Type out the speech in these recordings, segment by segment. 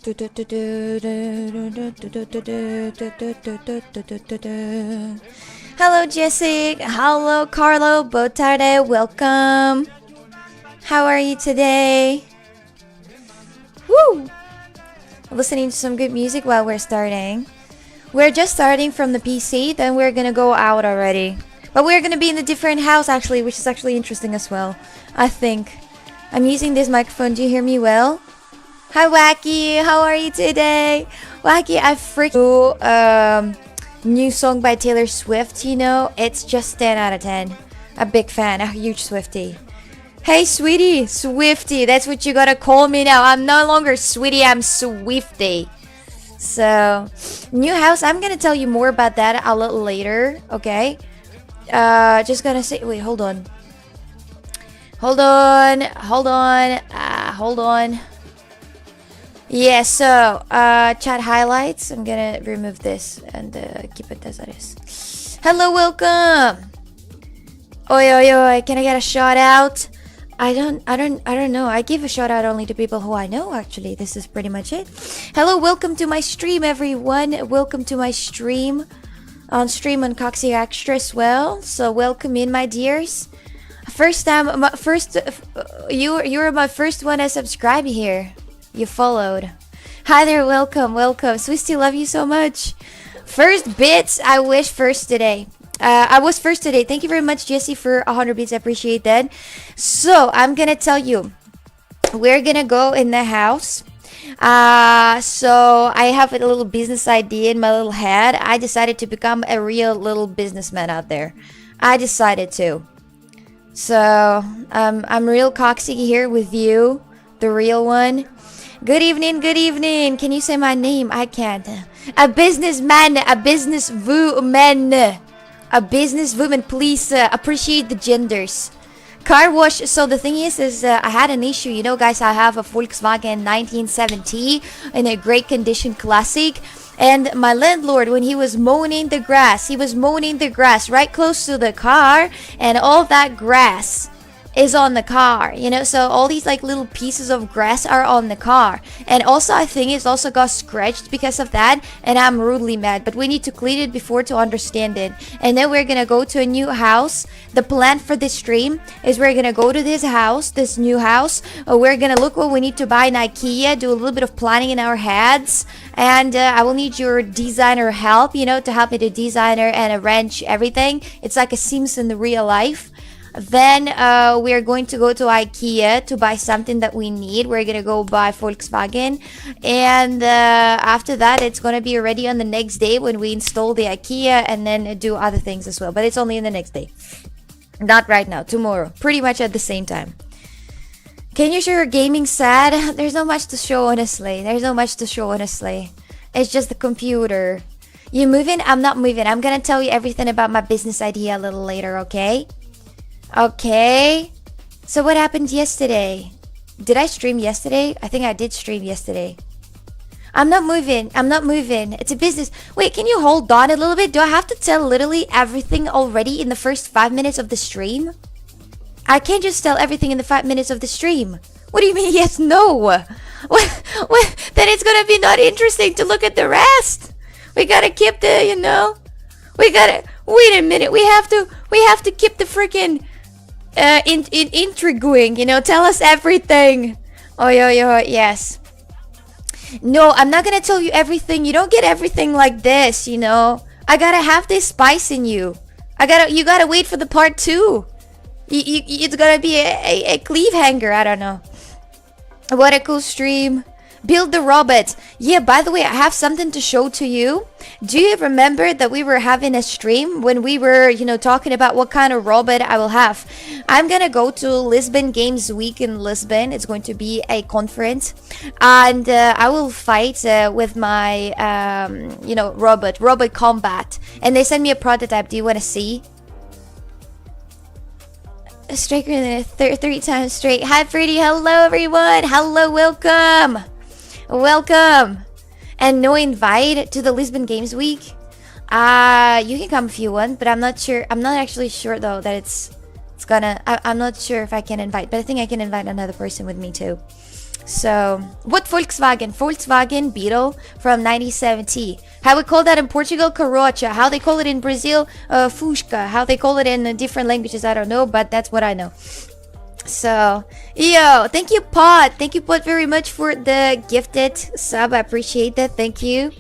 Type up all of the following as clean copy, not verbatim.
Hello, Jessica. Hello, Carlo. Boa tarde. Welcome. How are you today? Woo! Listening to some good music while we're starting. We're just starting from the PC, then we're gonna go out already. But we're gonna be in a different house actually, which is actually interesting as well. I think. I'm using this microphone. Do you hear me well? Hi, Wacky. How are you today? Wacky, I freaking new song by Taylor Swift, you know? It's just 10 out of 10. A big fan, a huge Swiftie. Hey, sweetie, Swiftie, that's what you gotta call me now. I'm no longer sweetie, I'm Swiftie. So, new house, I'm gonna tell you more about that a little later, okay? Just gonna say, wait, hold on. Hold on. Yeah, so, chat highlights. I'm gonna remove this and keep it as it is. Hello, welcome. Oi, can I get a shout out? I don't know. I give a shout out only to people who I know, actually. This is pretty much it. Hello, welcome to my stream, everyone. Welcome to my stream. On Coxie Extra as well. So welcome in, my dears. You're my first one to subscribe here. You followed. Hi there, welcome. Swisty, love you so much. First bits, I wish first today. I was first today. Thank you very much, Jesse, for 100 bits. I appreciate that. So, I'm gonna tell you. We're gonna go in the house. So, I have a little business idea in my little head. I decided to become a real little businessman out there. I decided to. So, I'm real Coxie here with you. The real one. Good evening. Can you say my name? I can't. A businessman, a businesswoman. A businesswoman, please appreciate the genders. Car wash. So the thing is I had an issue. You know, guys, I have a Volkswagen 1970 in a great condition classic. And my landlord, when he was mowing the grass right close to the car. And all that grass is on the car, you know, so all these like little pieces of grass are on the car, and also I think it's also got scratched because of that, and I'm rudely mad, but we need to clean it before to understand it. And then we're gonna go to a new house. The plan for this stream is we're gonna go to this new house, we're gonna look what we need to buy in Ikea, do a little bit of planning in our heads, and I will need your designer help, you know, to help me to designer and arrange everything. It's like a Sims in the real life. Then we are going to go to Ikea to buy something that we need. We're gonna go buy Volkswagen, and after that it's gonna be ready on the next day when we install the Ikea, and then do other things as well, but it's only in the next day, not right now, tomorrow, pretty much at the same time. Can you show your gaming sad? There's not much to show, honestly. It's just the computer. You moving? I'm not moving. I'm gonna tell you everything about my business idea a little later, okay? Okay, so what happened yesterday? Did I stream yesterday? I think I did stream yesterday. I'm not moving. It's a business. Wait, can you hold on a little bit? Do I have to tell literally everything already in the first 5 minutes of the stream? I can't just tell everything in the 5 minutes of the stream. What do you mean yes, no? What? Then it's gonna be not interesting to look at the rest. We gotta keep the, you know, wait a minute, we have to keep the freaking intriguing, you know, tell us everything. Oh, yes. No, I'm not gonna tell you everything. You don't get everything like this, you know. I gotta have this spice in you. You gotta wait for the part 2. It's gonna be a cliffhanger. I don't know. What a cool stream. Build the robot. Yeah, by the way, I have something to show to you. Do you remember that we were having a stream when we were, you know, talking about what kind of robot I will have? I'm gonna go to Lisbon Games Week in Lisbon. It's going to be a conference, and I will fight with my, you know, robot combat. And they sent me a prototype. Do you want to see? Striker than 3 times straight. Hi, Pretty. Hello, everyone. Hello, welcome. And no invite to the Lisbon Games Week. You can come if you want, but I'm not actually sure though that it's I'm not sure if I can invite, but I think I can invite another person with me too. So, what Volkswagen? Volkswagen Beetle from 1970. How we call that in Portugal? Carrocha. How they call it in Brazil? Fusca. How they call it in different languages, I don't know, but that's what I know. So, yo, thank you, Pot. Thank you, Pot, very much for the gifted sub. I appreciate that. Thank you.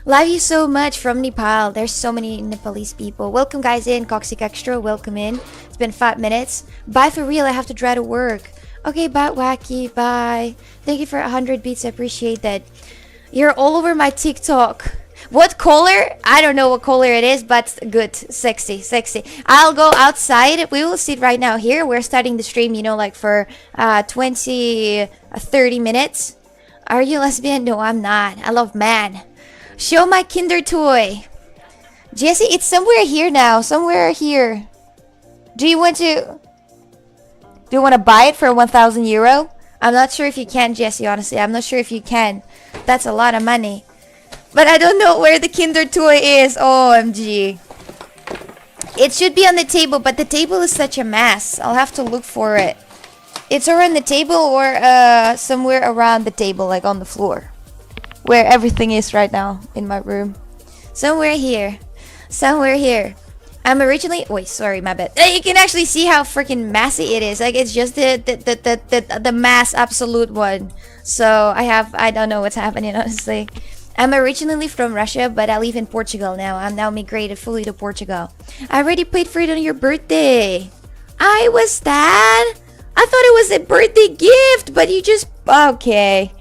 Love you so much from Nepal. There's so many Nepalese people. Welcome, guys, in. Coxic Extra, welcome in. It's been 5 minutes. Bye for real. I have to drive to work. Okay, bye, Wacky. Bye. Thank you for 100 beats. I appreciate that. You're all over my TikTok. What color? I don't know what color it is, but good. Sexy, sexy. I'll go outside. We will sit right now here. We're starting the stream, you know, like for 20, 30 minutes. Are you lesbian? No, I'm not. I love man. Show my Kinder toy. Jesse, it's somewhere here now. Somewhere here. Do you want to buy it for 1,000 euro? I'm not sure if you can, Jesse, honestly. I'm not sure if you can. That's a lot of money. But I don't know where the Kinder toy is. OMG. It should be on the table, but the table is such a mess. I'll have to look for it. It's around the table or somewhere around the table, like on the floor. Where everything is right now in my room. Somewhere here. Somewhere here. I'm originally... Wait, sorry, my bad. You can actually see how freaking messy it is. Like, it's just the mass absolute one. So, I don't know what's happening, honestly. I'm originally from Russia, but I live in Portugal now. I'm now migrated fully to Portugal. I already paid for it on your birthday. I was that? I thought it was a birthday gift, but you just... Okay.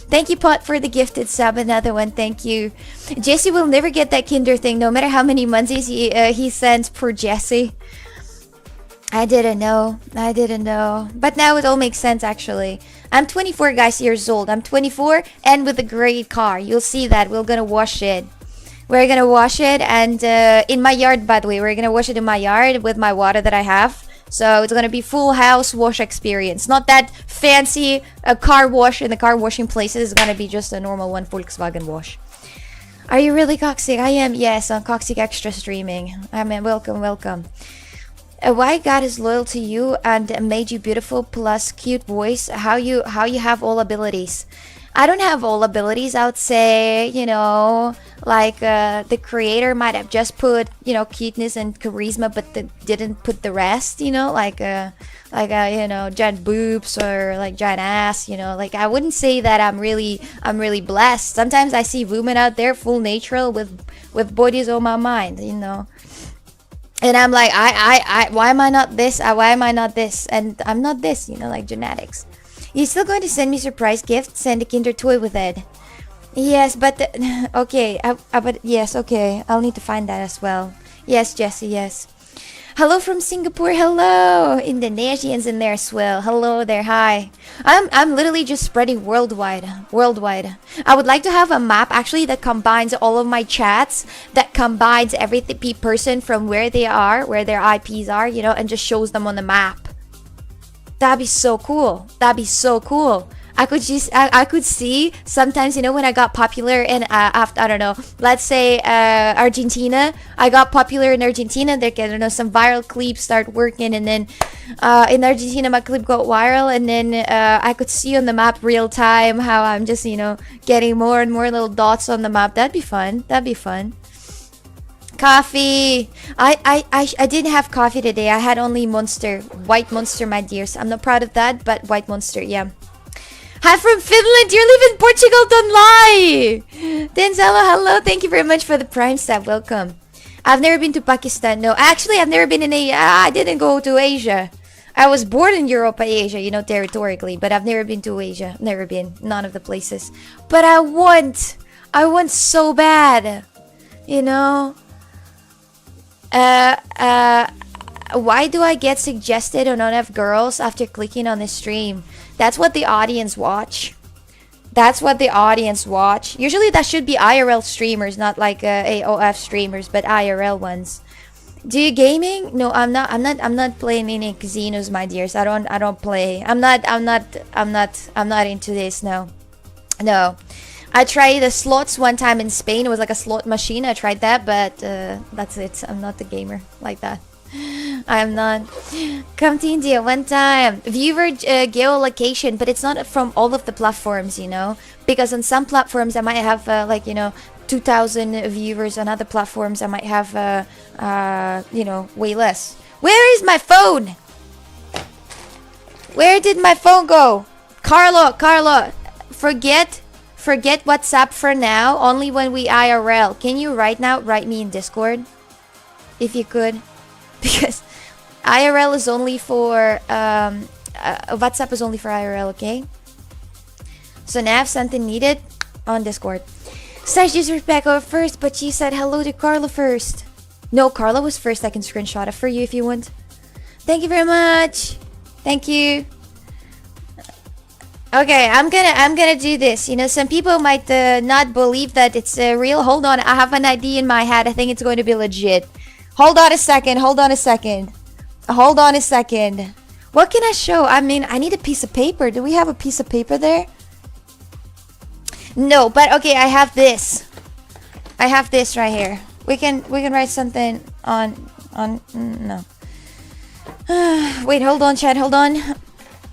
Thank you, Pot, for the gifted sub. Another one, thank you. Jesse will never get that Kinder thing, no matter how many Mondays he sends per Jesse. I didn't know. I didn't know. But now it all makes sense, actually. I'm 24, guys, years old. I'm 24 and with a great car. You'll see that. We're gonna wash it. We're gonna wash it and in my yard, by the way. We're gonna wash it in my yard with my water that I have. So it's gonna be full house wash experience. Not that fancy car wash in the car washing places. It's gonna be just a normal one Volkswagen wash. Are you really Coxic? I am, yes, on Coxic Extra streaming. I mean, welcome. Why God is loyal to you and made you beautiful plus cute voice. How you have all abilities. I don't have all abilities. I would say, you know, like the creator might have just put, you know, cuteness and charisma, but didn't put the rest, you know, like you know, giant boobs or like giant ass, you know. Like I wouldn't say that I'm really blessed. Sometimes I see women out there full natural with bodies on my mind, you know. And I'm like, I why am I not this? Why am I not this? And I'm not this, you know, like genetics. You still going to send me surprise gift? Send a Kinder toy with it. Yes, but okay, but yes, okay. I'll need to find that as well. Yes, Jesse, yes. Hello from Singapore. Hello, Indonesians in there as well. Hello there. Hi. I'm literally just spreading worldwide. I would like to have a map actually that combines all of my chats, that combines every person from where they are, where their IPs are, you know, and just shows them on the map. That'd be so cool. I could see sometimes, you know, when I got popular in after, I don't know, let's say Argentina. I got popular in Argentina. There, I don't know, some viral clips start working, and then in Argentina my clip got viral, and then I could see on the map real time how I'm just, you know, getting more and more little dots on the map. That'd be fun. Coffee. I didn't have coffee today. I had only Monster, white Monster, my dears. I'm not proud of that, but white Monster, yeah. Hi from Finland. You live in Portugal. Don't lie. Denzella, hello. Thank you very much for the Prime stab. Welcome. I've never been to Pakistan. No, actually, I've never been in I didn't go to Asia. I was born in Europe, Asia, you know, territorically, but I've never been to Asia. Never been. None of the places. But I want so bad. You know. Why do I get suggested on enough girls after clicking on the stream? That's what the audience watch. Usually that should be IRL streamers, not like AOF streamers, but IRL ones. Do you gaming? No, I'm not playing any casinos, my dears. I don't play. I'm not into this. No. I tried the slots one time in Spain. It was like a slot machine. I tried that, but that's it. I'm not a gamer like that. I'm not. Come to India one time. Viewer geolocation, but it's not from all of the platforms, you know? Because on some platforms I might have, 2,000 viewers. On other platforms I might have, way less. Where is my phone? Where did my phone go? Carlo, forget WhatsApp for now. Only when we IRL. Can you right now write me in Discord? If you could. Because IRL is only for, WhatsApp is only for IRL, okay? So now if something needed, on Discord. Says just Rebecca first, but she said hello to Carla first. No, Carla was first. I can screenshot it for you if you want. Thank you very much. Thank you. Okay, I'm gonna do this. You know, some people might not believe that it's real. Hold on, I have an idea in my head. I think it's going to be legit. Hold on a second. What can I show? I mean, I need a piece of paper. Do we have a piece of paper there? No, but okay, I have this. I have this right here. We can write something on no. Wait, hold on, Chad. Hold on.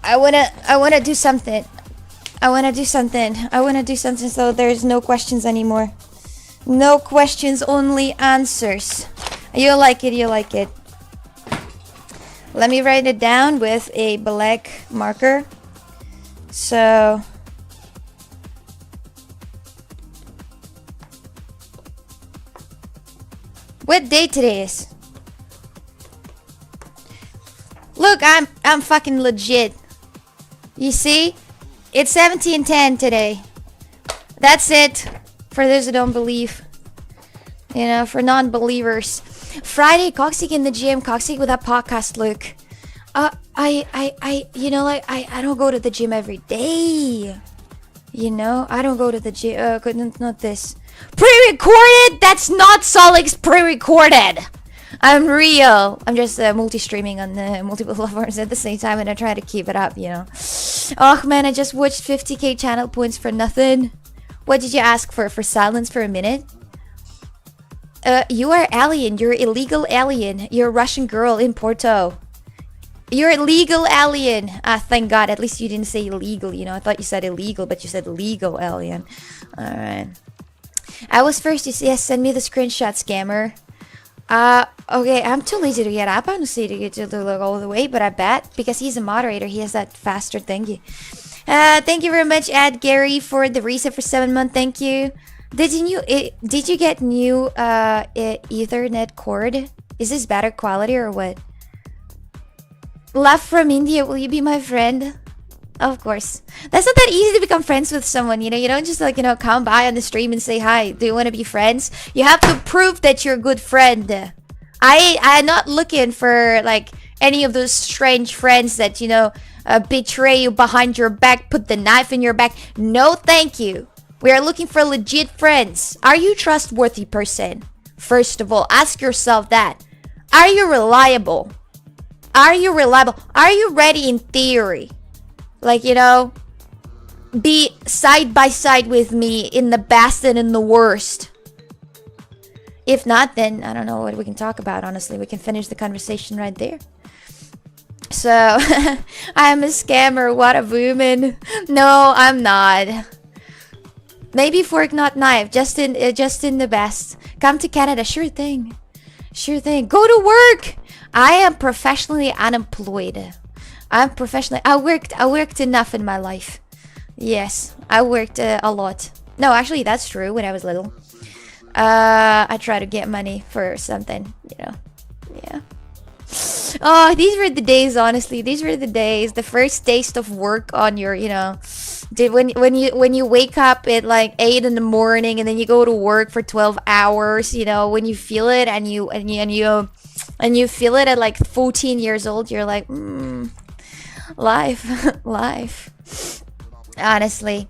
I wanna do something. So there's no questions anymore. No questions, only answers. You'll like it. Let me write it down with a black marker. So what day today is? Look, I'm fucking legit. You see? It's 17:10 today. That's it. For those who don't believe. You know, for non-believers. Friday, Coxic in the gym. Coxic with that podcast look. I don't go to the gym every day. You know, I don't go to the gym. Not this. Pre-recorded? That's not Solic's pre-recorded. I'm real. I'm just multi-streaming on the multiple platforms at the same time, and I try to keep it up, you know. Oh man, I just watched 50k channel points for nothing. What did you ask for? For silence for a minute? You are alien. You're illegal alien. You're a Russian girl in Porto. You're a legal alien. Ah, thank God. At least you didn't say illegal, you know. I thought you said illegal, but you said legal alien. Alright. I was first. You see, send me the screenshot, scammer. Okay, I'm too lazy to get up, honestly, to get to look all the way, but I bet, because he's a moderator, he has that faster thingy. Thank you very much, Ad Gary, for the reset for 7 months, thank you. Did you get new, Ethernet cord? Is this better quality or what? Love from India, will you be my friend? Of course. That's not that easy to become friends with someone, you know? You don't just come by on the stream and say hi. Do you want to be friends? You have to prove that you're a good friend. I'm not looking for, any of those strange friends that, betray you behind your back, put the knife in your back. No, thank you. We are looking for legit friends. Are you a trustworthy person? First of all, ask yourself that. Are you reliable? Are you ready in theory? Be side by side with me in the best and in the worst. If not, then I don't know what we can talk about, honestly. We can finish the conversation right there. So, I'm a scammer, what a woman. No, I'm not. Maybe fork, not knife, just in the best. Come to Canada, sure thing. Go to work! I am professionally unemployed. I worked enough in my life. Yes, I worked a lot. No, actually, that's true. When I was little, I tried to get money for something. Yeah. Oh, these were the days. Honestly, these were the days. The first taste of work on your, when you wake up at 8 in the morning and then you go to work for 12 hours. When you feel it and you feel it at 14 years old, you're like, life. Honestly.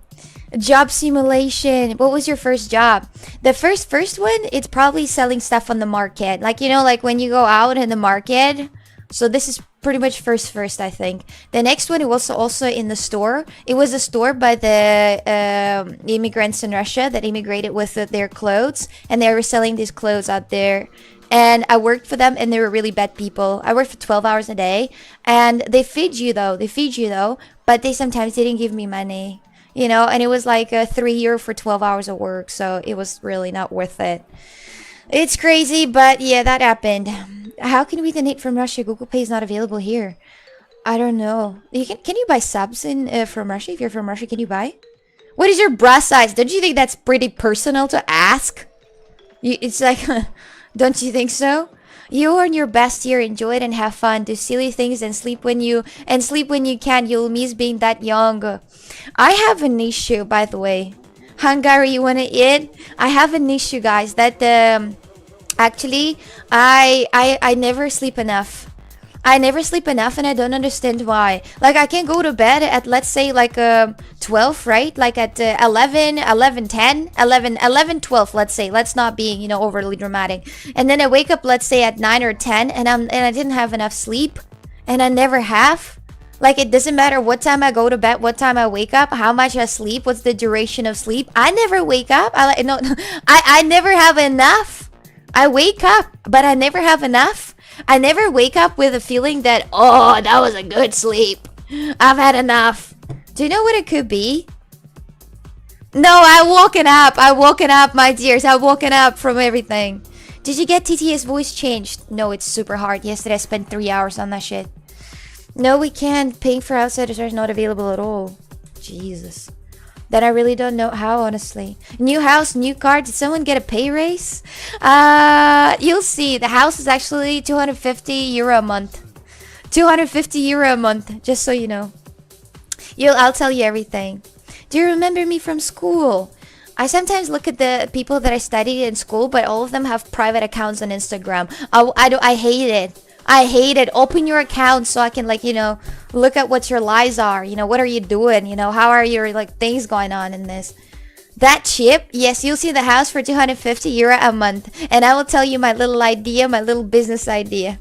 Job simulation. What was your first job? The first one, it's probably selling stuff on the market. When you go out in the market. So this is pretty much first, I think. The next one, it was also in the store. It was a store by the immigrants in Russia that immigrated with their clothes. And they were selling these clothes out there. and I worked for them, and they were really bad people. I worked for 12 hours a day, and they feed you though. They feed you though, but they sometimes didn't give me money, and it was like a 3 year for 12 hours of work, so it was really not worth it. It's crazy, but yeah, that happened. How can we donate from Russia? Google Pay is not available here. I don't know. Can you buy subs in from Russia? If you're from Russia, can you buy? What is your bra size? Don't you think that's pretty personal to ask? It's like, don't you think so? You are in your best year. Enjoy it and have fun. Do silly things and sleep when you can. You'll miss being that young. I have an issue, by the way. Hungary, you wanna eat? I have an issue, guys. That actually, I never sleep enough. I never sleep enough, and I don't understand why. Like, I can go to bed at, let's say, like 12, right? Like at 11, 11, 10, 11, 11, 12, let's say. Let's not be, overly dramatic. And then I wake up, let's say, at 9 or 10, and I didn't have enough sleep, and I never have. Like, it doesn't matter what time I go to bed, what time I wake up, how much I sleep, what's the duration of sleep. I never wake up. I never have enough. I wake up, but I never have enough. I never wake up with a feeling that, oh, that was a good sleep. I've had enough. Do you know what it could be? No, I woken up. I woken up, my dears. I woken up from everything. Did you get TTS voice changed? No, it's super hard. Yesterday I spent 3 hours on that shit. No, we can't. Paying for outsiders is not available at all. Jesus. Then I really don't know how, honestly. New house, new car. Did someone get a pay raise? You'll see. The house is actually 250 euro a month. 250 euro a month, just so you know. I'll tell you everything. Do you remember me from school? I sometimes look at the people that I studied in school, but all of them have private accounts on Instagram. I hate it. I hate it. Open your account so I can, look at what your lies are. What are you doing? How are your, things going on in this? That cheap? Yes, you'll see the house for 250 euro a month. And I will tell you my little idea, my little business idea.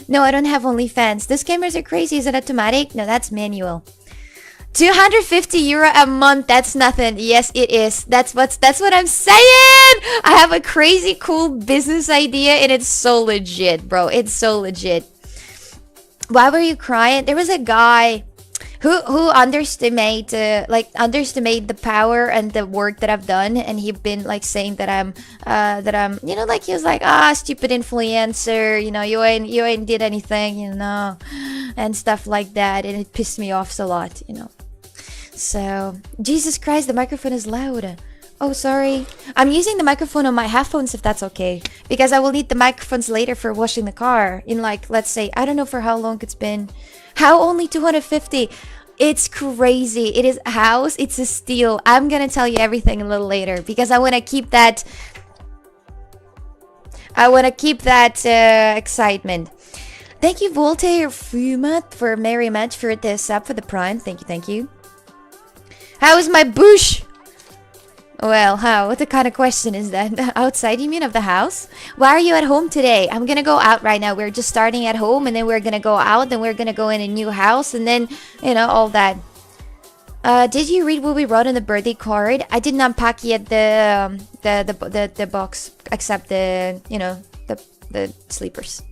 No, I don't have OnlyFans. Those cameras are crazy. Is it automatic? No, that's manual. 250 euro a month, that's nothing. Yes, it is. That's what I'm saying. I have a crazy cool business idea, and it's so legit, bro. It's so legit. Why were you crying? There was a guy who underestimate the power and the work that I've done, and he'd been saying that I'm he was like, stupid influencer, you ain't did anything, and stuff like that, and it pissed me off a lot, So, Jesus Christ, the microphone is loud. Oh, sorry. I'm using the microphone on my headphones, if that's okay. Because I will need the microphones later for washing the car. In let's say, I don't know for how long it's been. How only 250? It's crazy. It is a house. It's a steal. I'm gonna tell you everything a little later. Because I want to keep that... excitement. Thank you, Voltaire Fumat, for Merry Match for the sub for the prime. Thank you. How is my bush? Well, how? What the kind of question is that? Outside, you mean, of the house? Why are you at home today? I'm gonna go out right now. We're just starting at home, and then we're gonna go out, then we're gonna go in a new house, and then, all that. Did you read what we wrote on the birthday card? I didn't unpack yet the box, except the sleepers.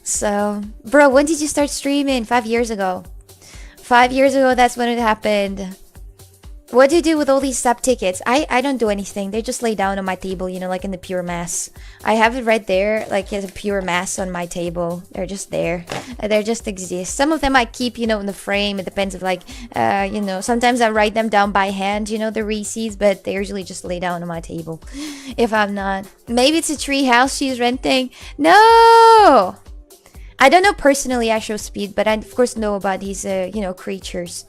So, bro, when did you start streaming? 5 years ago. 5 years ago, that's when it happened. What do you do with all these sub tickets? I don't do anything. They just lay down on my table, like in the pure mass. I have it right there, as a pure mass on my table. They're just there. They just exist. Some of them I keep, in the frame. It depends of sometimes I write them down by hand, the Reese's, but they usually just lay down on my table. If I'm not. Maybe it's a tree house she's renting. No! I don't know personally Astro Speed, but I of course know about these, creatures.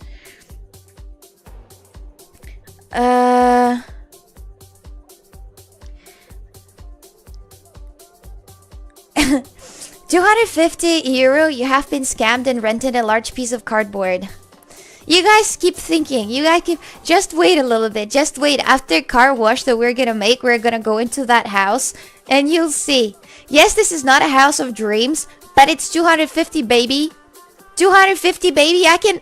250 euro, you have been scammed and rented a large piece of cardboard. You guys keep thinking. Just wait a little bit. Just wait. After car wash that we're gonna go into that house, and you'll see. Yes, this is not a house of dreams, but it's 250, baby. 250, baby. I can.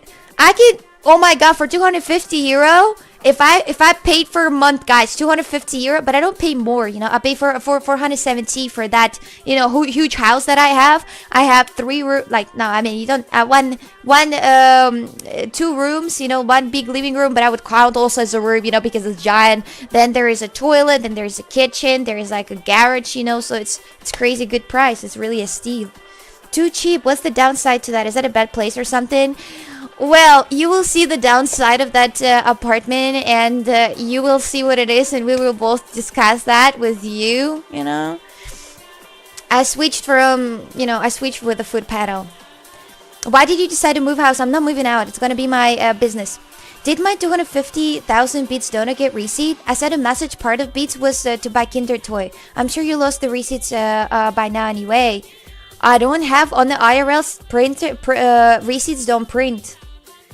Oh my god, for 250 euro, If I paid for a month, guys, 250 euro, but I don't pay more, you know. I pay for 470 for that, you know, huge house that I have. I have 3 room, like, no, I mean, you don't, two rooms, you know, one big living room, but I would count also as a room, you know, because it's giant. Then there is a toilet, then there's a kitchen, there is like a garage, you know, so it's crazy good price. It's really a steal. Too cheap. What's the downside to that? Is that a bad place or something? Well, you will see the downside of that apartment, and you will see what it is, and we will both discuss that with you, you know. I switched with the foot pedal. Why did you decide to move house? I'm not moving out. It's gonna be my business. Did my 250,000 beats donut get receipt? I said a message part of beats was to buy Kinder Toy. I'm sure you lost the receipts by now anyway. I don't have on the IRLs printer. Receipts don't print.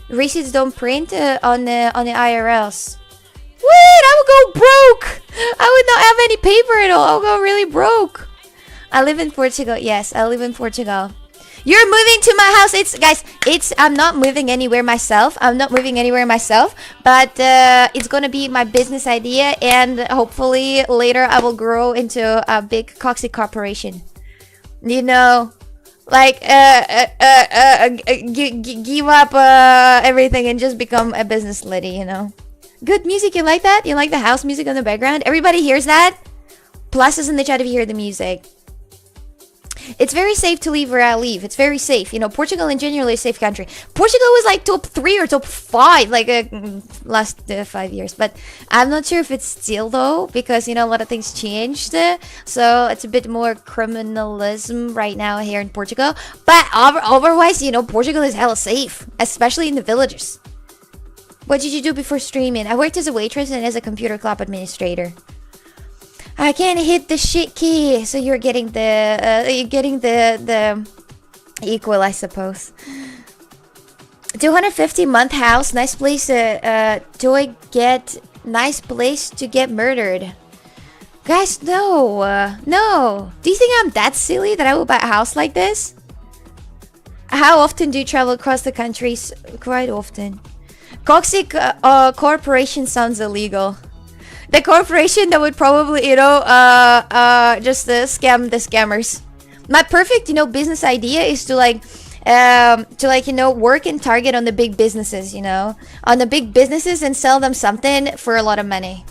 Receipts don't print on the IRLs. Wait, I would go broke. I would not have any paper at all. I'll go really broke. I live in Portugal. Yes, I live in Portugal. You're moving to my house. I'm not moving anywhere myself. But it's gonna be my business idea, and hopefully later I will grow into a big coxy corporation. You know, like give up everything and just become a business lady, you know. Good music, you like that? You like the house music on the background? Everybody hears that? Pluses in the chat if you hear the music. It's very safe to leave where I live. It's very safe. You know, Portugal in general is a safe country. Portugal was like top 3 or top 5 like last 5 years. But I'm not sure if it's still though, because, you know, a lot of things changed. So it's a bit more criminalism right now here in Portugal. But otherwise, you know, Portugal is hella safe, especially in the villages. What did you do before streaming? I worked as a waitress and as a computer club administrator. I can't hit the shit key, so you're getting the equal, I suppose. 250 month house, nice place. Nice place to get murdered. Guys, no, no. Do you think I'm that silly that I will buy a house like this? How often do you travel across the countries? Quite often. Coxic corporation sounds illegal. The corporation that would probably, you know, just scam the scammers. My perfect, you know, business idea is to like, you know, work and target on the big businesses, you know, on the big businesses and sell them something for a lot of money.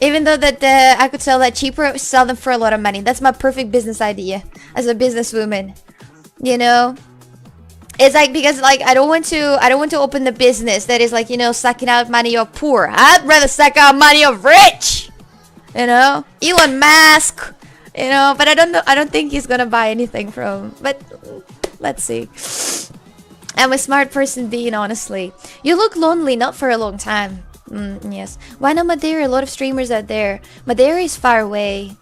Even though that I could sell that cheaper, sell them for a lot of money. That's my perfect business idea as a businesswoman, you know. It's like, because like I don't want to open the business that is like, you know, sucking out money of poor. I'd rather suck out money of rich, you know, Elon Musk, you know. But I don't think he's gonna buy anything from. But let's see. I'm a smart person being, honestly. You look lonely, not for a long time. Yes. Why not Madeira? A lot of streamers out there. Madeira is far away.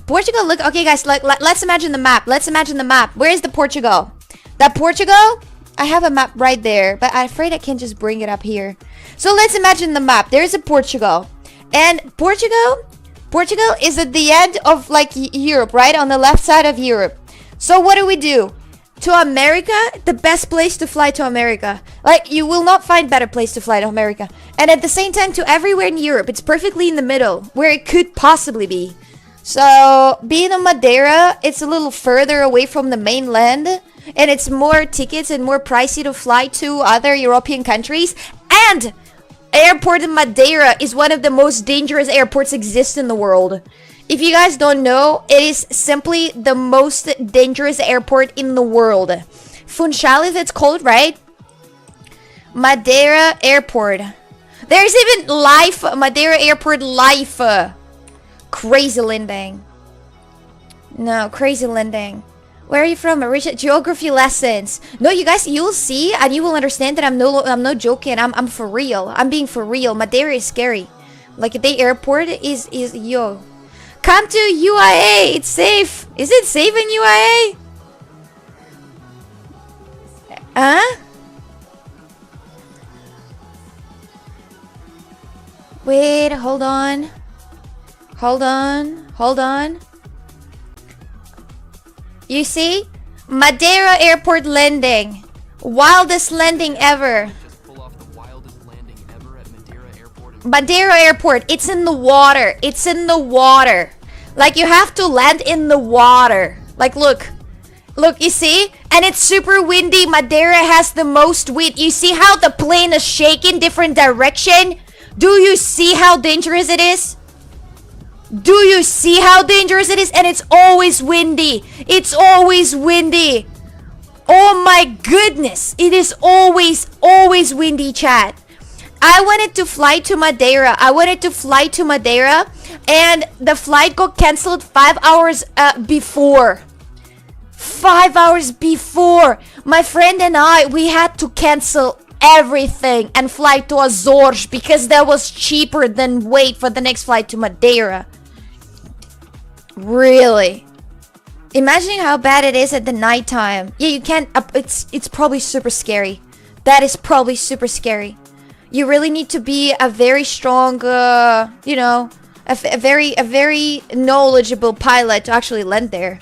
Portugal. Look. Okay, guys. Let's imagine the map. Let's imagine the map. Where is the Portugal? That Portugal? I have a map right there, but I'm afraid I can't just bring it up here. So let's imagine the map. There's a Portugal. And Portugal is at the end of like Europe, right? On the left side of Europe. So what do? To America, the best place to fly to America. Like, you will not find better place to fly to America. And at the same time, to everywhere in Europe. It's perfectly in the middle, where it could possibly be. So, being on Madeira, it's a little further away from the mainland. And it's more tickets and more pricey to fly to other European countries. And airport in Madeira is one of the most dangerous airports exist in the world. If you guys don't know, it is simply the most dangerous airport in the world. Funchal is it's called, right? Madeira Airport. There's even life, Madeira Airport life. Crazy landing. No, crazy landing. Where are you from? Richard, geography lessons. No, you guys, you'll see and you will understand that I'm no joking. I'm for real. I'm being for real. Madeira is scary. Like the airport is yo. Come to UIA. It's safe. Is it safe in UIA? Huh? Wait, hold on. Hold on. You see? Madeira Airport landing. Wildest landing ever. Madeira Airport, it's in the water. It's in the water. Like, you have to land in the water. Like, look. Look, you see? And it's super windy. Madeira has the most wind. You see how the plane is shaking different direction? Do you see how dangerous it is? Do you see how dangerous it is? And it's always windy. It's always windy. Oh my goodness. It is always windy, chat. I wanted to fly to Madeira. And the flight got cancelled 5 hours before. 5 hours before. My friend and I, we had to cancel everything and fly to Azores because that was cheaper than wait for the next flight to Madeira. Really? Imagine how bad it is at the nighttime. Yeah, you can't. It's probably super scary. That is probably super scary. You really need to be a very strong, you know, a very knowledgeable pilot to actually land there.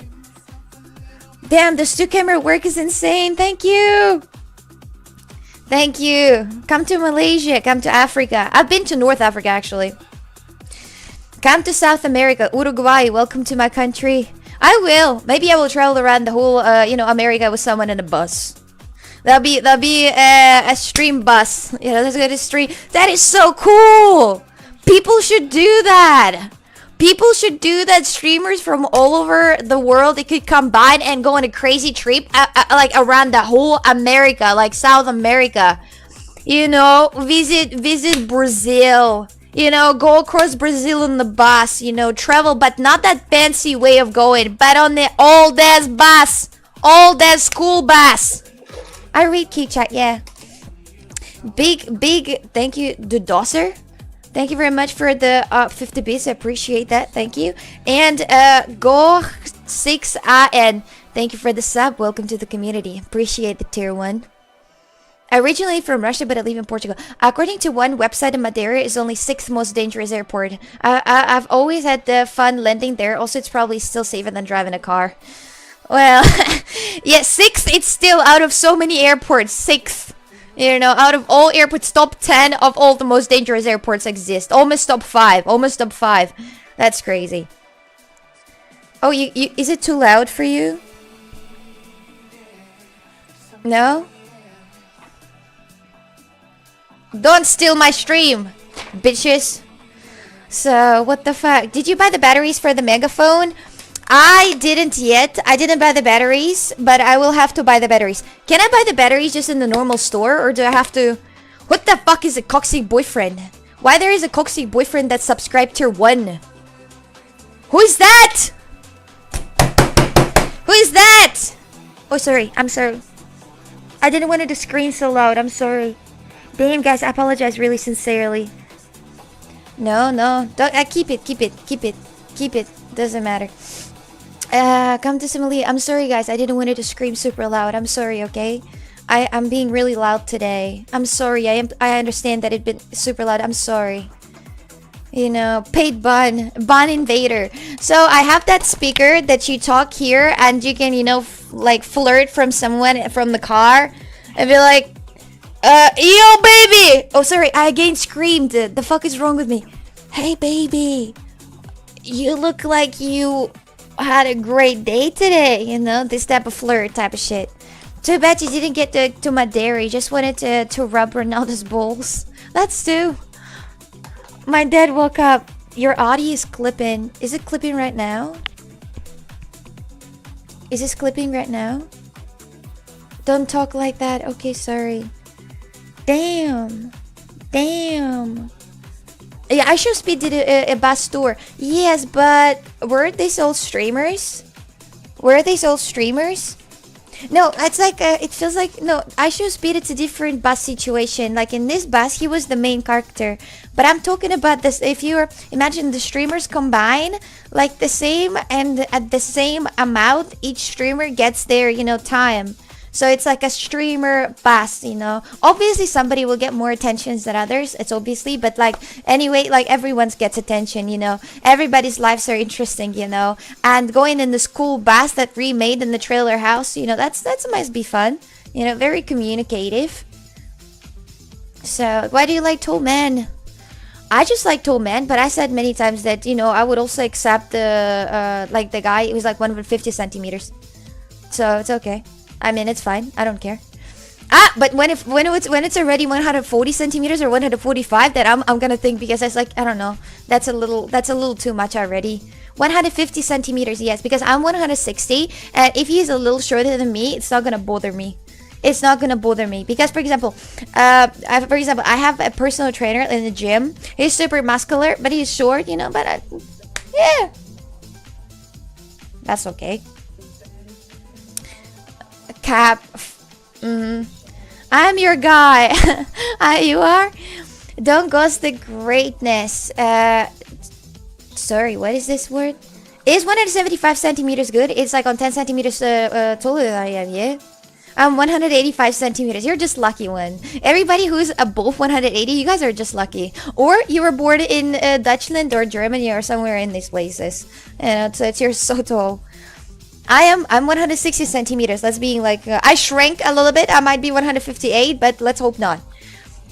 Damn, the stu camera work is insane. Thank you. Thank you. Come to Malaysia. Come to Africa. I've been to North Africa, actually. Come to South America. Uruguay. Welcome to my country. I will. Maybe I will travel around the whole, you know, America with someone in a bus. That'll be a stream bus. You know, that's gonna stream. That is so cool. People should do that. People should do that. Streamers from all over the world, they could combine and go on a crazy trip, like around the whole America, like South America. You know, visit Brazil. You know, go across Brazil in the bus. You know, travel, but not that fancy way of going, but on the old-ass bus. Old-ass school bus. I read Key Chat, yeah. Big, thank you, Dudosser. Thank you very much for the 50 bits. I appreciate that. Thank you. And Go6AN. Thank you for the sub. Welcome to the community. Appreciate the tier 1. Originally from Russia, but I live in Portugal. According to one website, Madeira is only 6th most dangerous airport. I've always had the fun landing there. Also, it's probably still safer than driving a car. Well, yeah, 6th. It's still out of so many airports. 6th. You know, out of all airports, top 10 of all the most dangerous airports exist. Almost top 5. Almost top 5. That's crazy. Oh, you is it too loud for you? No? Don't steal my stream, bitches. So, what the fuck? Did you buy the batteries for the megaphone? I didn't yet. I didn't buy the batteries, but I will have to buy the batteries. Can I buy the batteries just in the normal store, or do I have to... What the fuck is a coxy boyfriend? Why there is a coxy boyfriend that's subscribed tier 1? Who is that? Who is that? Oh, sorry. I'm sorry. I didn't want it to scream so loud. I'm sorry. Damn, guys. I apologize really sincerely. No. Don't, keep it. Doesn't matter. Come to Somalia. I'm sorry, guys. I didn't want it to scream super loud. I'm sorry, okay? I'm being really loud today. I'm sorry. I understand that it's been super loud. I'm sorry. You know, paid bun invader. So I have that speaker that you talk here, and you can, you know, like flirt from someone from the car, and be like, yo, baby. Oh, sorry. I again screamed. The fuck is wrong with me? Hey, baby. You look like you had a great day today, you know, this type of flirt type of shit. Too bad you didn't get to Madeira. You just wanted to rub Ronaldo's balls. That's too. My dad woke up. Your audio is clipping. Is it clipping right now? Is this clipping right now? Don't talk like that. Okay, sorry. Damn. Yeah, I should speed did a bus tour. Yes, but were these all streamers? No, it's like it feels like no. I should speed. It's a different bus situation. Like in this bus, he was the main character. But I'm talking about this. If you imagine the streamers combine, like the same and at the same amount, each streamer gets their time. So it's like a streamer bus, Obviously, somebody will get more attention than others. It's obviously, but like anyway, like everyone's gets attention, Everybody's lives are interesting, And going in the school bus that remade in the trailer house, that's must be fun. Very communicative. So why do you like tall men? I just like tall men, but I said many times that, I would also accept like the guy who's like 150 centimeters. So it's okay. I mean, it's fine. I don't care. But when it's already 140 centimeters or 145, that I'm gonna think, because it's like, I don't know, that's a little too much already. 150 centimeters, yes, because I'm 160, and if he's a little shorter than me, it's not gonna bother me. It's not gonna bother me because, for example, I have a personal trainer in the gym. He's super muscular, but he's short, But yeah, that's okay. Cap. I'm your guy. You are. Don't ghost the greatness. Sorry, what is this word? Is 175 centimeters good? It's like on 10 centimeters taller than I am, yeah? I'm 185 centimeters. You're just lucky one. Everybody who's above 180, you guys are just lucky. Or you were born in Dutchland or Germany or somewhere in these places. So you're so tall. I'm 160 centimeters. Let's be like, I shrank a little bit. I might be 158, but let's hope not.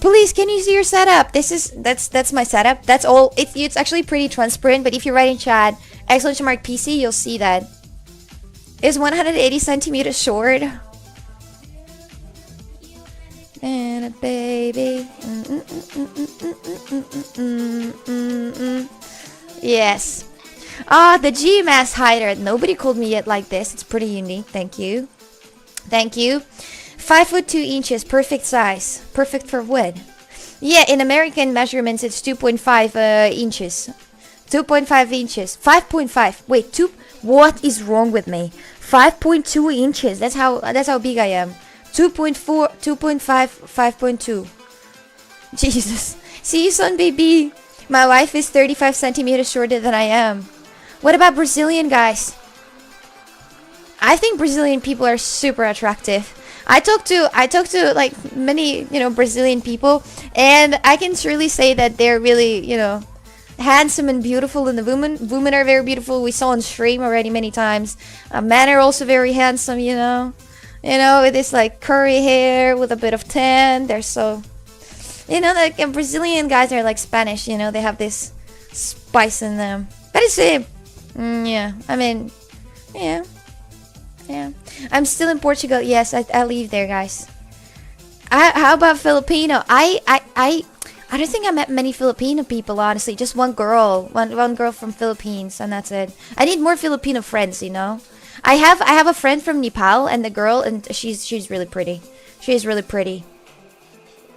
Please, can you see your setup? That's my setup. That's all. It's actually pretty transparent, but if you write in chat !PC, you'll see that. Is 180 centimeters short? And a baby. Yes. The GMS hider. Nobody called me yet like this. It's pretty unique. Thank you. Thank you. 5'2". Perfect size. Perfect for what? Yeah, in American measurements, it's 2.5 inches. 2.5 inches. 5.5. Wait, what is wrong with me? 5.2 inches. That's how big I am. 2.4, 2.5, 5.2. Jesus. See you soon, baby. My wife is 35 centimeters shorter than I am. What about Brazilian guys? I think Brazilian people are super attractive. I talk to like many, Brazilian people, and I can surely say that they're really, handsome and beautiful, and the women are very beautiful. We saw on stream already many times. Men are also very handsome, with this like curly hair with a bit of tan. They're so, like Brazilian guys are like Spanish, they have this spice in them. But it's yeah, I mean, yeah. I'm still in Portugal. Yes, I live there, guys. How about Filipino? I don't think I met many Filipino people, honestly. Just one girl from Philippines, and that's it. I need more Filipino friends, I have a friend from Nepal, and the girl, and she's really pretty. She's really pretty.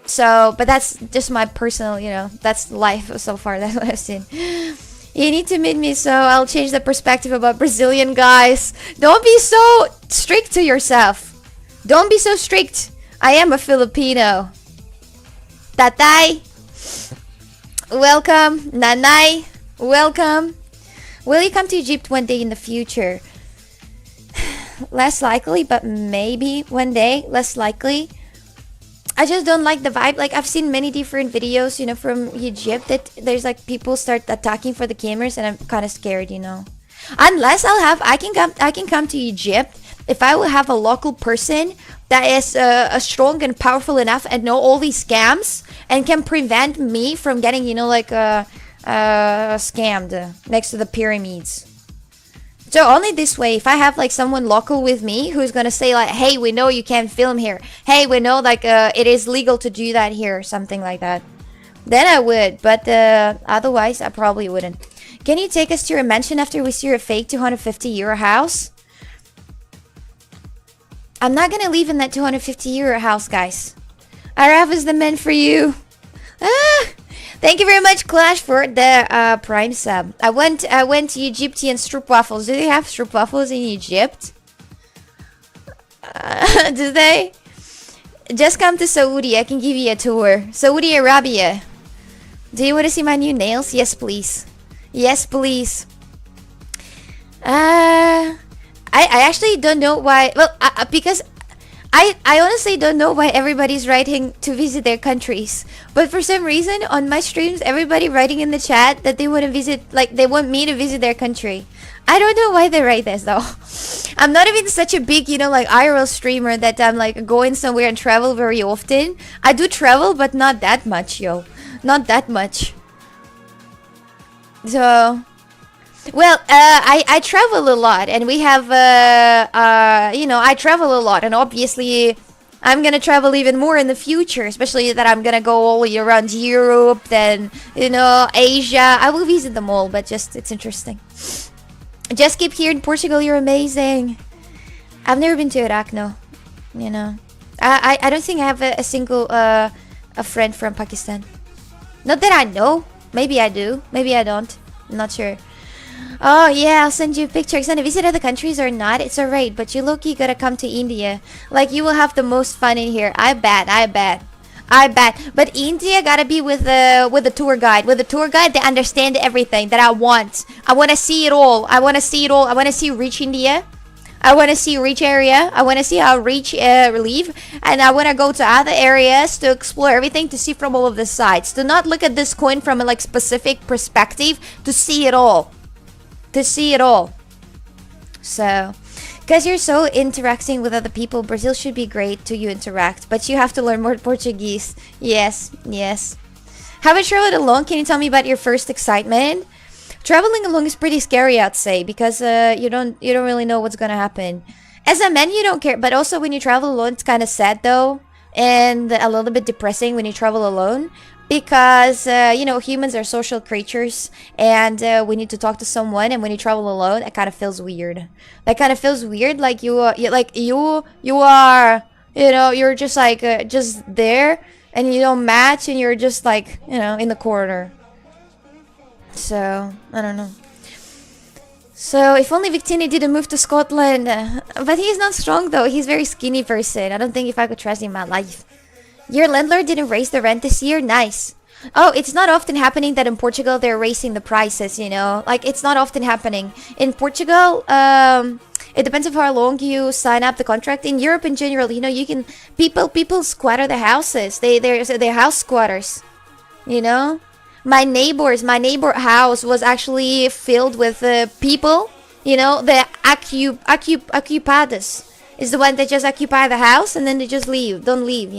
So, but that's just my personal, that's life so far. That's what I've seen. You need to meet me, so I'll change the perspective about Brazilian guys. Don't be so strict to yourself. Don't be so strict. I am a Filipino. Tatay, welcome. Nanay, welcome. Will you come to Egypt one day in the future? Less likely, but maybe one day. Less likely. I just don't like the vibe. Like, I've seen many different videos, from Egypt, that there's like people start attacking for the cameras, and I'm kind of scared, Unless I can come to Egypt if I will have a local person that is strong and powerful enough and know all these scams and can prevent me from getting, scammed next to the pyramids. So only this way, if I have like someone local with me who's gonna say like, hey, we know you can't film here. Hey, we know like it is legal to do that here, something like that. Then I would, but otherwise I probably wouldn't. Can you take us to your mansion after we see your fake 250 euro house? I'm not gonna live in that 250 euro house, guys. Araf is the man for you. Thank you very much, Clash, for the Prime sub. I went to Egyptian stroopwafels. Do they have stroopwafels in Egypt? Do they? Just come to Saudi. I can give you a tour. Saudi Arabia. Do you want to see my new nails? Yes, please. Yes, please. I actually don't know why. Well, because I honestly don't know why everybody's writing to visit their countries. But for some reason, on my streams, everybody writing in the chat that they want to visit, like they want me to visit their country. I don't know why they write this though. I'm not even such a big, like IRL streamer that I'm like going somewhere and travel very often. I do travel, but not that much, yo. Not that much. So, well, I travel a lot, and we have, I travel a lot, and obviously, I'm gonna travel even more in the future, especially that I'm gonna go all around Europe, then, Asia. I will visit them all, but it's interesting. Just keep here in Portugal, you're amazing. I've never been to Iraq, no. I don't think I have a single, a friend from Pakistan. Not that I know. Maybe I do. Maybe I don't. I'm not sure. Oh yeah, I'll send you a picture. Gonna visit other countries or not? It's alright, but you look, you gotta come to India. Like, you will have the most fun in here. I bet. But India gotta be with a tour guide. With a tour guide, they understand everything that I want. I wanna see it all. I wanna see rich India. I want to see rich area. I want to see how rich live, and I want to go to other areas to explore everything, to see from all of the sides. To not look at this coin from a specific perspective. To see it all. So, because you're so interacting with other people, Brazil should be great to you interact. But you have to learn more Portuguese. Yes. Haven't traveled alone. Can you tell me about your first excitement? Traveling alone is pretty scary, I'd say, because you don't really know what's gonna happen. As a man, you don't care, but also when you travel alone, it's kind of sad though, and a little bit depressing when you travel alone, because humans are social creatures, and we need to talk to someone, and when you travel alone, it kind of feels weird. Like you're just just there, and you don't match, and you're just in the corner. So, I don't know. So, if only Victini didn't move to Scotland. But he's not strong though. He's a very skinny person. I don't think if I could trust him in my life. Your landlord didn't raise the rent this year? Nice. Oh, it's not often happening that in Portugal they're raising the prices, it's not often happening. In Portugal, it depends on how long you sign up the contract. In Europe in general, you can... People squatter the houses. They're house squatters. My neighbor house was actually filled with people, the occupadas is the one that just occupy the house and then they just don't leave,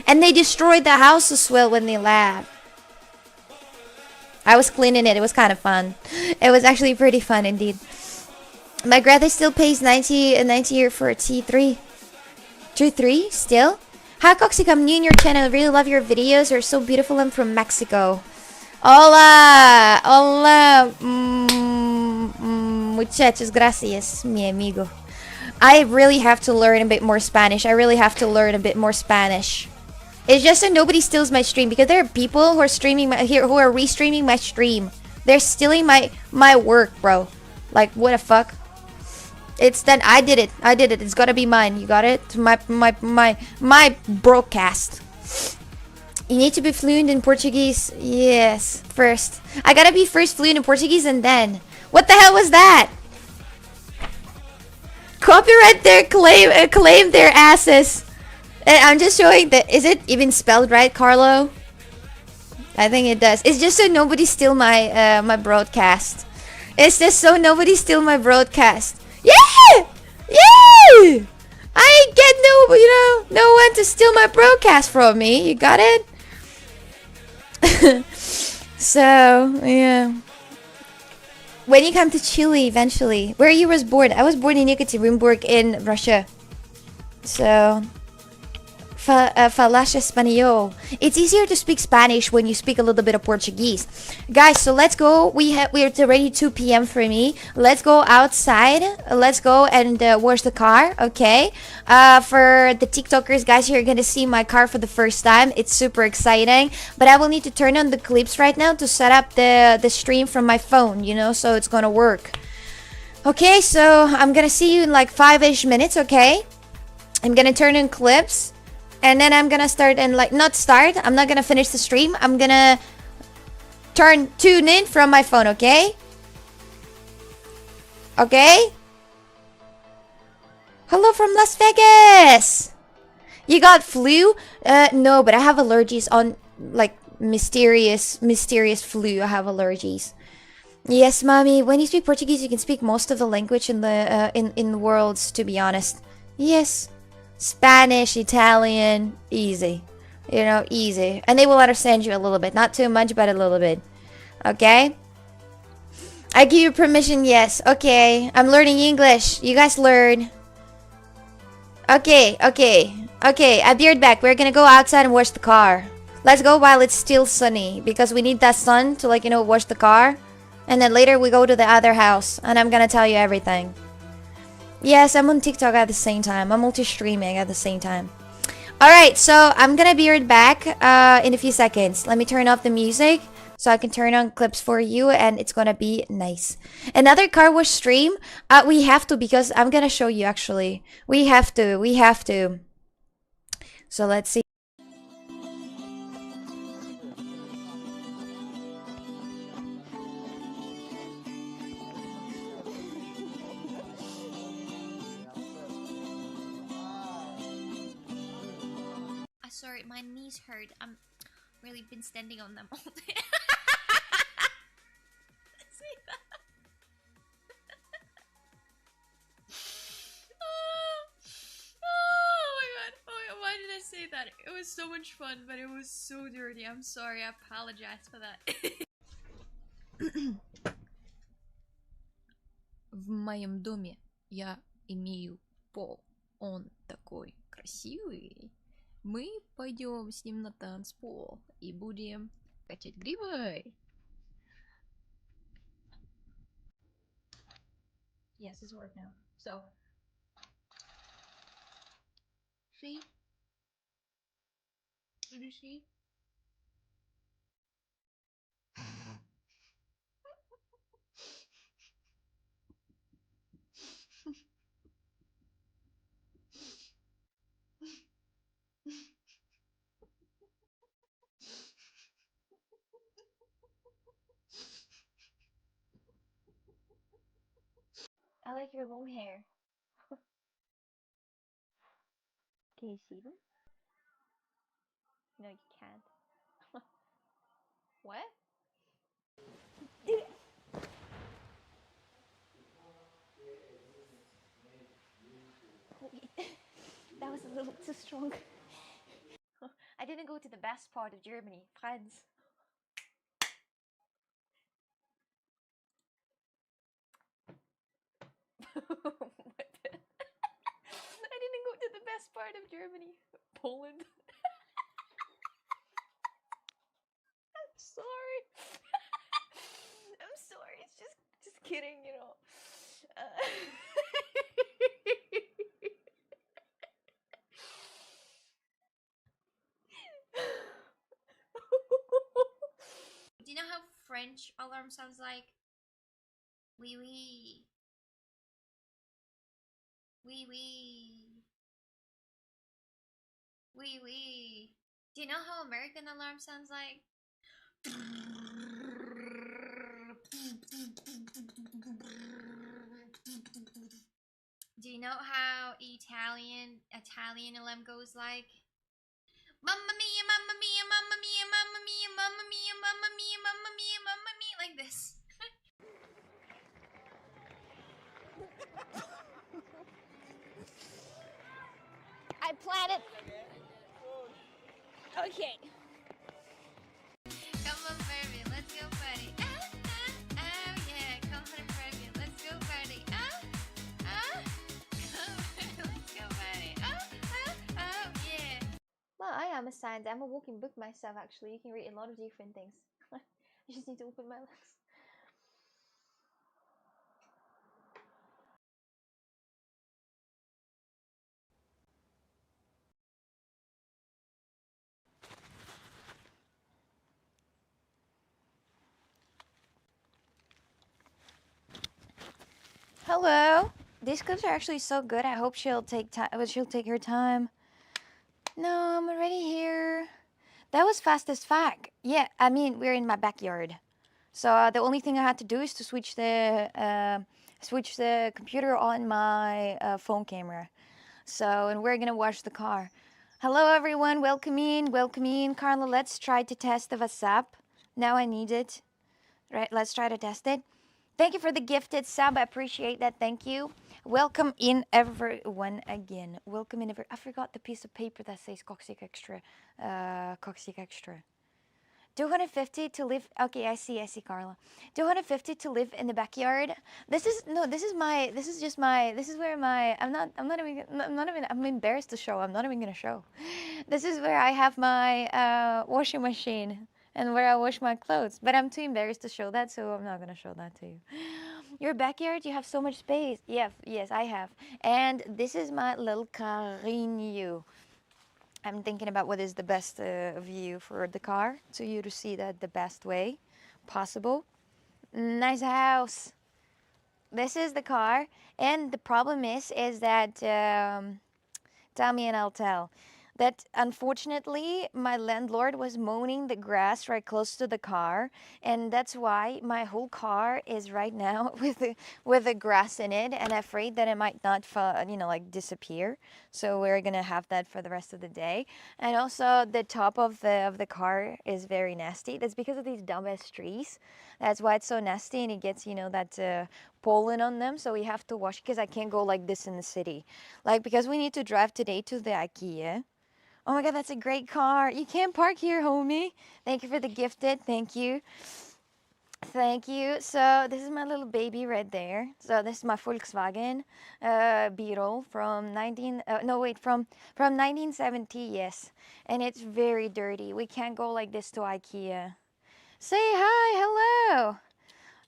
and they destroyed the house as well when they left. I was cleaning it. It was kind of fun. It was actually pretty fun indeed. My brother still pays 90 euro for a T3. T3 still? Hi Coxic, I'm new in your channel. I really love your videos. They're so beautiful. I'm from Mexico. Hola, muchachos, gracias, mi amigo. I really have to learn a bit more Spanish. It's just that nobody steals my stream, because there are people who are streaming who are restreaming my stream. They're stealing my work, bro. Like, what the fuck? It's done. I did it. It's gotta be mine. You got it? My broadcast. You need to be fluent in Portuguese. Yes, first. I gotta be first fluent in Portuguese and then. What the hell was that? Copyright their claim their asses. I'm just showing that. Is it even spelled right, Carlo? I think it does. It's just so nobody steal my my broadcast. It's just so nobody steal my broadcast. Yeah! Yeah! I get no one to steal my broadcast from me. You got it? So, yeah. When you come to Chile eventually. Where you was born? I was born in Yekaterinburg in Russia. So, Falaste Espanhol. It's easier to speak Spanish when you speak a little bit of Portuguese. Guys, so let's go. We're already 2 p.m. for me. Let's go outside. Let's go and wash the car, okay? For the TikTokers, guys, you're gonna see my car for the first time. It's super exciting. But I will need to turn on the clips right now to set up the stream from my phone, so it's gonna work. Okay, so I'm gonna see you in like 5-ish minutes, okay? I'm gonna turn in clips. And then I'm gonna start and I'm not gonna finish the stream. I'm gonna tune in from my phone, okay? Okay? Hello from Las Vegas! You got flu? No, but I have allergies on, mysterious flu. I have allergies. Yes, mommy. When you speak Portuguese, you can speak most of the language in the in the world, to be honest. Yes. Spanish, Italian, easy. Easy. And they will understand you a little bit. Not too much, but a little bit. Okay? I give you permission, yes. Okay, I'm learning English. You guys learn. Okay, okay, okay. I'll be right back. We're gonna go outside and wash the car. Let's go while it's still sunny because we need that sun to, like, wash the car. And then later we go to the other house and I'm gonna tell you everything. Yes, I'm on TikTok at the same time. I'm multi-streaming at the same time. Alright, so I'm gonna be right back in a few seconds. Let me turn off the music so I can turn on clips for you and it's gonna be nice. Another car wash stream? We have to because I'm gonna show you actually. We have to. So let's see. Sorry, my knees hurt. I'm really been standing on them all day. Say that. Oh my god. Oh my god. Why did I say that? It was so much fun, but it was so dirty. I'm sorry. I apologize for that. В моем доме я имею пол. Он такой красивый. Мы пойдем с ним на танцпол и будем качать гривой. Yes, it's work now. So, see? Did you see? I like your long hair. Can you see them? No, you can't. What? That was a little too strong. I didn't go to the best part of Germany, France. What the? I didn't go to the best part of Germany, Poland. I'm sorry. I'm sorry. It's just kidding, you know. Do you know how French alarm sounds like? Oui, oui. Oui, oui. Oui, oui. Do you know how American alarm sounds like? Do you know how Italian alarm goes like? Mamma mia, mamma mia, mamma mia, mamma mia, mamma mia, mamma mia, mamma mia, mamma mia, like this. I planned it. Okay. Come on, baby, let's go party. Oh yeah, come on, baby, let's go party. Let's go party. Oh yeah. Well, I am a science. I'm a walking book myself. Actually, you can read a lot of different things. I just need to open my legs. Hello. These clips are actually so good. I hope she'll take time. She'll take her time. No, I'm already here. That was fast as fuck. Yeah, I mean we're in my backyard, so the only thing I had to do is to switch the computer on my phone camera. So, and we're gonna wash the car. Hello everyone, welcome in, Carla. Let's try to test the WhatsApp. Now I need it. Right, let's try to test it. Thank you for the gifted sub. I appreciate that. Thank you. Welcome in everyone again. Welcome in I forgot the piece of paper that says Coccyx Extra. Coccyx Extra. 250 to live. Okay, I see, Carla. 250 to live in the backyard. This is no. This is my. This is just my. This is where my. I'm not even. I'm not even. I'm embarrassed to show. I'm not even gonna show. This is where I have my washing machine and where I wash my clothes. But I'm too embarrassed to show that, so I'm not gonna show that to you. Your backyard, you have so much space. Yeah, yes, I have. And this is my little carrinho. I'm thinking about what is the best view for the car to you to see that the best way possible. Nice house. This is the car, and the problem is that tell me and I'll tell. That unfortunately, my landlord was mowing the grass right close to the car, and that's why my whole car is right now with the grass in it, and afraid that it might not, like disappear. So we're gonna have that for the rest of the day. And also, the top of the car is very nasty. That's because of these dumbass trees. That's why it's so nasty, and it gets that pollen on them. So we have to wash because I can't go like this in the city, like because we need to drive today to the Ikea. Oh my God, that's a great car. You can't park here, homie. Thank you for the gifted. Thank you. Thank you. So this is my little baby right there. So this is my Volkswagen Beetle from from 1970. Yes, and it's very dirty. We can't go like this to IKEA. Say hi, hello,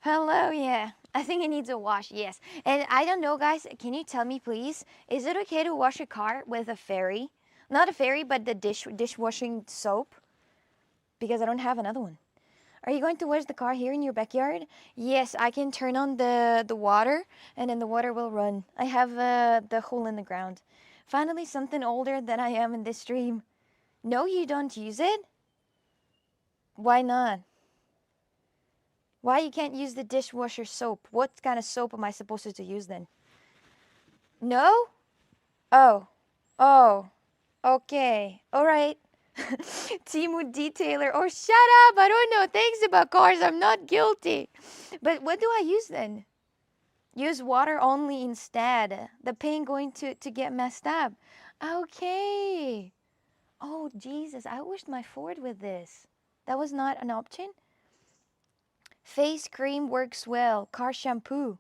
hello. Yeah, I think it needs a wash. Yes, and I don't know, guys. Can you tell me, please? Is it okay to wash a car with a fairy? Not a fairy, but the dishwashing soap, because I don't have another one. Are you going to wash the car here in your backyard? Yes, I can turn on the water, and then the water will run. I have the hole in the ground. Finally, something older than I am in this stream. No, you don't use it? Why not? Why you can't use the dishwasher soap? What kind of soap am I supposed to use then? No? Oh. Oh. Okay. All right. Timu Detailer. Or shut up. I don't know things about cars. I'm not guilty. But what do I use then? Use water only instead. The paint going to get messed up. Okay. Oh, Jesus. I wished my Ford with this. That was not an option. Face cream works well. Car shampoo.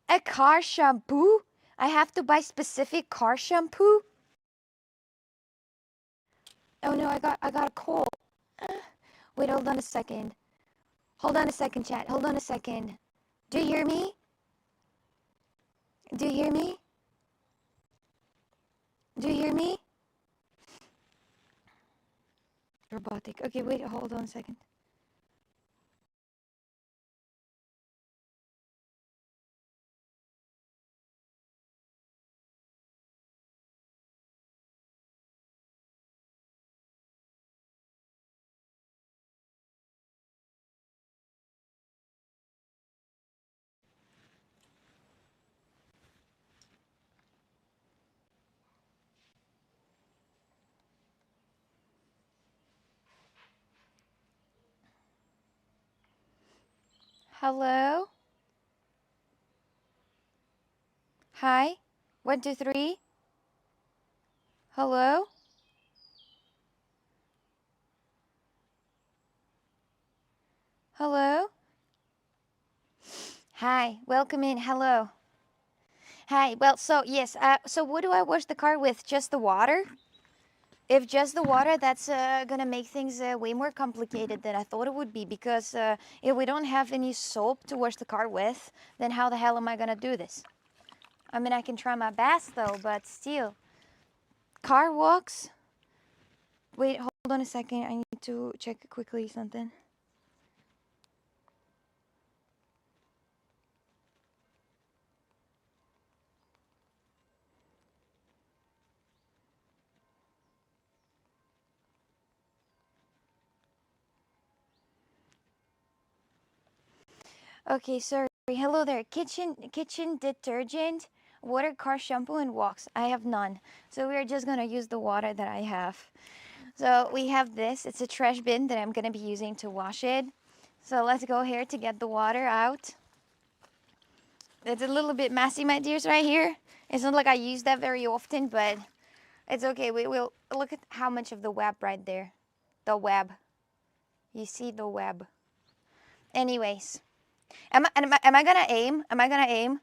A car shampoo? I have to buy specific car shampoo? Oh no, I got a cold. Wait, hold on a second. Hold on a second, chat. Hold on a second. Do you hear me? Do you hear me? Do you hear me? Robotic. Okay, wait, hold on a second. Hello? Hi? 1, 2, 3? Hello? Hello? Hi, welcome in. Hello. Hi. Well, so yes. So what do I wash the car with? Just the water? If just the water, that's gonna make things way more complicated than I thought it would be. Because if we don't have any soap to wash the car with, then how the hell am I gonna do this? I mean, I can try my best though, but still. Car walks. Wait, hold on a second. I need to check quickly something. Okay, sorry. Hello there. Kitchen detergent, water, car shampoo, and walks. I have none. So we're just gonna use the water that I have. So we have this. It's a trash bin that I'm gonna be using to wash it. So let's go here to get the water out. It's a little bit messy, my dears, right here. It's not like I use that very often, but it's okay. We will look at how much of the web right there. The web. You see the web. Anyways, am I gonna aim? Am I gonna aim?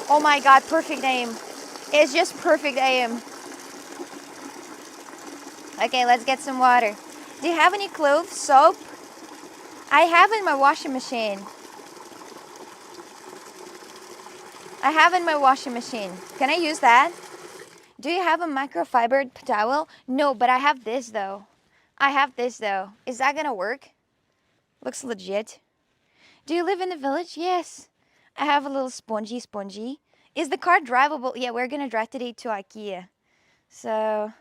Oh my God, perfect aim. It's just perfect aim. Okay, let's get some water. Do you have any clothes, soap? I have in my washing machine. I have in my washing machine. Can I use that? Do you have a microfiber towel? No, but I have this though. I have this though. Is that gonna work? Looks legit. Do you live in the village? Yes. I have a little spongy. Is the car drivable? Yeah, we're gonna drive today to Ikea. So,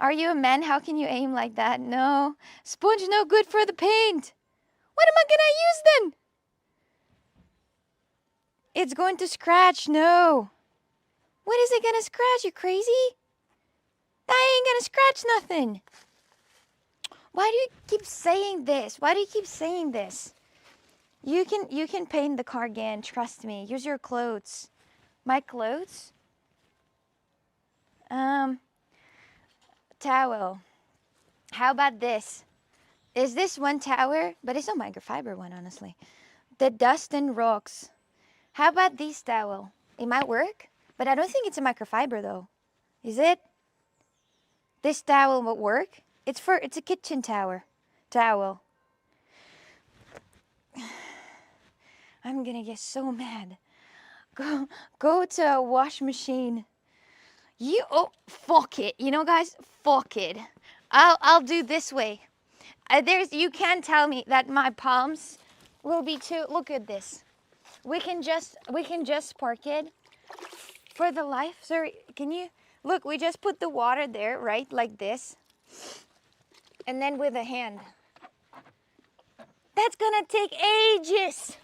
are you a man? How can you aim like that? No. Sponge no good for the paint. What am I gonna use then? It's going to scratch. No. What is it gonna scratch? You crazy? I ain't gonna scratch nothing. Why do you keep saying this? Why do you keep saying this? You can paint the car again. Trust me. Use your clothes. My clothes? Towel. How about this? Is this one tower? But it's a microfiber one, honestly. The dust and rocks. How about this towel? It might work, but I don't think it's a microfiber though. Is it? This towel will work. It's a kitchen towel. I'm gonna get so mad. Go to a wash machine. Fuck it. You know, guys, fuck it. I'll do this way. You can't tell me that my palms will be too. Look at this. We can just park it for the life. Sorry, can you look? We just put the water there, right, like this, and then with a hand. That's gonna take ages.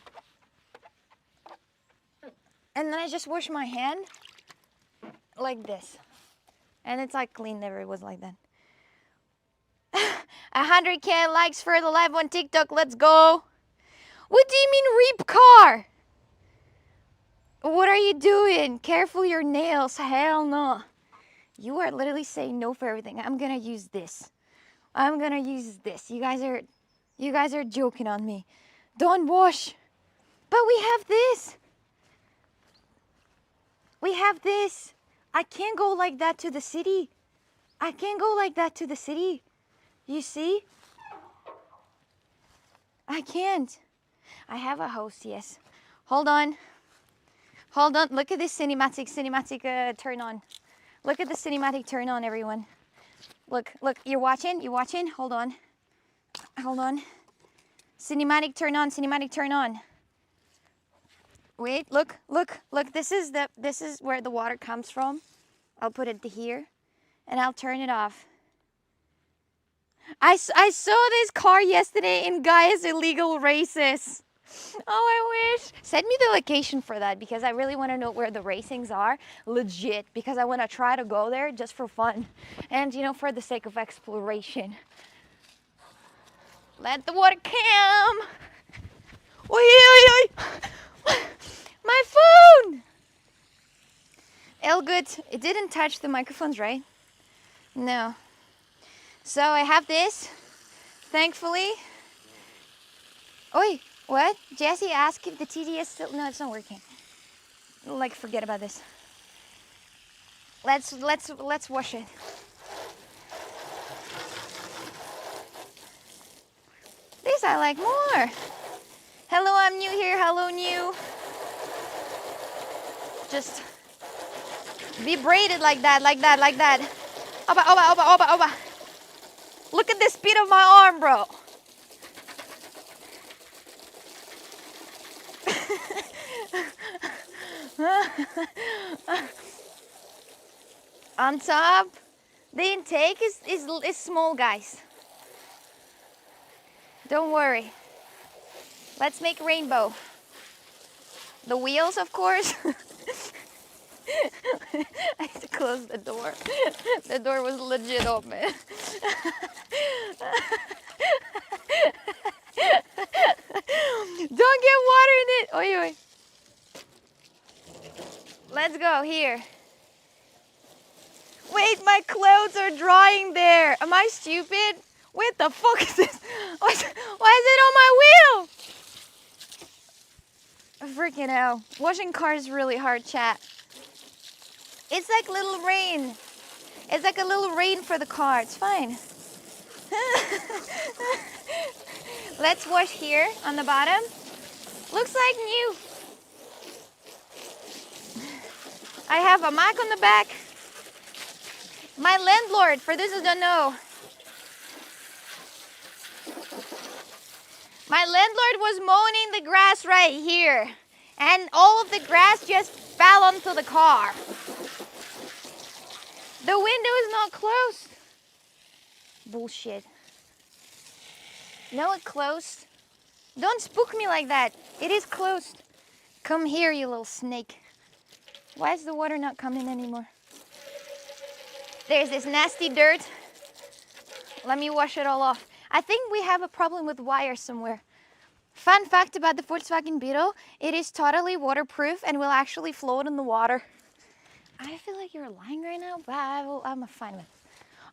And then I just wash my hand like this, and it's like clean. Never was like that. 100K likes for the live on TikTok. Let's go. What do you mean reap car? What are you doing? Careful your nails. Hell no. You are literally saying no for everything. I'm gonna use this. I'm gonna use this. You guys are joking on me. Don't wash. But we have this. We have this. I can't go like that to the city. I can't go like that to the city. You see? I can't. I have a host, yes. Hold on. Hold on. Look at this cinematic turn on. Look at the cinematic turn on, everyone. Look. You're watching? Hold on. Cinematic turn on. Wait, look. This is where the water comes from. I'll put it here, and I'll turn it off. I saw this car yesterday in Gaia's illegal races. Oh, I wish. Send me the location for that because I really want to know where the racings are. Legit, because I want to try to go there just for fun. And, for the sake of exploration. Let the water come. Oi. My phone. Good. It didn't touch the microphones, right? No. So I have this, thankfully. Oi, what? Jesse asked if the TDS still, no, it's not working. Forget about this. Let's wash it. This I like more. Hello, I'm new here. Hello, new. Just be braided like that. Oba. Look at the speed of my arm, bro. On top, the intake is small, guys. Don't worry. Let's make rainbow. The wheels, of course. I had to close the door. The door was legit open. Don't get water in it. Oi. Let's go here. Wait, my clothes are drying there. Am I stupid? What the fuck is this? Why is it on my wheel? Freaking hell. Washing cars is really hard, chat. It's like little rain. It's like a little rain for the car. It's fine. Let's wash here on the bottom. Looks like new. I have a mark on the back. My landlord, for those who don't know, my landlord was mowing the grass right here, and all of the grass just fell onto the car. The window is not closed. Bullshit. No, it closed. Don't spook me like that. It is closed. Come here, you little snake. Why is the water not coming anymore? There's this nasty dirt. Let me wash it all off. I think we have a problem with wires somewhere. Fun fact about the Volkswagen Beetle, it is totally waterproof and will actually float in the water. I feel like you're lying right now, but I'm fine with it.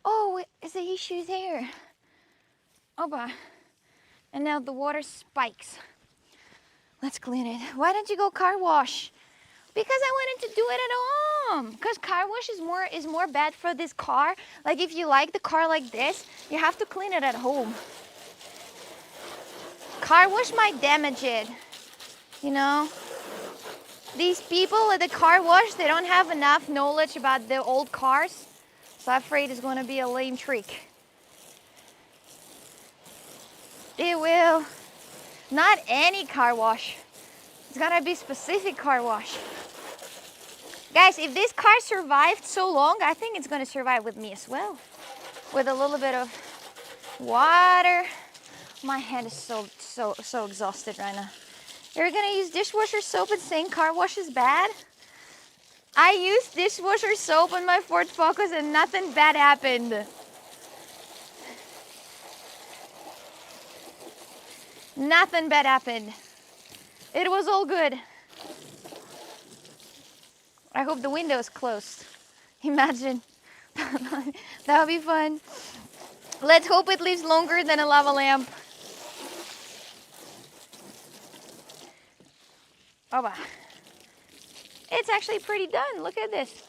Oh, is the issue there? Oh, bah. And now the water spikes. Let's clean it. Why don't you go car wash? Because I wanted to do it at home. Because car wash is more bad for this car. Like if you like the car like this, you have to clean it at home. Car wash might damage it. You know? These people at the car wash, they don't have enough knowledge about the old cars. So I'm afraid it's going to be a lame trick. It will. Not any car wash. It's gotta be specific car wash. Guys, if this car survived so long, I think it's gonna survive with me as well. With a little bit of water. My hand is so exhausted right now. You're gonna use dishwasher soap and saying car wash is bad? I used dishwasher soap on my Ford Focus and nothing bad happened. Nothing bad happened. It was all good. I hope the window is closed. Imagine. That would be fun. Let's hope it lives longer than a lava lamp. Oh, wow. It's actually pretty done. Look at this.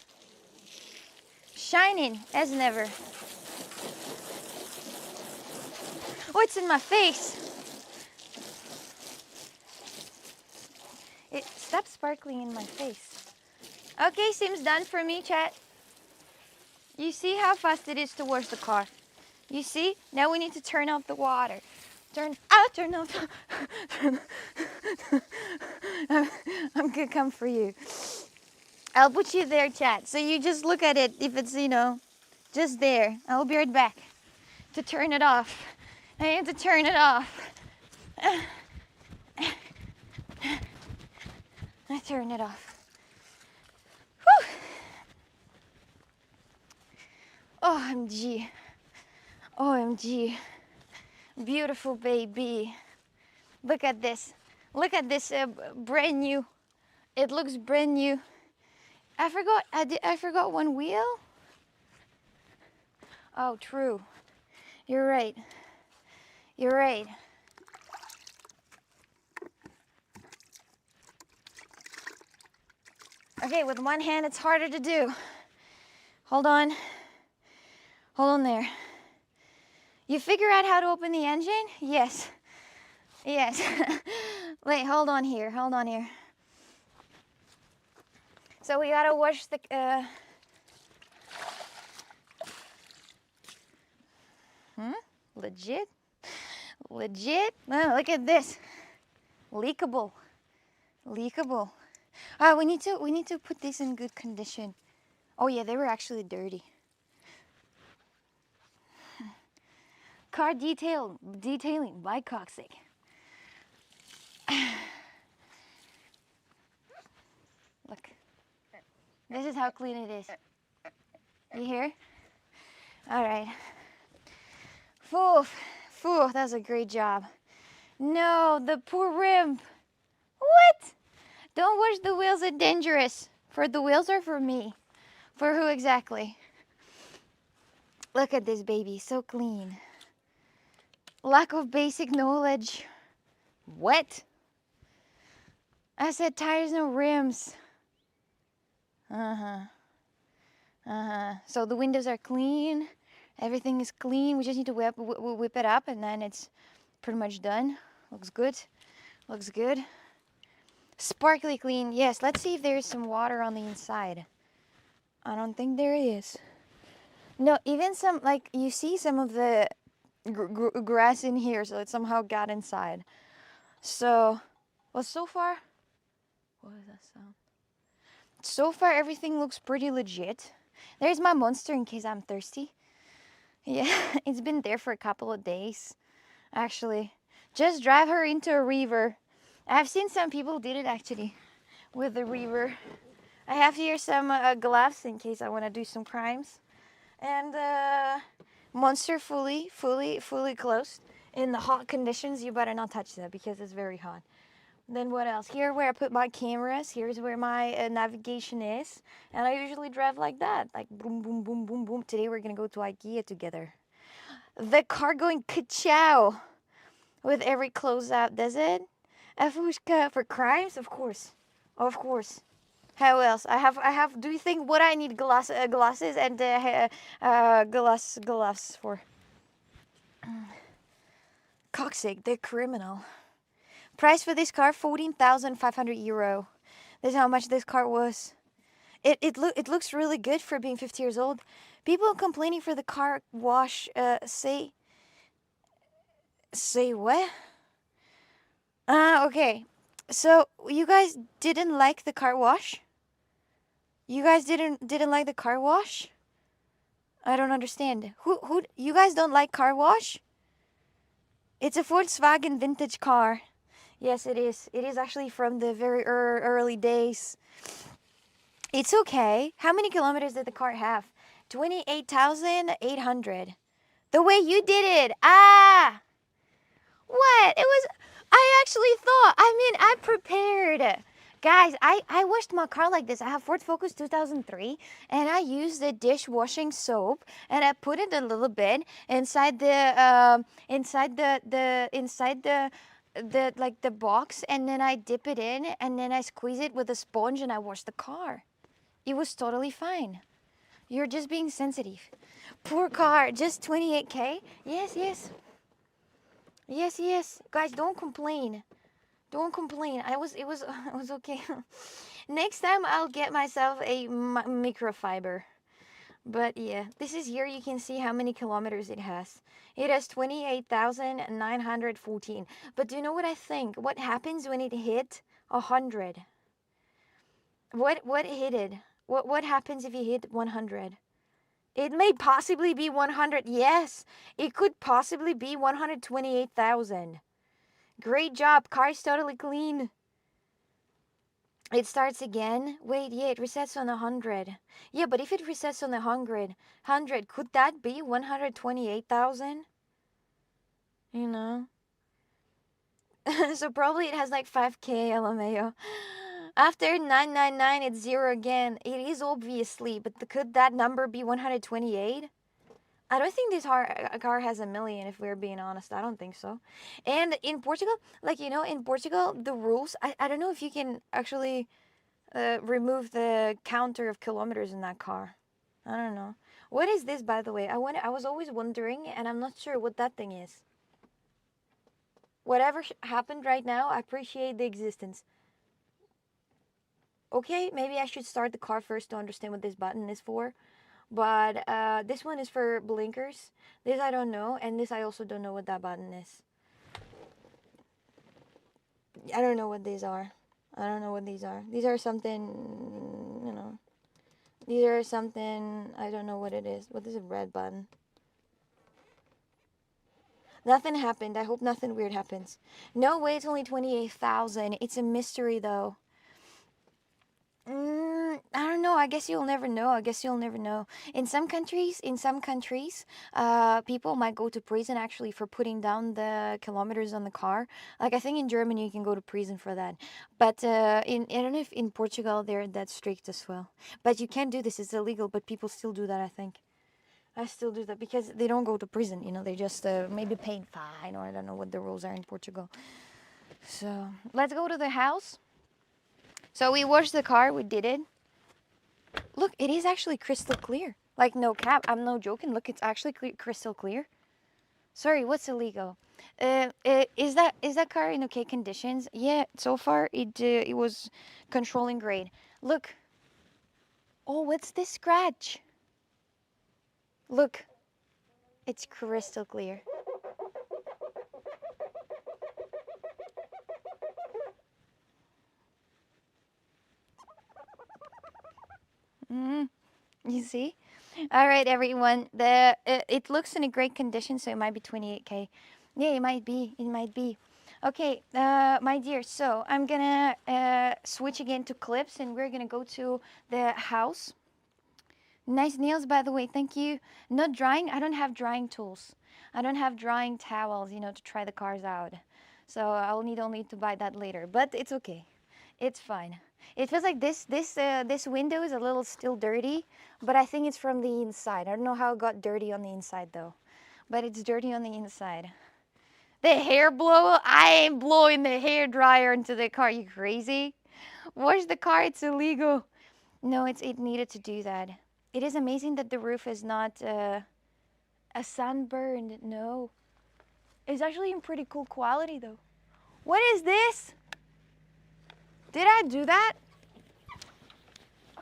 Shining as never. Oh, it's in my face. It stopped sparkling in my face. Okay, seems done for me, chat. You see how fast it is to wash the car? You see? Now we need to turn off the water. Turn off. I'm gonna come for you. I'll put you there, chat. So you just look at it if it's, just there. I'll be right back to turn it off. I need to turn it off. I turn it off. Whew. OMG. OMG. Beautiful baby. Look at this. Look at this brand new. It looks brand new. I forgot one wheel. Oh, true. You're right. You're right. Okay, with one hand it's harder to do. Hold on. Hold on there. You figure out how to open the engine? Yes. Yes. Wait, hold on here. Hold on here. So we gotta wash the... Legit? Legit? Oh, look at this. Leakable. Leakable. We need to put these in good condition. Oh yeah, they were actually dirty. Car detailing by Cocksick. Look. This is how clean it is. You hear? All right. Phew, that was a great job. No, the poor rim. What? Don't wash the wheels, it's dangerous. For the wheels or for me? For who exactly? Look at this baby, so clean. Lack of basic knowledge. What? I said tires, no rims. Uh-huh. Uh-huh. So the windows are clean. Everything is clean. We just need to whip it up and then it's pretty much done. Looks good. Looks good. Sparkly clean. Yes, let's see if there's some water on the inside. I don't think there is. No, even some, like, you see some of the grass in here, so it somehow got inside. So, well, so far, what is that sound? So far, everything looks pretty legit. There's my monster in case I'm thirsty. Yeah, it's been there for a couple of days, actually. Just drive her into a river. I've seen some people did it, actually, with the river. I have here some gloves in case I want to do some crimes. And monster fully closed. In the hot conditions, you better not touch that because it's very hot. Then what else? Here where I put my cameras. Here's where my navigation is. And I usually drive like that. Like boom, boom, boom, boom, boom. Today we're going to go to Ikea together. The car going ka-chow with every closeout, does it? Afushka for crimes? Of course. Of course. How else? I have. Do you think what I need glasses and gloves for? Coxic, the criminal. Price for this car 14,500 euro. This is how much this car was. It looks really good for being 50 years old. People complaining for the car wash. Say what? Okay. So you guys didn't like the car wash? You guys didn't like the car wash? I don't understand. Who you guys don't like car wash? It's a Volkswagen vintage car. Yes, it is. It is actually from the very early days. It's okay. How many kilometers did the car have? 28,800. The way you did it. Ah! What? It was, I actually thought, I mean, I prepared. Guys, I washed my car like this. I have Ford Focus 2003 and I used the dishwashing soap and I put it a little bit inside the like the box, and then I dip it in and then I squeeze it with a sponge and I wash the car. It was totally fine. You're just being sensitive. Poor car, just 28K? Yes, yes. Yes, yes. Guys, don't complain. Don't complain. It was okay. Next time I'll get myself a microfiber. But yeah, this is here you can see how many kilometers it has. It has 28,914. But do you know what I think? What happens when it hit 100? What hit it? What happens if you hit 100? It may possibly be 100. Yes, it could possibly be 128,000. Great job. Car's totally clean. It starts again. Wait, yeah, it resets on 100. Yeah, but if it resets on 100, could that be 128,000? You know? So probably it has like 5K LMAO. After 999, it's 0 again. It is obviously, but could that number be 128? I don't think this car has a million, if we're being honest. I don't think so. And in Portugal, like, you know, in Portugal, the rules, I don't know if you can actually remove the counter of kilometers in that car. I don't know. What is this, by the way? I was always wondering, and I'm not sure what that thing is. Whatever happened right now, I appreciate the existence. Okay, maybe I should start the car first to understand what this button is for. But this one is for blinkers. This I don't know, and this I also don't know what that button is. I don't know what these are. I don't know what these are. These are something, you know. These are something, I don't know what it is. What is a red button? Nothing happened. I hope nothing weird happens. No way, it's only 28,000. It's a mystery, though. I don't know. I guess you'll never know. I guess you'll never know. In some countries, people might go to prison actually for putting down the kilometers on the car. Like I think in Germany you can go to prison for that. But I don't know if in Portugal they're that strict as well. But you can't do this. It's illegal. But people still do that, I think. I still do that because they don't go to prison, you know, they just maybe paying fine, or I don't know what the rules are in Portugal. So let's go to the house. So we washed the car, we did it. Look, it is actually crystal clear. Like, no cap, I'm no joking. Look, it's actually crystal clear. Sorry, what's illegal? Is that car in okay conditions? Yeah, so far it was controlling grade. Look. Oh, what's this scratch? Look, it's crystal clear. You see? All right, everyone. It looks in a great condition, so it might be 28K. Yeah, it might be. It might be. Okay, my dear. So I'm gonna switch again to clips, and we're gonna go to the house. Nice nails, by the way. Thank you. Not drying. I don't have drying tools. I don't have drying towels, you know, to try the cars out. So I'll need only to buy that later. But it's okay. It's fine. It feels like this window is a little still dirty, but I think it's from the inside. I don't know how it got dirty on the inside though, but it's dirty on the inside. The hair blower? I ain't blowing the hair dryer into the car. You crazy? Wash the car. It's illegal. No, it needed to do that. It is amazing that the roof is not a sunburned. No, it's actually in pretty cool quality though. What is this? Did I do that?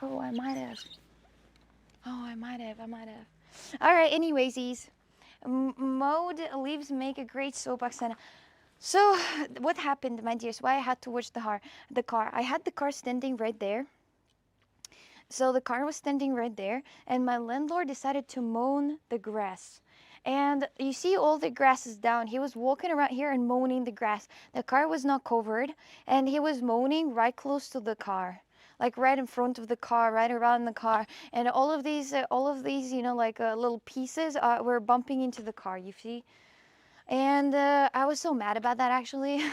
Oh, I might have. Oh, I might have. All right. Anyways, mode leaves make a great soapbox. And so, what happened, my dears? Why I had to wash the car? I had the car standing right there. So the car was standing right there, and my landlord decided to mow the grass. And you see all the grass is down. He was walking around here and mowing the grass. The car was not covered, and he was mowing right close to the car, like right in front of the car, right around the car. And all of these, you know, like little pieces were bumping into the car. You see. And I was so mad about that actually.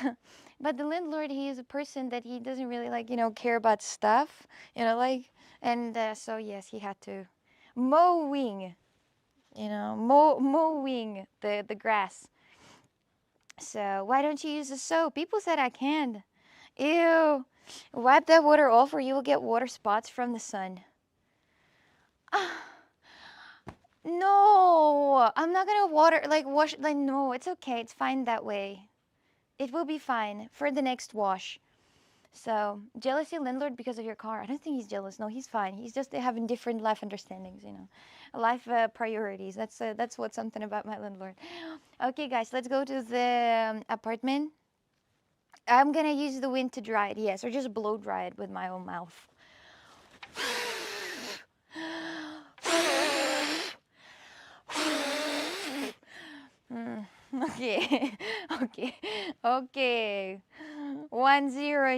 But the landlord, he is a person that he doesn't really like, you know, care about stuff, you know, like, and so yes, he had to mowing, you know, mowing the grass. So why don't you use the soap? People said I can. Ew. Wipe that water off or you will get water spots from the sun. No, I'm not gonna wash, like, no, it's okay. It's fine that way. It will be fine for the next wash. So, jealousy landlord because of your car. I don't think he's jealous. No, he's fine. He's just having different life understandings, you know. Life priorities. That's what's something about my landlord. Okay, guys, let's go to the apartment. I'm gonna use the wind to dry it, yes, or just blow dry it with my own mouth. Okay, okay. 1-0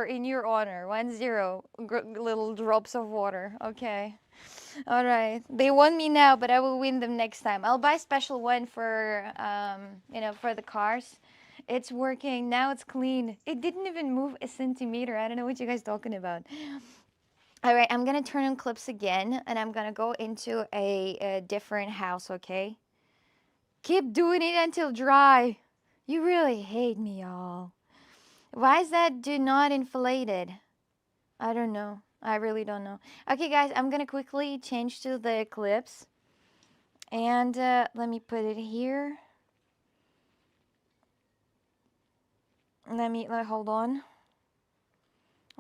in your honor. 1-0. Little drops of water. Okay. All right. They won me now, but I will win them next time. I'll buy a special one for you know, for the cars. It's working now. It's clean. It didn't even move a centimeter. I don't know what you guys talking about. All right. I'm gonna turn on clips again, and I'm gonna go into a different house. Okay. Keep doing it until dry. You really hate me, y'all. Why is that do not inflated? I don't know. I really don't know. Okay, guys, I'm gonna quickly change to the eclipse. And let me put it here. Hold on.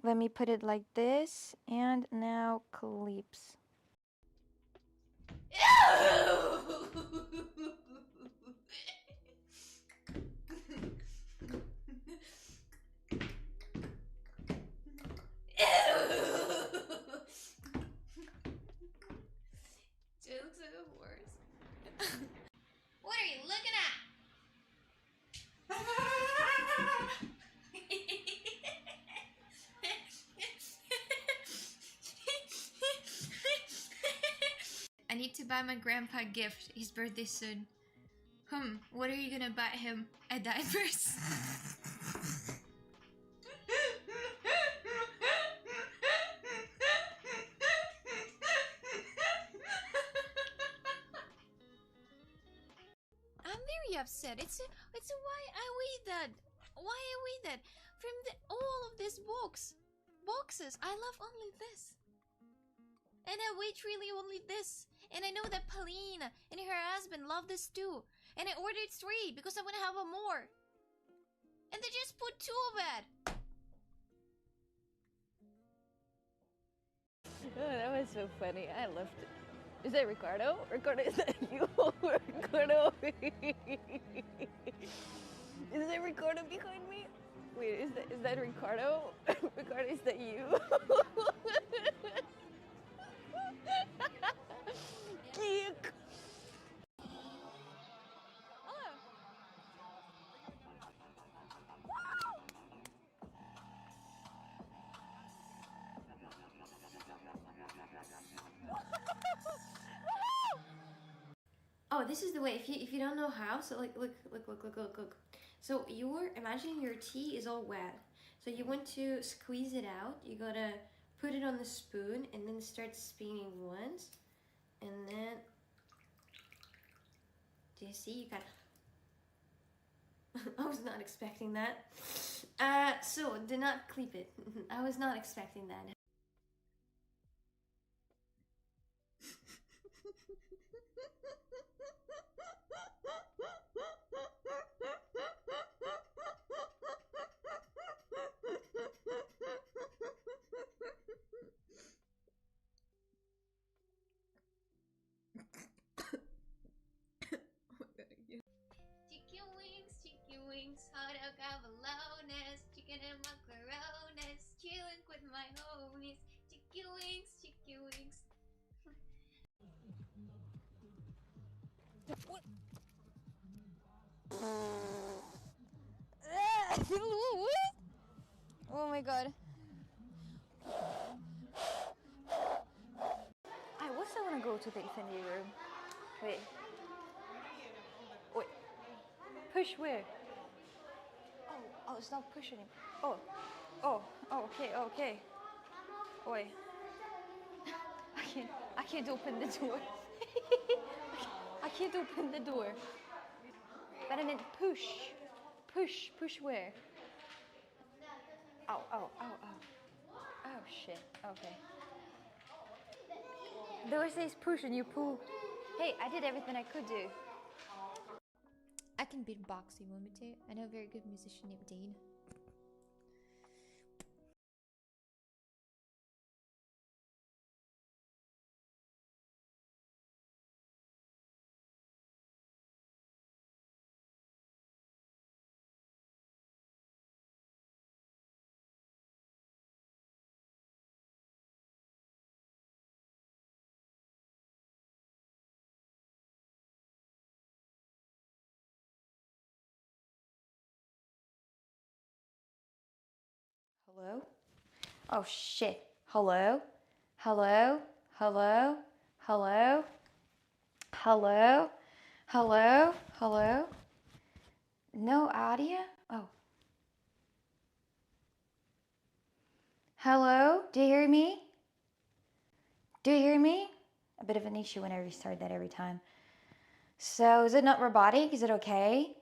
Let me put it like this. And now clips. Jokes are the worst. What are you looking at? I need to buy my grandpa a gift. His birthday soon. What are you gonna buy him? A diapers? upset. It's why I weigh that. Why I weigh that from all of these boxes. I love only this, and I weigh really only this. And I know that Pauline and her husband love this too. And I ordered 3 because I want to have a more. And they just put 2 of it. Oh, that was so funny. I loved it. Is that Ricardo? Ricardo, is that you? Ricardo? Is that Ricardo behind me? Wait, is that Ricardo? Ricardo, is that you? Geek. Oh, this is the way. If you don't know how, so like look. So imagine your tea is all wet. So you want to squeeze it out. You gotta put it on the spoon and then start spinning once, and then do you see? You kind of. I was not expecting that. So do not clip it. I was not expecting that. Chicken wings, hot dog avalones, chicken and macarones, chilling with my homies. Chicken wings, chicken wings. Oh my god. I also want to go to the infinity room. Wait. Wait. Push where? Oh, it's not pushing. Oh, okay. Wait. I can't open the door. I can't open the door. But I meant push. Push where? Oh. Oh shit, okay. Door says push and you pull. Hey, I did everything I could do. I can beatbox, you want me to? I know a very good musician named Dean. Hello? Oh shit. Hello? Hello? Hello? Hello? Hello? Hello? Hello? No audio? Oh. Hello? Do you hear me? Do you hear me? A bit of an issue when I restart that every time. So, is it not robotic? Is it okay?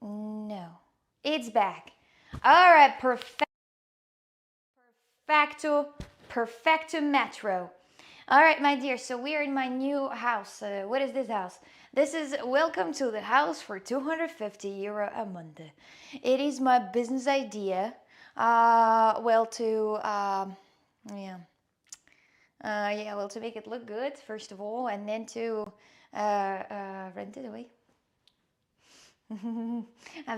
No. It's back. All right, perfecto metro. All right, my dear, so we are in my new house. What is this house? This is welcome to the house for €250 a month. It is my business idea. To make it look good, first of all, and then to rent it away. I'm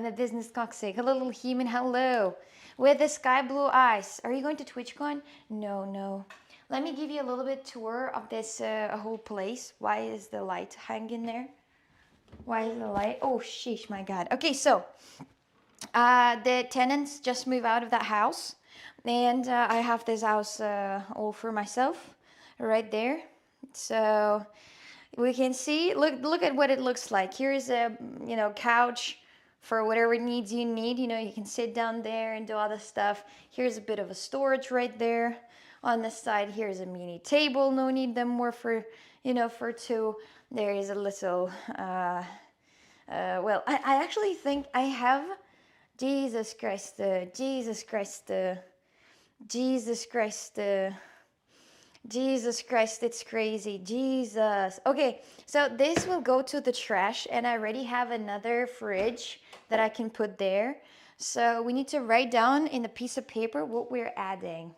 the business coxic. A little human hello. With the sky blue eyes. Are you going to TwitchCon? No. Let me give you a little bit tour of this whole place. Why is the light hanging there? Why is the light? Oh, sheesh, my God. Okay, so the tenants just moved out of that house. And I have this house all for myself right there. So we can see, look at what it looks like. Here's a couch for whatever needs you need. You can sit down there and do all this stuff. Here's a bit of a storage right there. On the side, here's a mini table. No need them more for for two. there is a little, well, I actually think I have, Jesus Christ, Jesus Christ, Jesus Christ, Jesus Christ, it's crazy. Jesus. Okay, so this will go to the trash, and I already have another fridge that I can put there. So we need to write down in a piece of paper what we're adding.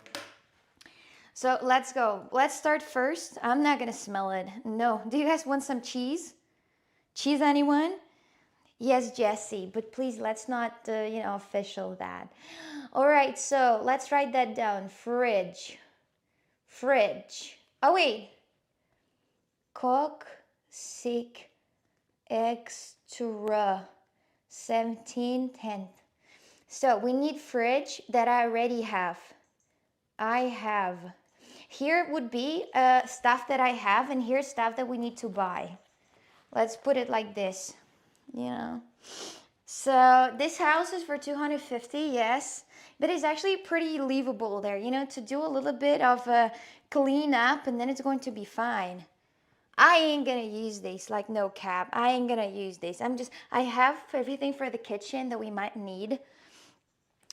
So let's go. Let's start first. I'm not gonna smell it. No. Do you guys want some cheese? Cheese, anyone? Yes, Jesse, but please let's not, official that. All right, so let's write that down. Fridge. Fridge. Oh, wait. Cook, sick, extra. 17/10. So we need fridge that I already have. I have. Here would be stuff that I have, and here's stuff that we need to buy. Let's put it like this, you know. So this house is for 250, yes, but it's actually pretty livable there, to do a little bit of a clean up, and then it's going to be fine. I ain't gonna use this, like, no cap. I ain't gonna use this. I have everything for the kitchen that we might need.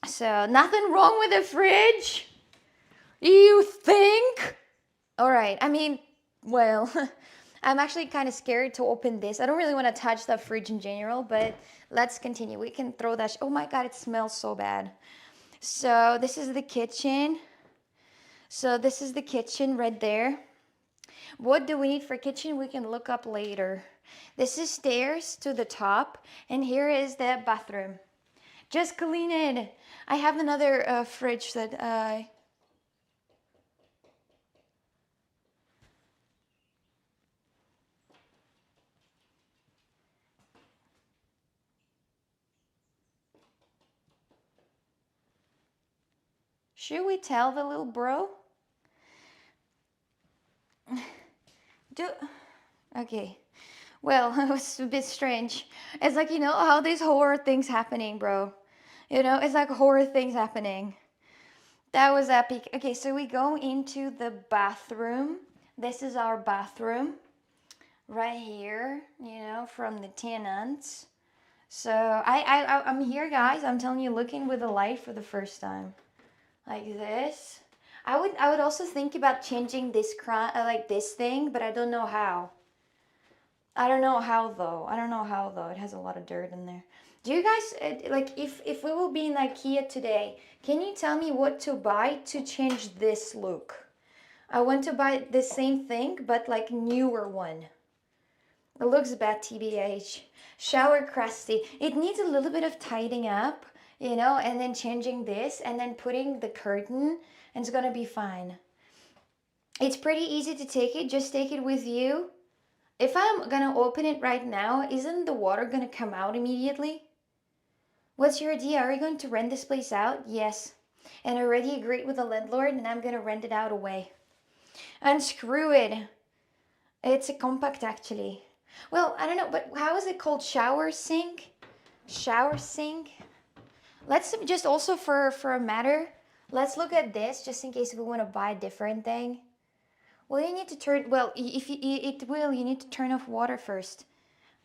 So nothing wrong with the fridge, you think? All right, I mean, well, I'm actually kind of scared to open this. I don't really want to touch the fridge in general, but let's continue. We can throw that. Oh my God, it smells so bad. So this is the kitchen. So this is the kitchen right there. What do we need for kitchen? We can look up later. This is stairs to the top, and here is the bathroom. Just clean it. I have another fridge that I... Should we tell the little bro? Okay. Well, it was a bit strange. It's like, how these horror things happening, bro. It's like horror things happening. That was epic. Okay, so we go into the bathroom. This is our bathroom right here, from the tenants. So I'm here, guys. I'm telling you, looking with the light for the first time. Like this. I would also think about changing this like this thing, but I don't know how. I don't know how though. It has a lot of dirt in there. Do you guys like, if we will be in Ikea today, can you tell me what to buy to change this look? I want to buy the same thing, but like newer one. It looks bad, TBH. Shower crusty. It needs a little bit of tidying up, and then changing this, and then putting the curtain, and it's gonna be fine. It's pretty easy to take it. Just take it with you. If I'm gonna open it right now, isn't the water gonna come out immediately? What's your idea? Are you going to rent this place out? Yes. And I already agreed with the landlord, and I'm gonna rent it out away. Unscrew it. It's a compact, actually. Well, I don't know, but how is it called? Shower sink? Shower sink? Let's just also for a matter, let's look at this just in case we want to buy a different thing. Well, you need to turn, well, if you, you need to turn off water first.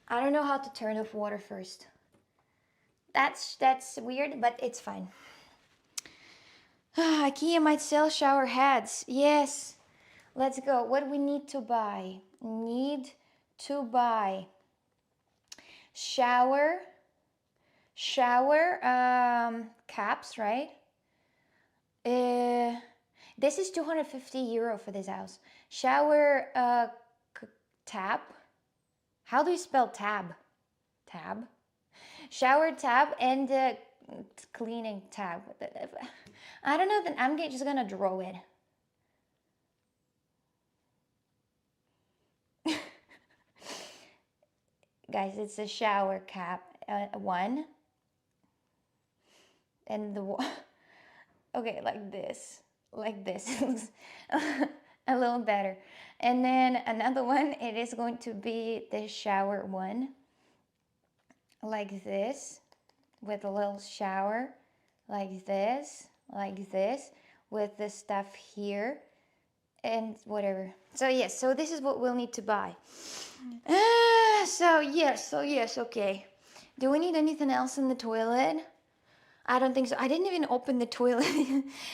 I don't know how to turn off water first. That's weird, but it's fine. Ikea might sell shower heads. Yes. Let's go. What do we need to buy? Need to buy shower caps, right? This is 250 euro for this house. Shower tab. How do you spell tab? Tab. Shower tab and cleaning tab. I don't know. Then I'm just gonna draw it. Guys, it's a shower cap. One. And okay, like this. It looks a little better. And then another one, it is going to be the shower one. Like this. With a little shower. Like this. With the stuff here. And whatever. So yes, so this is what we'll need to buy. So yes, okay. Do we need anything else in the toilet? I don't think so. I didn't even open the toilet.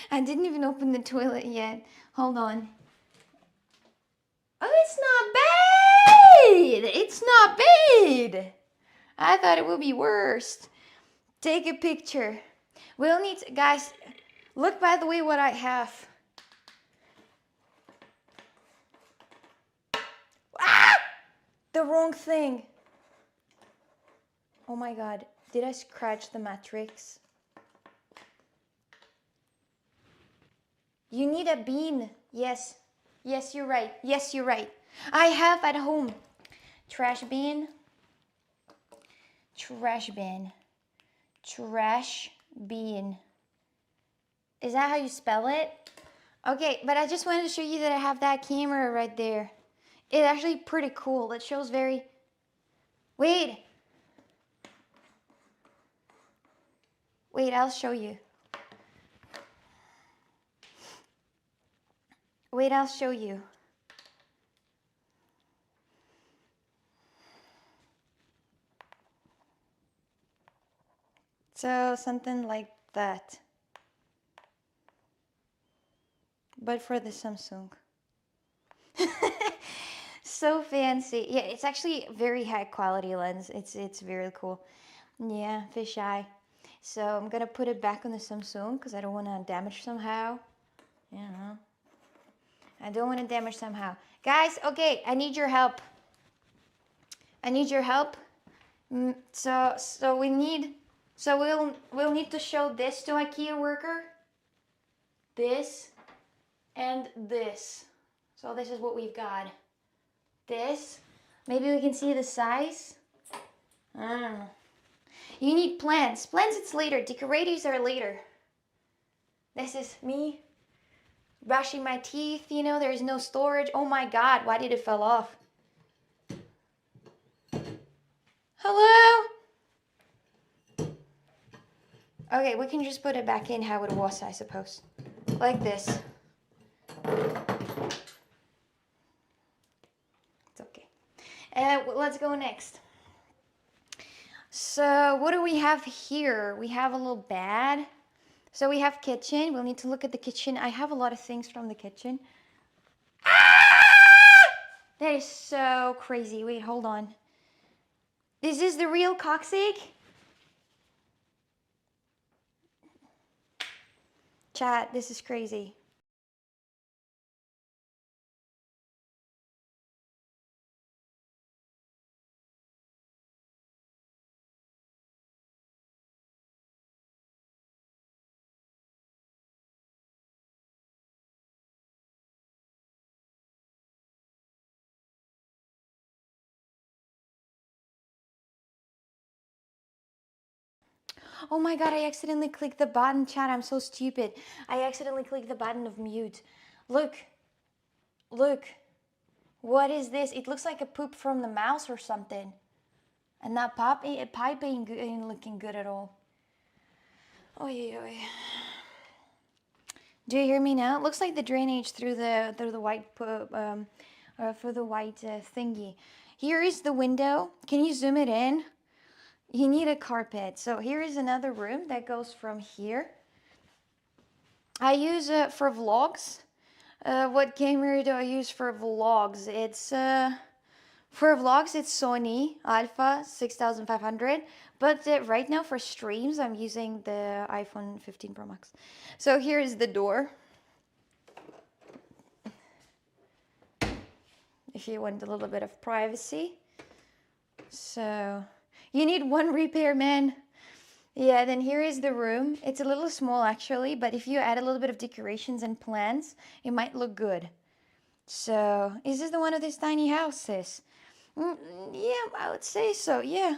I didn't even open the toilet yet. Hold on. Oh, it's not bad. It's not bad. I thought it would be worse. Take a picture. We'll need to, guys, look by the way what I have. Ah! The wrong thing. Oh my god. Did I scratch the matrix? You need a bean. Yes. Yes, you're right. Yes, you're right. I have at home. Trash bin. Trash bin. Trash bin. Is that how you spell it? Okay, but I just wanted to show you that I have that camera right there. It's actually pretty cool. It shows very... Wait. Wait, I'll show you. Wait, I'll show you. So, something like that. But for the Samsung. So fancy. Yeah, it's actually a very high quality lens. It's very cool. Yeah, fisheye. So I'm gonna put it back on the Samsung because I don't want to damage somehow. You know, I don't want to damage somehow. Guys, okay, I need your help. I need your help. So we'll need to show this to IKEA worker. This and this. So this is what we've got. This. Maybe we can see the size. I don't know. You need plants. Plants it's later. Decorators are later. This is me brushing my teeth. You know, there's no storage. Oh my god, why did it fall off? Hello? Okay, we can just put it back in how it was, I suppose. Like this. It's okay. Let's go next. So what do we have here? We have a little bed. So we have kitchen. We'll need to look at the kitchen. I have a lot of things from the kitchen. Ah! That is so crazy. Wait, hold on. Is this the real coccyx? Chat, this is crazy. Oh my god, I accidentally clicked the button, chat. I'm so stupid. I accidentally clicked the button of mute. Look. Look. What is this? It looks like a poop from the mouse or something. And that pipe ain't looking good at all. Oy, oy. Do you hear me now? It looks like the drainage through the white for the white thingy. Here is the window. Can you zoom it in? You need a carpet. So here is another room that goes from here. I use it for vlogs. What camera do I use for vlogs? It's for vlogs it's Sony Alpha 6500, but right now for streams I'm using the iPhone 15 Pro Max. So here is the door. If you want a little bit of privacy. So you need one repairman. Yeah, then here is the room. It's a little small actually, but if you add a little bit of decorations and plants, it might look good. So, is this the one of these tiny houses? Yeah, I would say so, yeah.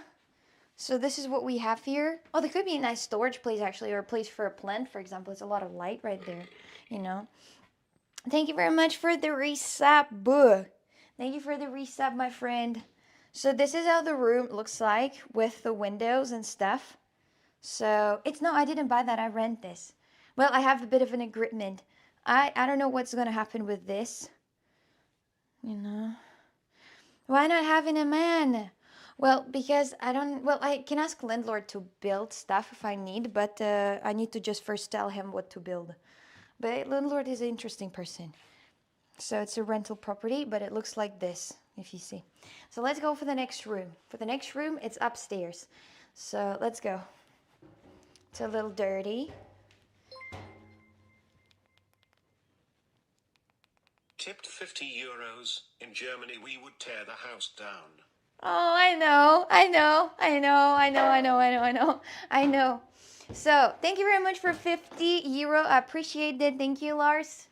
So this is what we have here. Oh, there could be a nice storage place actually, or a place for a plant, for example. It's a lot of light right there, you know. Thank you very much for the resub. Thank you for the resub, my friend. So this is how the room looks like with the windows and stuff. So it's no, I didn't buy that. I rent this. Well, I have a bit of an agreement. I don't know what's gonna happen with this. You know. Why not having a man? Well, because I don't. Well, I can ask landlord to build stuff if I need, but I need to just first tell him what to build. But landlord is an interesting person. So it's a rental property, but it looks like this, if you see. So let's go for the next room. For the next room, it's upstairs. So let's go. It's a little dirty. Tipped €50. In Germany, we would tear the house down. Oh, I know, I know, I know, I know, I know, I know, I know, I know. So thank you very much for €50. I appreciate it. Thank you, Lars.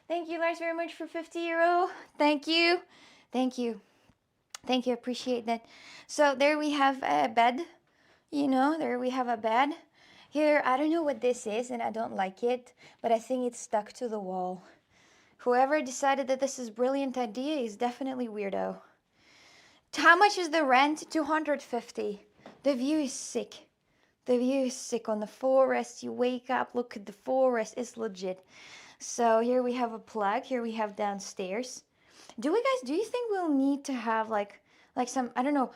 Thank you, Lars, very much for €50. Thank you. Thank you. Thank you. Appreciate that. So there we have a bed. You know, there we have a bed. Here, I don't know what this is and I don't like it, but I think it's stuck to the wall. Whoever decided that this is a brilliant idea is definitely weirdo. How much is the rent? 250. The view is sick. The view is sick on the forest. You wake up, look at the forest. It's legit. So here we have a plug. Here we have downstairs. Do you think we'll need to have like some, I don't know,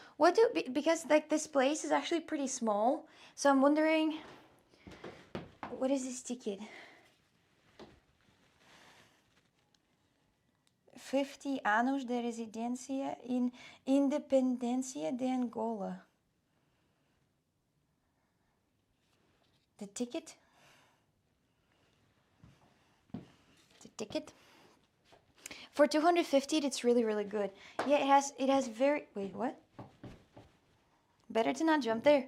because like this place is actually pretty small. So I'm wondering, what is this ticket? 50 anos de residencia in Independencia de Angola. The ticket? The ticket? For 250, it's really, really good. Yeah, it has very, wait, what? Better to not jump there.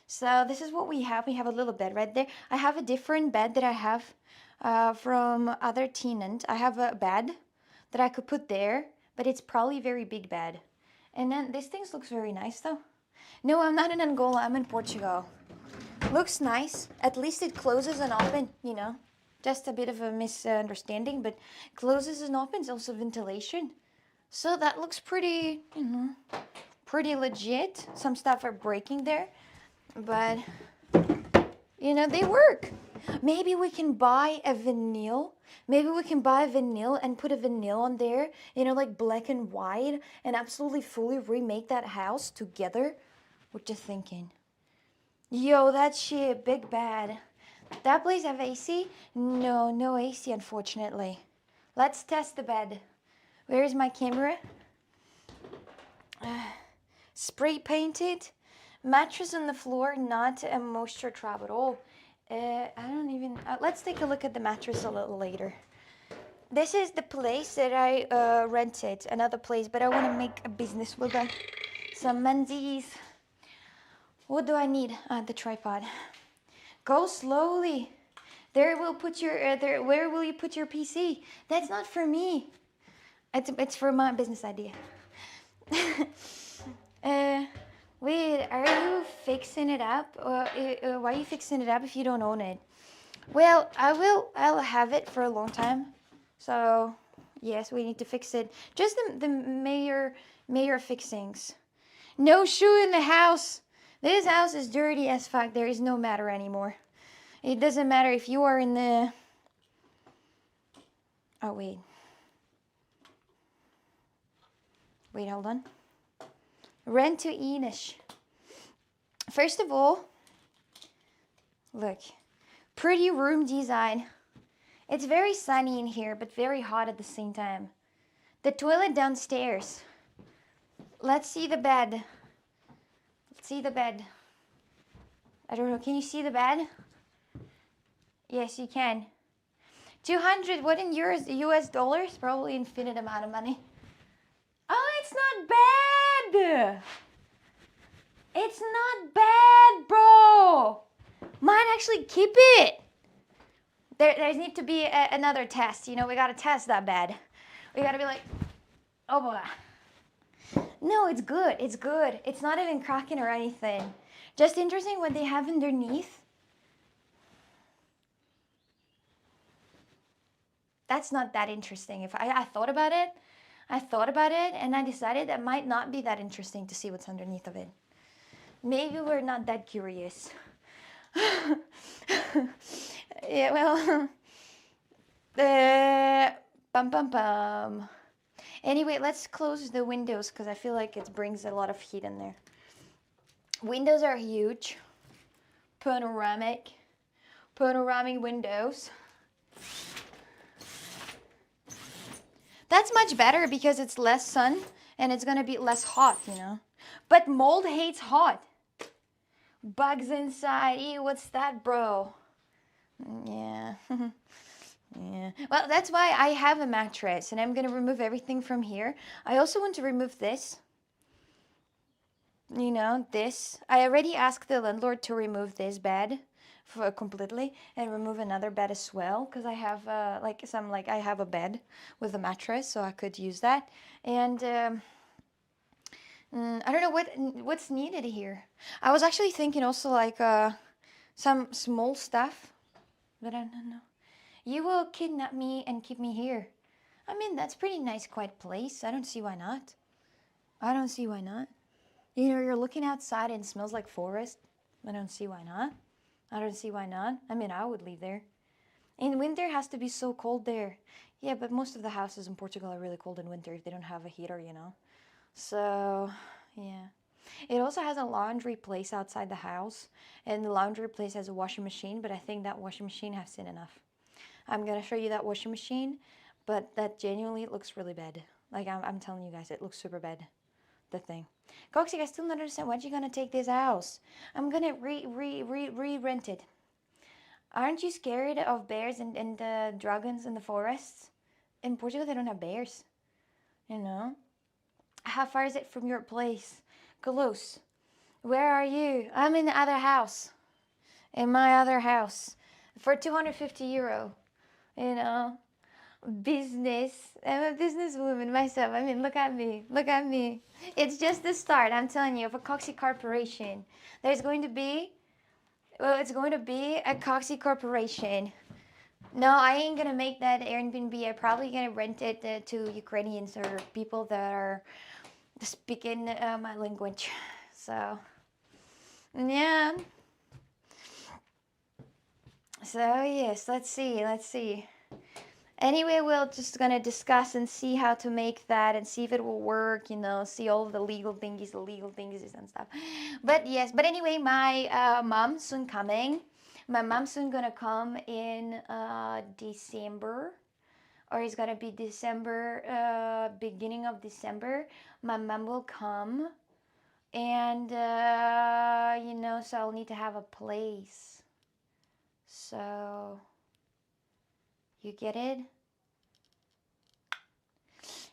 So this is what we have. We have a little bed right there. I have a different bed that I have from other tenant. I have a bed that I could put there, but it's probably a very big bed. And then this thing looks very nice though. No, I'm not in Angola, I'm in Portugal. Looks nice. At least it closes and open, you know. Just a bit of a misunderstanding, but closes and opens, also ventilation. So that looks pretty, you know, pretty legit. Some stuff are breaking there, but you know, they work. Maybe we can buy a vinyl. Maybe we can buy a vinyl and put a vinyl on there, you know, like black and white, and absolutely fully remake that house together. What you thinking? Yo, that shit, big bad. That place have AC? No, no AC, unfortunately. Let's test the bed. Where is my camera? Spray painted. Mattress on the floor, not a moisture trap at all. I don't even... let's take a look at the mattress a little later. This is the place that I rented, another place, but I want to make a business with them. Some menzies. What do I need? The tripod. Go slowly. There will put your where will you put your PC? That's not for me. It's for my business idea. Wait, are you fixing it up? Why are you fixing it up if you don't own it? Well, I'll have it for a long time. So yes, we need to fix it. Just the mayor fixings. No shoe in the house. This house is dirty as fuck. There is no matter anymore. It doesn't matter if you are in the... Oh, wait. Wait, hold on. Rent to Enish. First of all, look. Pretty room design. It's very sunny in here, but very hot at the same time. The toilet downstairs. Let's see the bed. Let's see the bed. I don't know. Can you see the bed? Yes, you can. 200, what in euros, US dollars? Probably infinite amount of money. Oh, it's not bad. It's not bad, bro. Might actually keep it. There needs to be another test. You know, we got to test that bed. We got to be like, oh boy. No, it's good. It's good. It's not even cracking or anything. Just interesting what they have underneath. That's not that interesting. If I thought about it, and I decided that might not be that interesting to see what's underneath of it. Maybe we're not that curious. Yeah, well, bum bum bum. Anyway, let's close the windows because I feel like it brings a lot of heat in there. Windows are huge. Panoramic windows. That's much better because it's less sun and it's gonna be less hot, you know. But mold hates hot. Bugs inside. Ew, what's that, bro? Yeah. Yeah. Well, that's why I have a mattress and I'm gonna remove everything from here. I also want to remove this. You know, this. I already asked the landlord to remove this bed for completely and remove another bed as well because I have I have a bed with a mattress, so I could use that. And I don't know what's needed here. I was actually thinking also like some small stuff, but I don't know. You will kidnap me and keep me here. I mean, that's pretty nice, quiet place. I don't see why not. I don't see why not. You know, you're looking outside and it smells like forest. I don't see why not. I don't see why not. I mean, I would live there. In winter, it has to be so cold there. Yeah, but most of the houses in Portugal are really cold in winter if they don't have a heater, you know. So, yeah. It also has a laundry place outside the house. And the laundry place has a washing machine, but I think that washing machine has seen enough. I'm going to show you that washing machine, but that genuinely looks really bad. Like, I'm telling you guys, it looks super bad. The thing. Coxie, I still don't understand why you're gonna take this house. I'm gonna re-rent it. Aren't you scared of bears and dragons in the forests? In Portugal, they don't have bears. You know? How far is it from your place? Close. Where are you? I'm in the other house. In my other house. For 250 euro. You know? Business. I'm a businesswoman myself. I mean, look at me. Look at me. It's just the start, I'm telling you, of a Coxie corporation. There's going to be, well, it's going to be a Coxie corporation. No, I ain't gonna make that Airbnb. I'm probably gonna rent it to Ukrainians or people that are speaking my language. So, yeah. So, yes, let's see. Anyway, we're just gonna discuss and see how to make that and see if it will work, you know, see all the legal thingies and stuff. But yes, but anyway, my mom soon coming. My mom's soon gonna come in December, or it's gonna be December, beginning of December. My mom will come, and you know, so I'll need to have a place. So, you get it?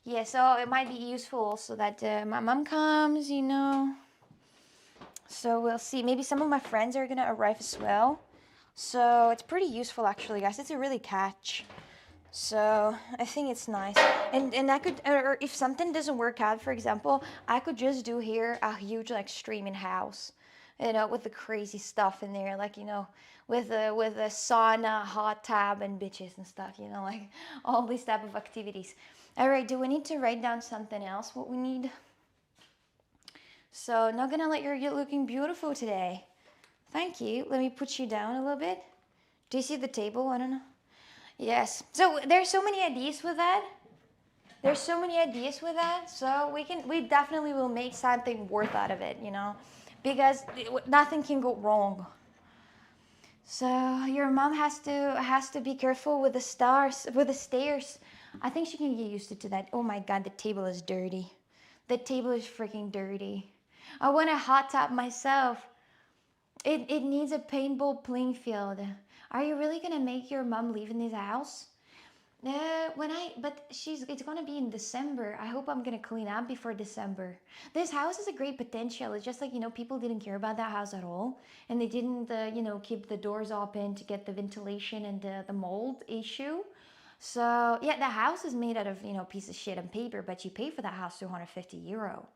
Yeah, so it might be useful so that my mom comes, you know. So we'll see. Maybe some of my friends are gonna arrive as well. So it's pretty useful actually, guys. It's a really catch. So I think it's nice. And I could, or if something doesn't work out, for example, I could just do here a huge like streaming house, you know, with the crazy stuff in there, like, you know, with a sauna, hot tub, and bitches and stuff, you know, like all these type of activities. All right, do we need to write down something else? What we need? So not gonna let you get looking beautiful today. Thank you. Let me put you down a little bit. Do you see the table? I don't know. Yes. So there's so many ideas with that. There's so many ideas with that. So we definitely will make something worth out of it, you know, because nothing can go wrong. So your mom has to be careful with the stairs. I think she can get used to that. Oh my God, the table is dirty. The table is freaking dirty. I want a hot tub myself. It needs a paintball playing field. Are you really gonna make your mom live in this house? But it's gonna be in December. I hope I'm gonna clean up before December. This house has a great potential. It's just like, you know, people didn't care about that house at all, and they didn't, you know, keep the doors open to get the ventilation and the mold issue. So yeah, the house is made out of, you know, piece of shit and paper, but you pay for that house 250 euro.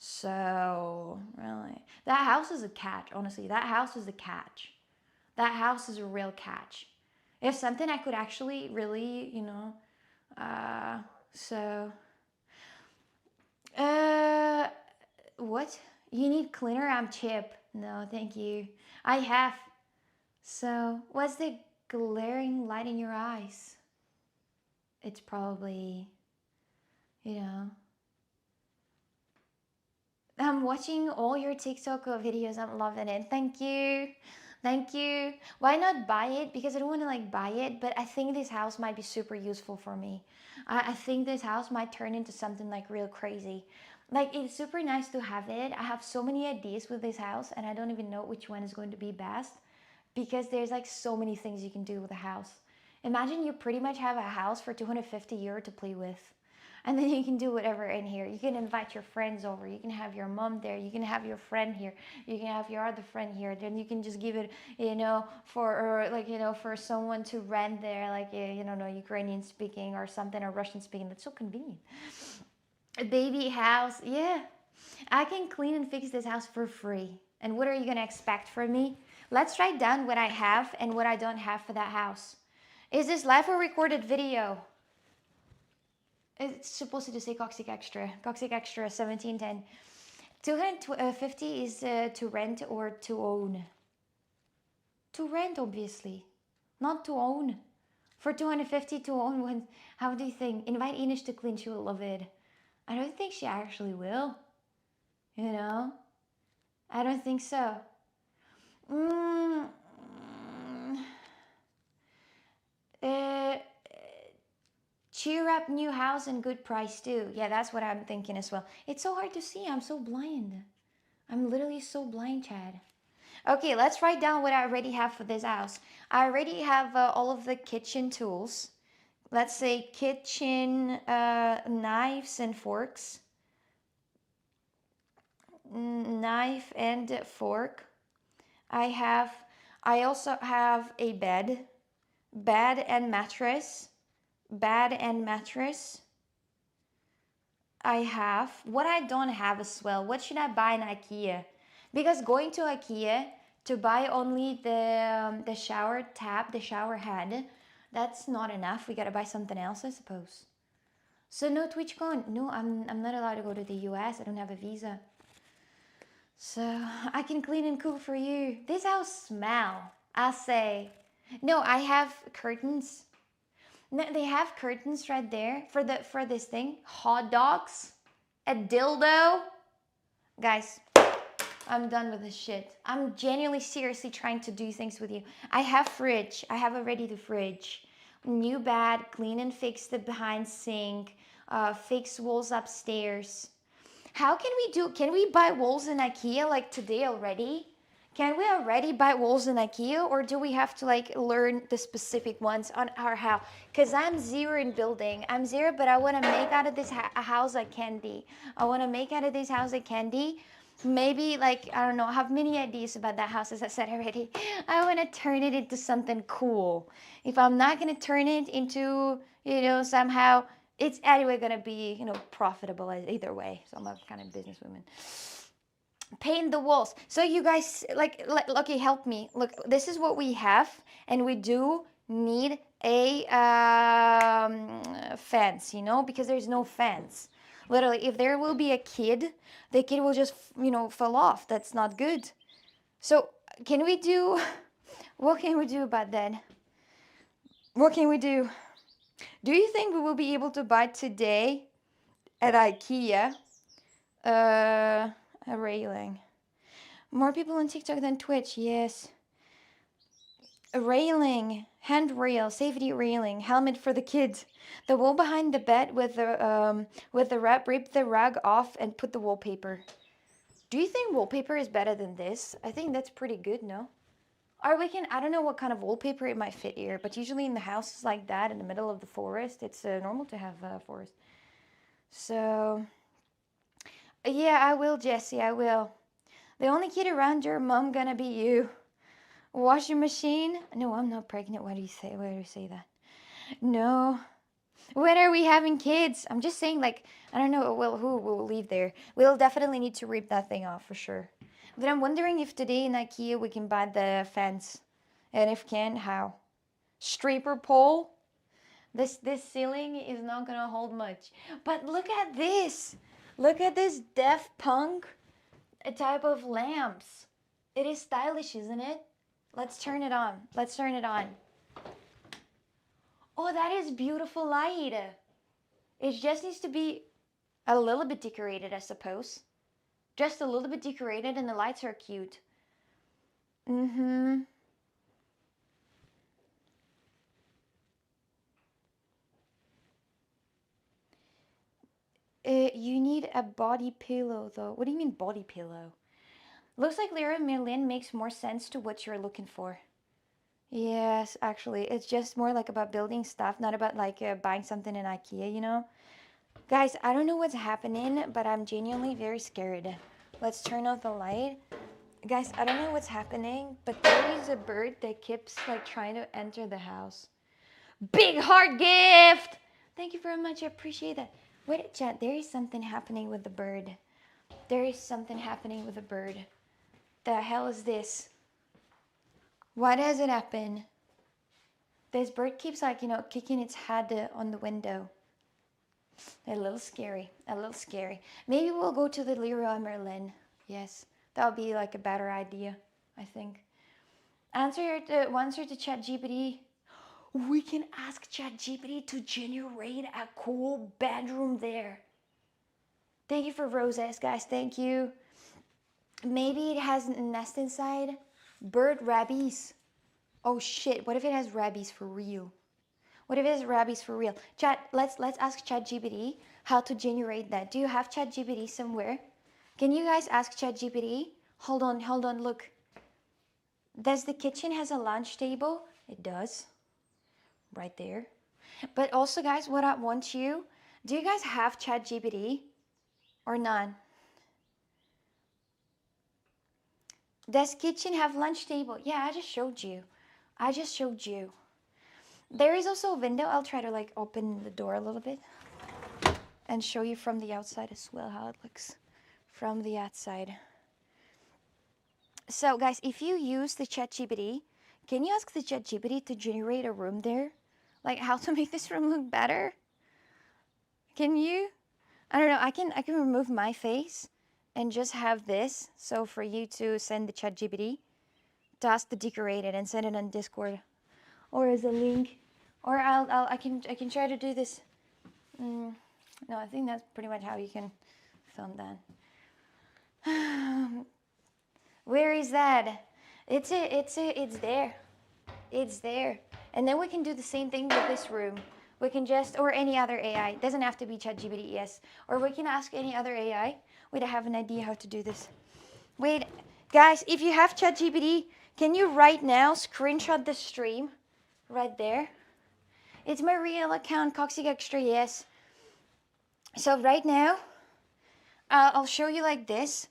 So really, that house is a catch. Honestly, that house is a catch. That house is a real catch. If something I could actually really, you know, so, uh, what? You need cleaner? I'm cheap. No, thank you. I have. So, what's the glaring light in your eyes? It's probably, you know. I'm watching all your TikTok videos. I'm loving it. Thank you. Thank you. Why not buy it? Because I don't want to like buy it, but I think this house might be super useful for me. I think this house might turn into something like real crazy. Like it's super nice to have it. I have so many ideas with this house and I don't even know which one is going to be best because there's like so many things you can do with a house. Imagine you pretty much have a house for 250 euro to play with. And then you can do whatever in here. You can invite your friends over. You can have your mom there. You can have your friend here. You can have your other friend here. Then you can just give it, for like for someone to rent there, like no Ukrainian speaking or something or Russian speaking. That's so convenient. A baby house, yeah. I can clean and fix this house for free. And what are you gonna expect from me? Let's write down what I have and what I don't have for that house. Is this live or recorded video? It's supposed to say Coxic Extra. Coxic Extra 1710. 250 is to rent or to own. To rent, obviously. Not to own. For 250 to own, how do you think? Invite Inish to clean, she will love it. I don't think she actually will. I don't think so. Cheer up, new house and good price too. Yeah, that's what I'm thinking as well. It's so hard to see. I'm so blind. I'm literally so blind, Chad. Okay, let's write down what I already have for this house. I already have all of the kitchen tools. Let's say kitchen knives and forks. Knife and fork. I also have a bed and mattress. Bed and mattress. I have. What I don't have as well. What should I buy in Ikea? Because going to Ikea to buy only the shower tap, the shower head, that's not enough. We gotta buy something else, I suppose. So no TwitchCon. No, I'm not allowed to go to the US. I don't have a visa. So I can clean and cook for you. This house smell. I say. No, I have curtains. No, they have curtains right there for this thing. Hot dogs, a dildo. Guys, I'm done with this shit. I'm genuinely seriously trying to do things with you. I have fridge. I have already the fridge. New bed, clean and fix the behind sink. Fix walls upstairs. How can we buy walls in Ikea like today already? Can we already buy walls in Ikea or do we have to like learn the specific ones on our house? Because I'm zero in building. I'm zero, but I want to make out of this house a candy. I want to make out of this house a candy. Maybe like, I don't know, I have many ideas about that house as I said already. I want to turn it into something cool. If I'm not going to turn it into, somehow, it's anyway going to be, profitable either way. So I'm a kind of businesswoman. Paint the walls. So you guys like okay, help me. Look, this is what we have, and we do need a fence, because there's no fence. Literally, if there will be a kid, the kid will just fall off. That's not good. So can we do? What can we do about that? What can we do? Do you think we will be able to buy today at Ikea? A railing. More people on TikTok than Twitch, yes. A railing, handrail, safety railing, helmet for the kids. The wall behind the bed with the wrap, rip the rug off and put the wallpaper. Do you think wallpaper is better than this? I think that's pretty good, no? Or I don't know what kind of wallpaper it might fit here, but usually in the houses like that, in the middle of the forest, it's normal to have a forest. So... yeah, I will, Jessie, I will. The only kid around your mom gonna be you. Washing machine? No, I'm not pregnant. Why do you say that? No. When are we having kids? I'm just saying, like, I don't know, well, who will leave there? We'll definitely need to rip that thing off for sure. But I'm wondering if today in Ikea we can buy the fence. And if can, how? Stripper pole? This ceiling is not gonna hold much. But look at this. Look at this Daft Punk type of lamps. It is stylish, isn't it? Let's turn it on. Let's turn it on. Oh, that is beautiful light. It just needs to be A little bit decorated, I suppose. Just a little bit decorated, and the lights are cute. Mm-hmm. You need a body pillow, though. What do you mean body pillow? Looks like Leroy Merlin makes more sense to what you're looking for. Yes, actually, it's just more like about building stuff, not about like buying something in Ikea, you know? Guys, I don't know what's happening, but I'm genuinely very scared. Let's turn off the light. Guys, I don't know what's happening, but there is a bird that keeps like trying to enter the house. Big heart gift! Thank you very much, I appreciate that. Wait, chat, there is something happening with the bird. There is something happening with the bird. The hell is this? Why does it happen? This bird keeps like, kicking its head on the window. A little scary, a little scary. Maybe we'll go to the Leroy Merlin. Yes, that would be like a better idea, I think. Answer to ChatGPT. We can ask ChatGPT to generate a cool bedroom there. Thank you for roses, guys. Thank you. Maybe it has a nest inside. Bird rabies. Oh shit! What if it has rabies for real? What if it has rabies for real? Chat. Let's ask ChatGPT how to generate that. Do you have ChatGPT somewhere? Can you guys ask ChatGPT? Hold on. Look. Does the kitchen has a lunch table? It does. Right there. But also, guys, what I want you, do you guys have ChatGPT or none? Does kitchen have lunch table? Yeah, I just showed you. There is also a window. I'll try to like open the door a little bit and show you from the outside as well how it looks from the outside. So guys, if you use the ChatGPT, can you ask the ChatGPT to generate a room there? Like how to make this room look better? Can you? I don't know. I can remove my face and just have this. So for you to send the ChatGPT to ask to decorate it and send it on Discord or as a link, or I can try to do this. No, I think that's pretty much how you can film that. Where is that? It's there. It's there. And then we can do the same thing with this room. We can just, or any other AI. It doesn't have to be ChatGPT, yes. Or we can ask any other AI. Wait, I have an idea how to do this. Wait, guys, if you have ChatGPT, can you right now screenshot the stream? Right there. It's my real account, Coxic Extra, yes. So right now, I'll show you like this.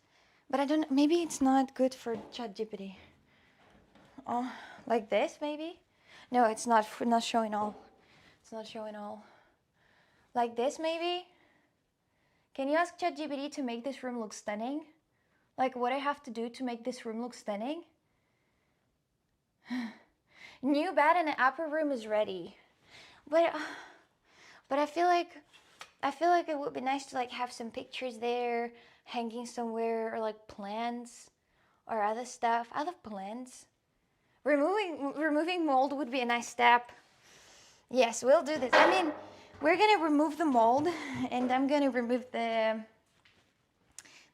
But I don't, maybe it's not good for ChatGPT. Oh, like this maybe? No, it's not showing all. It's not showing all. Like this maybe? Can you ask ChatGPT to make this room look stunning? Like what I have to do to make this room look stunning? New bed in the upper room is ready. But I feel like it would be nice to like have some pictures there hanging somewhere, or like plants or other stuff. I love plants. Removing mold would be a nice step. Yes, we'll do this. I mean, we're gonna remove the mold, and I'm gonna remove the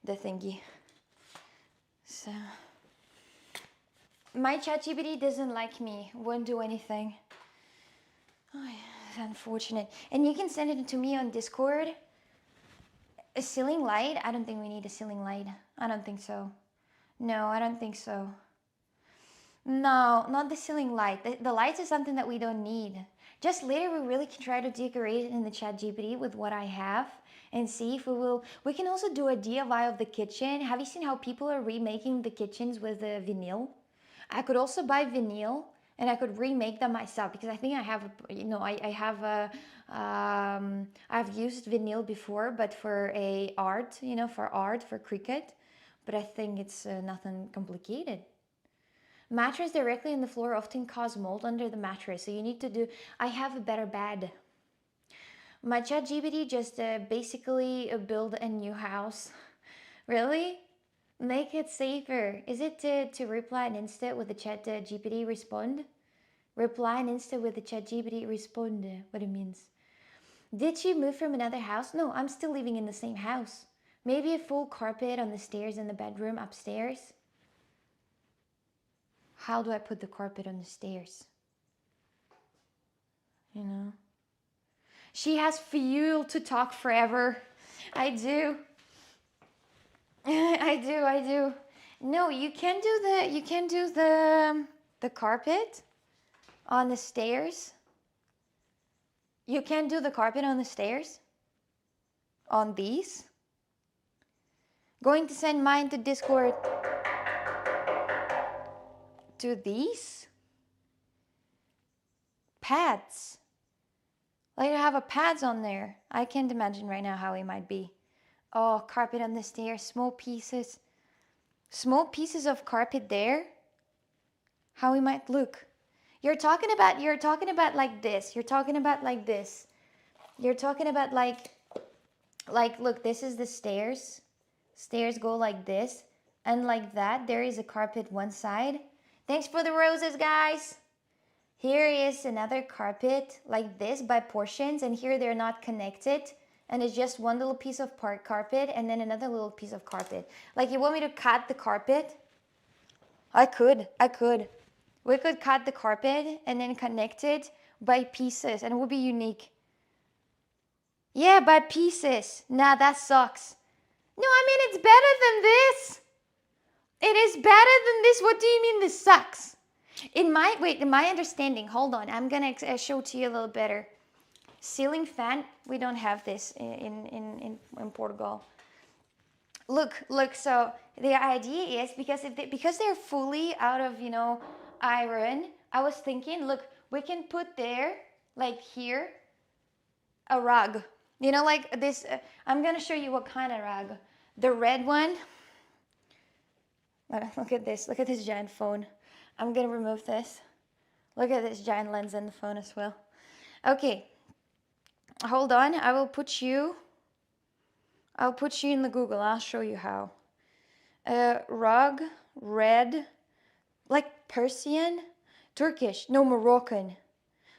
thingy. So my ChatGPT doesn't like me. Won't do anything. Oh, it's unfortunate. And you can send it to me on Discord. A ceiling light? I don't think we need a ceiling light. I don't think so. No, I don't think so. No, not the ceiling light. The lights is something that we don't need. Just later we really can try to decorate it in the ChatGPT with what I have and see if we will. We can also do a DIY of the kitchen. Have you seen how people are remaking the kitchens with the vinyl? I could also buy vinyl and I could remake them myself, because I think I have, I've used vinyl before, but for art, for cricket. But I think it's nothing complicated. Mattress directly on the floor often cause mold under the mattress, so you need to do. I have a better bed. My ChatGPT just basically build a new house. Really? Make it safer. Is it to reply an Insta with the ChatGPT respond? Reply an Insta with the ChatGPT respond. What it means? Did she move from another house? No, I'm still living in the same house. Maybe a full carpet on the stairs in the bedroom upstairs. How do I put the carpet on the stairs? You know? She has fuel to talk forever. I do. I do. No, you can do the carpet on the stairs. You can do the carpet on the stairs. On these. Going to send mine to Discord. To these pads. Like I have a pads on there. I can't imagine right now how it might be. Oh, carpet on the stairs, small pieces. Small pieces of carpet there. How it might look. You're talking about like this. You're talking about like this. You're talking about like look, this is the stairs. Stairs go like this. And like that, there is a carpet one side. Thanks for the roses, guys. Here is another carpet like this by portions, and here they're not connected, and it's just one little piece of carpet and then another little piece of carpet. Like, you want me to cut the carpet? I could. We could cut the carpet and then connect it by pieces, and it would be unique. Yeah, by pieces. Nah, that sucks. No, I mean, it's better than this. It is better than this. What do you mean this sucks? In my understanding, hold on, I'm gonna show to you a little better. Ceiling fan, we don't have this in Portugal. Look, so the idea is because they're fully out of, iron, I was thinking, look, we can put there, like here, a rug. Like this, I'm gonna show you what kind of rug. The red one, look at this giant phone. I'm gonna remove this. Look at this giant lens in the phone as well. Okay, hold on. I'll put you in the Google. I'll show you how. Rug, red, like Persian, Turkish, no Moroccan,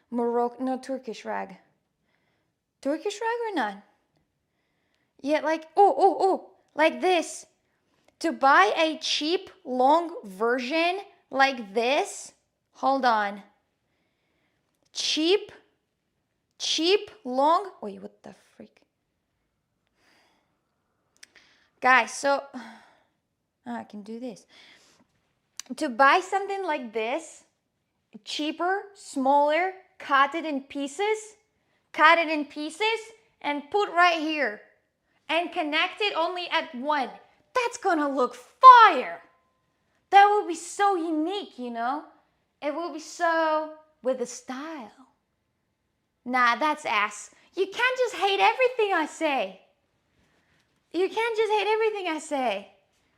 no Turkish rug. Turkish rug or not? Yeah, like like this. To buy a cheap long version like this, hold on. Cheap, long. Wait, what the freak? Guys, so I can do this. To buy something like this, cheaper, smaller, cut it in pieces, and put right here. And connect it only at one. That's gonna look fire. That will be so unique, It will be so with the style. Nah, that's ass. You can't just hate everything I say.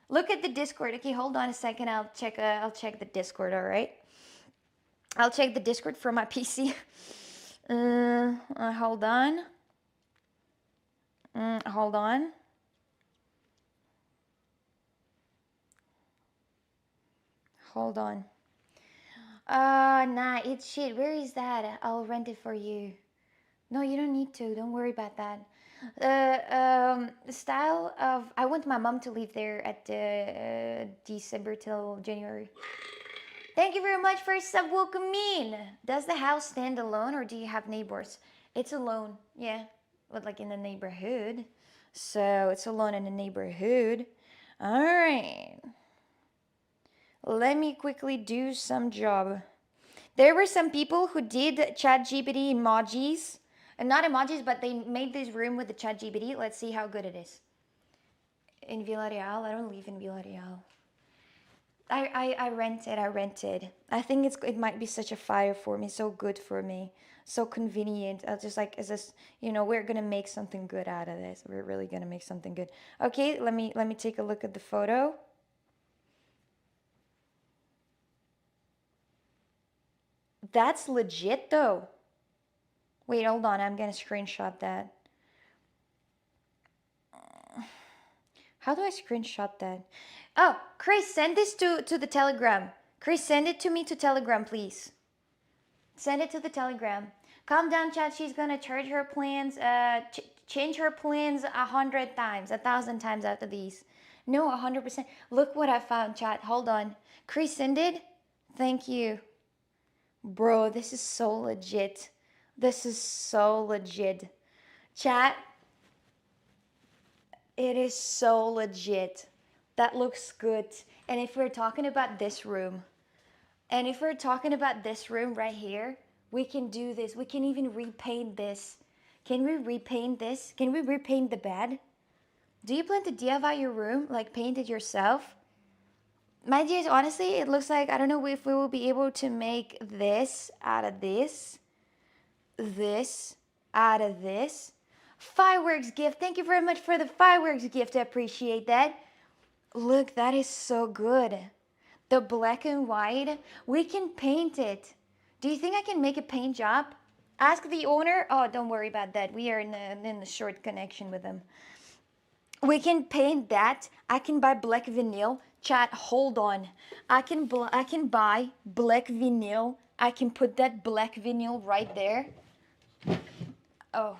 Look at the Discord. Okay, hold on a second. I'll check the Discord, all right? I'll check the Discord from my PC. Hold on. Hold on. Hold on. Nah, it's shit. Where is that? I'll rent it for you. No, you don't need to. Don't worry about that. The style of... I want my mom to live there at December till January. Thank you very much for sub. Welcome in. Does the house stand alone or do you have neighbors? It's alone. Yeah. But like in the neighborhood. So it's alone in the neighborhood. All right. Let me quickly do some job. There were some people who did ChatGPT emojis. And not emojis, but they made this room with the ChatGPT. Let's see how good it is. In Villarreal. I don't live in Villarreal. I rented. I think it might be such a fire for me. So good for me. So convenient. I just like, is this, we're going to make something good out of this. We're really going to make something good. Okay, let me take a look at the photo. That's legit though. Wait, hold on. I'm going to screenshot that. How do I screenshot that? Oh, Chris, send this to the Telegram. Chris, send it to me to Telegram, please. Send it to the Telegram. Calm down, chat. She's gonna charge her plans, change her plans 100 times, 1,000 times after these. No, 100%. Look what I found, chat. Hold on. Chris sended. Thank you. Bro, this is so legit. This is so legit. Chat, it is so legit. That looks good. And if we're talking about this room, right here, we can do this. We can even repaint this. Can we repaint this? Can we repaint the bed? Do you plan to DIY your room? Like paint it yourself? My dears, honestly, it looks like, I don't know if we will be able to make this out of this out of this. Fireworks gift. Thank you very much for the fireworks gift. I appreciate that. Look, that is so good. The black and white, we can paint it. Do you think I can make a paint job? Ask the owner. Oh, don't worry about that. We are in the short connection with them. We can paint that. I can buy black vinyl. Chat, hold on. I can buy black vinyl. I can put that black vinyl right there. Oh.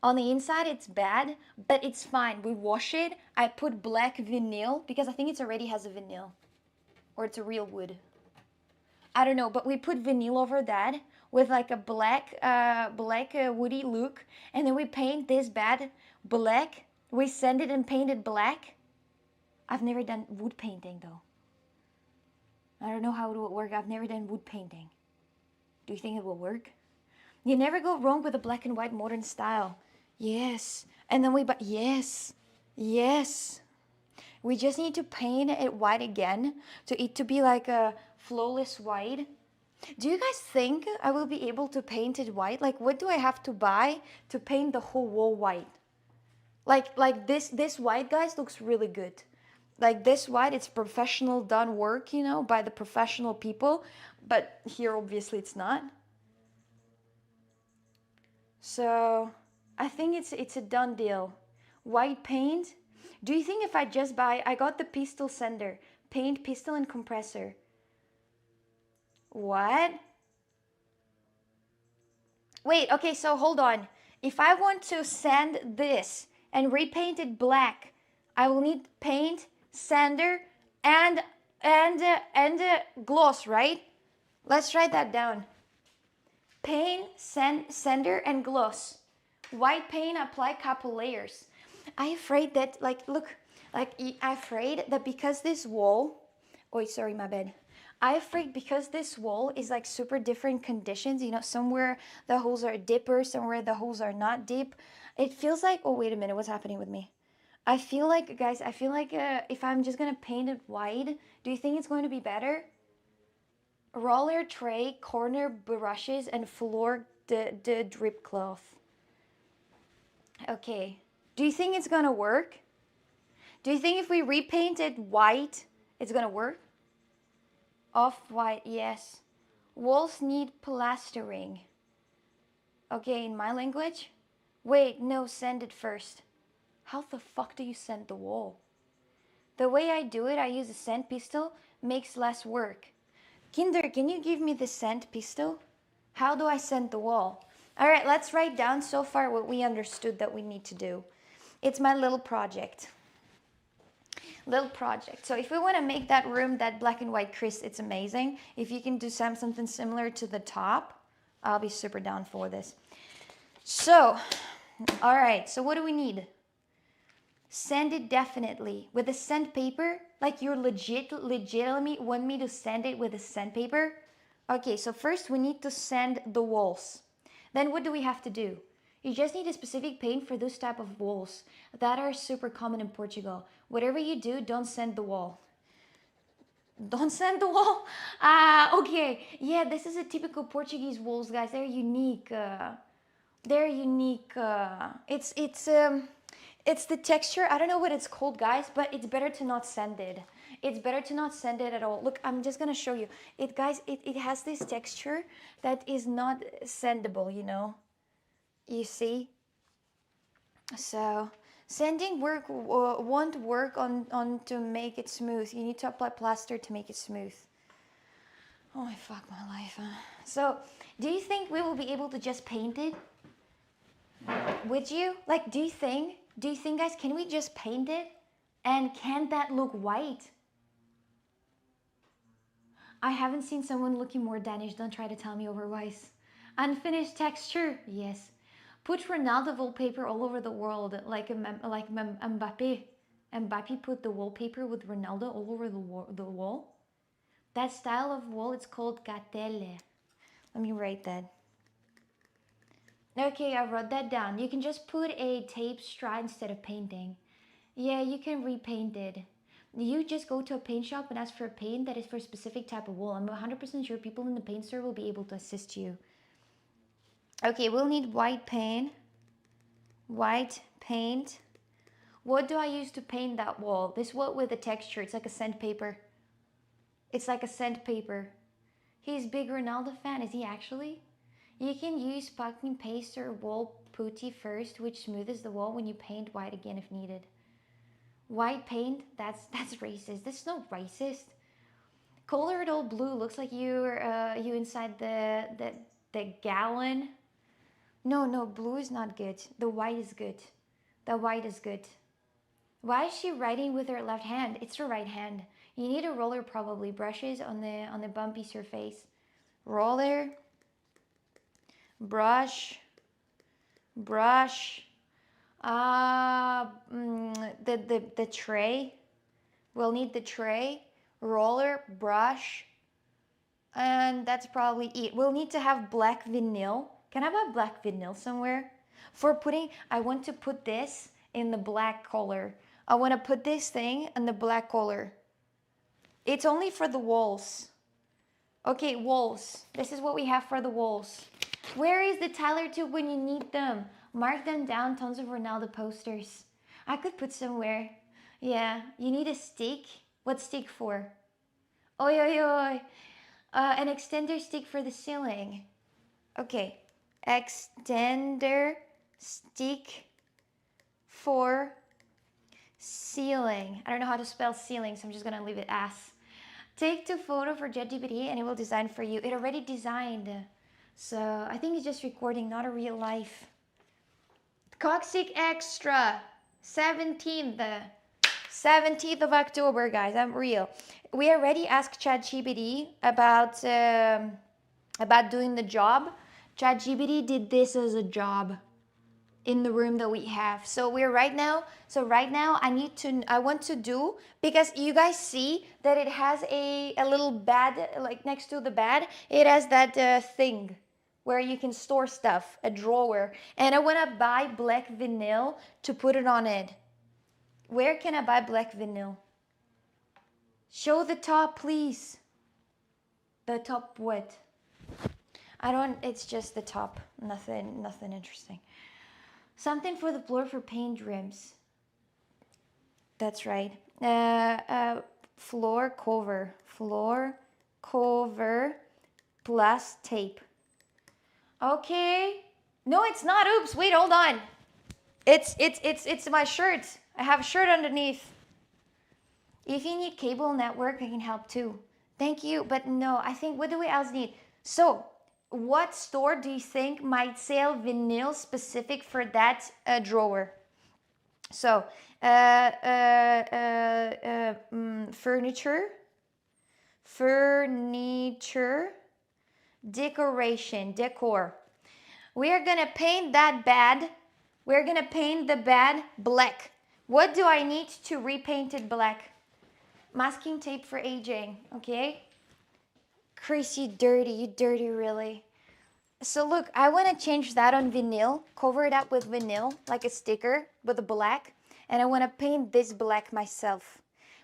On the inside, it's bad, but it's fine. We wash it. I put black vinyl because I think it already has a vinyl. Or it's a real wood. I don't know, but we put vinyl over that with like a black woody look. And then we paint this bad black. We sand it and paint it black. I've never done wood painting though. I don't know how it will work. I've never done wood painting. Do you think it will work? You never go wrong with a black and white modern style. Yes. And then we, yes. Yes. We just need to paint it white again to it to be like a flawless white. Do you guys think I will be able to paint it white? Like what do I have to buy to paint the whole wall white? Like this white, guys, looks really good. Like this white, it's professional done work, you know, by the professional people. But here, obviously, it's not. So I think it's a done deal. White paint. Do you think if I just buy, I got the pistol sender, paint, pistol, and compressor. What? Wait, okay, so hold on. If I want to sand this and repaint it black, I will need paint, sander, and gloss, right? Let's write that down. Paint, sander, and gloss. White paint, apply couple layers. I'm afraid that, like, look, like, I'm afraid that because this wall, oh, sorry, my bad. I'm afraid because this wall is like super different conditions, you know, somewhere the holes are deeper, somewhere the holes are not deep. It feels like, oh, wait a minute, what's happening with me? I feel like, guys, if I'm just gonna paint it white, do you think it's going to be better? Roller tray, corner brushes, and floor the drip cloth. Okay. Do you think it's gonna work? Do you think if we repaint it white, it's gonna work? Off-white, yes. Walls need plastering. Okay, in my language? Wait, no, sand it first. How the fuck do you sand the wall? The way I do it, I use a sand pistol, makes less work. Kinder, can you give me the sand pistol? How do I sand the wall? All right, let's write down so far what we understood that we need to do. It's my little project. So if we want to make that room that black and white Chris, it's amazing. If you can do something similar to the top, I'll be super down for this. So, all right, so what do we need? Sand it definitely with a sandpaper. Like you're legitimately want me to sand it with a sandpaper? Okay, so first we need to sand the walls. Then what do we have to do? You just need a specific paint for those type of walls that are super common in Portugal. Whatever you do, don't sand the wall. Don't sand the wall? Okay. Yeah, this is a typical Portuguese walls, guys. They're unique. It's the texture. I don't know what it's called, guys, but it's better to not sand it. It's better to not sand it at all. Look, I'm just gonna show you. It has this texture that is not sandable, you know. You see? So sanding won't work on to make it smooth. You need to apply plaster to make it smooth. Oh my fuck my life. So, do you think we will be able to just paint it? Would you? Like, do you think, guys, can we just paint it? And can that look white? I haven't seen someone looking more Danish. Don't try to tell me otherwise. Unfinished texture. Yes. Put Ronaldo wallpaper all over the world, like Mbappe. Mbappe put the wallpaper with Ronaldo all over the wall. That style of wall, it's called gatelle. Let me write that. Okay, I wrote that down. You can just put a tape strand instead of painting. Yeah, you can repaint it. You just go to a paint shop and ask for a paint that is for a specific type of wall. I'm 100% sure people in the paint store will be able to assist you. Okay, we'll need white paint. White paint. What do I use to paint that wall? This wall with the texture. It's like a sandpaper. It's like a sandpaper. He's a big Ronaldo fan. Is he actually? You can use packing paste or wall putty first, which smooths the wall when you paint white again if needed. White paint? That's racist. That's not racist. Color it all blue. Looks like you inside the gallon. No, blue is not good. The white is good. The white is good. Why is she writing with her left hand? It's her right hand. You need a roller probably. Brushes on the bumpy surface. Roller. Brush. The tray. We'll need the tray. Roller, brush. And that's probably it. We'll need to have black vinyl. Can I buy black vinyl somewhere? For putting, I want to put this in the black color. I want to put this thing in the black color. It's only for the walls. Okay, walls. This is what we have for the walls. Where is the Tyler tube when you need them? Mark them down, tons of Ronaldo posters. I could put somewhere. Yeah, you need a stick. What stick for? Oi, oi, oi. An extender stick for the ceiling. Okay, extender stick for ceiling. I don't know how to spell ceiling, so I'm just gonna leave it as. Take the photo for JetGPT and it will design for you. It already designed. So I think it's just recording, not a real life. Coccyx Extra, 17th of October, guys. I'm real. We already asked ChatGPT about doing the job. ChatGPT did this as a job in the room that we have. So right now I want to do, because you guys see that it has a little bed, like next to the bed, it has that thing where you can store stuff, a drawer. And I want to buy black vinyl to put it on it. Where can I buy black vinyl? Show the top, please. The top what? It's just the top. Nothing interesting. Something for the floor for paint rims. That's right. Floor cover plus tape. Okay. No, it's not. Oops. Wait, hold on. It's my shirt. I have a shirt underneath. If you need cable network, I can help too. Thank you, but no. I think, what do we else need? So, what store do you think might sell vinyl specific for that drawer? So, furniture, decor. We are gonna paint that bed. We're gonna paint the bed black. What do I need to repaint it black? Masking tape for aging, okay? Chris, you dirty really. So look, I want to change that on vinyl, cover it up with vinyl, like a sticker with a black, and I want to paint this black myself.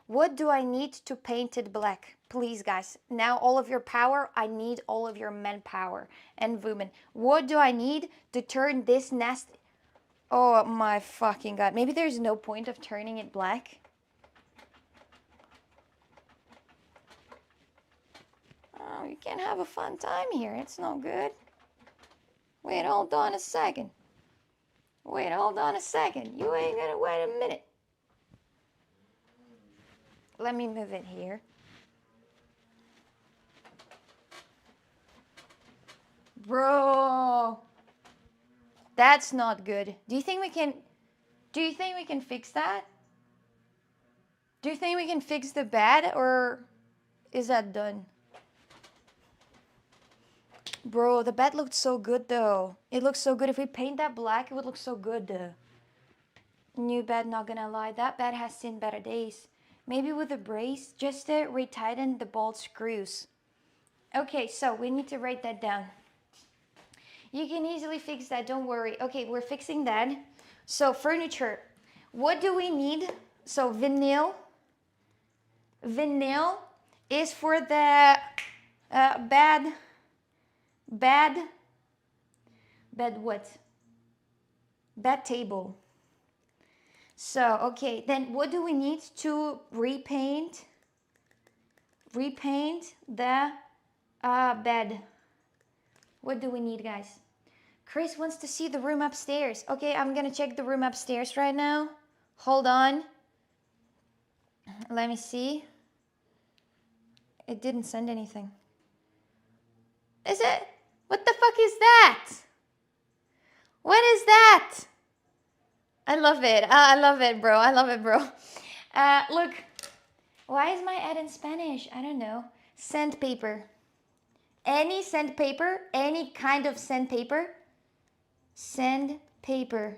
What do I need to paint it black? Please, guys, now all of your power, I need all of your manpower and women. What do I need to turn this nasty... Oh my fucking God. Maybe there's no point of turning it black. Oh, you can't have a fun time here. It's no good. Wait, hold on a second. You ain't gonna wait a minute. Let me move it here. Bro, that's not good. Do you think we can fix that? Do you think we can fix the bed, or is that done? Bro, the bed looked so good though. It looks so good. If we paint that black, it would look so good. New bed, not gonna lie. That bed has seen better days. Maybe with a brace, just to retighten the bolt screws. Okay, so we need to write that down. You can easily fix that, don't worry. Okay, we're fixing that. So furniture, what do we need? So vinyl is for the bed what? Bed table. So, okay, then what do we need to repaint the bed? What do we need, guys? Chris wants to see the room upstairs. Okay, I'm gonna check the room upstairs right now. Hold on. Let me see. It didn't send anything. Is it? What the fuck is that? What is that? I love it. I love it, bro. I love it, bro. Look. Why is my ad in Spanish? I don't know. Sandpaper. Any sandpaper, any kind of sandpaper. Sandpaper.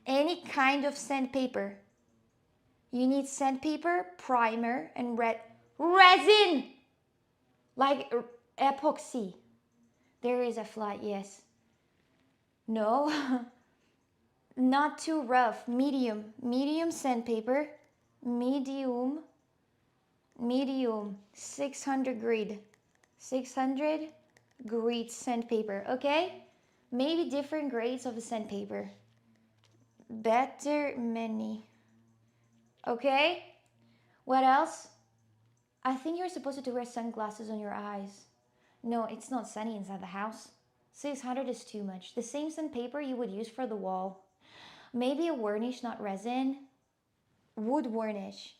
Any kind of sandpaper. You need sandpaper, primer, and resin. Like epoxy. There is a fly, yes. No. Not too rough. Medium. Medium sandpaper. Medium. 600 grit. 600 grit sandpaper. Okay? Maybe different grades of the sandpaper. Better many. Okay? What else? I think you're supposed to wear sunglasses on your eyes. No, it's not sunny inside the house. 600 is too much. The same sandpaper you would use for the wall. Maybe a varnish, not resin. Wood varnish.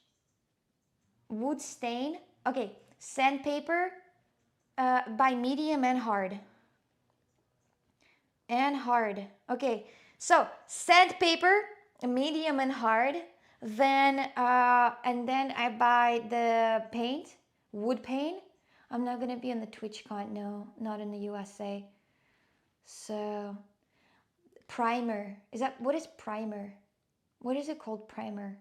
Wood stain. Okay, sandpaper by medium and hard. Okay, so sandpaper, medium and hard. Then and then I buy the paint, wood paint. I'm not gonna be on the TwitchCon, no, not in the USA. So primer. What is primer? What is it called, primer?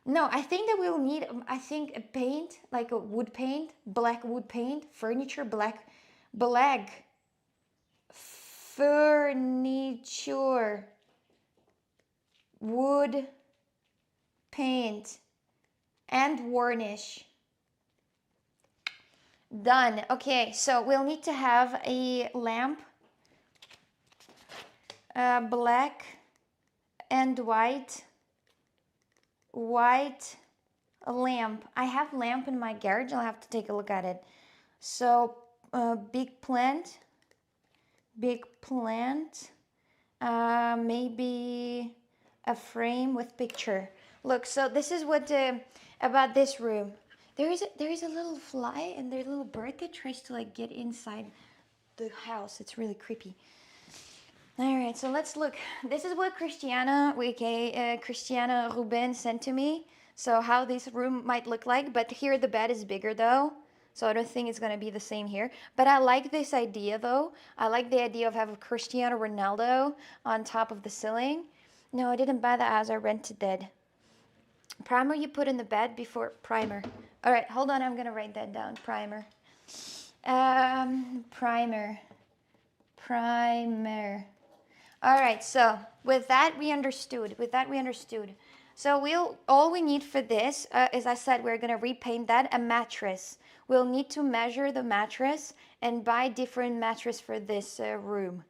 No, I think that we'll need, I think a paint, like a wood paint, black wood paint, furniture, black furniture, wood paint, and varnish. Done. Okay, so we'll need to have a lamp, black and white lamp. I have lamp in my garage. I'll have to take a look at it. So big plant, maybe a frame with picture. Look, so this is what about this room. There is a little fly and there's a little bird that tries to like get inside the house. It's really creepy. All right, so let's look. This is what Christiana Ruben sent to me. So how this room might look like, but here the bed is bigger though. So I don't think it's gonna be the same here. But I like this idea though. I like the idea of having Cristiano Ronaldo on top of the ceiling. No, I didn't buy that as I rented that. Primer you put in the bed before primer. All right, hold on, I'm gonna write that down. Primer. Primer. All right, so with that we understood. So all we need for this, as I said, we're gonna repaint that, a mattress. We'll need to measure the mattress and buy different mattress for this room.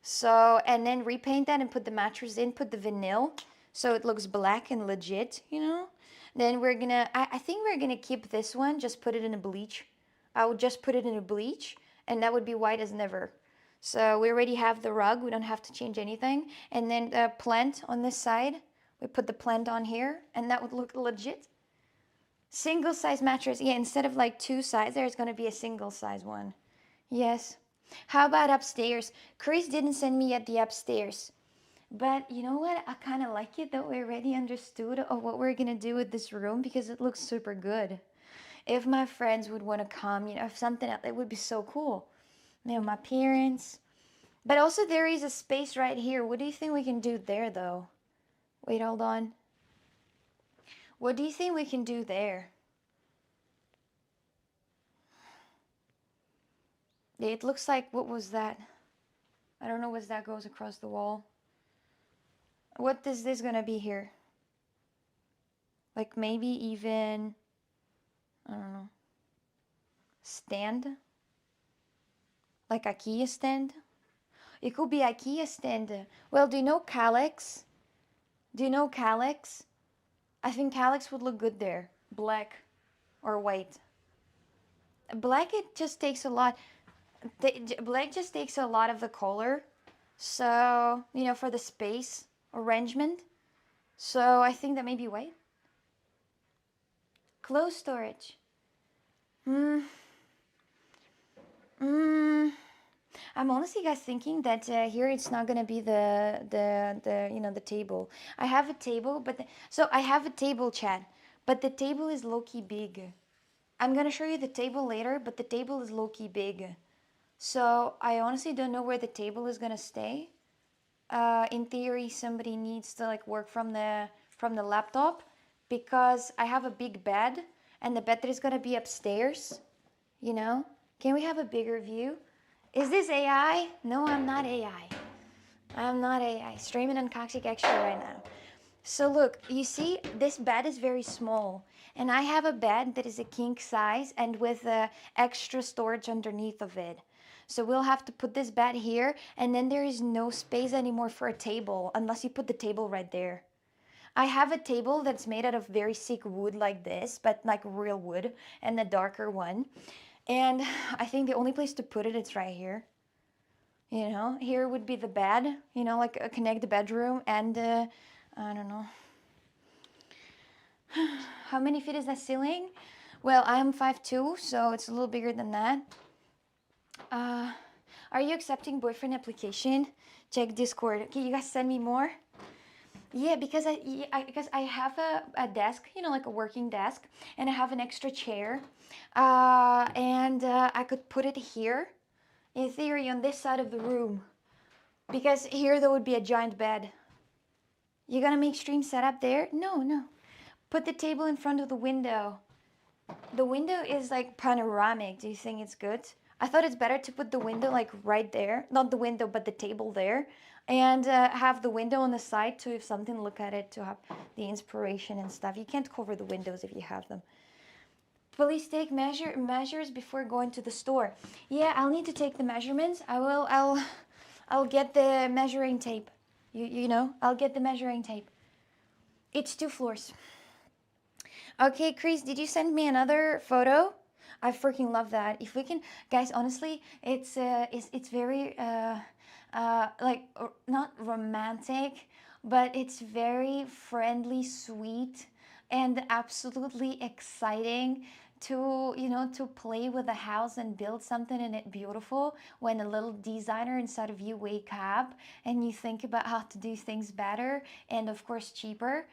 So, and then repaint that and put the mattress in, put the vinyl, so it looks black and legit, you know? Then we're gonna, I think we're gonna keep this one, just put it in a bleach. I would just put it in a bleach, and that would be white as never. So we already have the rug, we don't have to change anything. And then the plant on this side, we put the plant on here, and that would look legit. Single size mattress, yeah, instead of like two sides, there's gonna be a single size one. Yes. How about upstairs? Chris didn't send me yet the upstairs. But you know what? I kind of like it that we already understood of what we're gonna do with this room because it looks super good. If my friends would want to come, if something else, it would be so cool. My parents. But also there is a space right here. What do you think we can do there though? Wait, hold on. What do you think we can do there? It looks like, what was that? I don't know what that goes across the wall. What is this gonna be here? Like maybe even, I don't know, stand? Like Ikea stand? It could be Ikea stand. Well, do you know Calyx? Do you know Calyx? I think Calyx would look good there. Black or white. Black, it just takes a lot. Black just takes a lot of the color. So, for the space arrangement. So I think that maybe white. Clothes storage. Hmm. I'm honestly, guys, thinking that here it's not gonna be the table. I have a table, so I have a table, chat, but the table is low-key big. I'm gonna show you the table later, but the table is low-key big. So I honestly don't know where the table is gonna stay. In theory, somebody needs to like work from the laptop because I have a big bed and the bed is gonna be upstairs. Can we have a bigger view? Is this AI? No, I'm not AI. I'm not AI. Streaming on Coccyx Extra right now. So look, you see, this bed is very small. And I have a bed that is a king size and with extra storage underneath of it. So we'll have to put this bed here, and then there is no space anymore for a table, unless you put the table right there. I have a table that's made out of very sick wood like this, but like real wood, and a darker one. And I think the only place to put it is right here. Here would be the bed, like connect the bedroom and, I don't know. How many feet is that ceiling? Well, I'm 5'2", so it's a little bigger than that. Are you accepting boyfriend application? Check Discord. Okay, you guys send me more? Yeah, because I have a desk, like a working desk, and I have an extra chair, and I could put it here, in theory, on this side of the room, because here there would be a giant bed. You're gonna make stream setup there? No. Put the table in front of the window. The window is like panoramic. Do you think it's good? I thought it's better to put the window like right there. Not the window, but the table there. And have the window on the side to, if something, look at it, to have the inspiration and stuff. You can't cover the windows if you have them. Please take measures before going to the store. Yeah, I'll need to take the measurements. I'll get the measuring tape. I'll get the measuring tape. It's 2 floors. Okay, Chris, did you send me another photo? I freaking love that. If we can, guys, honestly, it's very like not romantic, but it's very friendly, sweet, and absolutely exciting to play with the house and build something in it beautiful when a little designer inside of you wake up and you think about how to do things better and of course cheaper,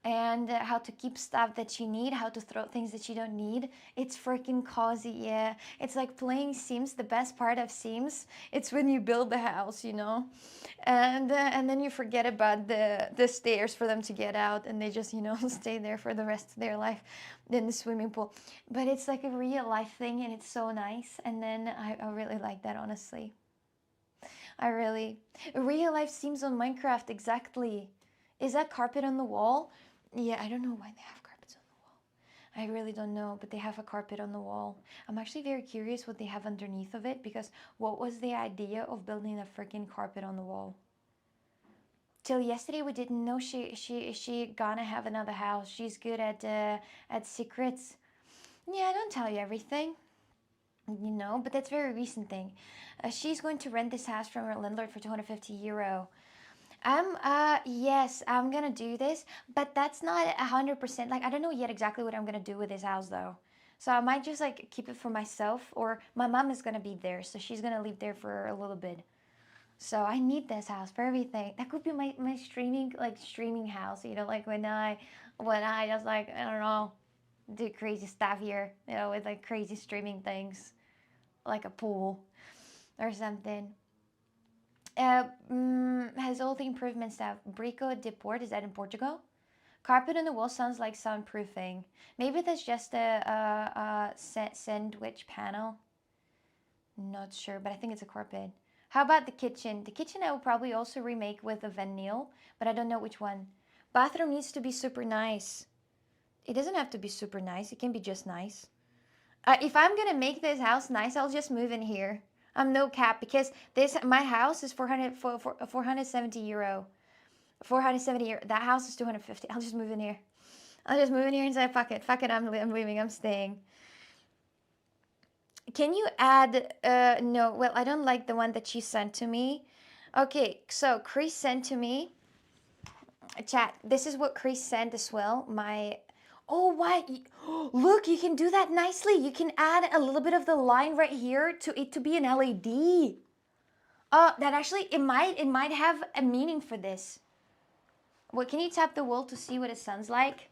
and how to keep stuff that you need, how to throw things that you don't need. It's freaking cozy, yeah. It's like playing Sims. The best part of Sims, it's when you build the house, and then you forget about the stairs for them to get out, and they just stay there for the rest of their life in the swimming pool. But it's like a real life thing, and it's so nice. And then I really like that, honestly. Real life Sims on Minecraft, exactly. Is that carpet on the wall? Yeah, I don't know why they have carpets on the wall. I really don't know, but they have a carpet on the wall. I'm actually very curious what they have underneath of it, because what was the idea of building a freaking carpet on the wall? Till yesterday we didn't know she gonna have another house. She's good at secrets. Yeah, I don't tell you everything. But that's a very recent thing. She's going to rent this house from her landlord for €250. Yes, I'm gonna do this, but that's not 100%. Like, I don't know yet exactly what I'm gonna do with this house, though. So I might just like keep it for myself, or my mom is gonna be there, so she's gonna live there for a little bit. So I need this house for everything. That could be my streaming house, you know, like when I just like, I don't know, do crazy stuff here, you know, with like crazy streaming things, like a pool or something. Has all the improvement stuff. Brico de Port, is that in Portugal? Carpet on the wall sounds like soundproofing. Maybe that's just a sandwich panel. Not sure, but I think it's a carpet. How about the kitchen? The kitchen I will probably also remake with a vinyl, but I don't know which one. Bathroom needs to be super nice. It doesn't have to be super nice. It can be just nice. If I'm gonna make this house nice, I'll just move in here. I'm no cap because my house is 470 euro. 470 euro. That house is 250. I'll just move in here. I'll just move in here and say fuck it. I'm leaving. I'm staying. Can you add? No. Well, I don't like the one that she sent to me. Okay, so Chris sent to me. Chat. This is what Chris sent as well. Oh, what? Look, you can do that nicely. You can add a little bit of the line right here to it to be an LED. That actually, it might have a meaning for this. What, can you tap the wall to see what it sounds like?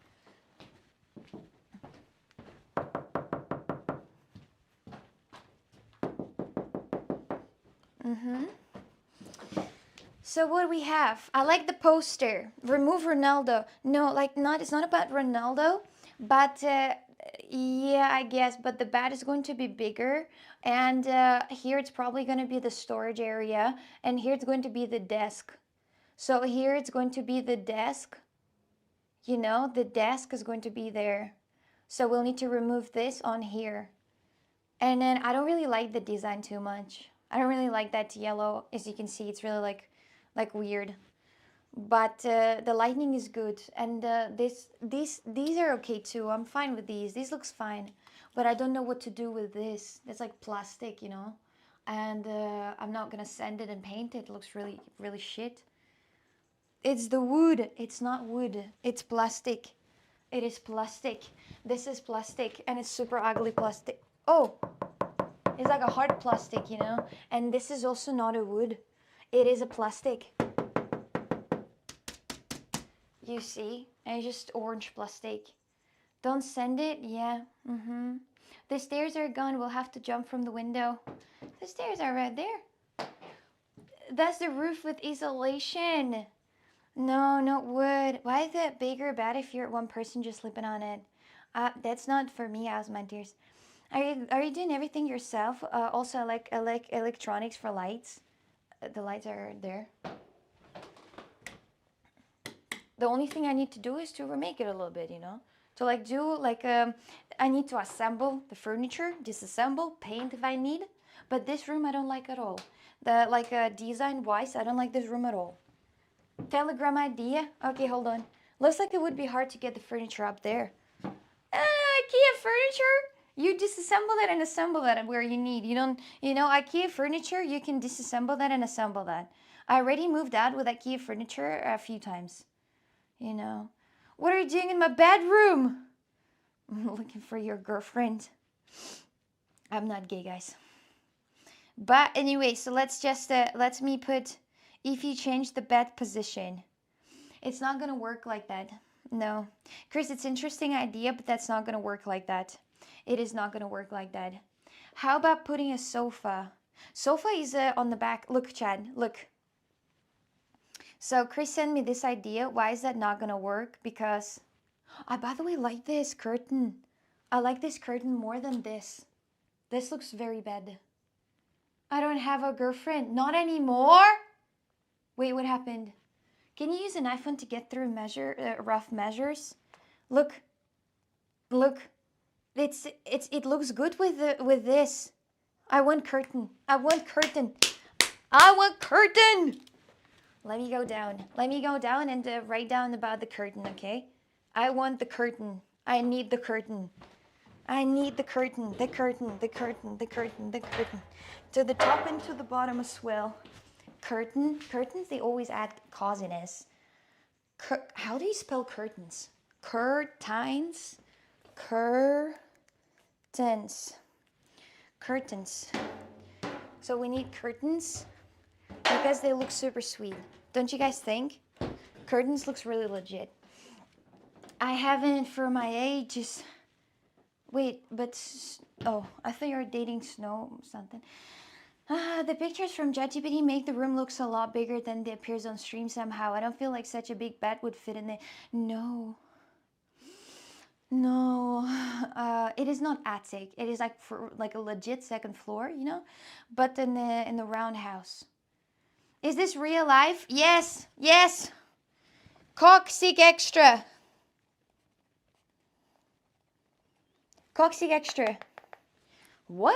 So what do we have? I like the poster. Remove Ronaldo. No, like not. It's not about Ronaldo, but yeah, I guess. But the bat is going to be bigger, and here it's probably going to be the storage area, and here it's going to be the desk. So here it's going to be the desk. You know, the desk is going to be there. So we'll need to remove this on here. And then I don't really like the design too much. I don't really like that yellow. As you can see, it's really like weird. But the lighting is good, and these are okay too. I'm fine with these. These looks fine, but I don't know what to do with this. It's like plastic, you know, and I'm not gonna sand it and paint it. It looks really shit. It's the wood. It's not wood. It's plastic. It is plastic. This is plastic, and it's super ugly plastic. Oh, it's like a hard plastic, you know. And this is also not a wood. It is a plastic. You see? And it's just orange plastic. Don't send it? Yeah. The stairs are gone. We'll have to jump from the window. The stairs are right there. That's the roof with insulation. No, not wood. Why is that bigger bad if you're one person just sleeping on it? That's not for me, as my dears. Are you doing everything yourself? Also, I like electronics for lights. The lights are there. The only thing I need to do is to remake it a little bit, you know? To like do like, I need to assemble the furniture, disassemble, paint if I need. But this room I don't like at all. Design wise, I don't like this room at all. Telegram idea? Okay, hold on. Looks like it would be hard to get the furniture up there. IKEA furniture? You disassemble it and assemble that where you need. You don't, you know, IKEA furniture, you can disassemble that and assemble that. I already moved out with IKEA furniture a few times. You know. What are you doing in my bedroom? I'm looking for your girlfriend. I'm not gay, guys. But anyway, so let's just, let me put, if you change the bed position. It's not going to work like that. No. Chris, it's an interesting idea, but that's not going to work like that. It is not going to work like that. How about putting a sofa? Sofa is on the back. Look, Chad, look. So Chris sent me this idea. Why is that not going to work? Because I, by the way, like this curtain. I like this curtain more than this. This looks very bad. I don't have a girlfriend. Not anymore? Wait, what happened? Can you use an iPhone to get through rough measures? Look. Look. It looks good with this. I want curtain. I want curtain. I want curtain. Let me go down. Let me go down and write down about the curtain, okay? I want the curtain. I need the curtain. I need the curtain. The curtain. The curtain. The curtain. The curtain. To the top and to the bottom as well. Curtain. Curtains, they always add causiness. How do you spell curtains? Curtains. Curtains. So we need curtains because they look super sweet. Don't you guys think? Curtains looks really legit. I haven't for my ages. Wait, but oh, I thought you were dating Snow something. The pictures from ChatGPT make the room looks a lot bigger than it appears on stream somehow. I don't feel like such a big bed would fit in there. No. No, it is not attic. It is like for like a legit second floor, you know, but in the roundhouse. Is this real life? Yes, yes. Coccyx extra. Coccyx extra. What?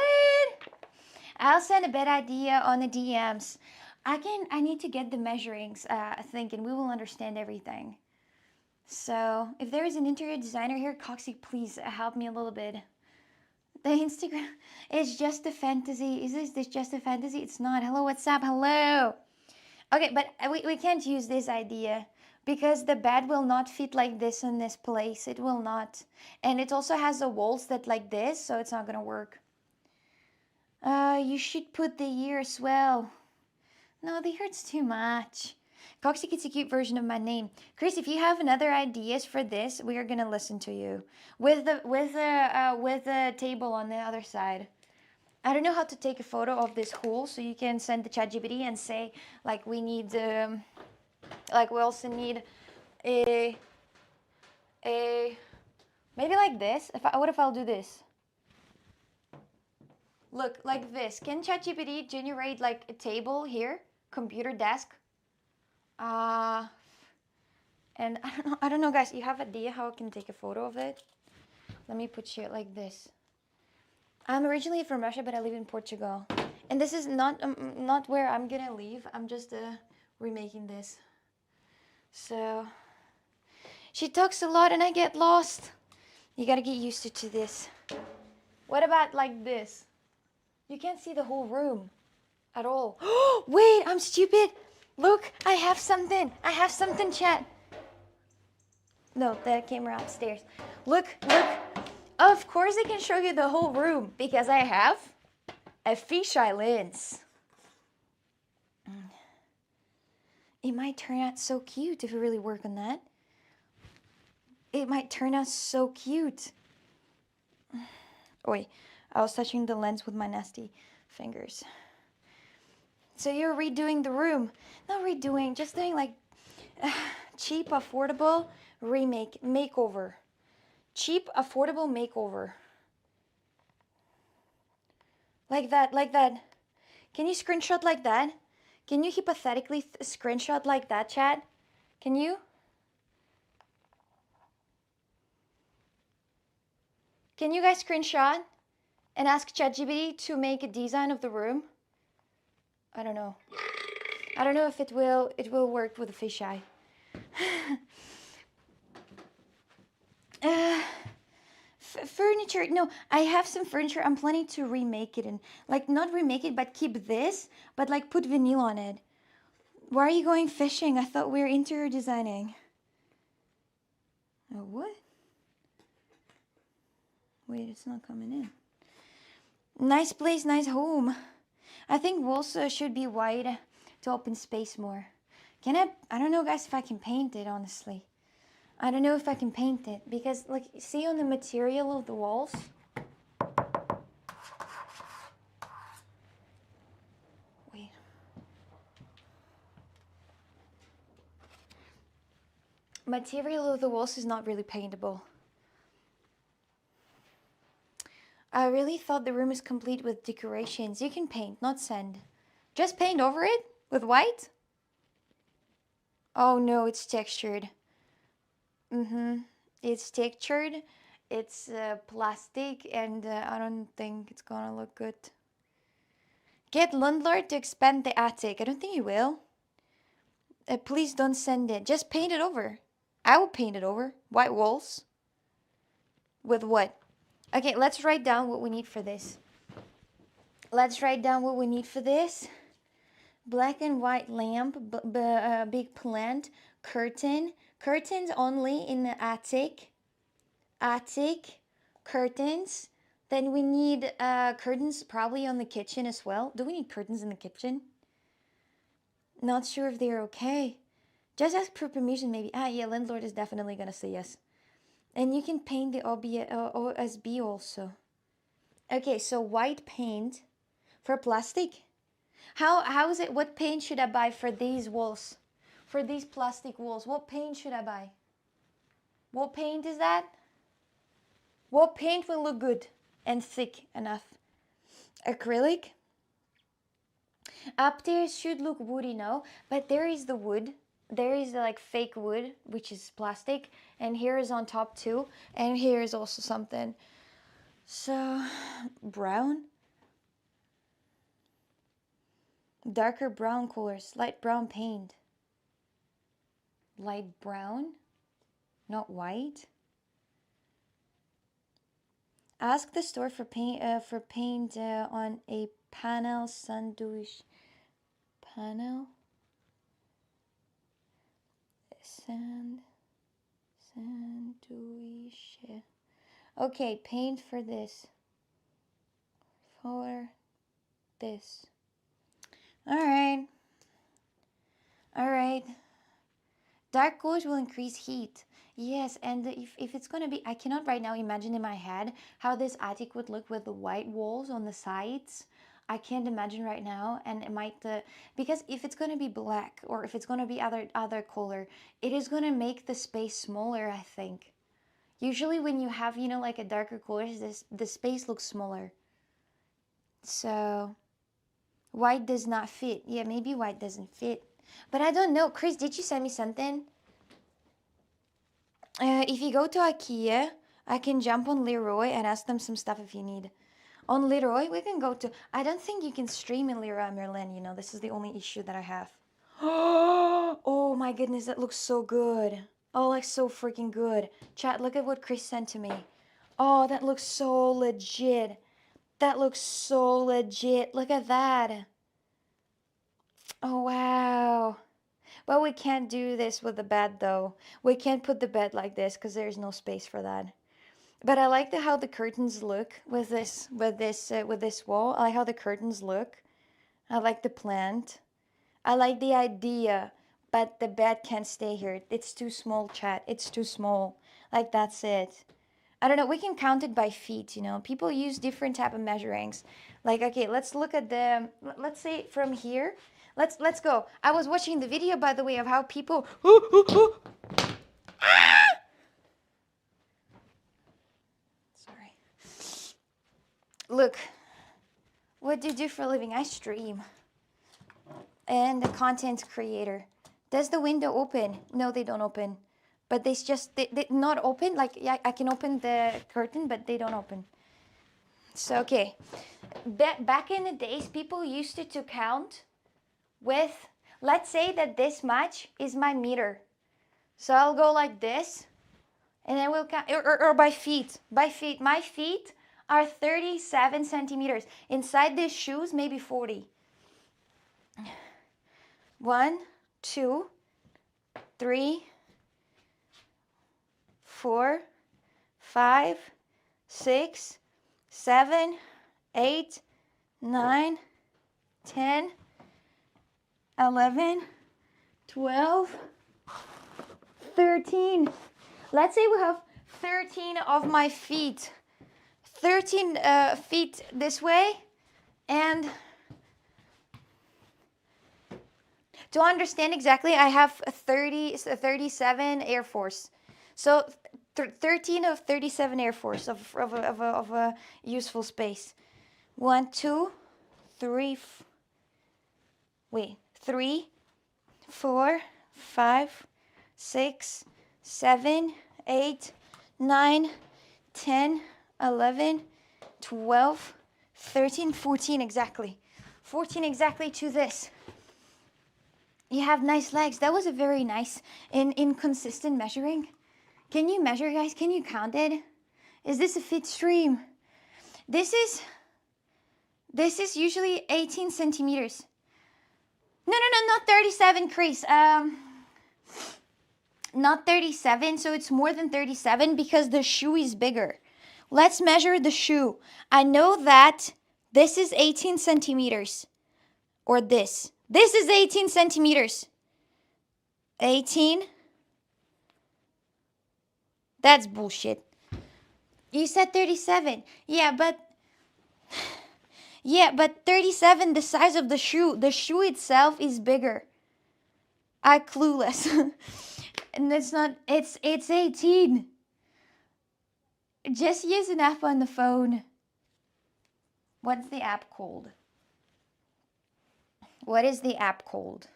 I'll send a bad idea on the DMs. I need to get the measurings. I think, and we will understand everything. So, if there is an interior designer here, Coxie, please help me a little bit. The Instagram is just a fantasy. Is this just a fantasy? It's not. Hello, what's up? Hello. Okay, but we can't use this idea because the bed will not fit like this in this place. It will not. And it also has the walls that like this, so it's not going to work. You should put the ear as well. No, the ear's too much. Coxie, it's a cute version of my name. Chris, if you have another ideas for this, we are gonna listen to you with the table on the other side. I don't know how to take a photo of this hole, so you can send the ChatGPT and say like we need like we also need a maybe like this. What if I'll do this? Look like this. Can ChatGPT generate like a table here, computer desk? And I don't know, guys. You have an idea how I can take a photo of it? Let me put you like this. I'm originally from Russia, but I live in Portugal, and this is not where I'm gonna live. I'm just remaking this. So she talks a lot, and I get lost. You gotta get used to this. What about like this? You can't see the whole room at all. Wait, I'm stupid. Look, I have something. I have something, chat. No, the camera upstairs. Look, look. Of course I can show you the whole room because I have a fisheye lens. It might turn out so cute if we really work on that. It might turn out so cute. Oi, I was touching the lens with my nasty fingers. So you're redoing the room. Not redoing, just doing like cheap, affordable makeover. Cheap, affordable makeover. Like that, like that. Can you screenshot like that? Can you hypothetically screenshot like that, chat? Can you? Can you guys screenshot and ask ChatGPT to make a design of the room? I don't know. I don't know if it will work with a fisheye. Furniture. No, I have some furniture. I'm planning to remake it and like not remake it, but keep this, but like put vinyl on it. Why are you going fishing? I thought we were interior designing. Oh, what? Wait, it's not coming in. Nice place, nice home. I think walls should be wide to open space more. Can I don't know, guys, if I can paint it, honestly. I don't know if I can paint it because, like, see on the material of the walls? Wait. Material of the walls is not really paintable. I really thought the room is complete with decorations. You can paint, not sand. Just paint over it with white? Oh no, it's textured. It's textured. It's plastic, and I don't think it's gonna look good. Get landlord to expand the attic. I don't think he will. Please don't send it. Just paint it over. I will paint it over. White walls. With what? Okay, let's write down what we need for this. Let's write down what we need for this. Black and white lamp, big plant, curtain. Curtains only in the attic. Attic, curtains, Then we need curtains probably on the kitchen as well. Do we need curtains in the kitchen? Not sure if they're okay. Just ask for permission maybe. Ah, yeah, landlord is definitely gonna say yes. And you can paint the OSB also. Okay, so white paint for plastic. How is it? What paint should I buy for these walls? For these plastic walls, what paint should I buy? What paint is that? What paint will look good and thick enough? Acrylic? Upstairs should look woody, no? But there is the wood. There is like fake wood, which is plastic. And here is on top too. And here is also something. So, brown? Darker brown colors. Light brown paint. Light brown? Not white? Ask the store for paint on a panel sandwich panel. Sandwich. Okay, paint for this. For this. All right. Dark colors will increase heat. Yes, and if it's going to be, I cannot right now imagine in my head how this attic would look with the white walls on the sides. I can't imagine right now, and it might, because if it's going to be black or if it's going to be other color, it is going to make the space smaller, I think. Usually when you have, like a darker colors, the space looks smaller. So, white does not fit. Yeah, maybe white doesn't fit. But I don't know. Chris, did you send me something? If you go to Ikea, I can jump on Leroy and ask them some stuff if you need. On Leroy, we can go to... I don't think you can stream in Leroy Merlin, This is the only issue that I have. Oh my goodness, that looks so good. Oh, like so freaking good. Chat, look at what Chris sent to me. Oh, that looks so legit. That looks so legit. Look at that. Oh, wow. Well, we can't do this with the bed though. We can't put the bed like this because there's no space for that. But I like how the curtains look with this wall. I like how the curtains look. I like the plant. I like the idea, but the bed can't stay here. It's too small, chat. It's too small. Like that's it. I don't know. We can count it by feet. People use different type of measurings. Like okay, let's look at let's say from here. Let's go. I was watching the video, by the way, of how people. Sorry. Look, what do you do for a living? I stream. And the content creator. Does the window open? No, they don't open. But they not open. Like yeah, I can open the curtain, but they don't open. So okay. Back in the days, people used to count with, let's say that this much is my meter. So I'll go like this, and then we'll count, or by feet. By feet. My feet are 37 centimeters. Inside these shoes, maybe 40. 1, 2, 3, 4, 5, 6, 7, 8, 9, 10, 11, 12, 13. Let's say we have 13 of my feet. 13 feet this way. And to understand exactly, I have 37 Air Force. So 13 of 37 Air Force of a useful space. 1, 2, 3, 3, 4, 5, 6, 7, 8, 9, 10, 11, 12, 13, 14 exactly. 14 exactly to this. You have nice legs. That was a very nice and inconsistent measuring. Can you measure, guys? Can you count it? Is this a fit stream? This is usually 18 centimeters. No, not 37, Chris. Not 37, so it's more than 37 because the shoe is bigger. Let's measure the shoe. I know that this is 18 centimeters. Or this. This is 18 centimeters. 18. That's bullshit. You said 37. Yeah, but 37, the size of the shoe. The shoe itself is bigger. I clueless. And it's not, it's 18. Just use an app on the phone. What's the app called? What is the app called?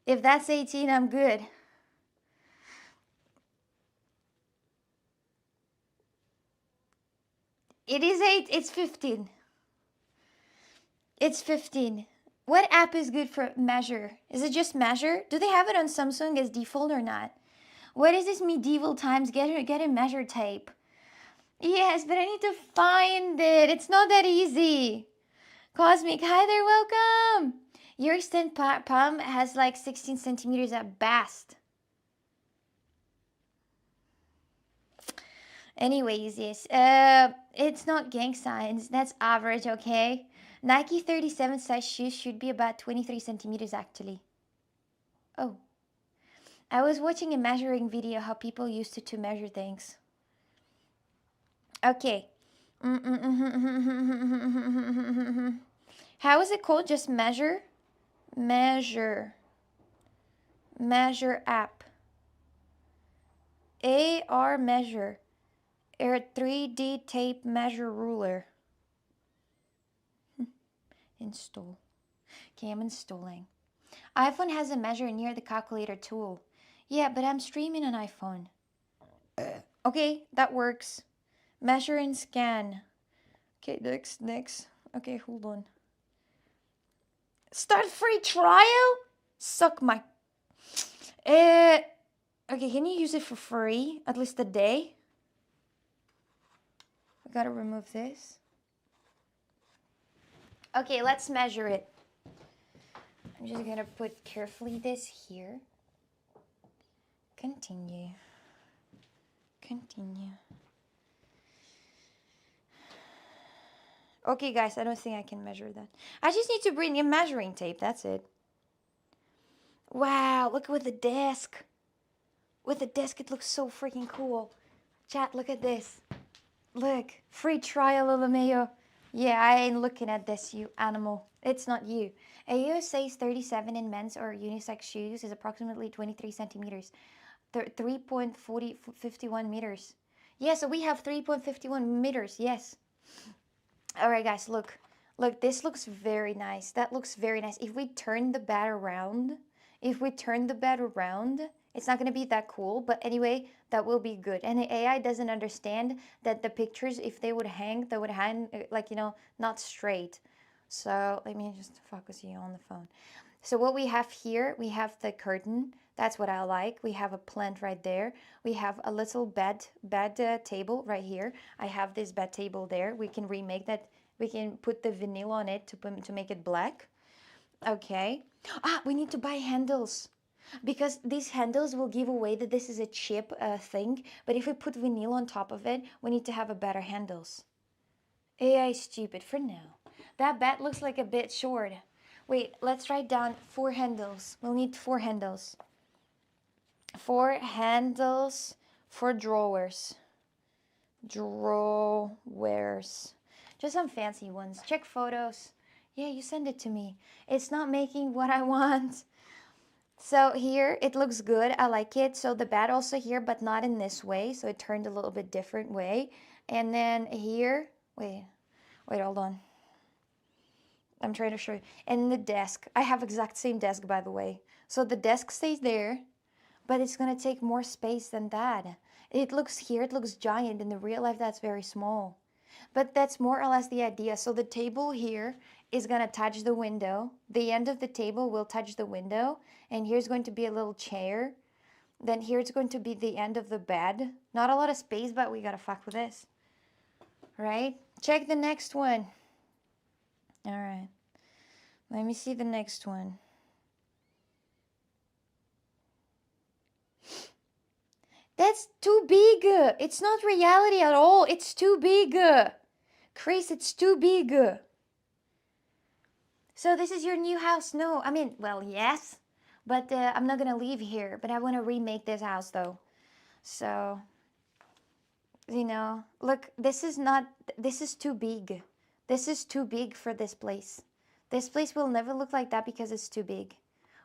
If that's 18, I'm good. It is 8, it's 15. It's 15. What app is good for measure? Is it just measure? Do they have it on Samsung as default or not? What is this medieval times? Get a measure tape. Yes, but I need to find it. It's not that easy. Cosmic, hi there, welcome. Your extent palm has like 16 centimeters at best. Anyways, yes. It's not gang signs. That's average, okay? Nike 37 size shoes should be about 23 centimeters actually. Oh. I was watching a measuring video how people used to measure things. Okay. How is it called? Just measure? Measure. Measure app. AR measure. Air 3D tape measure ruler. Install. Okay, I'm installing. iPhone has a measure near the calculator tool. Yeah, but I'm streaming on iPhone. Okay, that works. Measure and scan. Okay, next. Okay, hold on. Start free trial? Suck my... Okay, can you use it for free? At least a day? I gotta remove this. Okay, let's measure it. I'm just gonna put carefully this here. Continue. Continue. Okay, guys, I don't think I can measure that. I just need to bring a measuring tape, that's it. Wow, look with the desk. With the desk, it looks so freaking cool. Chat, look at this. Look, free trial of the mayo. Yeah, I ain't looking at this, you animal. It's not you. AO says 37 in men's or unisex shoes is approximately 23 centimeters. 3.51 meters. Yeah, so we have 3.51 meters, yes. All right, guys, look. Look, this looks very nice. That looks very nice. If we turn the bat around, it's not going to be that cool. But anyway, that will be good. And the AI doesn't understand that the pictures, if they would hang, like, not straight. So let me just focus you on the phone. So what we have here, we have the curtain. That's what I like. We have a plant right there. We have a little bed table right here. I have this bed table there. We can remake that. We can put the vinyl on it to make it black. Okay. We need to buy handles. Because these handles will give away that this is a cheap thing. But if we put vinyl on top of it, we need to have a better handles. AI is stupid for now. That bat looks like a bit short. Wait, let's write down 4 handles. We'll need 4 handles. 4 handles for drawers. Drawers. Just some fancy ones. Check photos. Yeah, you send it to me. It's not making what I want. So here, it looks good. I like it. So the bat also here, but not in this way. So it turned a little bit different way. And then here, wait, hold on. I'm trying to show you. And the desk. I have exact same desk, by the way. So the desk stays there, but it's going to take more space than that. It looks here, it looks giant. In the real life, that's very small. But that's more or less the idea. So the table here is going to touch the window. The end of the table will touch the window. And here's going to be a little chair. Then here's going to be the end of the bed. Not a lot of space, but we got to fuck with this. Right? Check the next one. All right. Let me see the next one. That's too big. It's not reality at all. It's too big. Chris, it's too big. So this is your new house? No, I mean, well, yes. But I'm not gonna leave here. But I want to remake this house though. So, you know, look, this is too big. This is too big for this place. This place will never look like that because it's too big.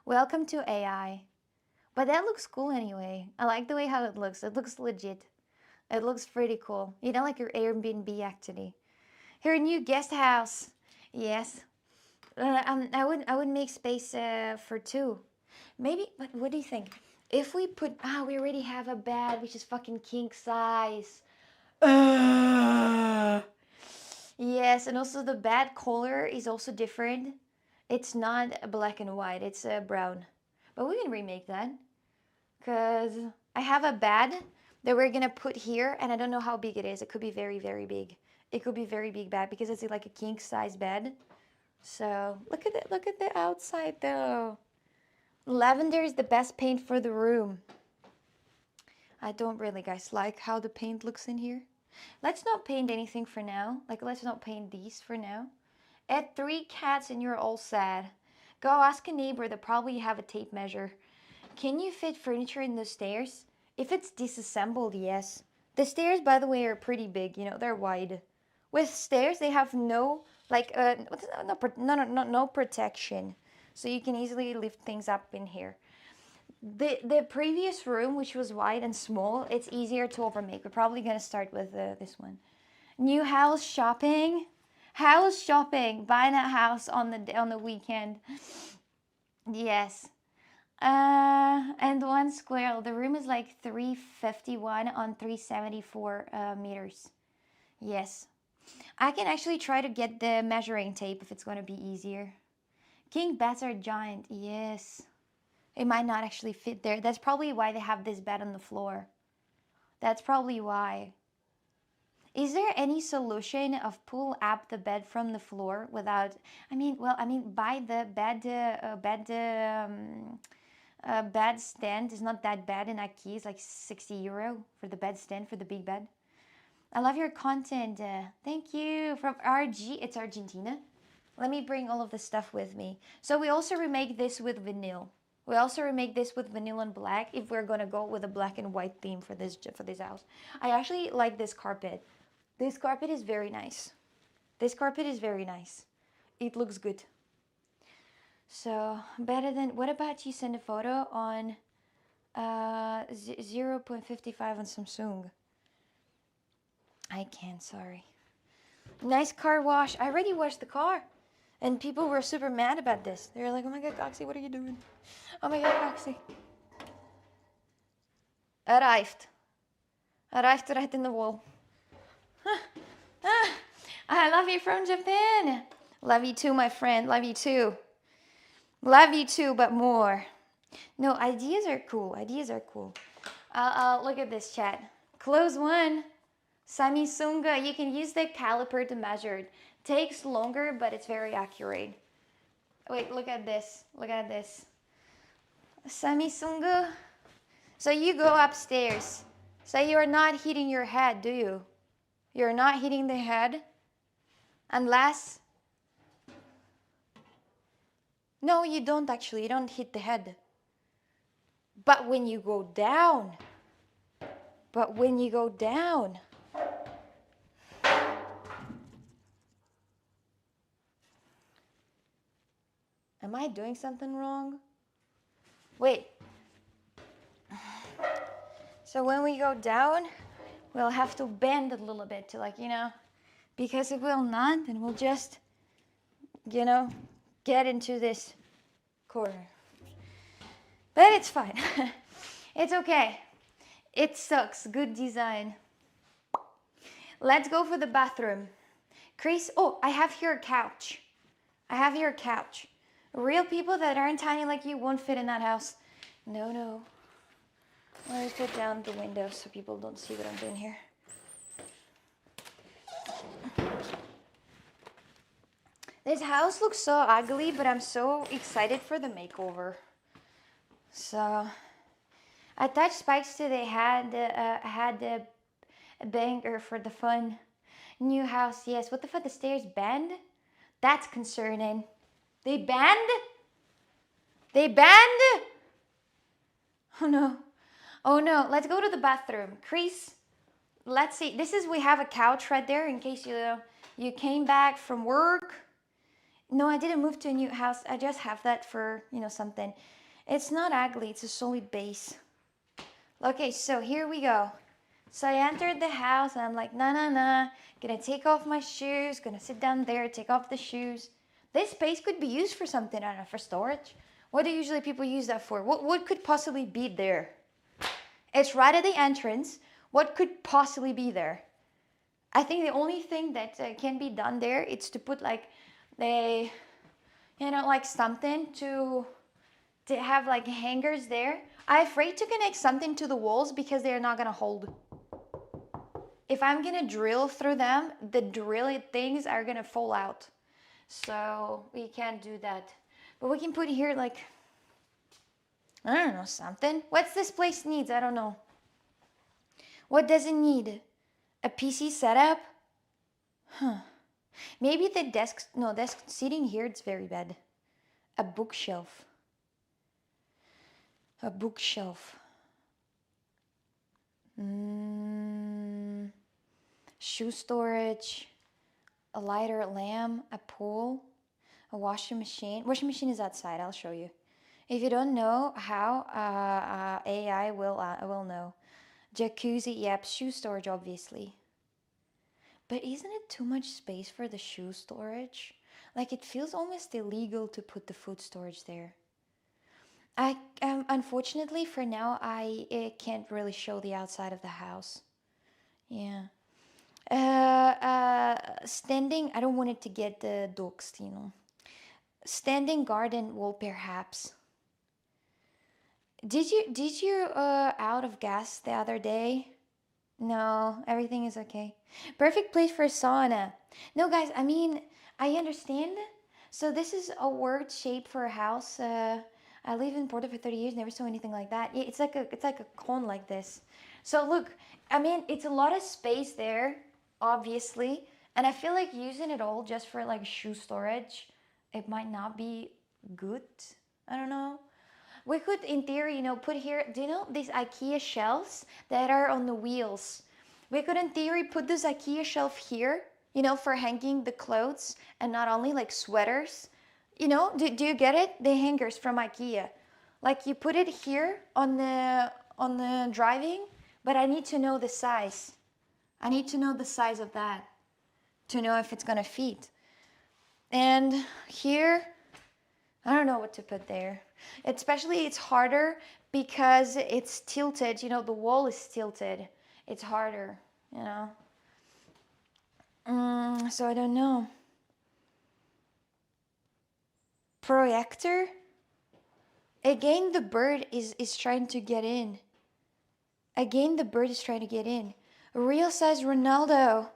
Welcome to AI. But that looks cool anyway. I like the way how it looks. It looks legit. It looks pretty cool. You know, like your Airbnb actually. Your new guest house. Yes. I would make space for two. Maybe, but what do you think? If we put, we already have a bed which is fucking king size. Yes, and also the bed color is also different. It's not black and white, it's brown. But we can remake that. Because I have a bed that we're gonna put here, and I don't know how big it is. It could be very, very big. It could be very big bed because it's like a king size bed. So look at it. Look at the outside though. Lavender is the best paint for the room. I don't really, guys, like how the paint looks in here. Let's not paint anything for now. Like, let's not paint these for now. Add 3 cats and you're all sad. Go ask a neighbor. They probably have a tape measure. Can you fit furniture in the stairs? If it's disassembled, yes. The stairs, by the way, are pretty big. You know, they're wide. With stairs, they have no, like, no protection. So you can easily lift things up in here. The previous room, which was wide and small, it's easier to overmake. We're probably going to start with this one. New house shopping. House shopping. Buying a house on the weekend. Yes. And 1 square. The room is like 351 on 374 meters. Yes. I can actually try to get the measuring tape if it's going to be easier. King beds are giant. Yes. It might not actually fit there. That's probably why they have this bed on the floor. That's probably why. Is there any solution of pull up the bed from the floor without, buy the bed stand is not that bad in Ikea. It's like €60 for the bed stand for the big bed. I love your content. Thank you. From RG, it's Argentina. Let me bring all of the stuff with me. So we also remake this with vinyl. We also remake this with vinyl and black if we're gonna go with a black and white theme for this house. I actually like this carpet. This carpet is very nice. This carpet is very nice. It looks good. So better than, what about you send a photo on 0.55 on Samsung? I can't, sorry. Nice car wash. I already washed the car. And people were super mad about this. They were like, oh my god, Coxie, what are you doing? Oh my god, Coxie. Arrived. Arrived right in the wall. I love you from Japan. Love you too, my friend. Love you too. Love you too, but more. No, ideas are cool. Ideas are cool. Look at this chat. Close one. Samisunga. You can use the caliper to measure it. Takes longer, but it's very accurate. Wait, look at this. Look at this. Samisunga. So you go upstairs. So you're not hitting your head, do you? You're not hitting the head. Unless... No, you don't actually. You don't hit the head. But when you go down... But when you go down... Am I doing something wrong? Wait. So when we go down, we'll have to bend a little bit to, like, you know, because if we'll not, then we'll just, you know, get into this corner. But it's fine. It's okay. It sucks. Good design. Let's go for the bathroom. Chris, oh, I have here a couch. I have here a couch. Real people that aren't tiny like you won't fit in that house. No, no. Let me put down the window so people don't see what I'm doing here. This house looks so ugly, but I'm so excited for the makeover. So, Attached spikes to the had the banger for the fun. New house, yes. What the fuck? The stairs bend? That's concerning. They bend? They bend? Oh no. Oh no. Let's go to the bathroom. Crease. Let's see. This is we have a couch right there in case you came back from work. No, I didn't move to a new house. I just have that for, something. It's not ugly. It's a solid base. Okay, so here we go. So I entered the house and I'm like, nah. Gonna take off my shoes. Gonna sit down there, take off the shoes. This space could be used for something. I don't know, for storage. What do usually people use that for? What could possibly be there? It's right at the entrance. What could possibly be there? I think the only thing that can be done there is to put like like something to have like hangers there. I'm afraid to connect something to the walls because they're not gonna hold. If I'm gonna drill through them, the drilly things are gonna fall out. So we can't do that. But we can put here like, I don't know, something. What's this place needs? I don't know. What does it need? A PC setup? Huh. Maybe the desk seating here, it's very bad. A bookshelf. A bookshelf. Shoe storage. A lighter lamp. A pool. A washing machine. Washing machine is outside, I'll show you. If you don't know how, AI will know. Jacuzzi, yep, shoe storage obviously. But isn't it too much space for the shoe storage? Like it feels almost illegal to put the food storage there. I unfortunately for now I can't really show the outside of the house. Yeah. Standing. I don't want it to get the dogs. Standing garden wall perhaps. Did you out of gas the other day? No, everything is okay. Perfect place for a sauna. No, guys, I mean, I understand. So this is a word shape for a house. I live in Porto for 30 years, never saw anything like that. Yeah, it's like a cone like this. So look, I mean, it's a lot of space there, obviously, and I feel like using it all just for like shoe storage, it might not be good. I don't know. We could, in theory, put here, do you know these Ikea shelves that are on the wheels? We could, in theory, put this Ikea shelf here, for hanging the clothes and not only like sweaters. Do you get it? The hangers from Ikea. Like you put it here on the driving, but I need to know the size. I need to know the size of that to know if it's gonna fit. And here, I don't know what to put there. Especially it's harder because it's tilted, the wall is tilted. It's harder, So I don't know. Projector? Again, the bird is trying to get in. Again, the bird is trying to get in. Real size Ronaldo.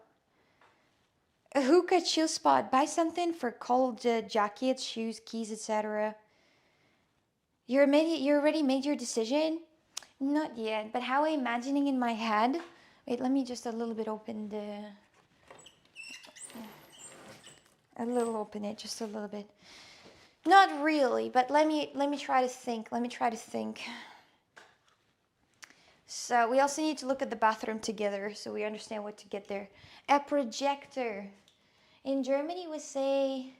A hookah chill spot. Buy something for cold jackets, shoes, keys, etc. You already made your decision? Not yet, but how I'm imagining in my head. Wait, let me just a little bit open open it just a little bit. Not really, but let me try to think. Let me try to think. So we also need to look at the bathroom together so we understand what to get there. A projector. In Germany we say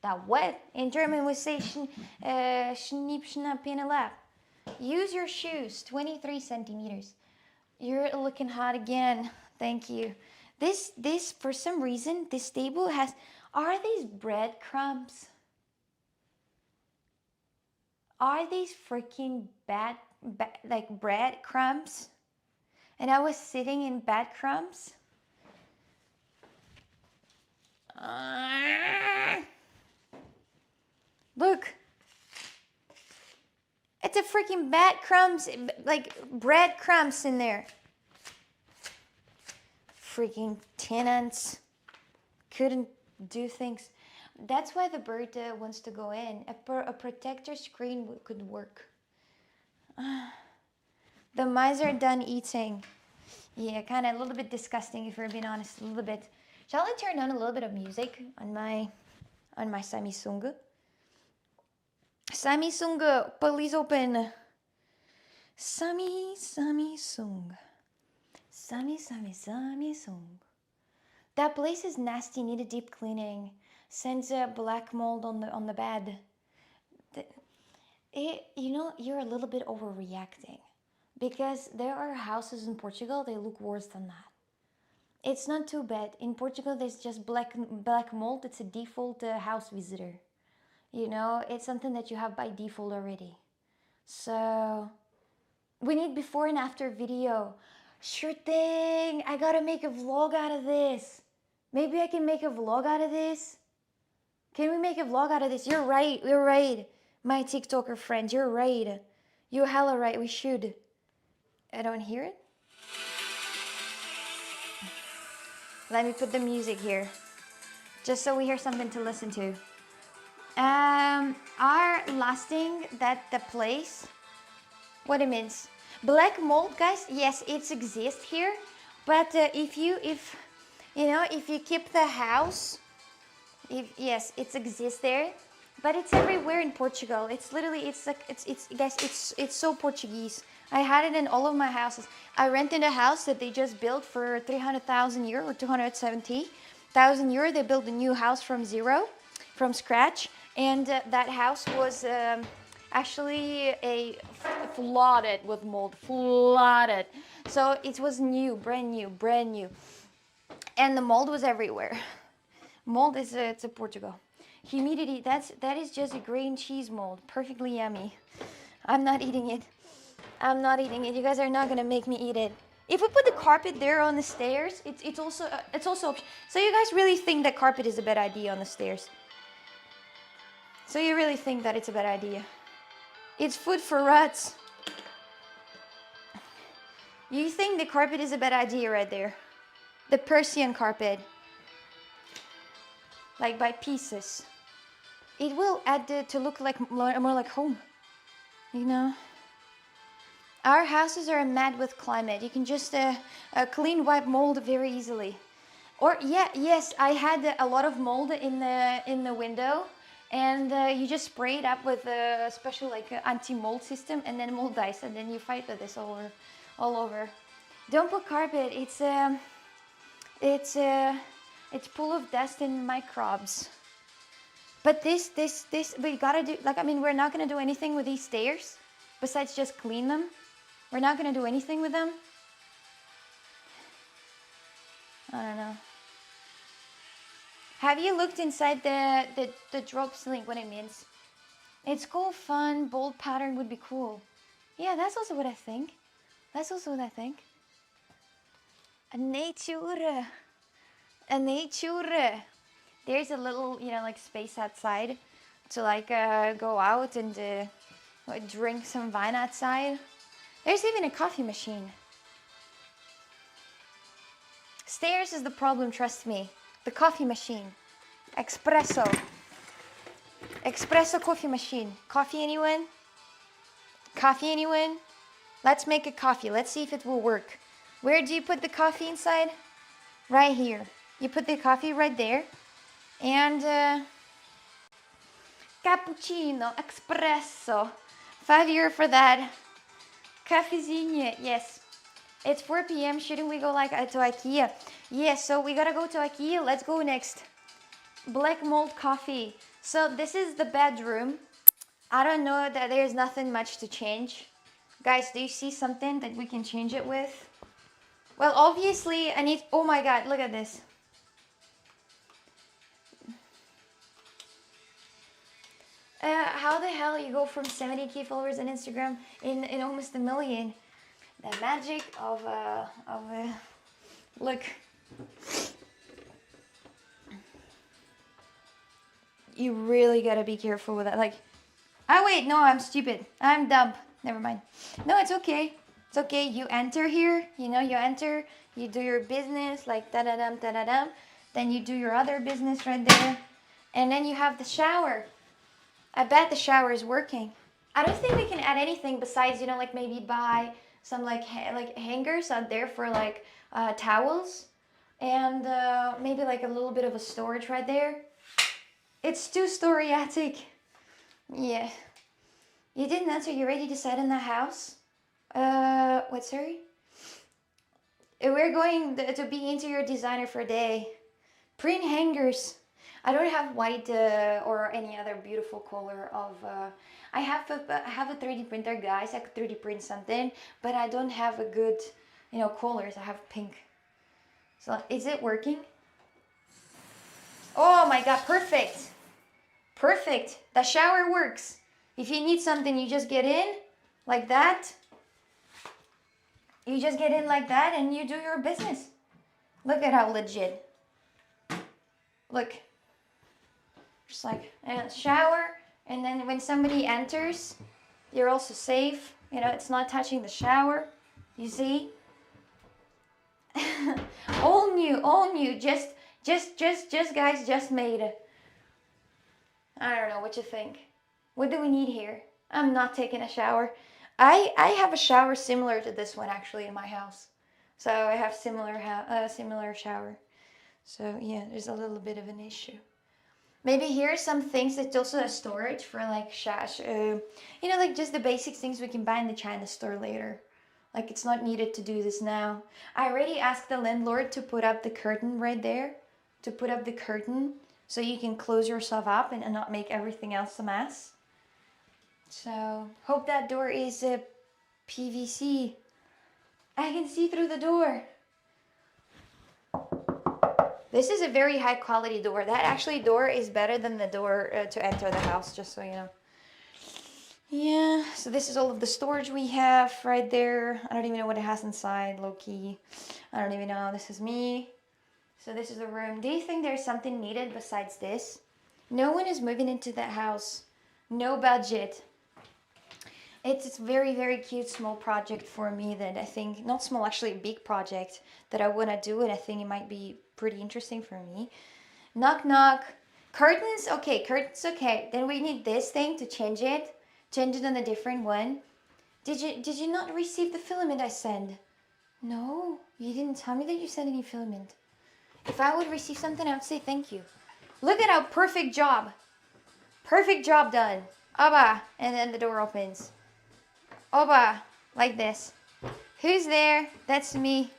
that what? In German we say schnipp schnapp in a lap. Use your shoes, 23 centimeters. You're looking hot again. Thank you. This for some reason, this table has, are these breadcrumbs? Are these freaking like breadcrumbs? And I was sitting in breadcrumbs? Look. It's a freaking breadcrumbs, like breadcrumbs in there. Freaking tenants couldn't do things. That's why the bird wants to go in. A protector screen could work. The mice are done eating. Yeah, kind of a little bit disgusting if we're being honest, a little bit. Shall I turn on a little bit of music on my Samsung? Samsung, please open. Samsung. Samsung. That place is nasty. Need a deep cleaning. Sends a black mold on the bed. You know, you're a little bit overreacting, because there are houses in Portugal, they look worse than that. It's not too bad. In Portugal, there's just black mold. It's a default house visitor. You know, it's something that you have by default already. So we need before and after video. Sure thing. I gotta make a vlog out of this. Maybe I can make a vlog out of this. Can we make a vlog out of this? You're right. You're right. My TikToker friend, you're right. You're hella right. We should. I don't hear it. Let me put the music here, just so we hear something to listen to. Our lasting that the place, what it means. Black mold, guys. Yes, it exists here, but if you keep the house, yes, it exists there, but it's everywhere in Portugal. It's literally, it's so Portuguese. I had it in all of my houses. I rented a house that they just built for 300,000 euro or 270,000 euro. They built a new house from scratch, and that house was actually flooded with mold, flooded. So it was new, brand new, and the mold was everywhere. Mold is it's a Portugal. Humidity, that is just a green cheese mold, perfectly yummy. I'm not eating it. I'm not eating it. You guys are not gonna make me eat it. If we put the carpet there on the stairs, it's also so you guys really think that carpet is a bad idea on the stairs? So you really think that it's a bad idea? It's food for rats. You think the carpet is a bad idea right there? The Persian carpet, like by pieces. It will add to look like more like home, you know. Our houses are mad with climate. You can just clean wipe mold very easily. Or yes, I had a lot of mold in the window, and you just spray it up with a special like anti-mold system, and then mold dies, and then you fight with this all over. Don't put carpet. It's full of dust and microbes. But this we gotta do, like, I mean, we're not gonna do anything with these stairs besides just clean them. We're not gonna do anything with them. I don't know. Have you looked inside the drops link, what it means? It's cool, fun, bold pattern would be cool. Yeah, that's also what I think. That's also what I think. A nature. A nature. There's a little, you know, like space outside to like go out and drink some wine outside. There's even a coffee machine. Stairs is the problem, trust me. The coffee machine. Espresso. Espresso coffee machine. Coffee, anyone? Coffee, anyone? Let's make a coffee. Let's see if it will work. Where do you put the coffee inside? Right here. You put the coffee right there. And cappuccino, espresso. €5 for that. Cafezinho, yes. It's 4 p.m. Shouldn't we go like to Ikea? Yes, so we gotta go to Ikea. Let's go next. Black mold coffee. So this is the bedroom. I don't know that there's nothing much to change. Guys, do you see something that we can change it with? Well, obviously I need, oh my God, look at this. How the hell you go from 70k followers on Instagram in almost 1 million? The magic of look. You really gotta be careful with that. Like, oh wait, no, I'm stupid. I'm dumb. Never mind. No, it's okay. It's okay. You enter here. You know, you enter. You do your business like da da dum da da dum. Then you do your other business right there, and then you have the shower. I bet the shower is working. I don't think we can add anything besides, you know, like maybe buy some like hangers out there for like towels, and maybe like a little bit of a storage right there. It's 2-story attic. Yeah. You didn't answer. You ready to set in the house? What, sorry? We're going to be interior designer for a day. Print hangers. I don't have white or any other beautiful color of. I have a 3D printer, guys. I could 3D print something, but I don't have a good, colors. I have pink. So is it working? Oh my god, perfect. Perfect. The shower works. If you need something, you just get in like that. You just get in like that and you do your business. Look at how legit. Look. Just like a shower, and then when somebody enters, you're also safe. It's not touching the shower. You see? All new. Just guys, just made it. I don't know what you think. What do we need here? I'm not taking a shower. I have a shower similar to this one actually in my house. So I have similar shower. So yeah, there's a little bit of an issue. Maybe here are some things that's also a storage for like like just the basic things we can buy in the China store later. Like it's not needed to do this now. I already asked the landlord to put up the curtain right there. To put up the curtain so you can close yourself up and not make everything else a mess. So hope that door is PVC. I can see through the door. This is a very high quality door. That actually door is better than the door to enter the house, just so you know. Yeah, so this is all of the storage we have right there. I don't even know what it has inside, low key. I don't even know. This is me. So this is the room. Do you think there's something needed besides this? No one is moving into that house. No budget. It's a very, very cute small project for me that I think, not small, actually a big project that I want to do, and I think it might be pretty interesting for me. Knock, knock. Curtains, okay, curtains, okay. Then we need this thing to change it on a different one. Did you not receive the filament I sent? No, you didn't tell me that you sent any filament. If I would receive something, I would say thank you. Look at how perfect job. Perfect job done. Abba, and then the door opens. Oba, like this. Who's there? That's me.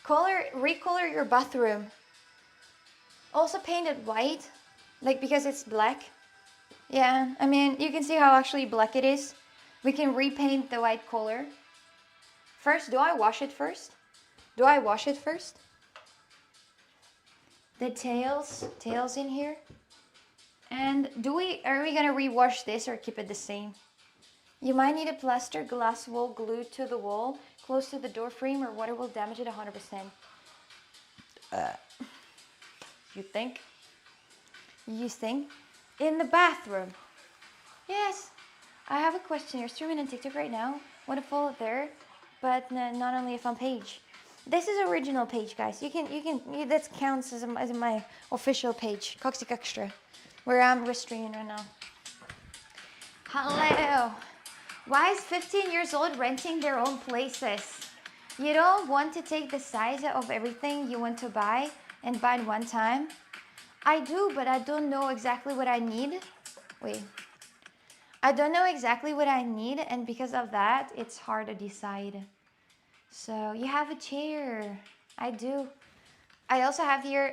Recolor your bathroom. Also painted white, like because it's black. Yeah, I mean, you can see how actually black it is. We can repaint the white color. First, do I wash it first? The tails in here. And are we gonna rewash this or keep it the same? You might need a plaster glass wall glued to the wall close to the door frame, or water will damage it 100%. You think? In the bathroom. Yes. I have a question. You're streaming on TikTok right now. Want to follow it there, but not only a fun page. This is original page, guys. You can that counts as my official page, Coxic Extra, where I'm restreaming right now. Hello. Why is 15 years old renting their own places? You don't want to take the size of everything you want to buy and buy it one time? I do, but I don't know exactly what I need. Wait. I don't know exactly what I need, and because of that, it's hard to decide. So, you have a chair. I do. I also have here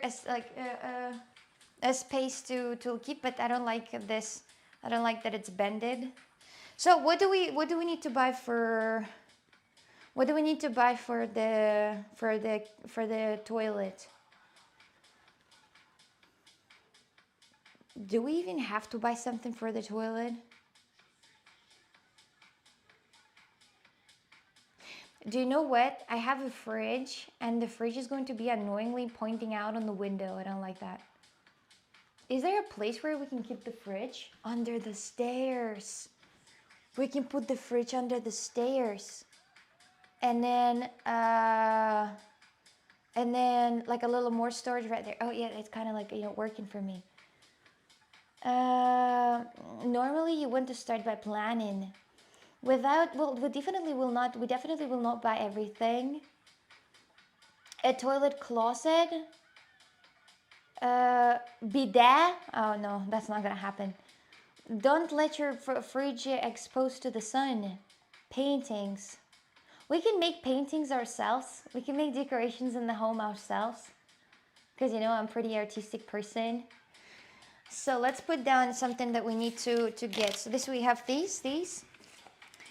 a space to keep, but I don't like this. I don't like that it's bended. So what do we need to buy for the toilet? Do we even have to buy something for the toilet? Do you know what? I have a fridge, and the fridge is going to be annoyingly pointing out on the window. I don't like that. Is there a place where we can keep the fridge? Under the stairs. We can put the fridge under the stairs. And then like a little more storage right there. Oh yeah, it's kind of like, working for me. Normally you want to start by planning. Without, well, we definitely will not buy everything. A toilet closet, bidet. Oh no, that's not gonna happen. Don't let your fridge exposed to the sun. Paintings. We can make paintings ourselves. We can make decorations in the home ourselves. Because you know I'm a pretty artistic person. So let's put down something that we need to get. So this we have these.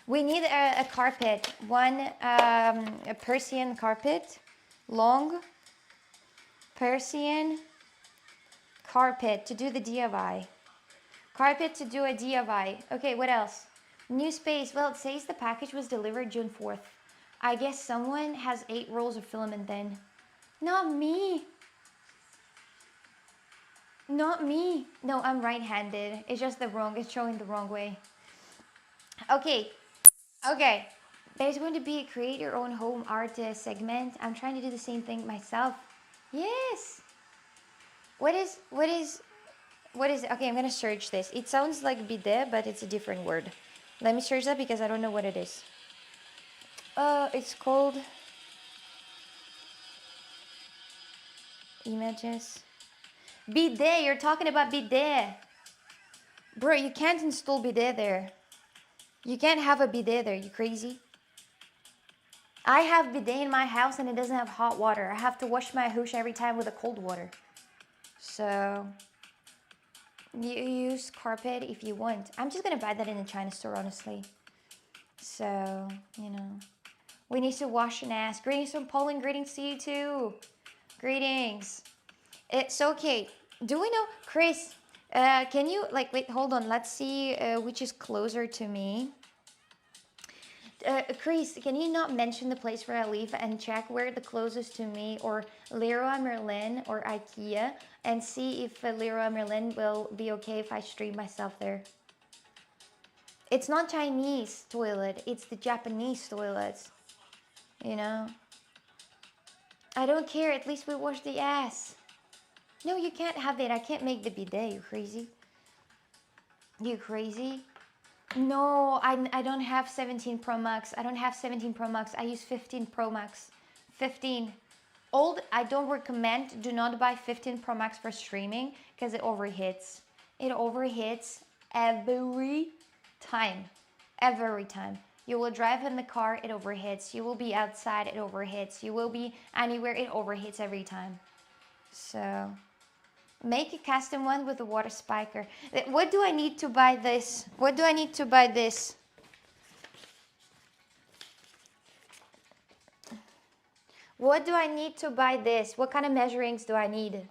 We need a carpet. One a Persian carpet. Long Persian carpet to do the DIY. Carpet to do a DIY. Okay, what else? New space. Well, it says the package was delivered June 4th. I guess someone has 8 rolls of filament then. Not me. Not me. No, I'm right-handed. It's just it's showing the wrong way. Okay. There's going to be a create your own home art segment. I'm trying to do the same thing myself. Yes. What is it? Okay, I'm going to search this. It sounds like bidet, but it's a different word. Let me search that because I don't know what it is. It's called images. Bidet, you're talking about bidet. Bro, you can't install bidet there. You can't have a bidet there, you crazy? I have bidet in my house and it doesn't have hot water. I have to wash my hoosh every time with a cold water. So, you use carpet if you want. I'm just gonna buy that in a China store, honestly. So, you know. We need to wash an ass. Greetings from Poland, greetings to you too. Greetings. It's okay. Do we know, Chris, can you, like, wait, hold on. Let's see which is closer to me. Chris, can you not mention the place where I live and check where the closest to me, or Leroy Merlin or Ikea, and see if Leroy Merlin will be okay if I stream myself there. It's not Chinese toilet, it's the Japanese toilets. You know? I don't care, at least we wash the ass. No, you can't have it. I can't make the bidet, you crazy? You crazy? No, I don't have 17 Pro Max. I don't have 17 Pro Max. I use 15 Pro Max. 15. Old, I don't recommend, do not buy 15 Pro Max for streaming because it overheats. It overheats every time. Every time. You will drive in the car, it overheats. You will be outside, it overheats. You will be anywhere, it overheats every time. So, make a custom one with a water spiker. What do I need to buy this? What do I need to buy this? What do I need to buy this? What kind of measurings do I need?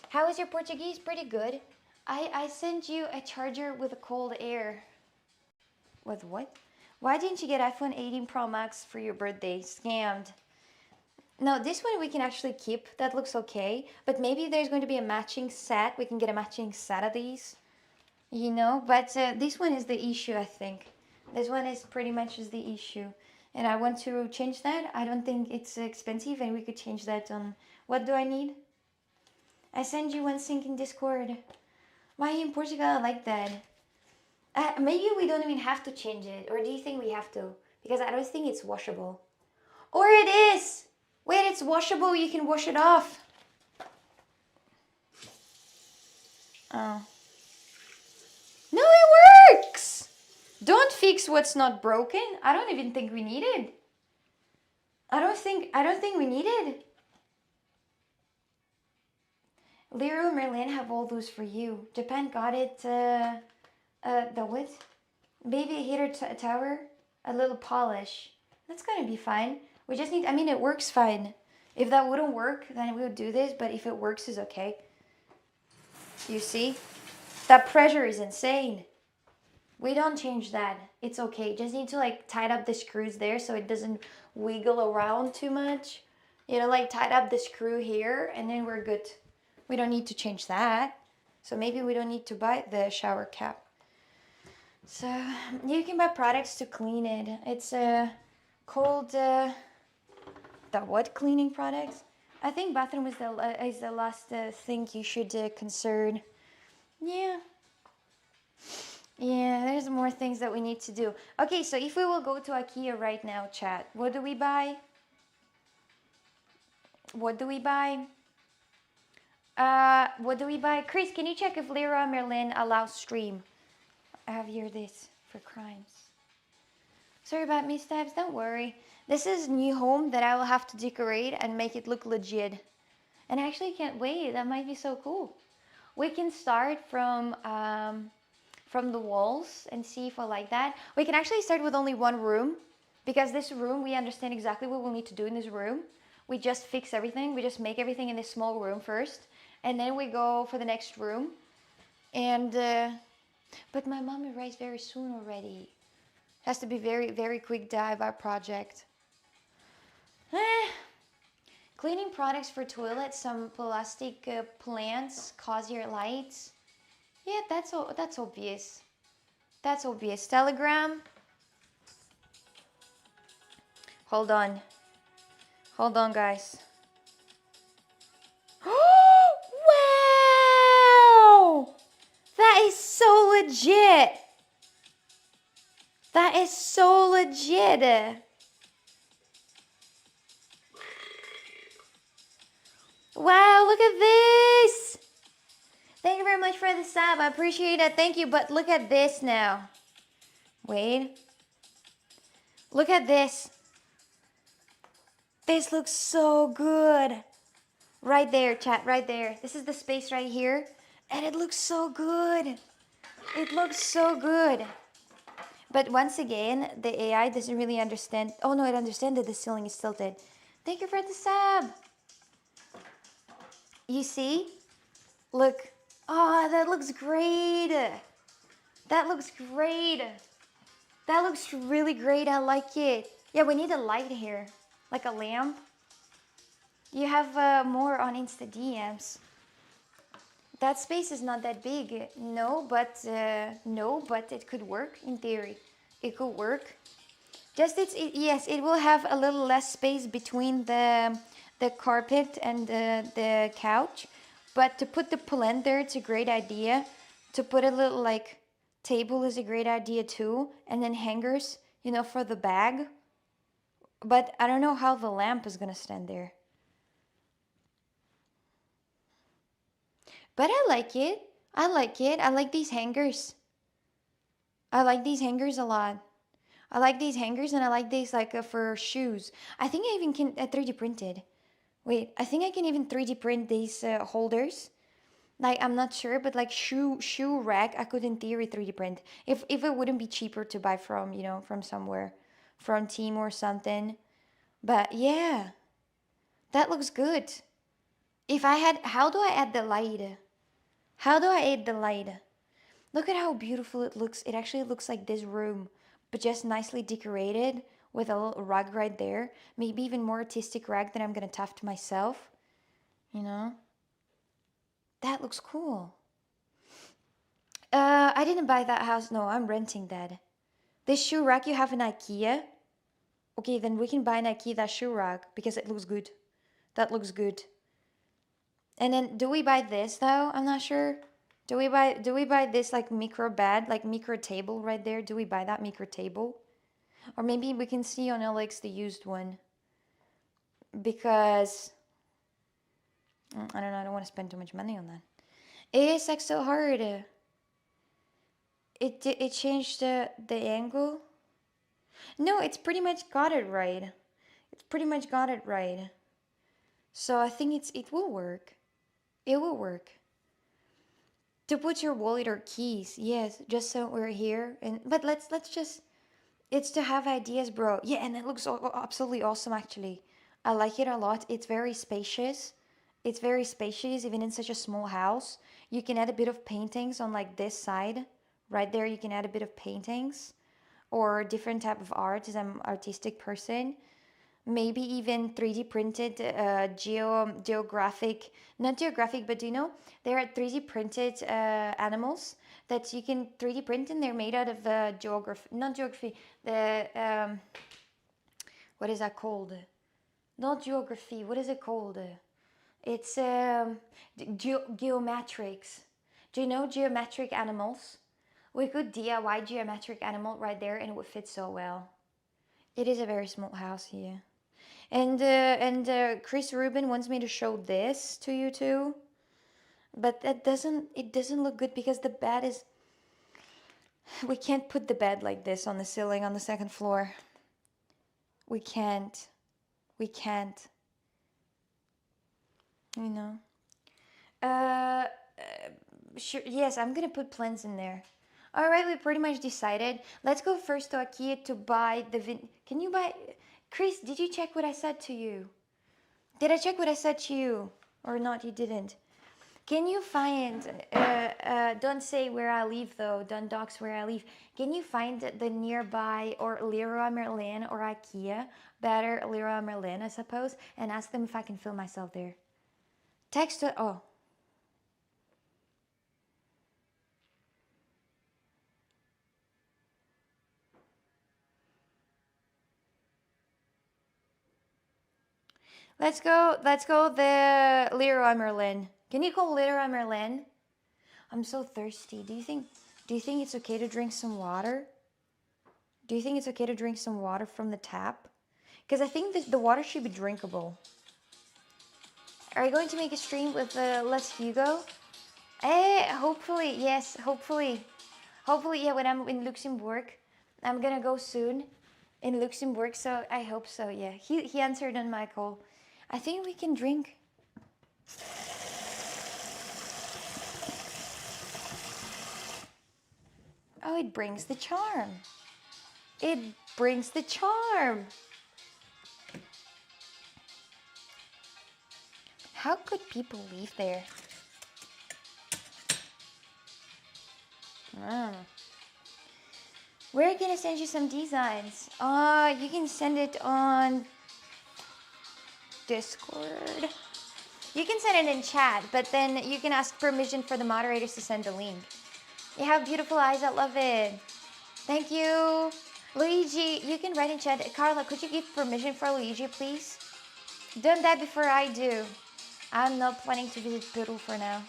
How is your Portuguese? Pretty good. I sent you a charger with a cold air. With what? Why didn't you get iPhone 18 Pro Max for your birthday? Scammed. No, this one we can actually keep. That looks okay. But maybe there's going to be a matching set. We can get a matching set of these. You know? But this one is the issue, I think. This one is pretty much is the issue. And I want to change that. I don't think it's expensive. And we could change that on... What do I need? I send you one sync in Discord. Why in Portugal? I like that. Maybe we don't even have to change it. Or do you think we have to? Because I don't think it's washable. Or it is! Wait, it's washable. You can wash it off. Oh. No, it works! Don't fix what's not broken. I don't even think we need it. I don't think we need it. Leroy Merlin have all those for you. Japan got it, the what? Baby heater tower, a little polish. That's gonna be fine. We just need, I mean, it works fine. If that wouldn't work, then we would do this, but if it works, it's okay. You see? That pressure is insane. We don't change that. It's okay. Just need to like tighten up the screws there so it doesn't wiggle around too much. You know, like tighten up the screw here and then we're good. We don't need to change that. So maybe we don't need to buy the shower cap. So you can buy products to clean it. It's called the what cleaning products? I think bathroom is the last thing you should concern. Yeah. Yeah, there's more more things that we need to do. Okay, so if we will go to Ikea right now, chat, what do we buy? What do we buy? What do we buy? Chris, can you check if Leroy Merlin allows stream? I have here this for crimes. Sorry about missteps, don't worry. This is new home that I will have to decorate and make it look legit. And I actually can't wait, that might be so cool. We can start from the walls and see if I like that. We can actually start with only one room, because this room, we understand exactly what we'll need to do in this room. We just fix everything, we just make everything in this small room first, and then we go for the next room. And, but my mom arrives very soon already. Has to be very, very quick DIY project. Cleaning products for toilets, some plastic plants, cozier lights. Yeah, that's obvious. That's obvious. Telegram. Hold on. Hold on, guys. Wow! That is so legit. That is so legit. Wow, look at this. Thank you very much for the sub. I appreciate it. Thank you. But look at this now. Wait. Look at this. This looks so good. Right there, chat, right there. This is the space right here. And it looks so good. It looks so good. But once again, the AI doesn't really understand. Oh no, it understands that the ceiling is tilted. Thank you for the sub. You see? Look. Oh, that looks great. That looks great. That looks really great. I like it. Yeah, we need a light here. Like a lamp. You have more on Insta DMs. That space is not that big. No, but it could work in theory. It could work. Just yes, it will have a little less space between the carpet and the couch. But to put the plant there, it's a great idea. To put a little like table is a great idea too, and then hangers, you know, for the bag. But I don't know how the lamp is gonna stand there. But I like it. I like it. I like these hangers. I like these hangers a lot. I like these hangers, and I like these like for shoes. I think I even can 3D printed. Wait, I think I can even 3D print these holders. Like, I'm not sure, but like shoe rack, I could in theory 3D print. If it wouldn't be cheaper to buy from, you know, from somewhere, from Team or something. But yeah, that looks good. If I had, how do I add the light? How do I add the light? Look at how beautiful it looks. It actually looks like this room, but just nicely decorated with a little rug right there. Maybe even more artistic rug that I'm gonna tuft myself. You know? That looks cool. I didn't buy that house. No, I'm renting that. This shoe rack you have in Ikea? Okay, then we can buy in Ikea that shoe rack because it looks good. That looks good. And then do we buy this though? I'm not sure. Do we buy this like micro bed, like micro table right there? Do we buy that micro table? Or maybe we can see on LX the used one. Because I don't know, I don't want to spend too much money on that. It is like so hard. It changed the angle. No, it's pretty much got it right. It's pretty much got it right. So I think it will work. It will work. To put your wallet or keys, yes, just so we're here. But let's just, it's to have ideas, bro. Yeah, and it looks absolutely awesome actually. I like it a lot. It's very spacious. It's very spacious even in such a small house. You can add a bit of paintings on like this side. Right there you can add a bit of paintings or different type of art, as I'm an artistic person. Maybe even 3D printed geographic, not geographic, but do you know, there are 3D printed animals that you can 3D print, and they're made out of not geography, the, what is that called? Not geography, what is it called? It's geometrics. Do you know geometric animals? We could DIY geometric animal right there and it would fit so well. It is a very small house here. And Chris Rubin wants me to show this to you too. But it doesn't look good because the bed is, we can't put the bed like this on the ceiling on the second floor. We can't. We can't. You know. Uh, sure. Yes, I'm gonna put plants in there. All right, we pretty much decided. Let's go first to Ikea to buy the Can you buy? Chris, did you check what I said to you? Did I check what I said to you or not? You didn't. Can you find? Don't say where I live though. Don't dox where I live. Can you find the nearby or Leroy Merlin or Ikea? Better Leroy Merlin, I suppose, and ask them if I can film myself there. Text it. Oh. Let's go the Leroy Merlin. Can you call Leroy Merlin? I'm so thirsty. Do you think it's okay to drink some water? Do you think it's okay to drink some water from the tap? Because I think the water should be drinkable. Are you going to make a stream with Les Hugo? Hopefully, yes, hopefully. Hopefully, yeah, when I'm in Luxembourg. I'm gonna go soon in Luxembourg, so I hope so, yeah. He answered on my call. I think we can drink. Oh, it brings the charm. It brings the charm. How could people live there? We're gonna send you some designs. You can send it on Discord. You can send it in chat, but then you can ask permission for the moderators to send the link. You have beautiful eyes, I love it. Thank you. Luigi, you can write in chat. Carla, could you give permission for Luigi, please? Done that before I do. I'm not planning to visit Peru for now.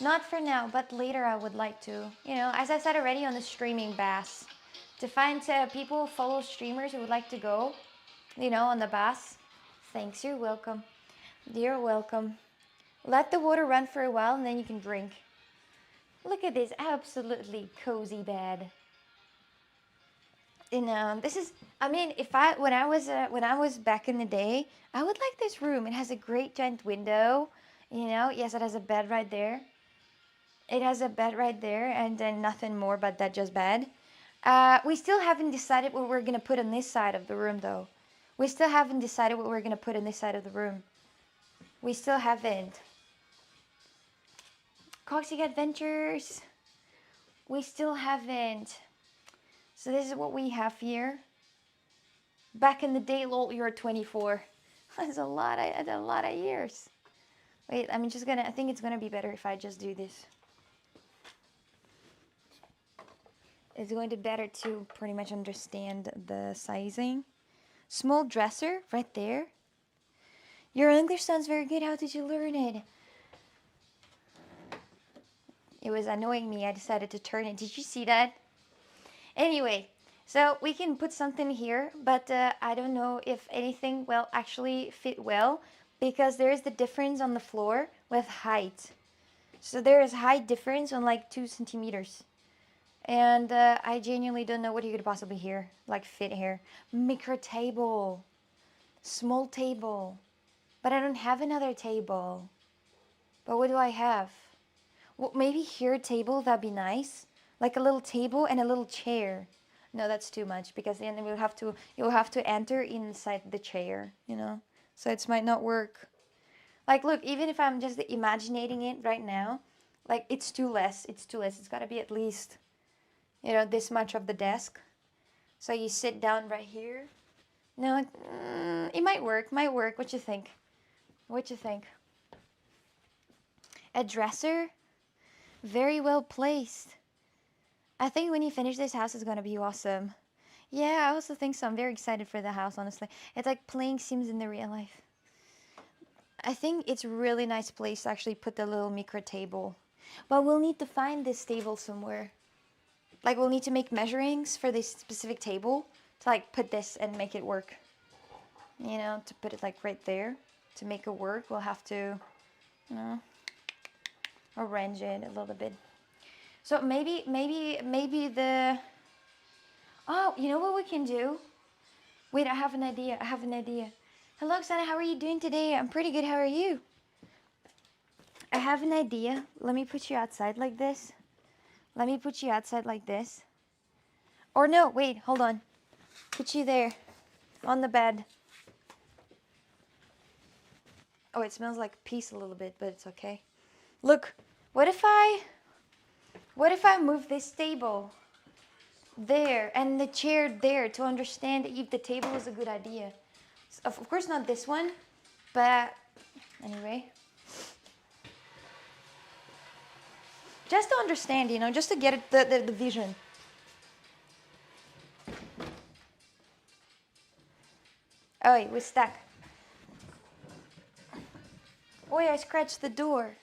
Not for now, but later I would like to. You know, as I said already on the streaming bass. To find people, follow streamers who would like to go, you know, on the bass. Thanks, you're welcome. You're welcome. Let the water run for a while and then you can drink. Look at this absolutely cozy bed. You know, this is, I mean, when I was back in the day, I would like this room. It has a great giant window, you know. Yes, it has a bed right there. It has a bed right there and then nothing more but that just bed. We still haven't decided what we're going to put on this side of the room though. We still haven't decided what we're going to put on this side of the room. We still haven't. Coxic Adventures. We still haven't. So this is what we have here. Back in the day, lol, you're 24. That's a lot of years. Wait, I think it's gonna be better if I just do this. It's going to be better to pretty much understand the sizing. Small dresser right there. Your English sounds very good. How did you learn it? It was annoying me. I decided to turn it. Did you see that? Anyway, so we can put something here, but I don't know if anything will actually fit well because there is the difference on the floor with height. So there is height difference on like 2 centimeters. And I genuinely don't know what you could possibly fit here. Micro table. Small table. But I don't have another table. But what do I have? Well, maybe here a table, that'd be nice. Like a little table and a little chair. No, that's too much because then you'll have to enter inside the chair, you know? So it might not work. Like, look, even if I'm just imagining it right now, like it's too less. It's too less. It's got to be at least, you know, this much of the desk. So you sit down right here. No, it might work. Might work. What you think? What you think? A dresser? Very well placed. I think when you finish this house, it's going to be awesome. Yeah, I also think so. I'm very excited for the house, honestly. It's like playing Sims in the real life. I think it's a really nice place to actually put the little micro table. But we'll need to find this table somewhere. like we'll need to make measurings for this specific table to like put this and make it work. You know, to put it like right there to make it work, we'll have to, you know, arrange it a little bit. So maybe the, oh, you know what we can do? Wait, I have an idea. Hello, Oksana, how are you doing today? I'm pretty good. How are you? I have an idea. Let me put you outside like this. Or no, wait, hold on. Put you there on the bed. Oh, it smells like peace a little bit, but it's okay. Look, what if I move this table there and the chair there to understand if the table is a good idea? Of course not this one, but anyway. Just to understand, you know, just to get it, the vision. Oh, wait, we're stuck. Oh, I scratched the door.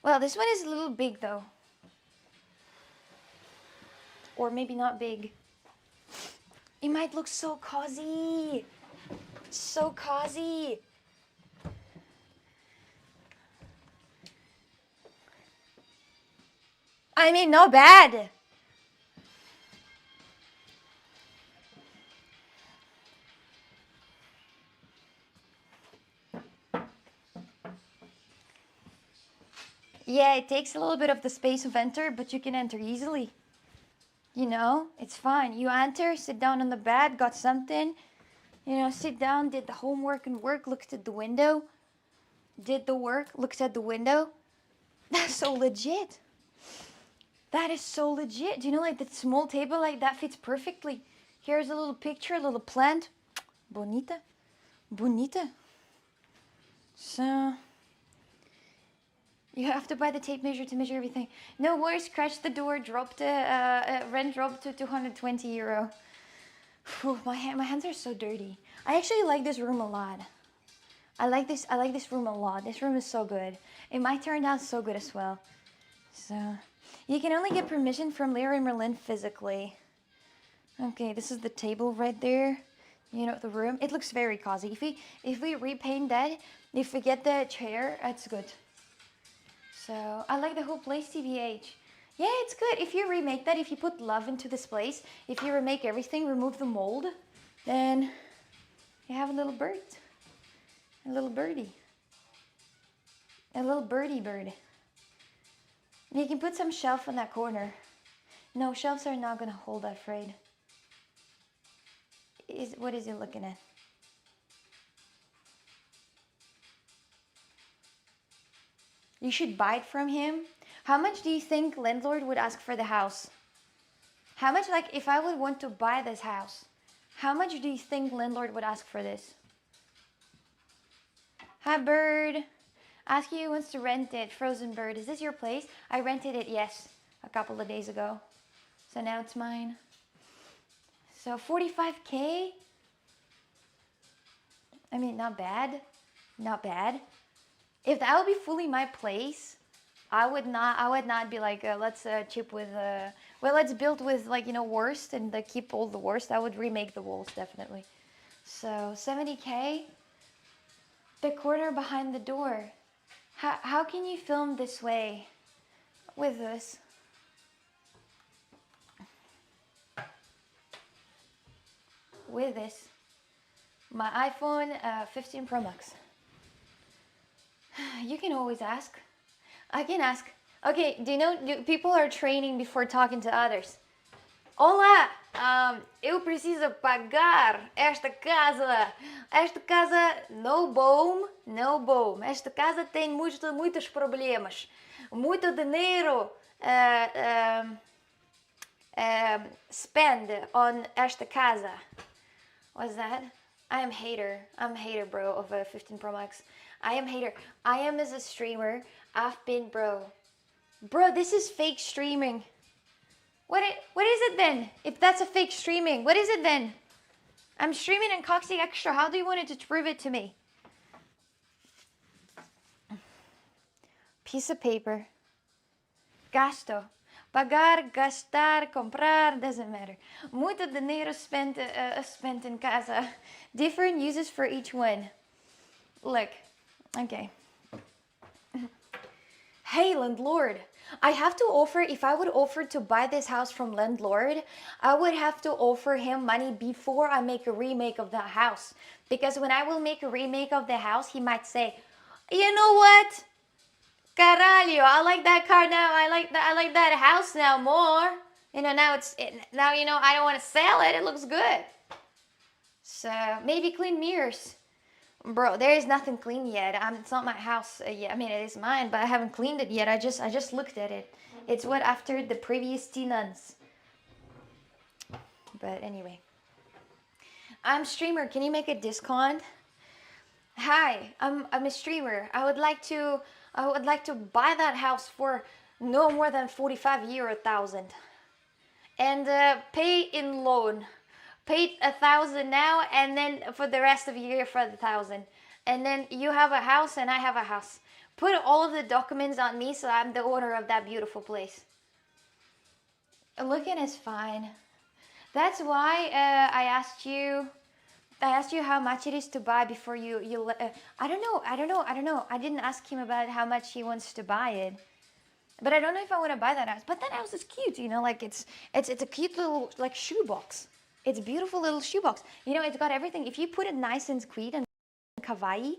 Well, this one is a little big though. Or maybe not big. It might look so cozy. So cozy. I mean, not bad. Yeah, it takes a little bit of the space of enter, but you can enter easily. You know, it's fine. You enter, sit down on the bed, got something. You know, sit down, did the homework and work, looked at the window. Did the work, looked at the window. That's so legit. That is so legit. Do you know, like that small table like that fits perfectly. Here's a little picture, a little plant. Bonita. So, you have to buy the tape measure to measure everything. No worries, scratch the door, rent dropped to 220 euro. Whew, my hands are so dirty. I actually like this room a lot. I like this room a lot. This room is so good. It might turn out so good as well. So, you can only get permission from Leroy Merlin physically. Okay, this is the table right there. You know, the room. It looks very cozy. If we repaint that, if we get the chair, it's good. So, I like the whole place, TBH. Yeah, it's good. If you remake that, if you put love into this place, if you remake everything, remove the mold, then you have a little bird. A little birdie. A little birdie bird. You can put some shelf in that corner. No, shelves are not going to hold that freight. What is he looking at? You should buy it from him. How much do you think landlord would ask for the house? How much, like, if I would want to buy this house, how much do you think landlord would ask for this? Hi, bird. Ask you who wants to rent it. Frozen bird. Is this your place? I rented it, yes, a couple of days ago. So now it's mine. So 45K? I mean, not bad. Not bad. If that would be fully my place, I would not be like, let's chip with, well, let's build with, like, you know, worst and keep all the worst. I would remake the walls, definitely. So 70K, the corner behind the door. How can you film this way with this? With this. My iPhone 15 Pro Max. You can always ask. I can ask. Okay, do you know, people are training before talking to others. Olá, eu preciso pagar esta casa. Esta casa no boom. Esta casa tem muitos problemas. Muito dinheiro spend on esta casa. What's that? I'm hater, bro, of a 15 Pro Max. I am hater. I am as a streamer. I've been, bro, this is fake streaming. What is it then? If that's a fake streaming, what is it then? I'm streaming in Coxie Extra. How do you want it to prove it to me? Piece of paper. Gasto. Pagar, gastar, comprar, doesn't matter. Muito dinero spent in casa. Different uses for each one. Look. Okay. Hey, landlord. I have to offer, if I would offer to buy this house from landlord, I would have to offer him money before I make a remake of the house. Because when I will make a remake of the house, he might say, you know what? Caralho, I like that car now. I like that house now more. You know, now you know I don't want to sell it. It looks good. So maybe clean mirrors. Bro, there is nothing clean yet. It's not my house yet. I mean, it is mine, but I haven't cleaned it yet. I just looked at it. It's what after the previous tenants. But anyway, I'm streamer. Can you make a discount? Hi, I'm a streamer. I would like to buy that house for no more than 45,000 and pay in loan. Pay 1,000 now, and then for the rest of the year for the 1,000. And then you have a house and I have a house. Put all of the documents on me so I'm the owner of that beautiful place. Looking is fine. That's why I asked you how much it is to buy before you I don't know. I didn't ask him about how much he wants to buy it. But I don't know if I want to buy that house. But that house is cute, you know, like it's a cute little like shoebox. It's a beautiful little shoebox. You know, it's got everything. If you put it nice and sweet and kawaii,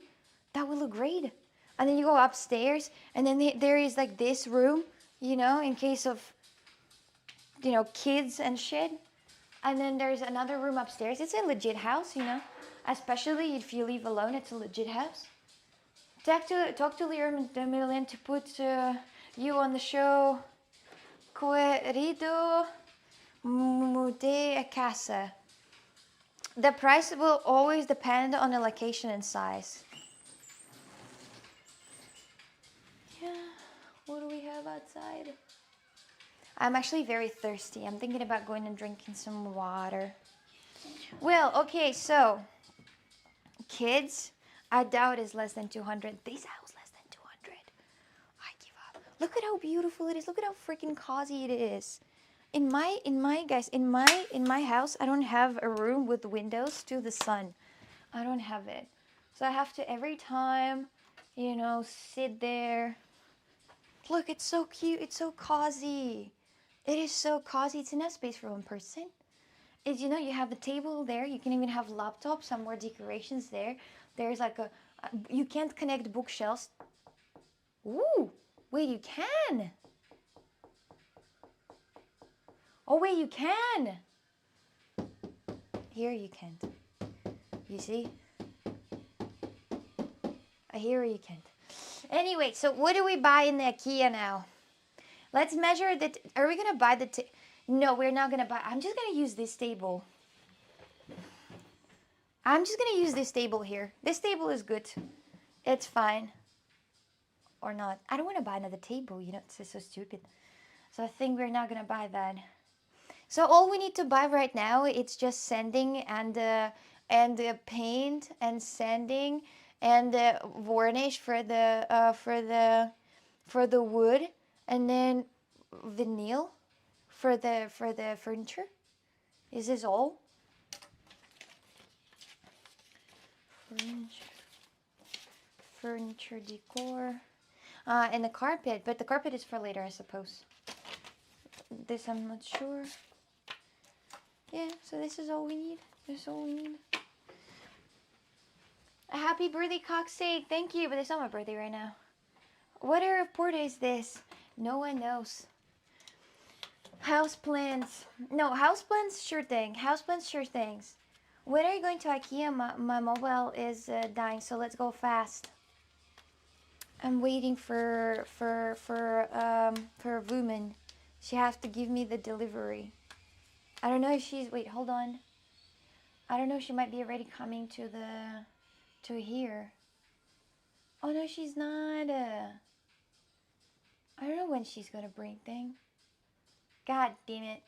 that will look great. And then you go upstairs, and then there is like this room, you know, in case of, you know, kids and shit. And then there's another room upstairs. It's a legit house, you know, especially if you live alone. It's a legit house. Talk to Leon to put you on the show. Querido mudei a casa. The price will always depend on the location and size. Yeah, what do we have outside? I'm actually very thirsty. I'm thinking about going and drinking some water. Well, okay, so kids, I doubt is less than 200. This house less than 200. I give up. Look at how beautiful it is. Look at how freaking cozy it is. In my house, I don't have a room with windows to the sun. I don't have it. So I have to every time, you know, sit there. Look, it's so cute. It's so cozy. It is so cozy. It's enough space for one person. It's, you know, you have a table there. You can even have laptops, some more decorations there. There's like you can't connect bookshelves. Ooh, wait, you can. Oh, wait, you can. Here you can't. You see? Here you can't. Anyway, so what do we buy in the Ikea now? Let's measure that. Are we going to buy the... No, we're not going to buy... I'm just going to use this table. I'm just going to use this table here. This table is good. It's fine. Or not. I don't want to buy another table. You know, it's so stupid. So I think we're not going to buy that. So all we need to buy right now, it's just sanding and paint and sanding and varnish for the wood, and then vinyl for the furniture. Is this all? Furniture decor, and the carpet, but the carpet is for later, I suppose. This I'm not sure. Yeah, so this is all we need. This is all we need. A happy birthday, Coxsake. Thank you, but it's not my birthday right now. What era of Porta is this? No one knows. House plans. No, house plans, sure thing. House plans, sure things. When are you going to Ikea? My mobile is dying, so let's go fast. I'm waiting for a woman. She has to give me the delivery. I don't know if she's... Wait, hold on. I don't know. She might be already coming to here. Oh, no, she's not. I don't know when she's going to bring thing. God damn it.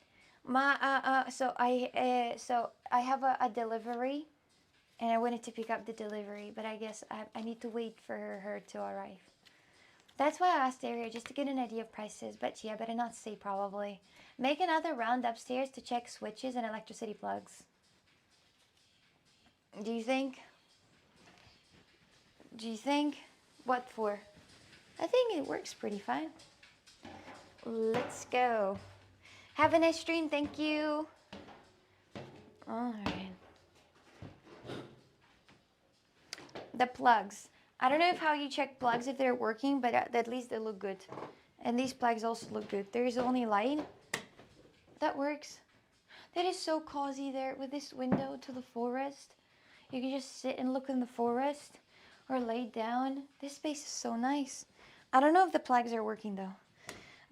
So I have a delivery, and I wanted to pick up the delivery, but I guess I need to wait for her to arrive. That's why I asked Ariel, just to get an idea of prices, but yeah, better not say probably. Make another round upstairs to check switches and electricity plugs. Do you think? Do you think? What for? I think it works pretty fine. Let's go. Have a nice stream, thank you. Alright. The plugs. I don't know if how you check plugs if they're working, but at least they look good. And these plugs also look good. There is only light. That works. That is so cozy there with this window to the forest. You can just sit and look in the forest or lay down. This space is so nice. I don't know if the plugs are working though.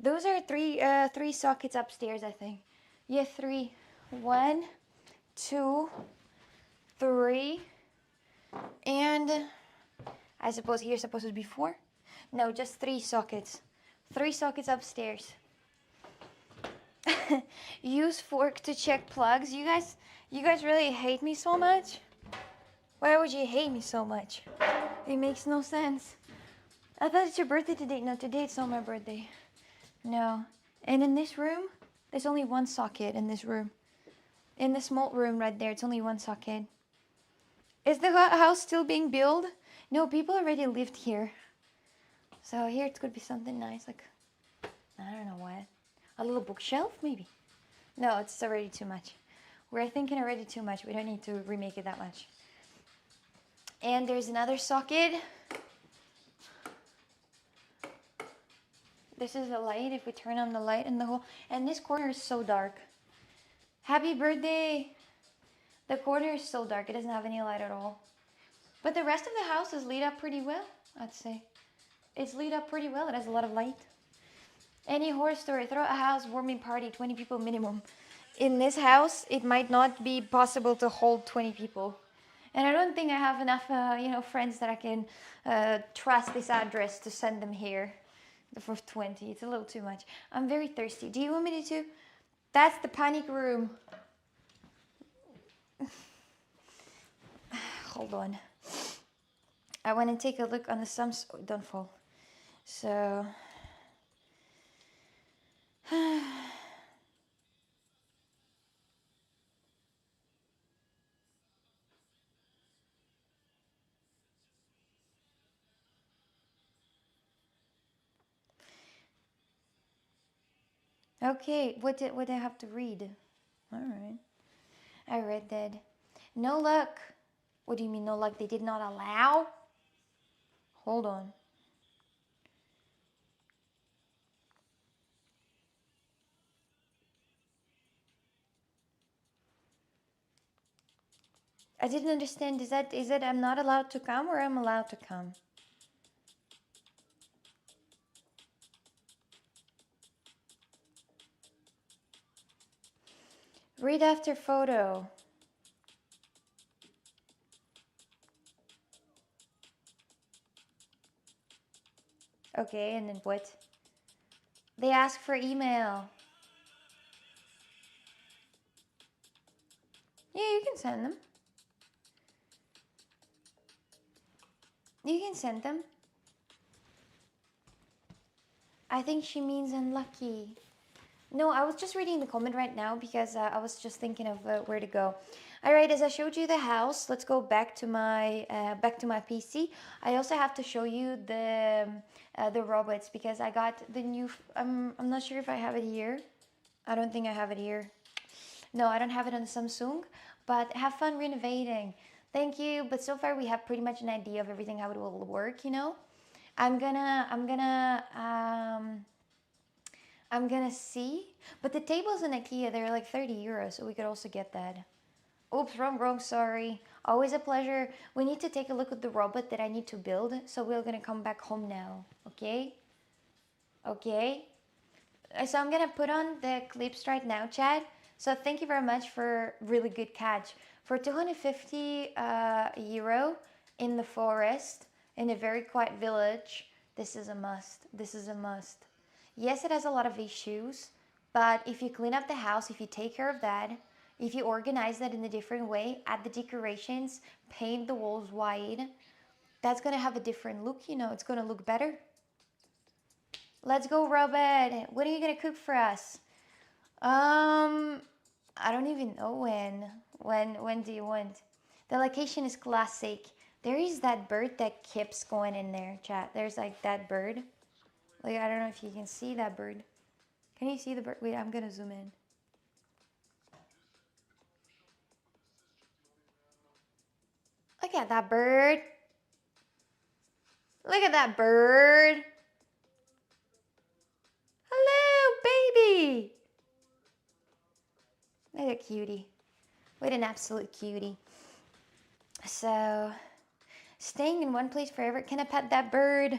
Those are three sockets upstairs, I think. Yeah, 3. 1, 2, 3, and I suppose here's supposed to be 4. No, just 3 sockets. 3 sockets upstairs. Use fork to check plugs. You guys really hate me so much? Why would you hate me so much? It makes no sense. I thought it's your birthday today. No, today it's not my birthday. No. And in this room, there's only 1 socket in this room. In the small room right there, it's only 1 socket. Is the house still being built? No, people already lived here. So here it could be something nice, like, I don't know what. A little bookshelf, maybe? No, it's already too much. We're thinking already too much. We don't need to remake it that much. And there's another socket. This is the light. If we turn on the light in the whole... And this corner is so dark. Happy birthday! The corner is so dark. It doesn't have any light at all. But the rest of the house is lit up pretty well, I'd say. It's lit up pretty well. It has a lot of light. Any horror story? Throw a house warming party, 20 people minimum. In this house, it might not be possible to hold 20 people. And I don't think I have enough, friends that I can trust this address to send them here for 20. It's a little too much. I'm very thirsty. Do you want me to? That's the panic room. Hold on. I want to take a look on the sums. Oh, don't fall. So. Okay, what did I have to read? All right. I read that. No luck. What do you mean no luck? They did not allow? Hold on. I didn't understand. Is that I'm not allowed to come or I'm allowed to come? Read after photo. Okay, and then what? They ask for email. Yeah, you can send them. You can send them. I think she means unlucky. No, I was just reading the comment right now because I was just thinking of where to go. All right, as I showed you the house, let's go back to my PC. I also have to show you the robots because I got the new. I'm not sure if I have it here. I don't think I have it here. No, I don't have it on Samsung. But have fun renovating. Thank you. But so far we have pretty much an idea of everything how it will work. I'm gonna see. But the tables in Ikea, they're like 30 euros, so we could also get that. Oops, wrong, sorry. Always a pleasure. We need to take a look at the robot that I need to build, so we're gonna come back home now, okay? Okay? So I'm gonna put on the clips right now, Chad. So thank you very much for really good catch. For 250 euro in the forest, in a very quiet village, this is a must. This is a must. Yes, it has a lot of issues, But if you clean up the house, if you take care of that, if you organize that in a different way, add the decorations, paint the walls white, that's gonna have a different look, you know, it's gonna look better. Let's go, Robert. What are you gonna cook for us? I don't even know when. When do you want? The location is classic. There is that bird that keeps going in there, chat. There's like that bird. Like, I don't know if you can see that bird. Can you see the bird? Wait, I'm gonna zoom in. Look at that bird. Look at that bird. Hello, baby. Look at cutie. What an absolute cutie. So, staying in one place forever. Can I pet that bird?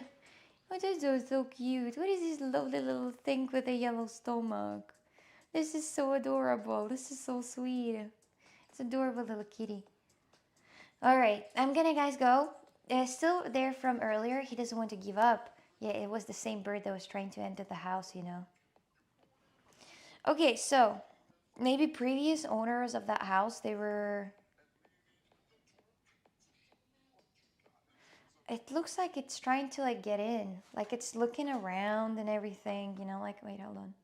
Oh, this is so cute. What is this lovely little thing with a yellow stomach? This is so adorable. This is so sweet. It's adorable little kitty. Alright, I'm gonna guys go. Still there from earlier. He doesn't want to give up. Yeah, it was the same bird that was trying to enter the house, you know. Okay, so maybe previous owners of that house, they were... It looks like it's trying to like get in. Like it's looking around and everything, you know, like, wait, hold on.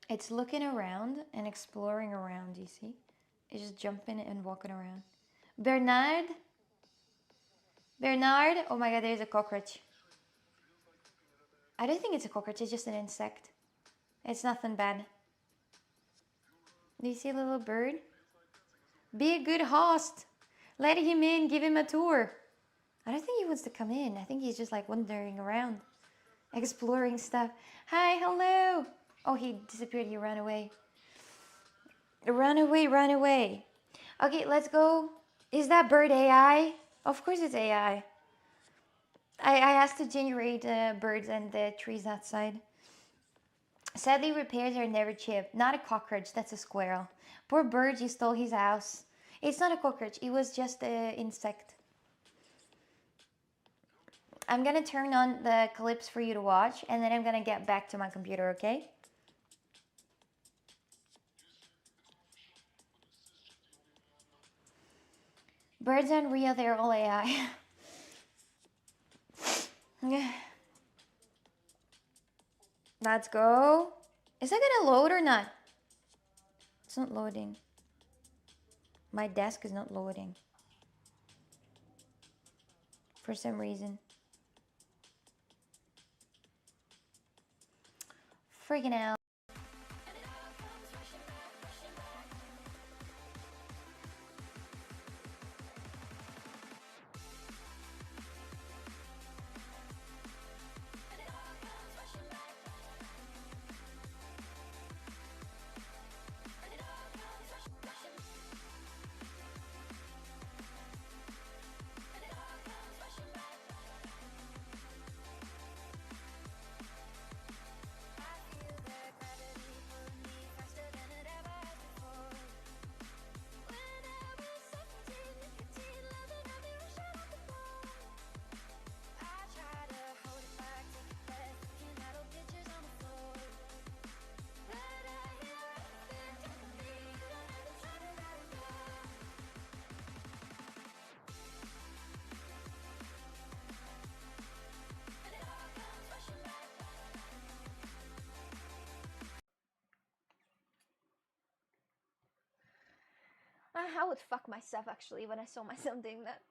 It's looking around and exploring around, you see? It's just jumping and walking around. Bernard? Bernard? Oh my god, there's a cockroach. I don't think it's a cockroach, it's just an insect. It's nothing bad. Do you see a little bird? Be a good host. Let him in, give him a tour. I don't think he wants to come in. I think he's just like wandering around, exploring stuff. Hi, hello. Oh, he disappeared. He ran away. Run away, run away. Okay, let's go. Is that bird AI? Of course it's AI. I asked to generate birds and the trees outside. Sadly, repairs are never cheap. Not a cockroach, that's a squirrel. Poor bird, you stole his house. It's not a cockroach, it was just an insect. I'm gonna turn on the clips for you to watch and then I'm gonna get back to my computer, okay? Birds aren't real, they're all AI. Let's go. Is that gonna load or not? It's not loading. My desk is not loading. For some reason. Freaking out. I would fuck myself actually when I saw myself doing that.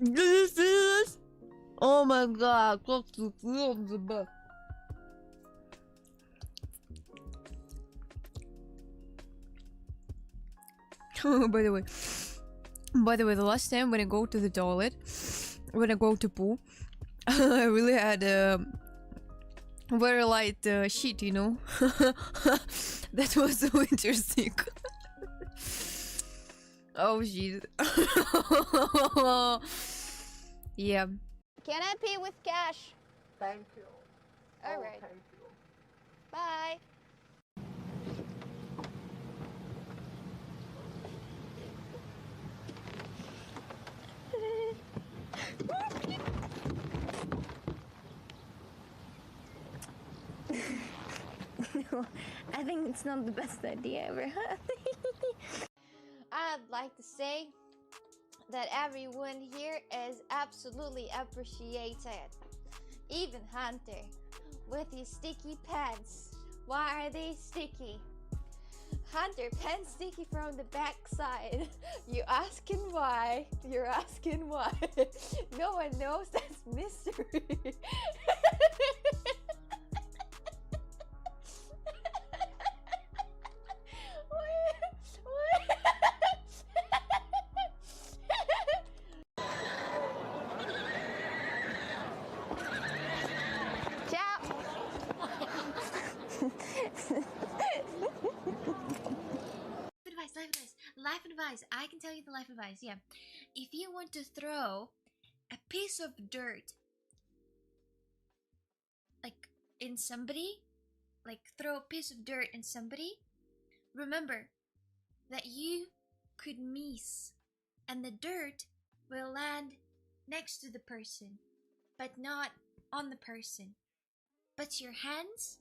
Did you see this? Oh my god, that's the best. By the way, the last time when I go to the toilet, when I go to poo, I really had a very light shit, you know. That was so interesting. Oh shit. Yeah. Can I pay with cash? Thank you. All Oh, right. thank you. Bye. I think it's not the best idea ever. I'd like to say that everyone here is absolutely appreciated. Even Hunter, with his sticky pants. Why are they sticky? Hunter, pants sticky from the back side. You asking why? You're asking why? No one knows, that's mystery. Life advice. I can tell you the life advice. Yeah. If you want to throw a piece of dirt, like in somebody, like throw a piece of dirt in somebody, remember that you could miss and the dirt will land next to the person, but not on the person. But your hands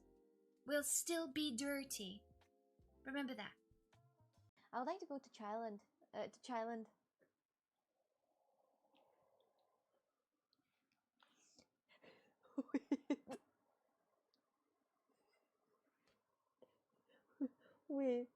will still be dirty. Remember that. I would like to go to Thailand. Wait.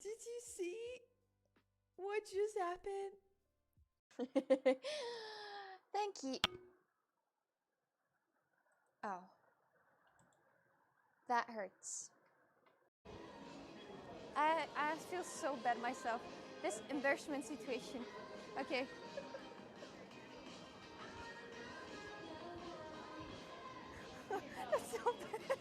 Did you see what just happened? Thank you. Oh. That hurts. I feel so bad myself. This embarrassment situation. Okay. That's so bad.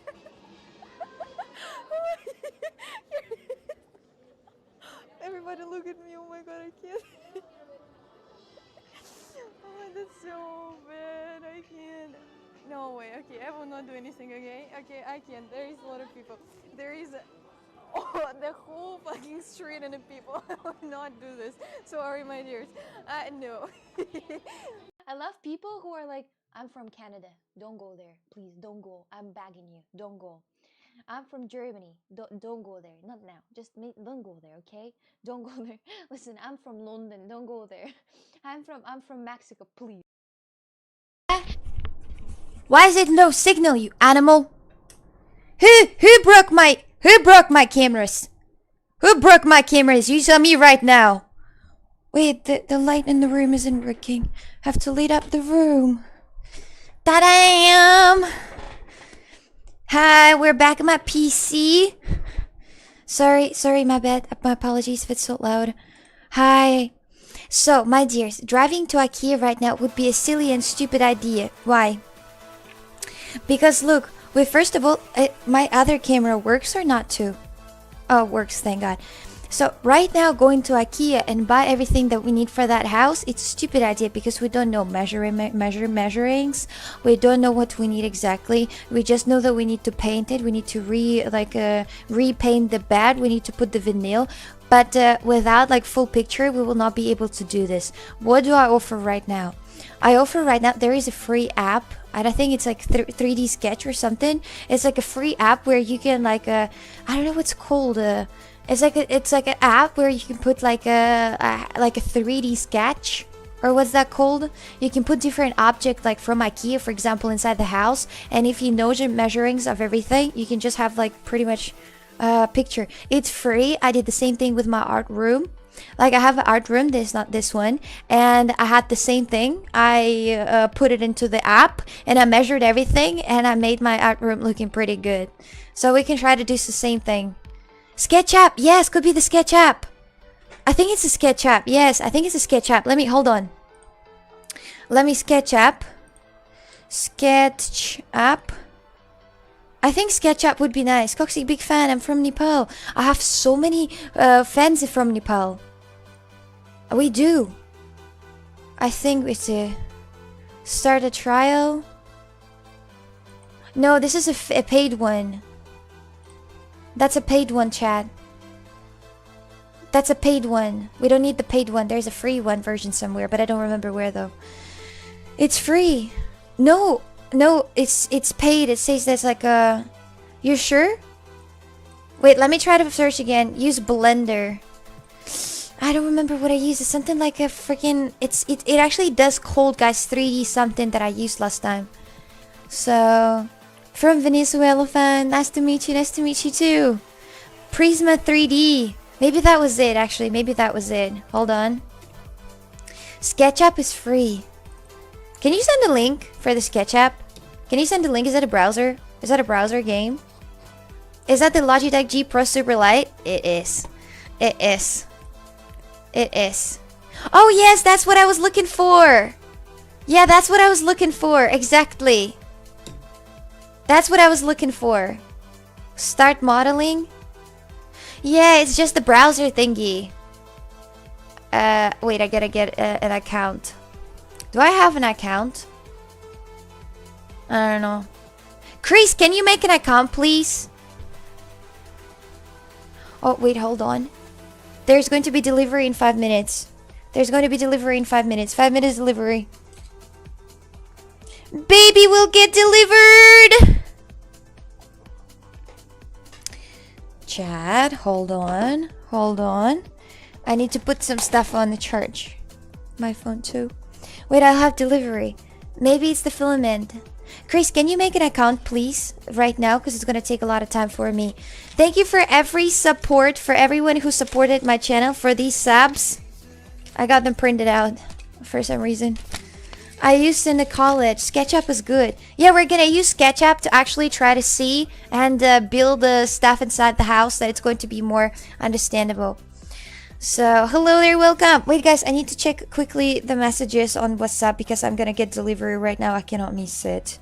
Everybody look at me. Oh my god, I can't. Oh, that's so bad. I can't. No way. Okay, I will not do anything, okay? Okay, I can't. There is a lot of people. There is the whole fucking street and the people. I will not do this. Sorry, my dears. No. I love people who are like, I'm from Canada. Don't go there. Please, don't go. I'm begging you. Don't go. I'm from Germany. Don't go there. Not now. Don't go there, okay? Don't go there. Listen, I'm from London. Don't go there. I'm from Mexico. Please. Why is it no signal, you animal? Who broke my cameras? Who broke my cameras? You tell me right now. Wait, the light in the room isn't working. Have to light up the room. Ta-da! Hi, we're back at my PC. Sorry, my bad. My apologies if it's so loud. Hi. So, my dears, driving to Ikea right now would be a silly and stupid idea. Why? Because look, wait, first of all, my other camera works or not too? Oh, works, thank God. So right now going to Ikea and buy everything that we need for that house, it's a stupid idea because we don't know measurings. We don't know what we need exactly. We just know that we need to paint it. We need to repaint the bed. We need to put the vinyl. But without like full picture, we will not be able to do this. What do I offer right now? I offer right now, there is a free app, and I think it's like 3D Sketch or something. It's like a free app where you can like I don't know what's called. It's like an app where you can put like a 3D sketch, or what's that called? You can put different objects like from Ikea, for example, inside the house, and if you know the measurings of everything, you can just have like pretty much picture. It's free. I did the same thing with my art room. Like I have an art room, this not this one, and I had the same thing. I put it into the app and I measured everything and I made my art room looking pretty good. So we can try to do the same thing. Sketch app, yes, could be the sketch app. I think it's a sketch app. Yes, I think it's a sketch app. Hold on. Let me sketch app. Sketch app. I think SketchUp would be nice. Coxie, big fan. I'm from Nepal. I have so many fans from Nepal. We do. I think it's a start a trial. No, this is a paid one. That's a paid one, chat. That's a paid one. We don't need the paid one. There's a free one version somewhere, but I don't remember where though. It's free. No, it's paid. It says that's like a... You're sure? Wait, let me try to search again. Use Blender. I don't remember what I used. It's something like a freaking... It actually does Cold Guys 3D something that I used last time. So... From Venezuela fan. Nice to meet you. Nice to meet you too. Prisma 3D. Maybe that was it actually. Maybe that was it. Hold on. SketchUp is free. Can you send a link for the SketchUp? Can you send a link? Is that a browser? Is that a browser game? Is that the Logitech G Pro Super Light? It is. It is. It is. Oh yes, that's what I was looking for. Yeah, that's what I was looking for. Exactly. That's what I was looking for. Start modeling. Yeah, it's just the browser thingy. Wait, I gotta get an account. Do I have an account? I don't know. Chris, can you make an account, please? Oh, wait, hold on. There's going to be delivery in 5 minutes. There's going to be delivery in 5 minutes. 5 minutes delivery. Baby will get delivered! Chat, hold on. Hold on. I need to put some stuff on the charge. My phone too. Wait, I'll have delivery. Maybe it's the filament. Chris, can you make an account, please? Right now, because it's going to take a lot of time for me. Thank you for every support, for everyone who supported my channel, for these subs. I got them printed out for some reason. I used in the college. SketchUp is good. Yeah, we're going to use SketchUp to actually try to see and build the stuff inside the house that it's going to be more understandable. So, hello there, welcome. Wait, guys, I need to check quickly the messages on WhatsApp because I'm going to get delivery right now. I cannot miss it.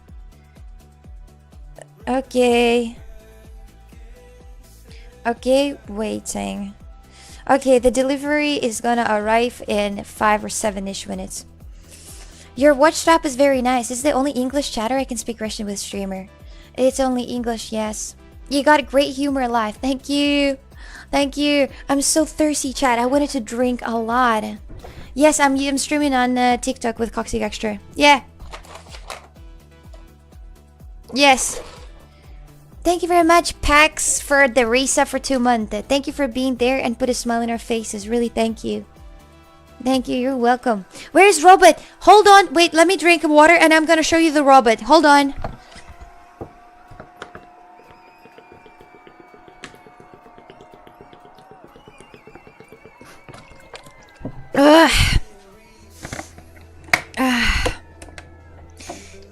Okay. Okay, waiting. Okay, the delivery is gonna arrive in 5 or 7-ish minutes. Your watch strap is very nice. Is it the only English chatter I can speak Russian with, streamer? It's only English, yes. You got great humor live. Thank you. Thank you. I'm so thirsty, chat. I wanted to drink a lot. Yes, I'm streaming on TikTok with Coxy Extra. Yeah. Yes. Thank you very much, Pax, for the resub for 2 months. Thank you for being there and put a smile on our faces. Really, thank you. Thank you. You're welcome. Where's Robert? Hold on. Wait, let me drink water and I'm gonna show you the Robert. Hold on.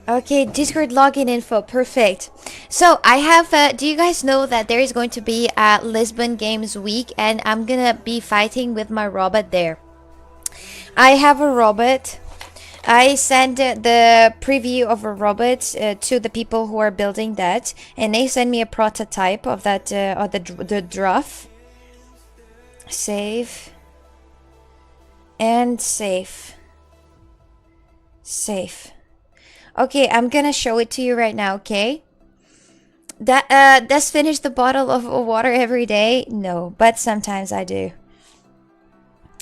Okay, Discord login info. Perfect. So I have, do you guys know that there is going to be a Lisbon Games Week and I'm gonna be fighting with my robot there. I have a robot. I sent the preview of a robot to the people who are building that, and they sent me a prototype of that, of the draft. Save. And save. Save. Okay, I'm gonna show it to you right now, okay? Does finish the bottle of water every day? No, but sometimes I do.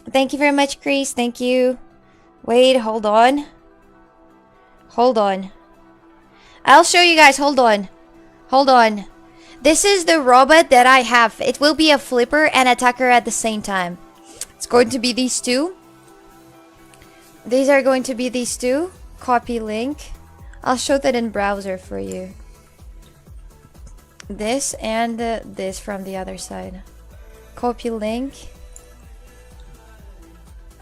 Thank you very much, Chris. Thank you. Wait, hold on. Hold on. I'll show you guys. Hold on. Hold on. This is the robot that I have. It will be a flipper and attacker at the same time. It's going to be these two. These are going to be these two. Copy link. I'll show that in browser for you. This and this from the other side. Copy link.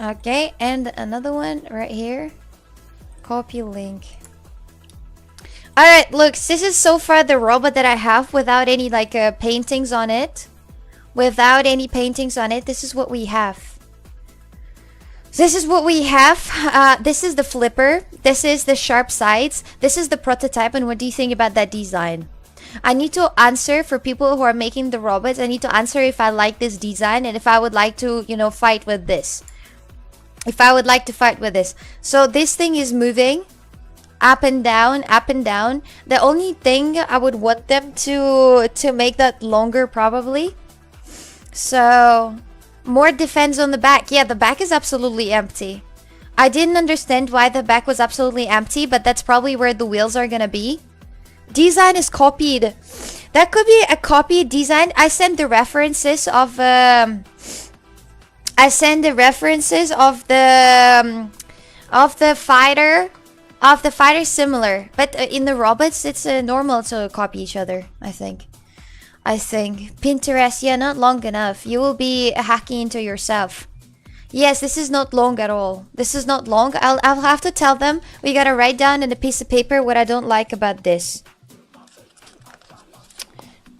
Okay, and another one right here. Copy link. Alright, look, this is so far the robot that I have without any like paintings on it. Without any paintings on it, this is what we have. This is what we have. This is the flipper. This is the sharp sides. This is the prototype, and what do you think about that design? I need to answer for people who are making the robots. I need to answer if I like this design and if I would like to, you know, fight with this. if I would like to fight with this. So this thing is moving up and down, up and down. The only thing I would want them to make that longer probably. So more defense on the back. Yeah, the back is absolutely empty. I didn't understand why the back was absolutely empty, but that's probably where the wheels are gonna be. Design is copied. That could be a copied design. I sent the references of the fighter. Of the fighter similar, but in the robots it's normal to copy each other. I think Pinterest, yeah, not long enough. You will be hacking into yourself. Yes, this is not long at all. This is not long. I'll have to tell them. We gotta write down in a piece of paper what I don't like about this.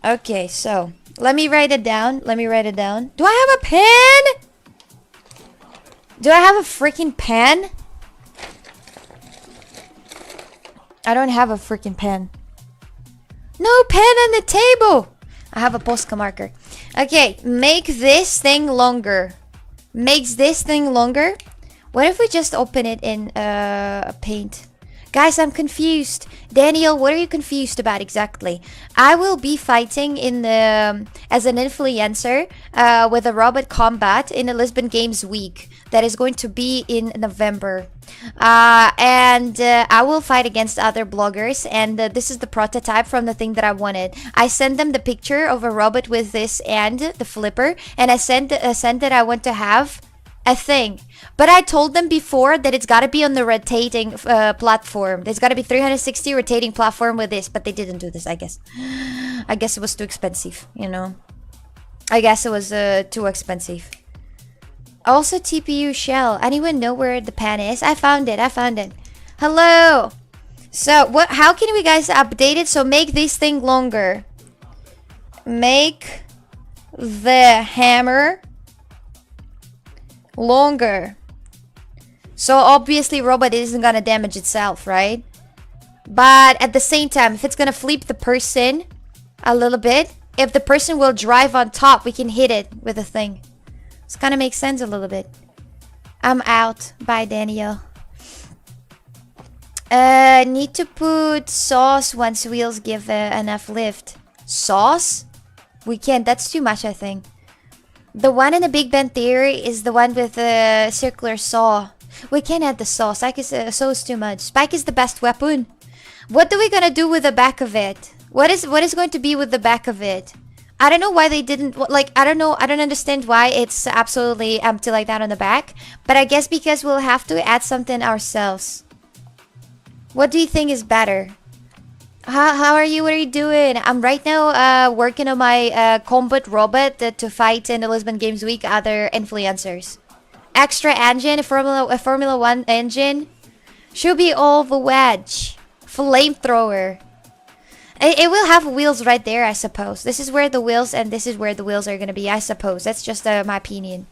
Okay, so let me write it down. Do I have a pen? Do I have a freaking pen? I don't have a freaking pen. No pen on the table. I have a Posca marker. Okay, make this thing longer. Makes this thing longer. What if we just open it in Paint? Guys, I'm confused. Daniel, what are you confused about exactly? I will be fighting in the as an influencer with a robot combat in the Lisbon Games Week that is going to be in November. And I will fight against other bloggers, and this is the prototype from the thing that I wanted. I sent them the picture of a robot with this and the flipper, and I sent that I want to have a thing. But I told them before that it's got to be on the rotating platform. There's got to be 360 rotating platform with this, but they didn't do this, I guess. I guess it was too expensive, you know. I guess it was too expensive. Also TPU shell. Anyone know where the pen is? I found it. Hello. So how can we guys update it? So make this thing longer. Make the hammer longer. So obviously robot isn't gonna damage itself, right? But at the same time, if it's gonna flip the person a little bit, if the person will drive on top, we can hit it with a thing. This kind of makes sense a little bit. I'm out. Bye, Daniel. Need to put sauce once wheels give enough lift. Sauce? We can't. That's too much, I think. The one in the Big Bang Theory is the one with the circular saw. We can't add the saw. Spike is too much. Spike is the best weapon. What are we gonna do with the back of it? What is going to be with the back of it? I don't know why they didn't, like, I don't know, I don't understand why it's absolutely empty like that on the back. But I guess because we'll have to add something ourselves. What do you think is better? How are you? What are you doing? I'm right now working on my combat robot to fight in the Lisbon Games Week other influencers. Extra engine, a Formula 1 engine. Should be all the wedge. Flamethrower. It will have wheels right there, I suppose. This is where the wheels, and this is where the wheels are going to be, I suppose. That's just my opinion.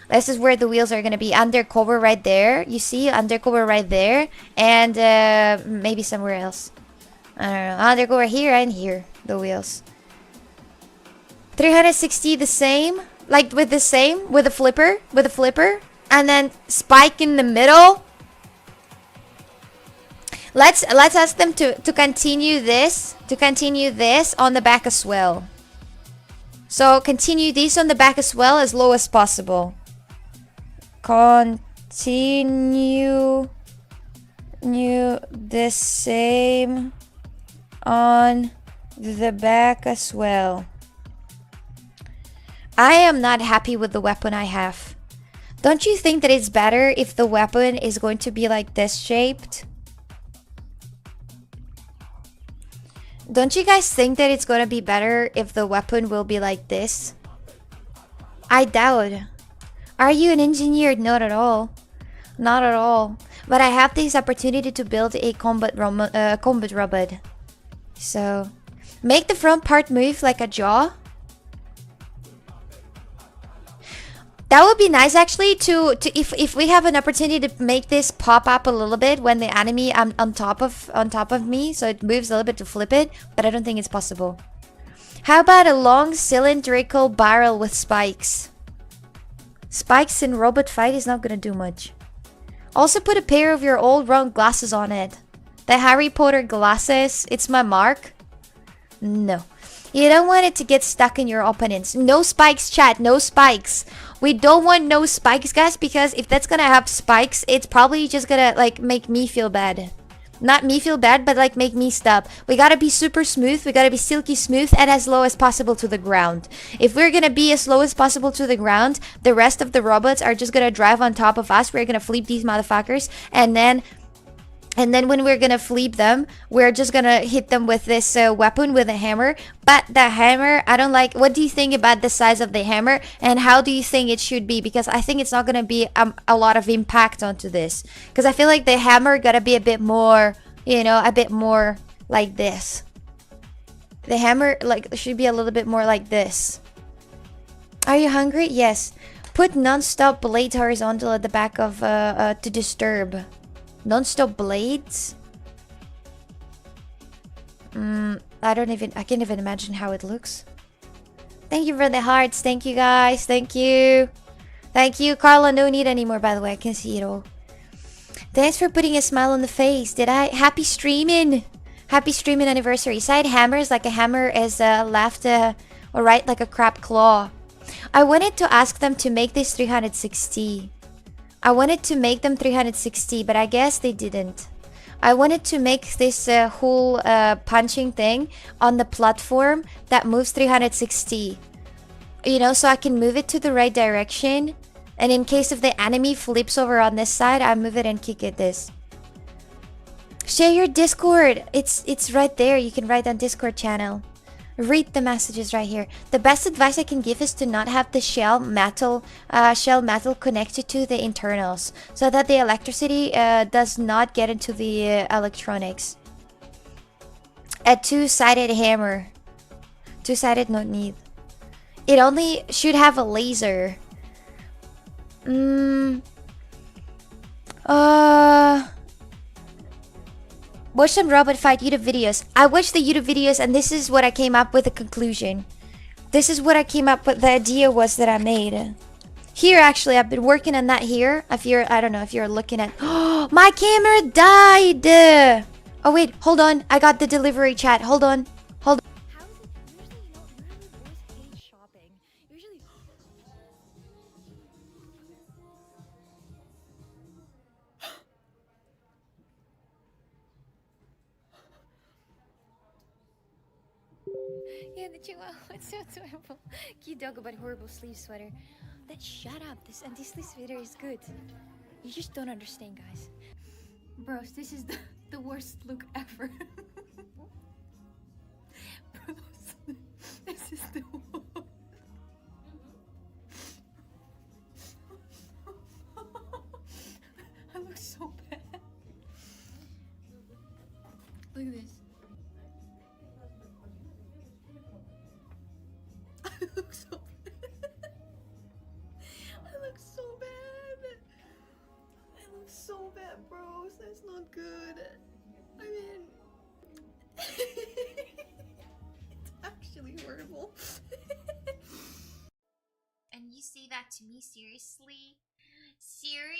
This is where the wheels are going to be. Undercover right there. You see? Undercover right there. And maybe somewhere else. I don't know. Undercover here and here. The wheels. 360 the same. Like with the same. With a flipper. With a flipper. And then spike in the middle. Let's ask them to continue this. To continue this on the back as well. So continue this on the back as well as low as possible. Continue the same on the back as well. I am not happy with the weapon I have. Don't you think that it's better if the weapon is going to be like this shaped? Don't you guys think that it's gonna be better if the weapon will be like this? I doubt. Are you an engineer? Not at all. Not at all. But I have this opportunity to build a combat robot. So, make the front part move like a jaw. That would be nice actually to if we have an opportunity to make this pop up a little bit when the enemy on top of me, so it moves a little bit to flip it, but I don't think it's possible. How about a long cylindrical barrel with spikes? Spikes in robot fight is not gonna do much. Also put a pair of your old round glasses on it. The Harry Potter glasses. It's my mark. No. You don't want it to get stuck in your opponents. No spikes, chat. No spikes. We don't want no spikes, guys, because if that's gonna have spikes, it's probably just gonna, like, make me feel bad. Not me feel bad, but, like, make me stop. We gotta be super smooth. We gotta be silky smooth and as low as possible to the ground. If we're gonna be as low as possible to the ground, the rest of the robots are just gonna drive on top of us. We're gonna flip these motherfuckers, and then when we're gonna flip them, we're just gonna hit them with this weapon, with a hammer. But the hammer, I don't like. What do you think about the size of the hammer, and how do you think it should be? Because I think it's not gonna be a lot of impact onto this. Because I feel like the hammer gotta be a bit more, you know, a bit more like this. The hammer, like, should be a little bit more like this. Are you hungry? Yes. Put non-stop blades horizontal at the back of to disturb. Non-stop blades? I can't even imagine how it looks. Thank you for the hearts. Thank you, guys. Thank you. Thank you, Carla. No need anymore, by the way. I can see it all. Thanks for putting a smile on the face. Did I? Happy streaming. Happy streaming anniversary. Side hammers, like a hammer is left or right, like a crab claw. I wanted to ask them to make this 360. I wanted to make them 360, but I guess they didn't. I wanted to make this whole punching thing on the platform that moves 360. You know, so I can move it to the right direction. And in case if the enemy flips over on this side, I move it and kick it this. Share your Discord. It's right there. You can write on Discord channel. Read the messages right here. The best advice I can give is to not have the shell metal connected to the internals, so that the electricity does not get into the electronics. A two-sided hammer. Two-sided, not need. It only should have a laser. Watch some robot fight YouTube videos. I watched the YouTube videos, and this is what I came up with, a conclusion. This is what I came up with, the idea was that I made. Here, actually, I've been working on that here. If you're, I don't know if you're looking at... Oh, my camera died! Oh, wait, hold on. I got the delivery chat. Hold on. Hold on. How is it? Usually, boys hate shopping. Usually. Yeah, the chihuahua. It's so adorable. Cute dog about horrible sleeve sweater. Then shut up. This anti-sleeve sweater is good. You just don't understand, guys. Bros, this is the worst look ever. Bros, this is the worst. I look so bad. Look at this. I look so bad. I look so bad. I look so bad, bros. That's not good. I mean, it's actually horrible. And you say that to me seriously? Seriously?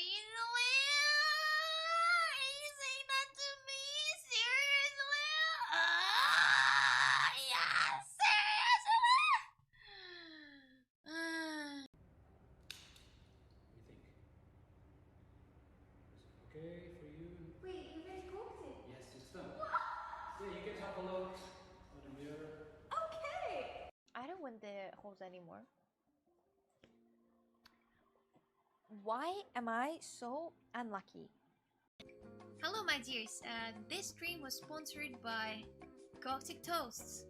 You say that to me? Seriously? Yeah, seriously? Okay for you? Wait, you guys cooked it? Yes, it's done. Yeah, you can have a look on the mirror. Okay! I don't want the holes anymore. Why am I so unlucky? Hello, my dears. This stream was sponsored by Coctic Toasts.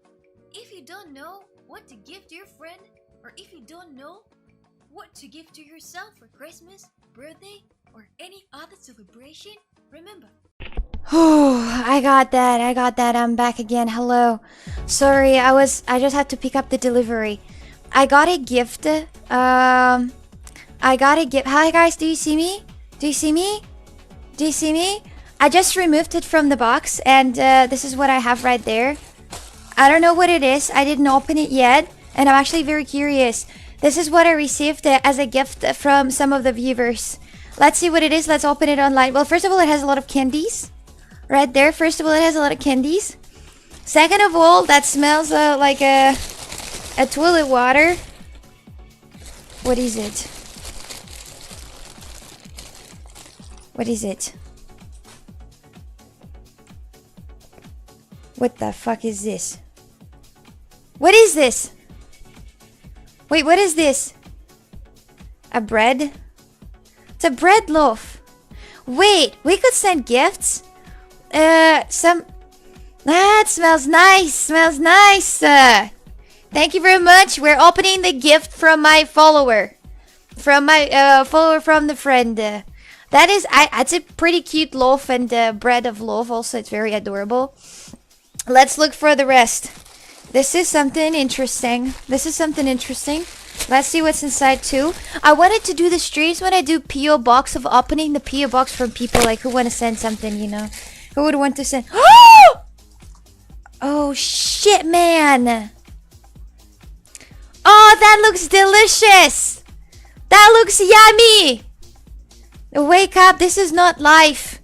If you don't know what to give to your friend, or if you don't know what to give to yourself for Christmas, birthday, or any other celebration, remember. I got that. I'm back again. Hello. Sorry, I just had to pick up the delivery. I got a gift. Hi guys, do you see me? Do you see me? Do you see me? I just removed it from the box, and this is what I have right there. I don't know what it is. I didn't open it yet, and I'm actually very curious. This is what I received as a gift from some of the viewers. Let's see what it is. Let's open it online. Well, first of all, it has a lot of candies. Right there. First of all, it has a lot of candies. Second of all, that smells like a toilet water. What is it? What is it? What the fuck is this? What is this? Wait, what is this? A bread? It's a bread loaf. Wait, we could send gifts? Some... Ah, it smells nice. Smells nice. Thank you very much. We're opening the gift from my follower. From my follower from the friend. That is... it's a pretty cute loaf and bread of loaf also. It's very adorable. Let's look for the rest. This is something interesting. This is something interesting. Let's see what's inside too. I wanted to do the streams when I do PO box of opening the PO box from people like who want to send something, you know. Who would want to send... Oh shit, man. Oh, that looks delicious. That looks yummy. Wake up, this is not life.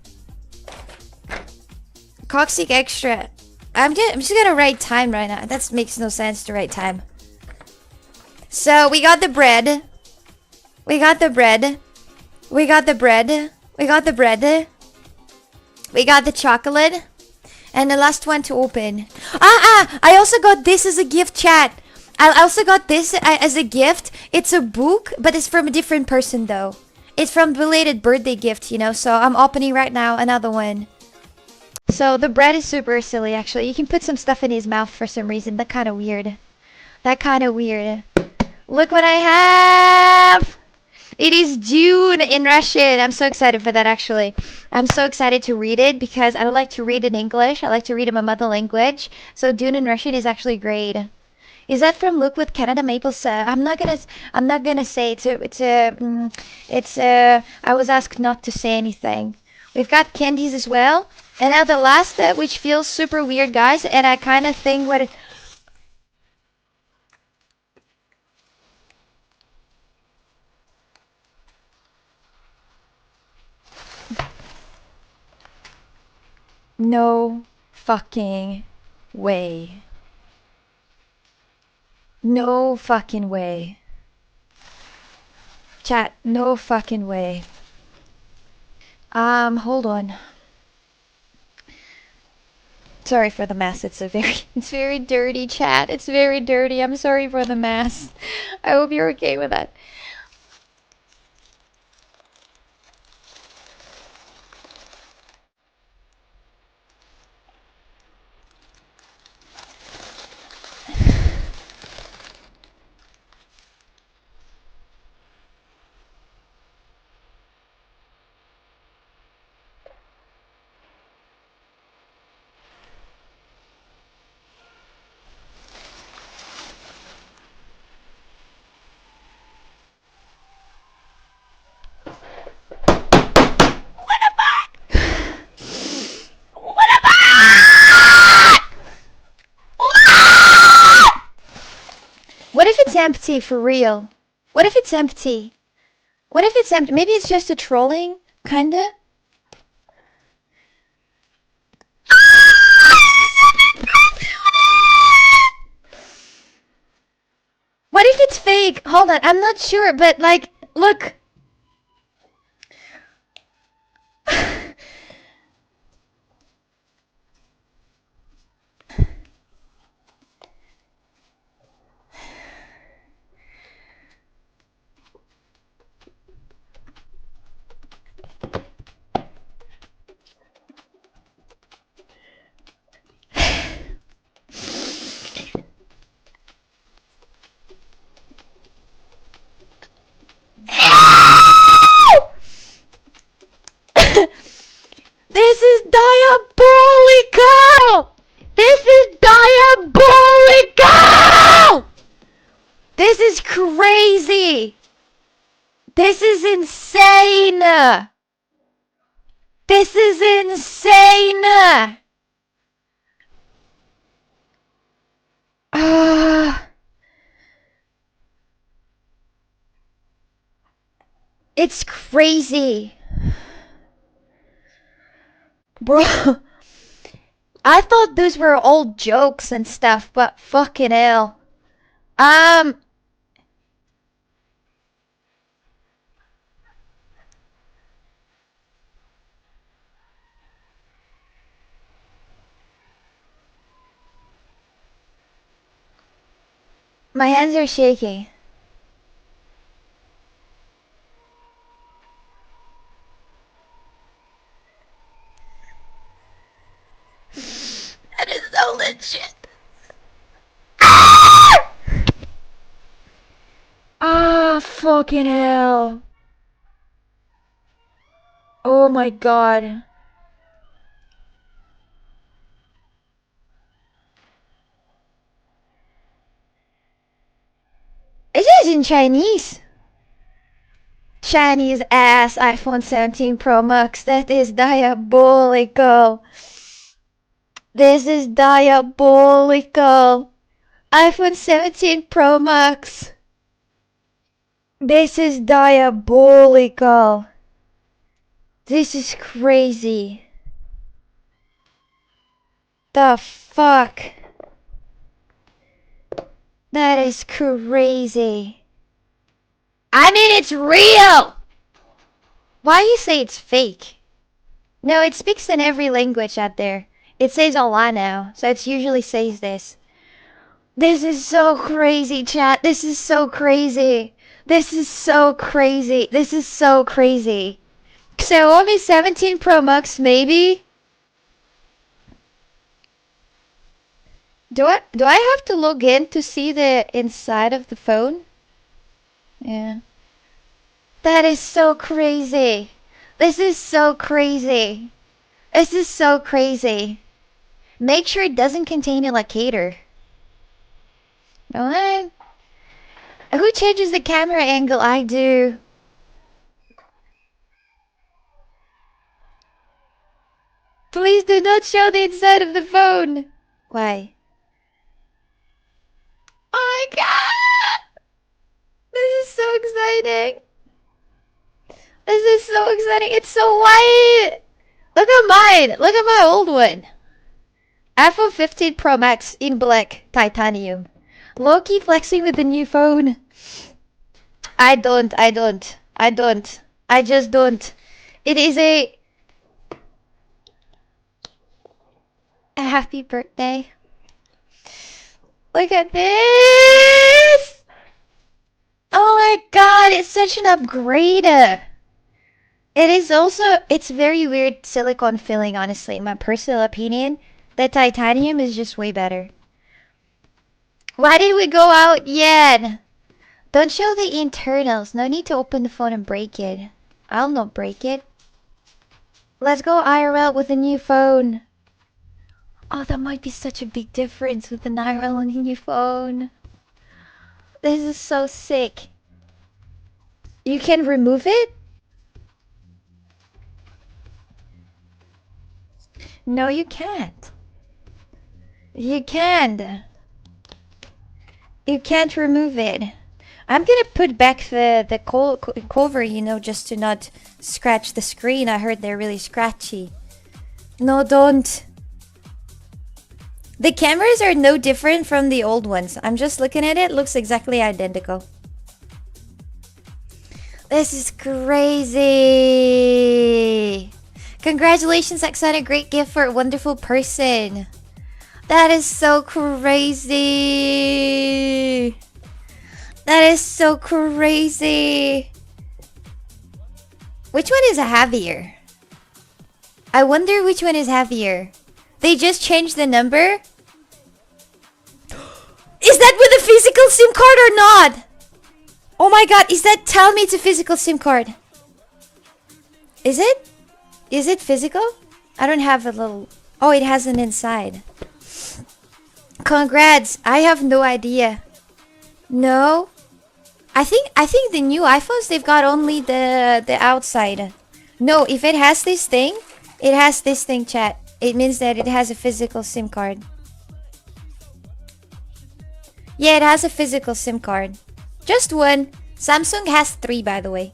Cocksick extra. I'm just gonna write time right now. That makes no sense to write time. So we got the bread. We got the bread. We got the bread. We got the bread. We got the chocolate. And the last one to open. I also got this as a gift, chat. I also got this as a gift. It's a book, but it's from a different person though. It's from belated birthday gift, you know. So I'm opening right now another one. So the bread is super silly actually. You can put some stuff in his mouth for some reason. That kind of weird. That kind of weird. Look what I have! It is Dune in Russian. I'm so excited for that actually. I'm so excited to read it because I don't like to read in English. I like to read in my mother language. So Dune in Russian is actually great. Is that from Look with Canada Maple syrup? I'm not gonna say I was asked not to say anything. We've got candies as well. And now the last which feels super weird, guys, and I kind of think what it... No fucking way. No fucking way. Chat, no fucking way. Hold on. Sorry for the mess. It's very dirty, chat. It's very dirty. I'm sorry for the mess. I hope you're okay with that. What if it's empty for real? What if it's empty? What if it's empty? Maybe it's just a trolling, kinda? What if it's fake? Hold on, I'm not sure, but like, look. This is diabolical! This is diabolical! This is crazy! This is insane! This is insane! It's crazy. Bro, I thought those were all jokes and stuff, but fucking hell. My hands are shaking. That is so legit. Ah, fucking hell. Oh my god. It is in Chinese. Chinese ass iPhone 17 Pro Max. That is diabolical. This is diabolical. iPhone 17 Pro Max. This is diabolical. This is crazy. The fuck? That is crazy. I mean, it's real! Why you say it's fake? No, it speaks in every language out there. It says Allah now, so it usually says this. This is so crazy, chat. This is so crazy. This is so crazy. This is so crazy. Xiaomi 17 Pro Max, maybe? Do I have to log in to see the inside of the phone? Yeah. That is so crazy. This is so crazy. This is so crazy. Make sure it doesn't contain a locator. What? Who changes the camera angle? I do. Please do not show the inside of the phone. Why? Oh my god! This is so exciting. This is so exciting. It's so white. Look at mine. Look at my old one. iPhone 15 Pro Max in black titanium. Low-key flexing with the new phone. I don't. I just don't. It is a happy birthday. Look at this! Oh my god, it's such an upgrade. It is also, it's very weird silicone feeling, honestly. In my personal opinion, the titanium is just way better. Why did we go out yet? Don't show the internals. No need to open the phone and break it. I'll not break it. Let's go IRL with the new phone. Oh, that might be such a big difference with an IRL and a new phone. This is so sick. You can remove it? No, you can't. You can't. You can't remove it. I'm gonna put back the cover, you know, just to not scratch the screen. I heard they're really scratchy. No, don't. The cameras are no different from the old ones. I'm just looking at it. Looks exactly identical. This is crazy. Congratulations, Axana. Great gift for a wonderful person. That is so crazy. That is so crazy. Which one is heavier? I wonder which one is heavier. They just changed the number? Is that with a physical SIM card or not? Oh my god, is that, tell me it's a physical SIM card. Is it? Is it physical? I don't have a little, oh, it has an inside. Congrats, I have no idea. No? I think the new iPhones, they've got only the outside. No, if it has this thing, chat. It means that it has a physical SIM card. Yeah, it has a physical SIM card. Just one. Samsung has 3, by the way.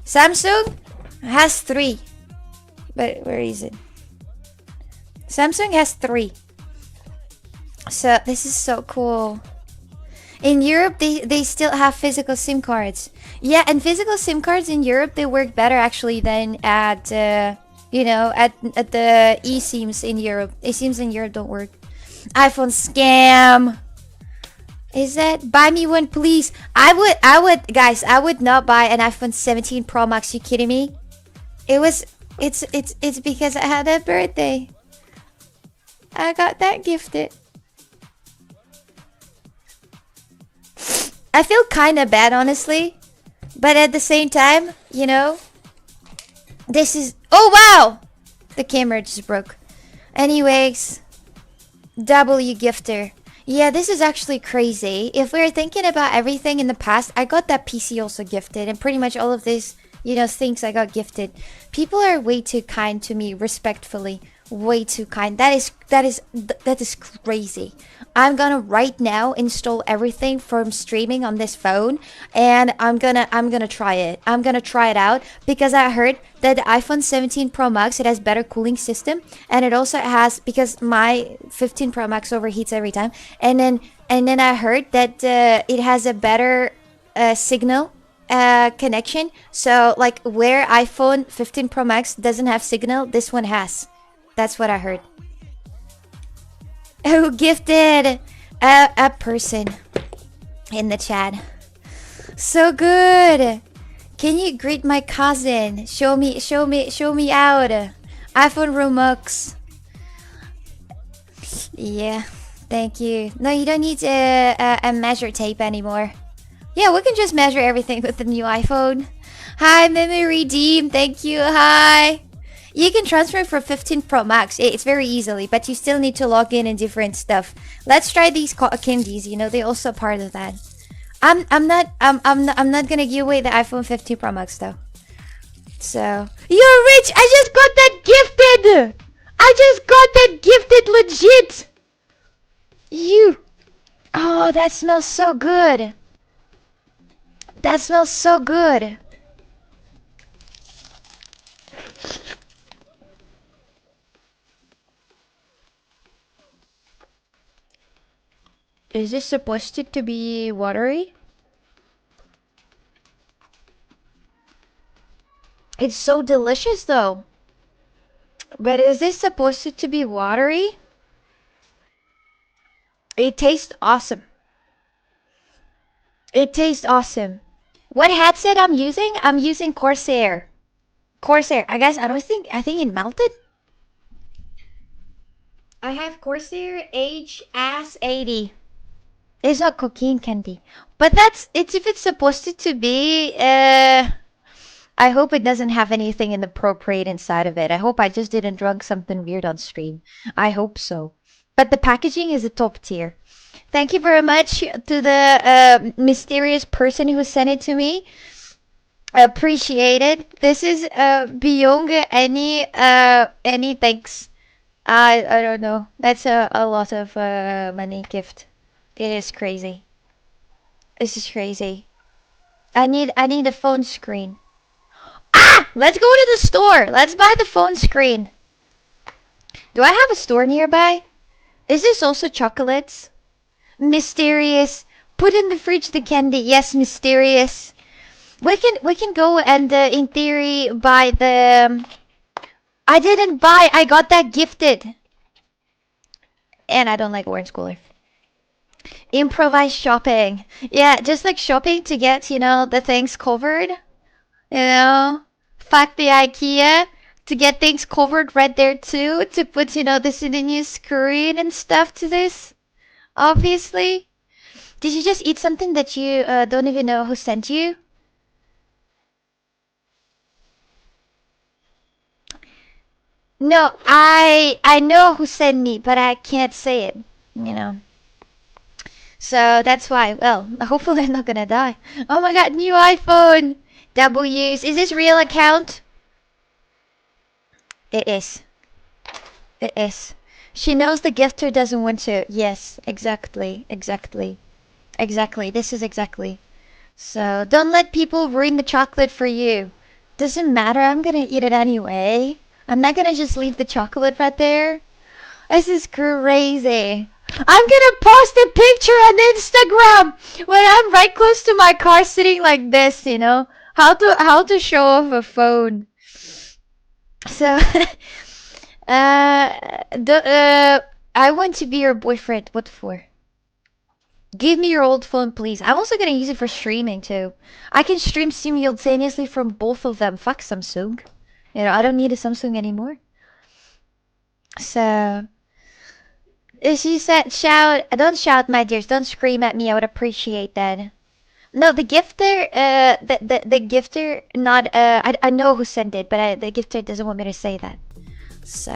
Samsung has 3. But where is it? Samsung has 3. So this is so cool. In Europe, they still have physical SIM cards. Yeah, and physical SIM cards in Europe, they work better actually than at, at the eSIMs in Europe. eSIMs in Europe don't work. iPhone scam. Is that buy me one, please? I would, guys. I would not buy an iPhone 17 Pro Max. You kidding me? It's because I had a birthday. I got that gifted. I feel kind of bad, honestly, but at the same time, this is. Oh wow, the camera just broke. Anyways, W gifter. Yeah, this is actually crazy. If we're thinking about everything in the past, I got that PC also gifted, and pretty much all of these, things I got gifted. People are way too kind to me, respectfully. Way too kind. That is crazy. I'm gonna right now install everything from streaming on this phone, and I'm gonna try it. I'm gonna try it out because I heard that the iPhone 17 Pro Max, it has better cooling system, and it also has, because my 15 Pro Max overheats every time, and then I heard that it has a better signal connection. So like where iPhone 15 Pro Max doesn't have signal, this one has. That's what I heard. Who gifted a person in the chat? So good. Can you greet my cousin? Show me out. iPhone Romux. Yeah, thank you. No, you don't need a measure tape anymore. Yeah, we can just measure everything with the new iPhone. Hi, Memory Redeem. Thank you. Hi. You can transfer for 15 Pro Max. It's very easily, but you still need to log in and different stuff. Let's try these candies. They're also part of that. I'm not gonna give away the iPhone 15 Pro Max though. So you're rich. I just got that gifted. I just got that gifted legit. You. Oh, that smells so good. That smells so good. Is this supposed to be watery? It's so delicious though. But is this supposed to be watery? It tastes awesome. It tastes awesome. What headset I'm using? I'm using Corsair. Corsair. I think it melted. I have Corsair HS80. It's not cocaine candy. But if it's supposed to be, I hope it doesn't have anything inappropriate inside of it. I hope I just didn't drink something weird on stream. I hope so. But the packaging is a top tier. Thank you very much to the mysterious person who sent it to me. Appreciate it. This is beyond any thanks. I don't know. That's a lot of money gift. It is crazy. This is crazy. I need a phone screen. Ah! Let's go to the store. Let's buy the phone screen. Do I have a store nearby? Is this also chocolates? Mysterious. Put in the fridge the candy. Yes, mysterious. We can go and in theory buy the. I didn't buy. I got that gifted. And I don't like orange color. Improvised shopping. Yeah, just like shopping to get, the things covered. Fuck the Ikea. To get things covered right there too. To put, this in the new screen and stuff to this. Obviously. Did you just eat something that you don't even know who sent you? No, I know who sent me, but I can't say it. So that's why. Well, hopefully I'm not gonna die. Oh my god, new iPhone! W's. Is this real account? It is. It is. She knows the gifter doesn't want to. Yes, exactly. Exactly. Exactly. This is exactly. So don't let people ruin the chocolate for you. Doesn't matter. I'm gonna eat it anyway. I'm not gonna just leave the chocolate right there. This is crazy. I'm gonna post a picture on Instagram when I'm right close to my car sitting like this, you know? How to show off a phone. So I want to be your boyfriend. What for? Give me your old phone, please. I'm also gonna use it for streaming too. I can stream simultaneously from both of them. Fuck Samsung. You know, I don't need a Samsung anymore. So she said, "Shout! Don't shout, my dears. Don't scream at me. I would appreciate that." No, the gifter, the gifter, not I know who sent it, but the gifter doesn't want me to say that. So,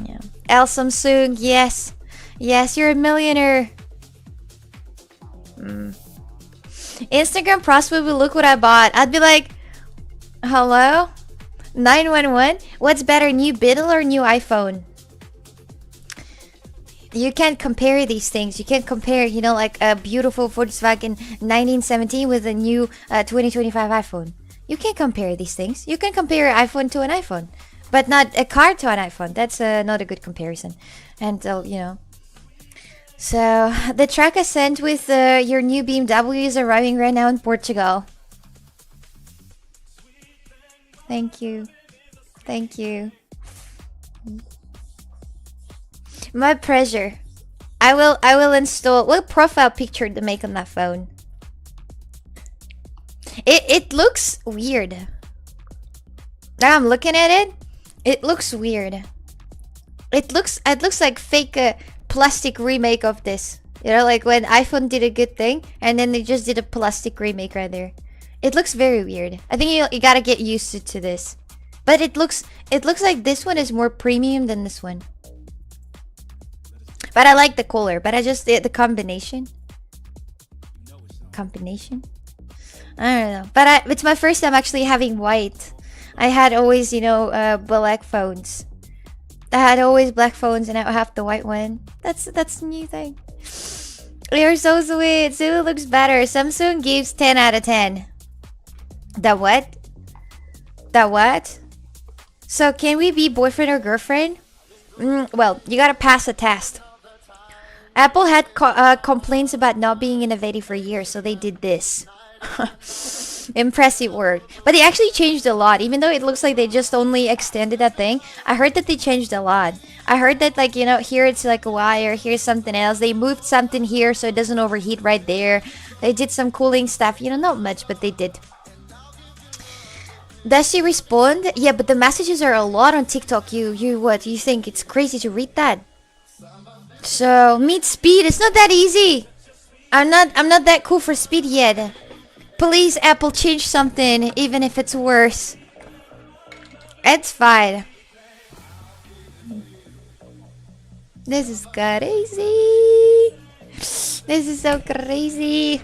yeah. El Samsung, yes, yes, you're a millionaire. Instagram prospect will look what I bought. I'd be like, hello, 911. What's better, new Beetle or new iPhone? You can't compare these things. You can't compare, you know, like a beautiful Volkswagen 1917 with a new 2025 iPhone. You can't compare these things. You can compare an iPhone to an iPhone, but not a car to an iPhone. That's not a good comparison. And, you know. So, the truck I sent with your new BMW is arriving right now in Portugal. Thank you. Thank you. My pleasure. I will install what profile picture to make on that phone. It looks weird. Now I'm looking at it. It looks weird. It looks like fake plastic remake of this. You know, like when iPhone did a good thing and then they just did a plastic remake right there. It looks very weird. I think you gotta get used to this. But it looks like this one is more premium than this one. But I like the color. But I just the combination. Combination. I don't know. But it's my first time actually having white. I had always, you know, black phones. I had always black phones and I have the white one. That's a new thing. You're so sweet. Zulu looks better. Samsung gives 10 out of 10. The what? The what? So can we be boyfriend or girlfriend? Well, you gotta pass a test. Apple had complaints about not being innovative for years, so they did this. Impressive work. But they actually changed a lot, even though it looks like they just only extended that thing. I heard that they changed a lot. I heard that, like, you know, here it's like a wire, here's something else. They moved something here so it doesn't overheat right there. They did some cooling stuff, you know, not much, but they did. Does she respond? Yeah, but the messages are a lot on TikTok. You what? You think it's crazy to read that? So, meet speed. It's not that easy. I'm not that cool for speed yet. Please, Apple, change something, even if it's worse. It's fine. This is crazy. This is so crazy.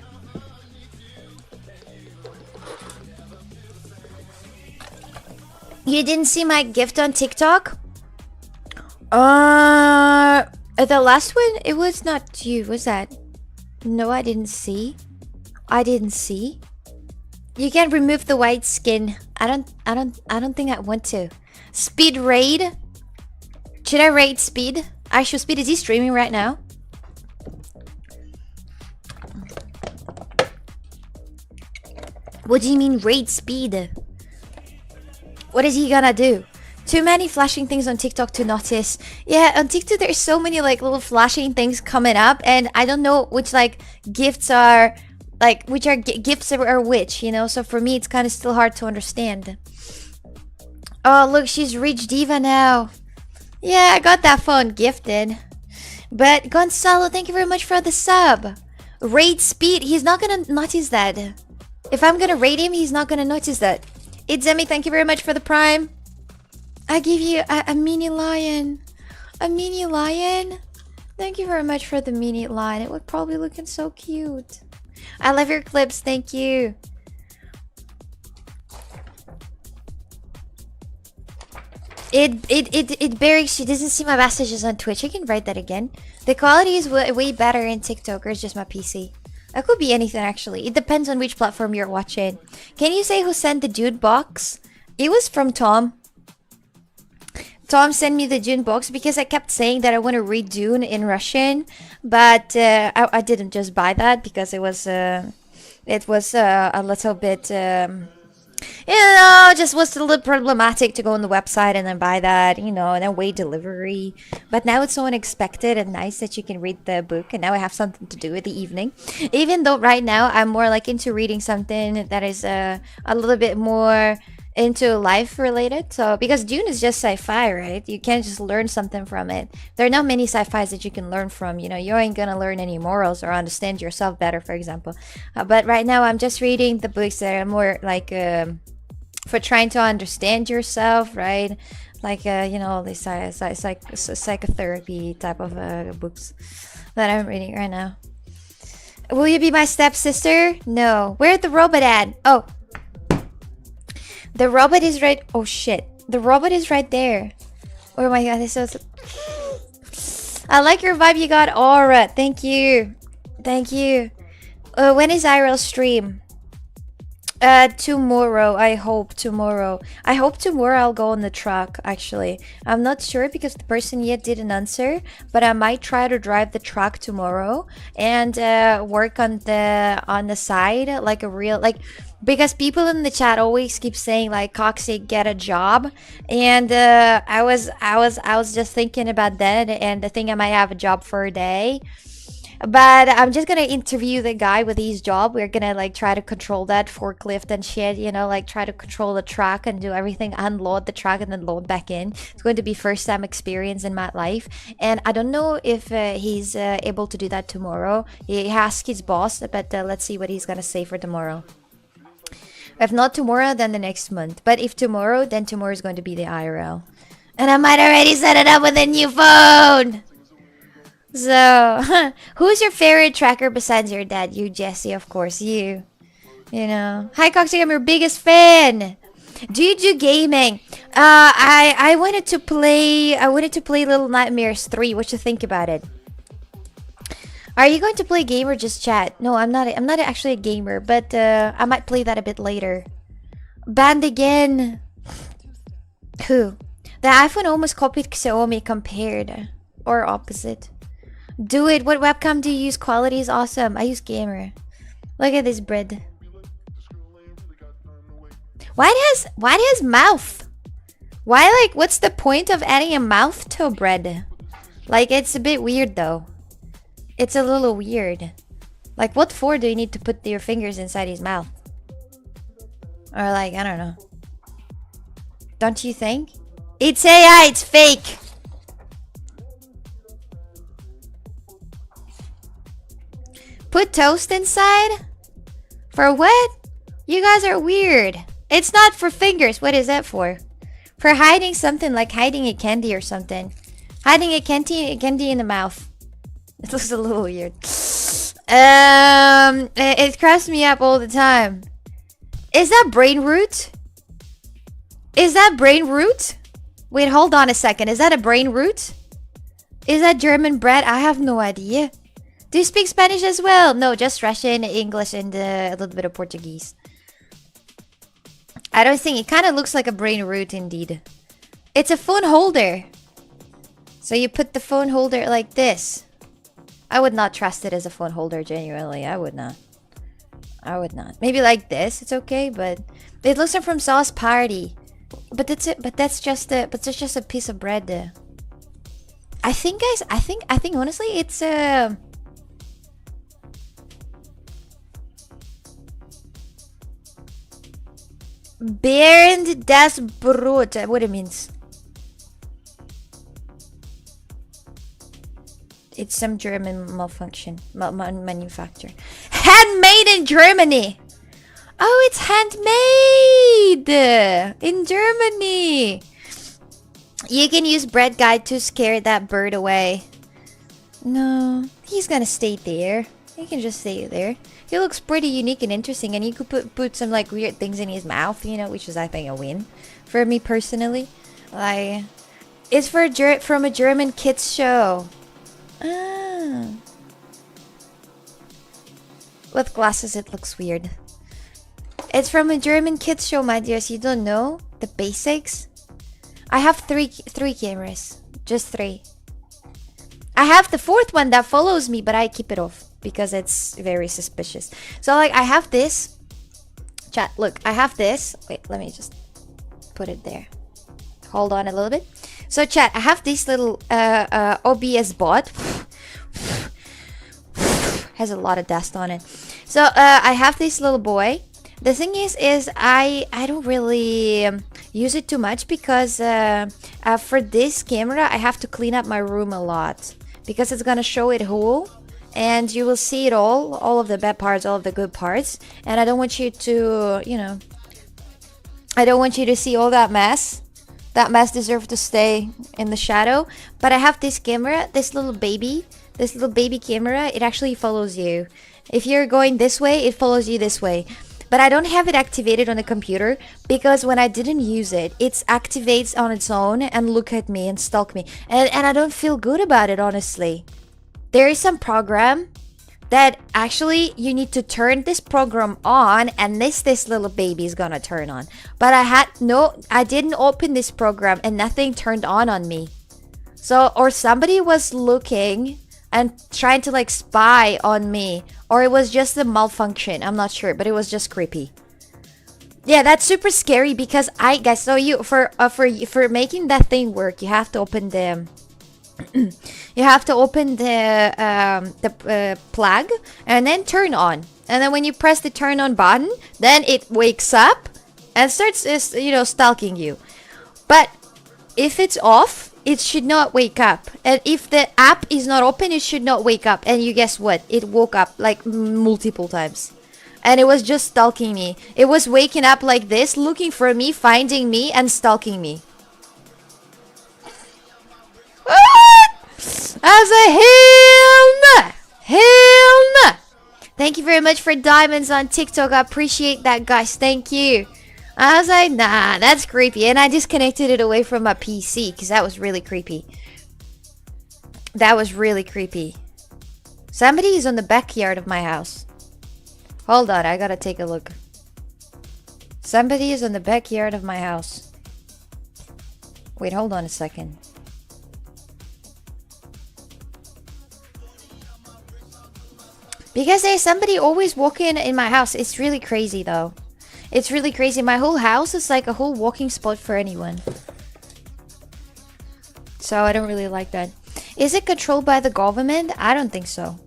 You didn't see my gift on TikTok? The last one, it was not you, was that? No, I didn't see. I didn't see. You can remove the white skin. I don't think I want to. Speed raid? Should I raid Speed? Actual Speed, is he streaming right now? What do you mean raid Speed? What is he gonna do? Too many flashing things on TikTok to notice. Yeah, on TikTok there's so many like little flashing things coming up, and I don't know which like gifts are like which are gifts are which, you know. So for me, it's kind of still hard to understand. Oh look, she's Rich Diva now. Yeah, I got that phone gifted. But Gonzalo, thank you very much for the sub. Raid Speed, he's not gonna notice that. If I'm gonna raid him, he's not gonna notice that. Itzemi, thank you very much for the prime. I give you a mini lion. A mini lion? Thank you very much for the mini lion. It would probably looking so cute. I love your clips, thank you. It barely, she doesn't see my messages on Twitch. I can write that again. The quality is way better in TikTok, or it's just my PC. It could be anything actually. It depends on which platform you're watching. Can you say who sent the dude box? It was from Tom. Tom sent me the Dune books because I kept saying that I want to read Dune in Russian, but I didn't just buy that because it was a little bit just was a little problematic to go on the website and then buy that, and then wait delivery. But now it's so unexpected and nice that you can read the book, and now I have something to do in the evening. Even though right now I'm more like into reading something that is a little bit more into life related. So because Dune is just sci-fi, right? You can't just learn something from it. There are not many sci-fis that you can learn from. You ain't gonna learn any morals or understand yourself better, for example. But right now I'm just reading the books that are more like for trying to understand yourself, right? Like the psychotherapy type of books that I'm reading right now. Will you be my stepsister? No. Where's the robot at? Oh, the robot is right. Oh shit, the robot is right there. Oh my god, this is. I like your vibe. You got aura. Thank you. When is IRL stream? Tomorrow. I hope tomorrow I'll go on the truck. Actually, I'm not sure because the person yet didn't answer, but I might try to drive the truck tomorrow and work on the side like a real because people in the chat always keep saying like, Coxie, get a job, and I was just thinking about that, and I think I might have a job for a day. But I'm just gonna interview the guy with his job. We're gonna like try to control that forklift and shit, like try to control the truck and do everything, unload the truck and then load back in. It's going to be first time experience in my life, and I don't know if he's able to do that tomorrow. He asked his boss, but let's see what he's gonna say for tomorrow. If not tomorrow, then the next month. But if tomorrow, then tomorrow is going to be the IRL, and I might already set it up with a new phone. So, who's your favorite tracker besides your dad? You, Jesse, of course. You know. Hi, Coxie, I'm your biggest fan. Do you do gaming? I wanted to play Little Nightmares 3. What you think about it? Are you going to play game or just chat? No, I'm not actually a gamer, but I might play that a bit later. Banned again. Who? The iPhone almost copied Xiaomi compared. Or opposite. Do it. What webcam do you use? Quality is awesome. I use gamer. Look at this bread. Why it has mouth? Why, what's the point of adding a mouth to bread? It's a bit weird though. It's a little weird. What for do you need to put your fingers inside his mouth? Or I don't know. Don't you think? It's AI, it's fake. Put toast inside? For what? You guys are weird. It's not for fingers. What is that for? For hiding something, like hiding a candy or something. Hiding a candy in the mouth. It looks a little weird. It cracks me up all the time. Is that brain root? Is that brain root? Wait, hold on a second. Is that a brain root? Is that German bread? I have no idea. Do you speak Spanish as well? No, just Russian, English, and a little bit of Portuguese. I don't think it kind of looks like a brain root indeed. It's a phone holder. So you put the phone holder like this. I would not trust it as a phone holder, genuinely. I would not. Maybe like this, it's okay, but it looks like from Sauce Party. But that's it. But that's just a piece of bread. I think, guys. I think honestly, it's Bernd das Brot. What it means? It's some German malfunction, manufacture. Handmade in Germany. Oh, it's handmade in Germany. You can use bread guide to scare that bird away. No, he's gonna stay there. He can just stay there. He looks pretty unique and interesting, and you could put some weird things in his mouth, which is I think a win for me personally. It's from a German kids show. Ah. With glasses, it looks weird. It's from a German kids show, my dears. You don't know? The basics? I have three cameras. Just 3. I have the 4th one that follows me, but I keep it off because it's very suspicious. So like I have this. Chat, look, I have this. Wait, let me just put it there. Hold on a little bit. So chat, I have this little OBS bot. Has a lot of dust on it. So I have this little boy. The thing is I don't really use it too much because for this camera I have to clean up my room a lot because it's gonna show it whole and you will see it all of the bad parts, all of the good parts, and I don't want you to, you know, I don't want you to see all that mess. That mess deserves to stay in the shadow. But I have this camera, this little baby camera. It actually follows you. If you're going this way, it follows you this way. But I don't have it activated on the computer because when I didn't use it, it activates on its own and look at me and stalk me. And I don't feel good about it, honestly. There is some program that actually you need to turn this program on and this little baby is gonna turn on. But I didn't open this program and nothing turned on me. So, or somebody was looking and trying to like spy on me, or it was just a malfunction. I'm not sure, but it was just creepy. Yeah, that's super scary because guys, so you for making that thing work, you have to open the you have to open the plug and then turn on. And then when you press the turn on button, then it wakes up and starts stalking you. But if it's off, it should not wake up. And if the app is not open, it should not wake up. And you guess what? It woke up like multiple times. And it was just stalking me. It was waking up like this, looking for me, finding me, and stalking me. I was like, hell no! Hell no! Thank you very much for diamonds on TikTok. I appreciate that, guys. Thank you. I was like, nah, that's creepy. And I disconnected it away from my PC because that was really creepy. That was really creepy. Somebody is on the backyard of my house. Hold on, I gotta take a look. Somebody is on the backyard of my house. Wait, hold on a second. Because there's somebody always walking in my house. It's really crazy though. It's really crazy. My whole house is like a whole walking spot for anyone. So I don't really like that. Is it controlled by the government? I don't think so.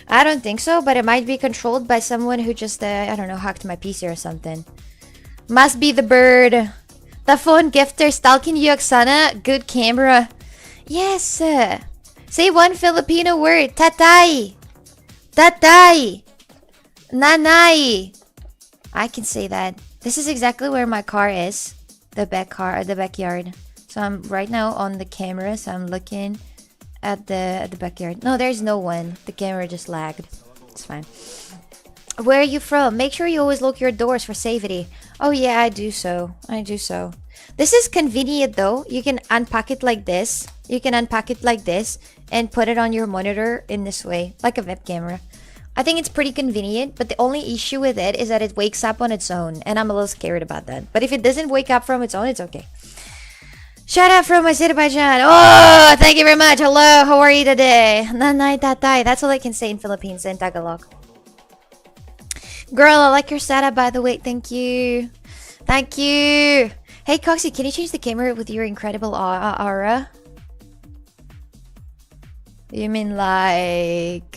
I don't think so, but it might be controlled by someone who just, I don't know, hacked my PC or something. Must be the bird. The phone gifter stalking you, Oksana. Good camera. Yes. Say one Filipino word. Tatay. Tatay. Nanay. I can say that. This is exactly where my car is. The backyard. So I'm right now on the camera, so I'm looking at the backyard. No, there's no one. The camera just lagged. It's fine. Where are you from? Make sure you always lock your doors for safety. Oh yeah, I do so. I do so. This is convenient though. You can unpack it like this. You can unpack it like this and put it on your monitor in this way, like a web camera. I think it's pretty convenient, but the only issue with it is that it wakes up on its own, and I'm a little scared about that. But if it doesn't wake up from its own, it's okay. Shout out from Azerbaijan. Oh, thank you very much. Hello, how are you today? Nanay tatay. That's all I can say in Philippines and Tagalog. Girl, I like your setup, by the way. Thank you. Thank you. Hey, Coxie, can you change the camera with your incredible aura? You mean like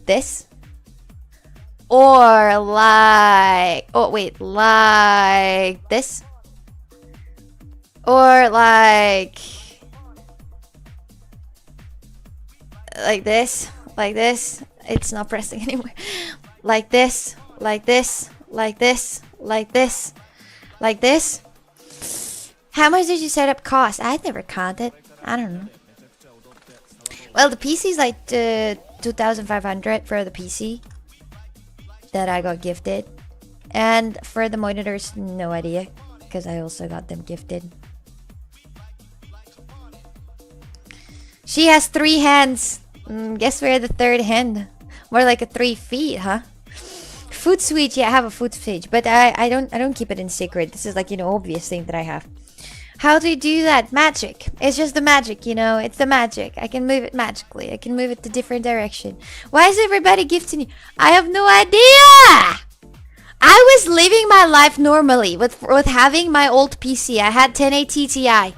this? Or like, oh wait, like this? Or like this? Like this? It's not pressing anymore. Like this, like this, like this, like this, like this. How much did your setup cost? I never counted. I don't know. Well, the PC is like 2,500 for the PC that I got gifted. And for the monitors, no idea, because I also got them gifted. She has 3 hands. Guess where the 3rd hand? More like a 3 feet, huh? Food switch, yeah, I have a food switch, but I don't keep it in secret. This is like, you know, obvious thing that I have. How do you do that? Magic. It's just the magic, you know. It's the magic. I can move it magically. I can move it to different direction. Why is everybody gifting you? I have no idea. I was living my life normally with having my old PC. I had 1080 Ti.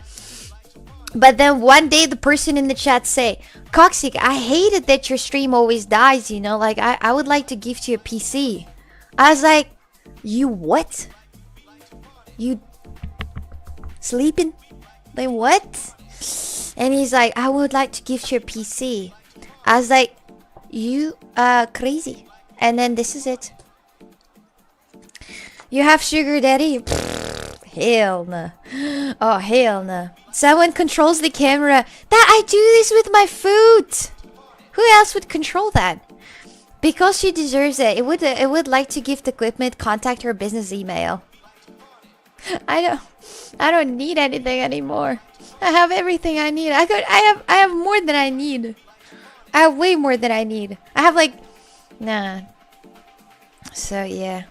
But then one day the person in the chat say, Coxic, I hate it that your stream always dies, you know, like I would like to gift you a PC. I was like, you what? You sleeping? Like what? And he's like, I would like to gift you a PC. I was like, you crazy. And then this is it. You have sugar daddy? Pfft, hell no. Oh hell no. Someone controls the camera. That I do this with my food. Who else would control that? Because she deserves it. It would like to gift equipment. Contact her business email. I don't need anything anymore. I have everything I need. I have more than I need. I have way more than I need. I have like, nah. So yeah.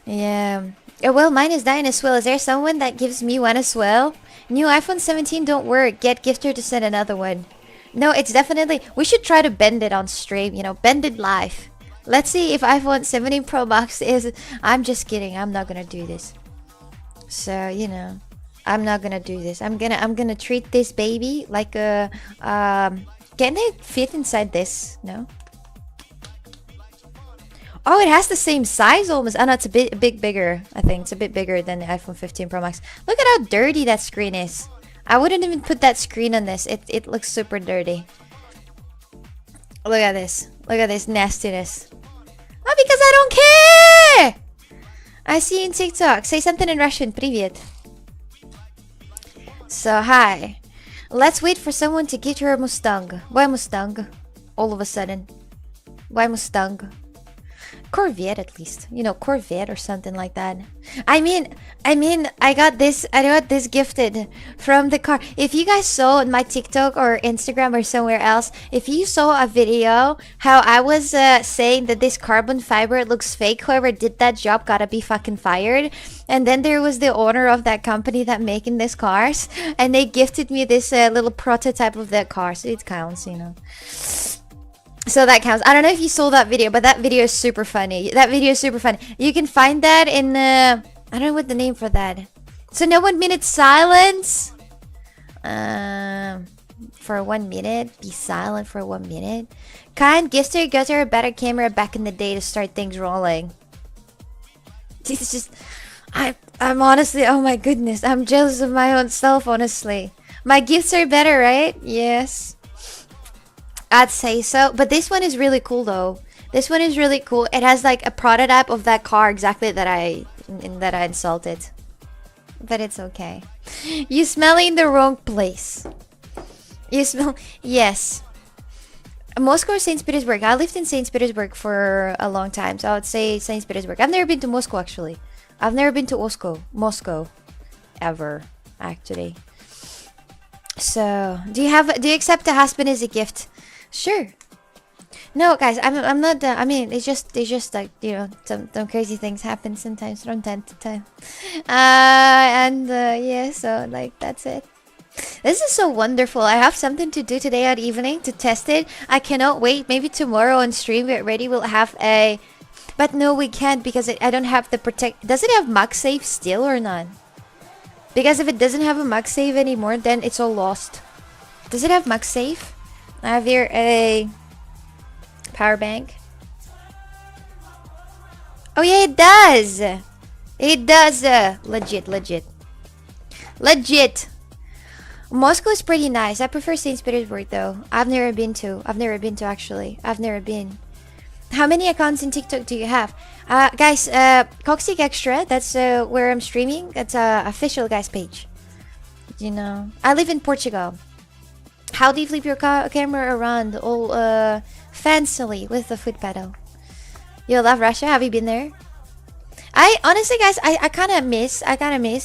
Yeah. Oh, well, mine is dying as well. Is there someone that gives me one as well? New iPhone 17 don't work. Get gifter to send another one. No, it's definitely... We should try to bend it on stream, you know. Bend it live. Let's see if iPhone 17 Pro Max is... I'm just kidding. I'm not gonna do this. So, you know. I'm not gonna do this. I'm gonna treat this baby like a... Can it fit inside this? No? Oh, it has the same size almost. Oh no, it's a bit bigger. I think it's a bit bigger than the iPhone 15 Pro Max. Look at how dirty that screen is. I wouldn't even put that screen on this. It looks super dirty. Look at this. Look at this nastiness. Oh, because I don't care! I see you in TikTok. Say something in Russian. Привет. So, hi. Let's wait for someone to get her a Mustang. Why Mustang? All of a sudden. Why Mustang? Corvette at least, you know, Corvette or something like that. I mean I got this gifted from the car. If you guys saw on my TikTok or Instagram or somewhere else, if you saw a video how I was saying that this carbon fiber looks fake, whoever did that job gotta be fucking fired. And then there was the owner of that company that making these cars, and they gifted me this little prototype of that car, so it counts, you know. So that counts. I don't know if you saw that video, but that video is super funny. That video is super funny. You can find that in I don't know what the name for that. So no 1 minute silence. For 1 minute, be silent for 1 minute. Kind Gister got her a better camera back in the day to start things rolling. It's just, I'm honestly, oh my goodness, I'm jealous of my own self. Honestly, my gifts are better, right? Yes. I'd say so, but this one is really cool though. This one is really cool. It has like a prototype of that car exactly that I insulted. But it's okay. You smell in the wrong place. You smell... Yes. Moscow or St. Petersburg? I lived in St. Petersburg for a long time, so I would say St. Petersburg. I've never been to Moscow actually. I've never been to Moscow. Ever, actually. So, do you accept a husband as a gift? Sure. No, guys, I'm not. I mean, it's just like, you know, some crazy things happen sometimes from time to time. Yeah, so like that's it. This is so wonderful. I have something to do today at evening to test it. I cannot wait. Maybe tomorrow on stream get ready we'll have a. But no, we can't because I don't have the protect. Does it have MagSafe still or not? Because if it doesn't have a MagSafe anymore, then it's all lost. Does it have MagSafe? I have here a power bank. Oh yeah, it does. It does. Legit. Moscow is pretty nice. I prefer St. Petersburg though. I've never been to actually. I've never been. How many accounts in TikTok do you have? Guys, Coxic Extra, that's where I'm streaming. That's official guys page. You know, I live in Portugal. How do you flip your camera around all fancily with the foot pedal? You love Russia? Have you been there? I honestly, guys, I kind of miss. I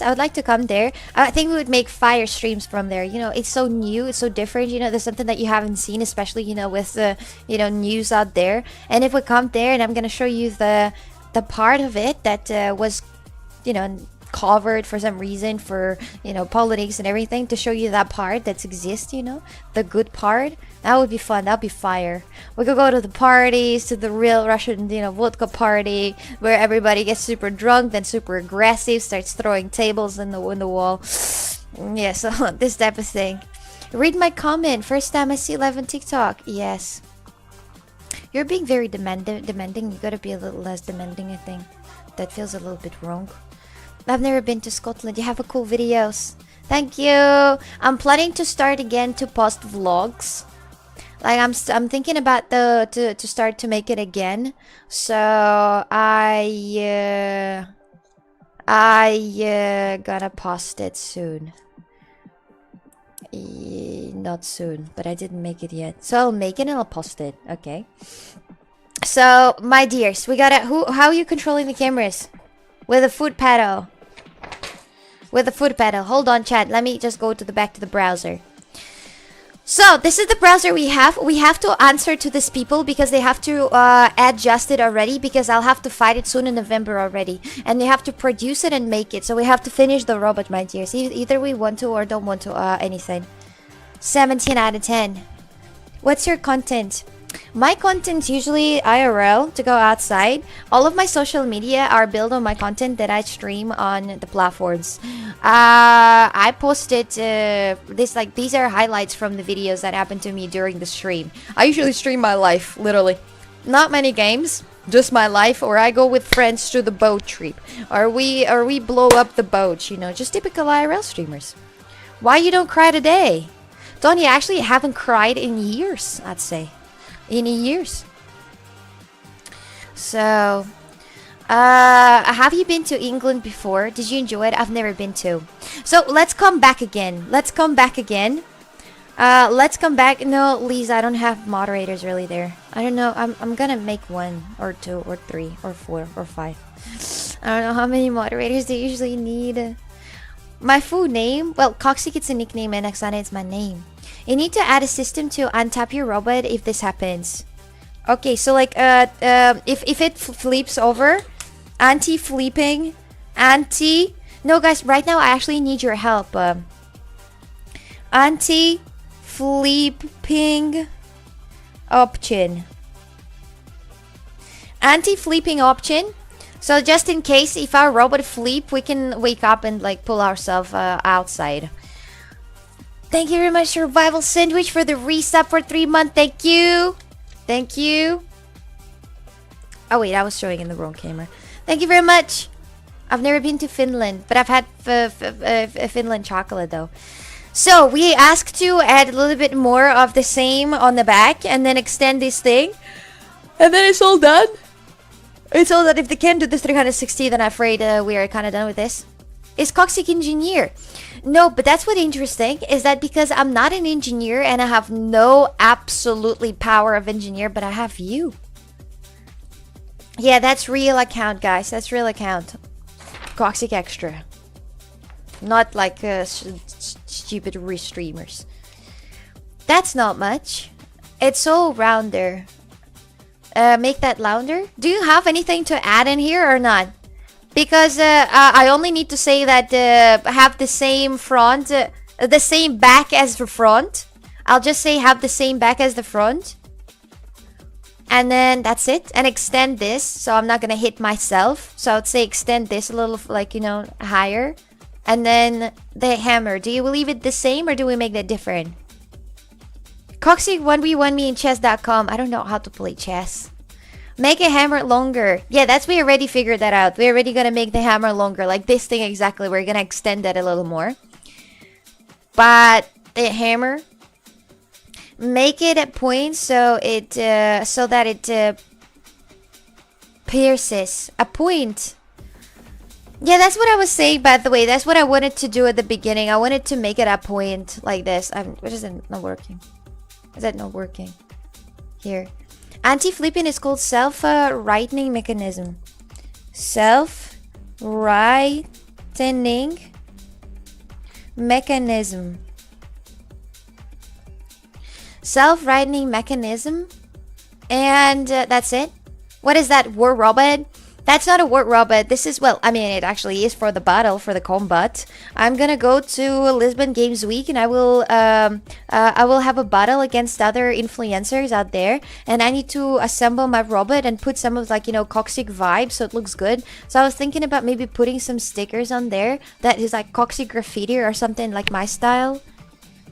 would like to come there. I think we would make fire streams from there. You know, it's so new, it's so different. You know, there's something that you haven't seen, especially with the news out there. And if we come there, and I'm gonna show you the part of it that was, covered for some reason for politics and everything, to show you that part that exists. The good part. That would be fun. That would be fire. We could go to the parties, to the real Russian, vodka party, where everybody gets super drunk, then super aggressive, starts throwing tables in the wall. Yeah, so this type of thing. Read my comment. First time I see live on TikTok. Yes. You're being very demanding. You gotta be a little less demanding, I think. That feels a little bit wrong. I've never been to Scotland. You have a cool videos. Thank you. I'm planning to start again to post vlogs. Like I'm thinking about to start to make it again. So I gonna post it soon. Not soon, but I didn't make it yet. So I'll make it and I'll post it. Okay. So my dears, we gotta how are you controlling the cameras? With a foot pedal. With a foot pedal. Hold on, chat. Let me just go to the back to the browser. So this is the browser we have. We have to answer to these people because they have to adjust it already, because I'll have to fight it soon in November already. And they have to produce it and make it. So we have to finish the robot, my dears. Either we want to or don't want to anything. 17 out of 10. What's your content? My content's usually IRL, to go outside. All of my social media are built on my content that I stream on the platforms. I posted these are highlights from the videos that happened to me during the stream. I usually stream my life, literally. Not many games, just my life, or I go with friends to the boat trip, or we blow up the boat, just typical IRL streamers. Why you don't cry today? Tony, I actually haven't cried in years, I'd say. In years. So have you been to England before? Did you enjoy it? I've never been to. So let's come back again. Let's come back. No, Lisa, I don't have moderators really there. I don't know. I'm gonna make 1 or 2 or 3 or 4 or 5. I don't know how many moderators they usually need. My full name? Well, Coxic, it's a nickname, and Oksana, it's my name. You need to add a system to untap your robot if this happens. Okay, so like if it flips over, anti-flipping, no guys, right now I actually need your help. Anti-flipping option. Anti-flipping option. So just in case if our robot flip, we can wake up and like pull ourselves outside. Thank you very much, Survival Sandwich, for the resub for 3 months. Thank you. Thank you. Oh, wait, I was showing in the wrong camera. Thank you very much. I've never been to Finland, but I've had Finland chocolate, though. So, we asked to add a little bit more of the same on the back and then extend this thing. And then it's all done. It's all done. If they can't do this 360, then I'm afraid we are kind of done with this. Is Coxic engineer? No, but that's what's interesting, is that because I'm not an engineer and I have no absolutely power of engineer, but I have you. Yeah, that's real account, guys. That's real account. Coxic Extra. Not like stupid restreamers. That's not much. It's all rounder. Make that louder. Do you have anything to add in here or not? Because I only need to say that have the same front, the same back as the front. I'll just say have the same back as the front. And then that's it. And extend this, so I'm not gonna hit myself. So I'd say extend this a little, like, higher. And then the hammer. Do you leave it the same or do we make that different? Coxy 1v1 me in chess.com. I don't know how to play chess. Make a hammer longer. Yeah, we already figured that out. We're already gonna make the hammer longer. Like this thing exactly. We're gonna extend that a little more. But the hammer, make it a point so it so that it pierces a point. Yeah, that's what I was saying, by the way. That's what I wanted to do at the beginning. I wanted to make it a point like this. What is it not working? Is that not working? Here. Anti-flipping is called self-rightening mechanism. Self Brightening mechanism. Self-brightening mechanism. And that's it. What is that? War robot? That's not a war robot. This is, well, I mean, it actually is for the battle, for the combat. I'm gonna go to Lisbon Games Week and I will have a battle against other influencers out there. And I need to assemble my robot and put some of, like, you know, Coxic vibes so it looks good. So I was thinking about maybe putting some stickers on there that is like Coxic graffiti or something like my style.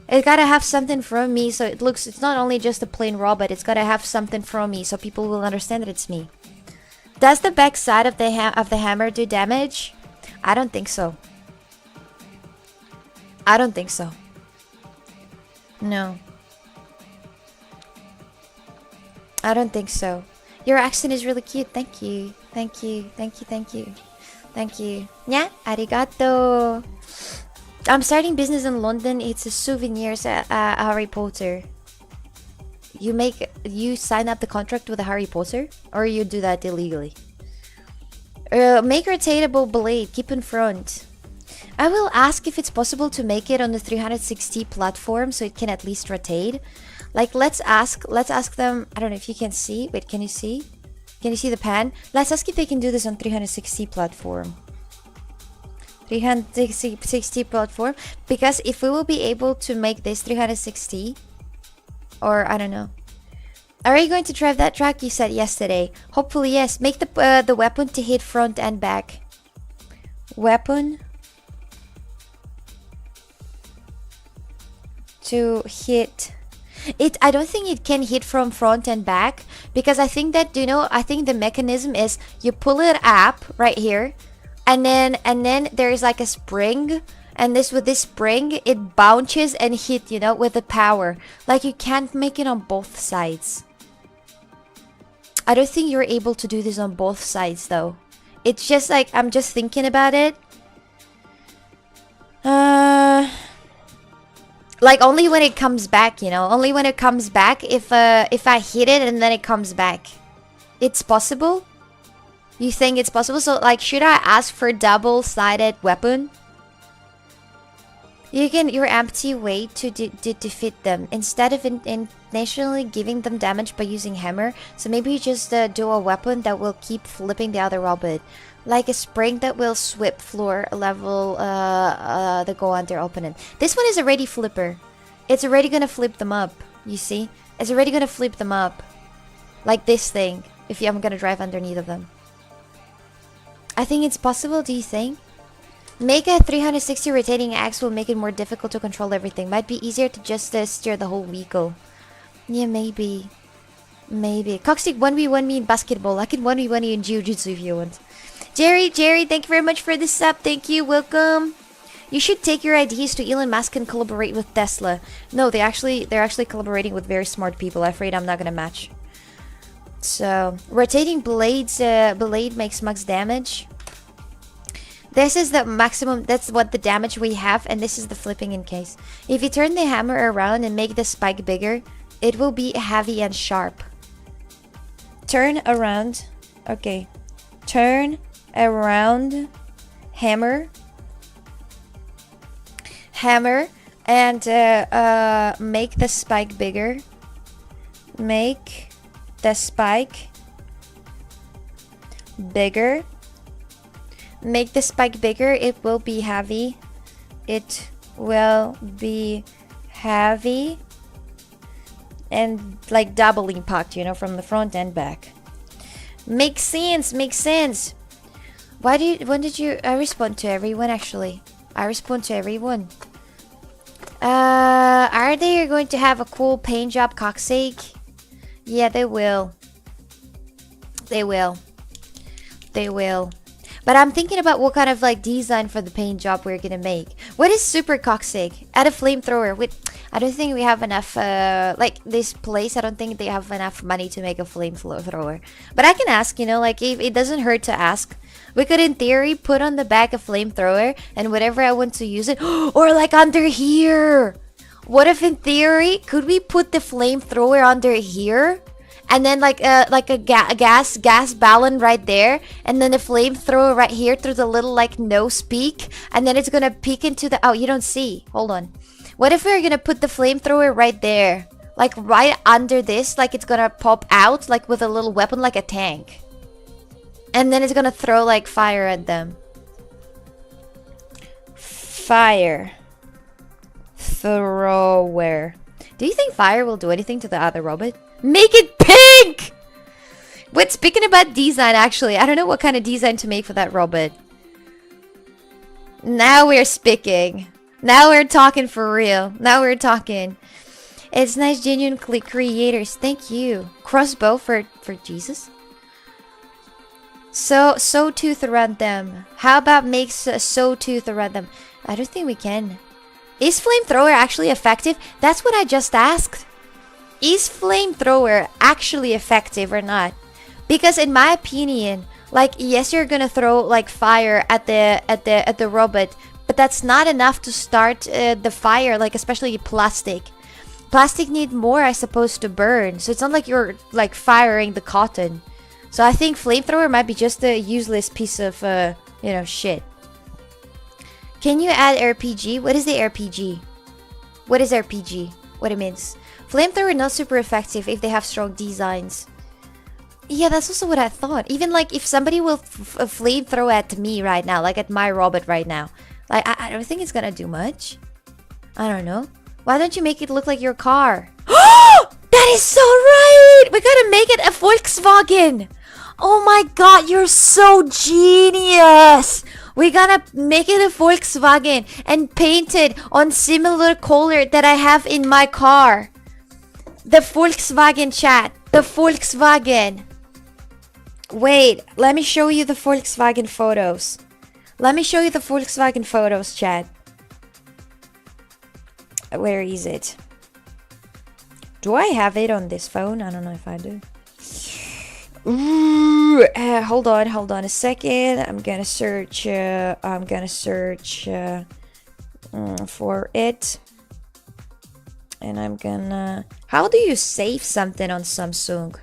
It gotta have something from me so it looks, it's not only just a plain robot, it's gotta have something from me so people will understand that it's me. Does the back side of the hammer do damage? I don't think so. I don't think so. No. I don't think so. Your accent is really cute. Thank you. Thank you. Thank you. Thank you. Thank you. Yeah, arigato. I'm starting business in London. It's a souvenirs Harry Potter. You sign up the contract with a Harry Potter, or you do that illegally? Make rotatable blade. Keep in front. I will ask if it's possible to make it on the 360 platform so it can at least rotate. Like, let's ask them. I don't know if you can see. Wait, can you see? Can you see the pan? Let's ask if they can do this on 360 platform. 360 platform, because if we will be able to make this 360, or I don't know. Are you going to drive that truck you said yesterday? Hopefully yes. Make the weapon to hit front and back. Weapon to hit it. I don't think it can hit from front and back, because I think that, you know, I think the mechanism is you pull it up right here, and then there's like a spring, and with this spring it bounces and hit, you know, with the power. Like, you can't make it on both sides. I don't think you're able to do this on both sides though. It's just like, I'm just thinking about it. Like, only when it comes back, you know, only when it comes back. If I hit it and then it comes back, it's possible. You think it's possible? So, like, should I ask for double-sided weapon? Your empty way to defeat them instead of intentionally giving them damage by using hammer. So maybe you just do a weapon that will keep flipping the other robot, like a spring that will sweep floor level the go on their opponent. This one is already flipper. It's already gonna flip them up. You see, it's already gonna flip them up, like this thing. If I'm gonna drive underneath of them, I think it's possible. Do you think? Make a 360 rotating axe will make it more difficult to control everything. Might be easier to just steer the whole vehicle. Yeah, maybe. Maybe. Coxic 1v1 me in basketball. I can 1v1 you in jiu-jitsu if you want. Jerry, thank you very much for the sub. Thank you. Welcome. You should take your ideas to Elon Musk and collaborate with Tesla. No, they're actually collaborating with very smart people. I'm afraid I'm not gonna match. So, rotating blades, blade makes max damage. This is the maximum, that's what the damage we have, and this is the flipping in case. If you turn the hammer around and make the spike bigger, it will be heavy and sharp. Turn around. Okay. Turn around. Hammer. Hammer. And make the spike bigger. Make the spike bigger. Make the spike bigger. It will be heavy. It will be heavy. And like double impact, you know, from the front and back. Makes sense. Makes sense. When did you... I respond to everyone, actually. I respond to everyone. Are they going to have a cool paint job, Coxsake? Yeah, they will. They will. They will. But I'm thinking about what kind of like design for the paint job we're gonna make. What is super Coxsake? Add a flamethrower. I don't think we have enough, like this place, I don't think they have enough money to make a flamethrower. But I can ask, you know, like if it doesn't hurt to ask. We could in theory put on the back a flamethrower and whatever I want to use it. Or like under here. What if in theory, could we put the flamethrower under here? and then like a gas ballon right there, and then a flamethrower right here through the little like nose peak, and then it's gonna peek into the, oh, you don't see, hold on. What if we're gonna put the flamethrower right there, like right under this, like it's gonna pop out like with a little weapon like a tank, and then it's gonna throw like fire at them. Fire thrower. Do you think fire will do anything to the other robot? Make it pink! Wait, speaking about design, actually, I don't know what kind of design to make for that robot. Now we're speaking. Now we're talking for real. Now we're talking. It's nice, genuine creators. Thank you. Crossbow for Jesus. So tooth around them. How about make so tooth around them? I don't think we can. Is flamethrower actually effective? That's what I just asked. Is flamethrower actually effective or not? Because in my opinion, like, yes, you're gonna throw like fire at the robot, but that's not enough to start the fire. Like, especially plastic. Plastic need more, I suppose, to burn. So it's not like you're like firing the cotton. So I think flamethrower might be just a useless piece of you know, shit. Can you add RPG? What is the RPG? What is RPG? What it means? Flamethrower not super effective if they have strong designs. Yeah, that's also what I thought. Even like if somebody will flamethrow at me right now, like at my robot right now, like I don't think it's gonna do much. I don't know. Why don't you make it look like your car? That is so right! We gotta make it a Volkswagen! Oh my god, you're so genius! We're gonna make it a Volkswagen and paint it on similar color that I have in my car. The Volkswagen, chat. The Volkswagen. Wait, let me show you the Volkswagen photos. Let me show you the Volkswagen photos, chat. Where is it? Do I have it on this phone? I don't know if I do. Ooh, hold on a second. I'm gonna search for it. And I'm gonna... How do you save something on Samsung?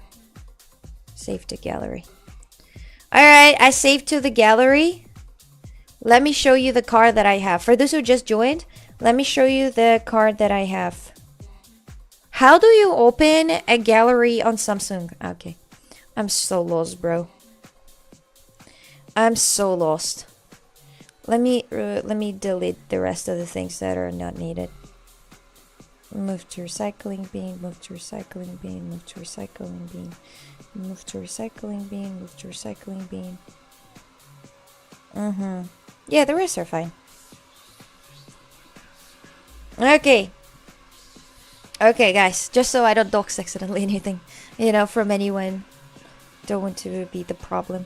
Save to gallery. Alright, I saved to the gallery. Let me show you the car that I have. For those who just joined, let me show you the car that I have. How do you open a gallery on Samsung? Okay. I'm so lost, bro. I'm so lost. Let me delete the rest of the things that are not needed. Move to recycling bin, move to recycling bin, move to recycling bin, move to recycling bin, move to recycling bin. Yeah, the rest are fine. Okay. Okay, guys, just so I don't dox accidentally anything, you know, from anyone. Don't want to be the problem.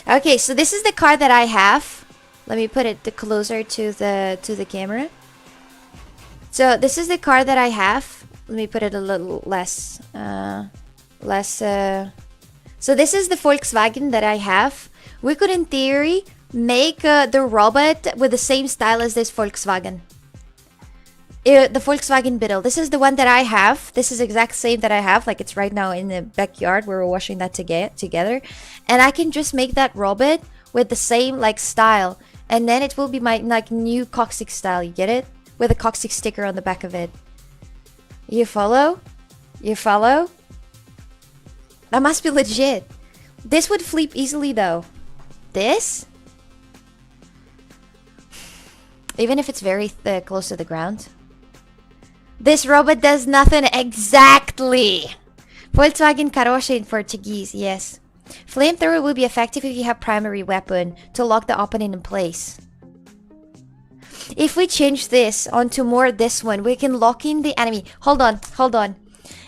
Okay, so this is the car that I have. Let me put it closer to the camera. So this is the car that I have. Let me put it a little less. So this is the Volkswagen that I have. We could, in theory, make the robot with the same style as this Volkswagen. The Volkswagen Beetle. This is the one that I have. This is the exact same that I have. Like, it's right now in the backyard where we're washing that together. And I can just make that robot with the same like style. And then it will be my like new coccyx style. You get it? With a coccyx sticker on the back of it. You follow? You follow? That must be legit. This would flip easily though. This? Even if it's very close to the ground. This robot does nothing exactly. Volkswagen Carrocha in Portuguese, yes. Flamethrower will be effective if you have primary weapon to lock the opponent in place. If we change this onto more this one, we can lock in the enemy. Hold on.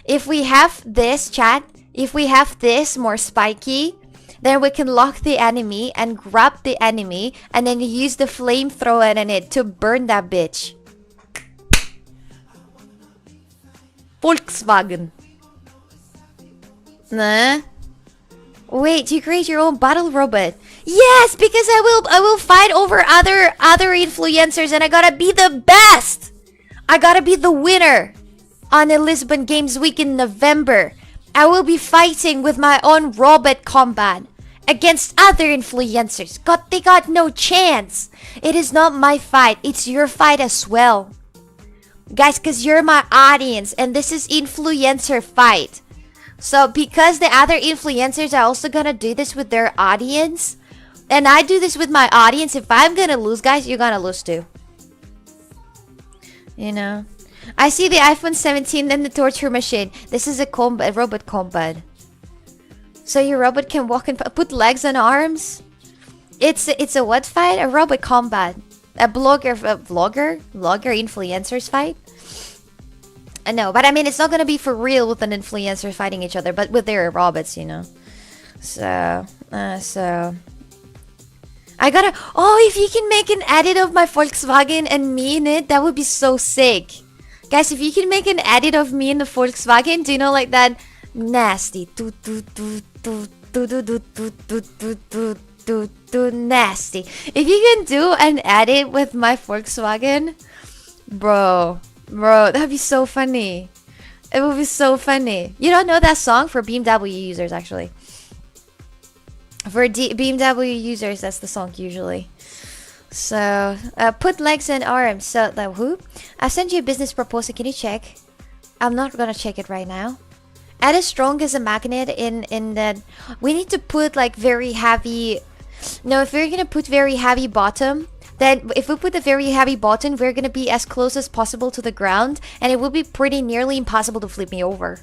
If we have this, chat, if we have this more spiky, then we can lock the enemy and grab the enemy and then use the flamethrower in it to burn that bitch. Volkswagen. Nah. Wait, you create your own battle robot. Yes, because I will fight over other influencers and I gotta be the best. I gotta be the winner on the Lisbon Games Week in November. I will be fighting with my own robot combat against other influencers. They got no chance. It is not my fight, it's your fight as well. Guys, because you're my audience and this is influencer fight. So because the other influencers are also gonna do this with their audience, and I do this with my audience, if I'm gonna lose, guys, you're gonna lose too. You know? I see the iPhone 17 and the torture machine. This is a robot combat. So your robot can walk and put legs and arms? It's a what fight? A robot combat. A vlogger influencers fight? No, but I mean, it's not gonna be for real with an influencer fighting each other, but with their robots, you know. So I gotta. Oh, if you can make an edit of my Volkswagen and me in it, that would be so sick. Guys, if you can make an edit of me in the Volkswagen, do you know like that nasty nasty? If you can do an edit with my Volkswagen, bro, that'd be so funny. It would be so funny. You don't know that song? For BMW users, actually. For BMW users, that's the song usually. So, put legs and arms. So, who? I sent you a business proposal. Can you check? I'm not gonna check it right now. Add as strong as a magnet in that. We need to put like very heavy. No, if we're gonna put very heavy bottom, then if we put a very heavy bottom, we're gonna be as close as possible to the ground, and it will be pretty nearly impossible to flip me over.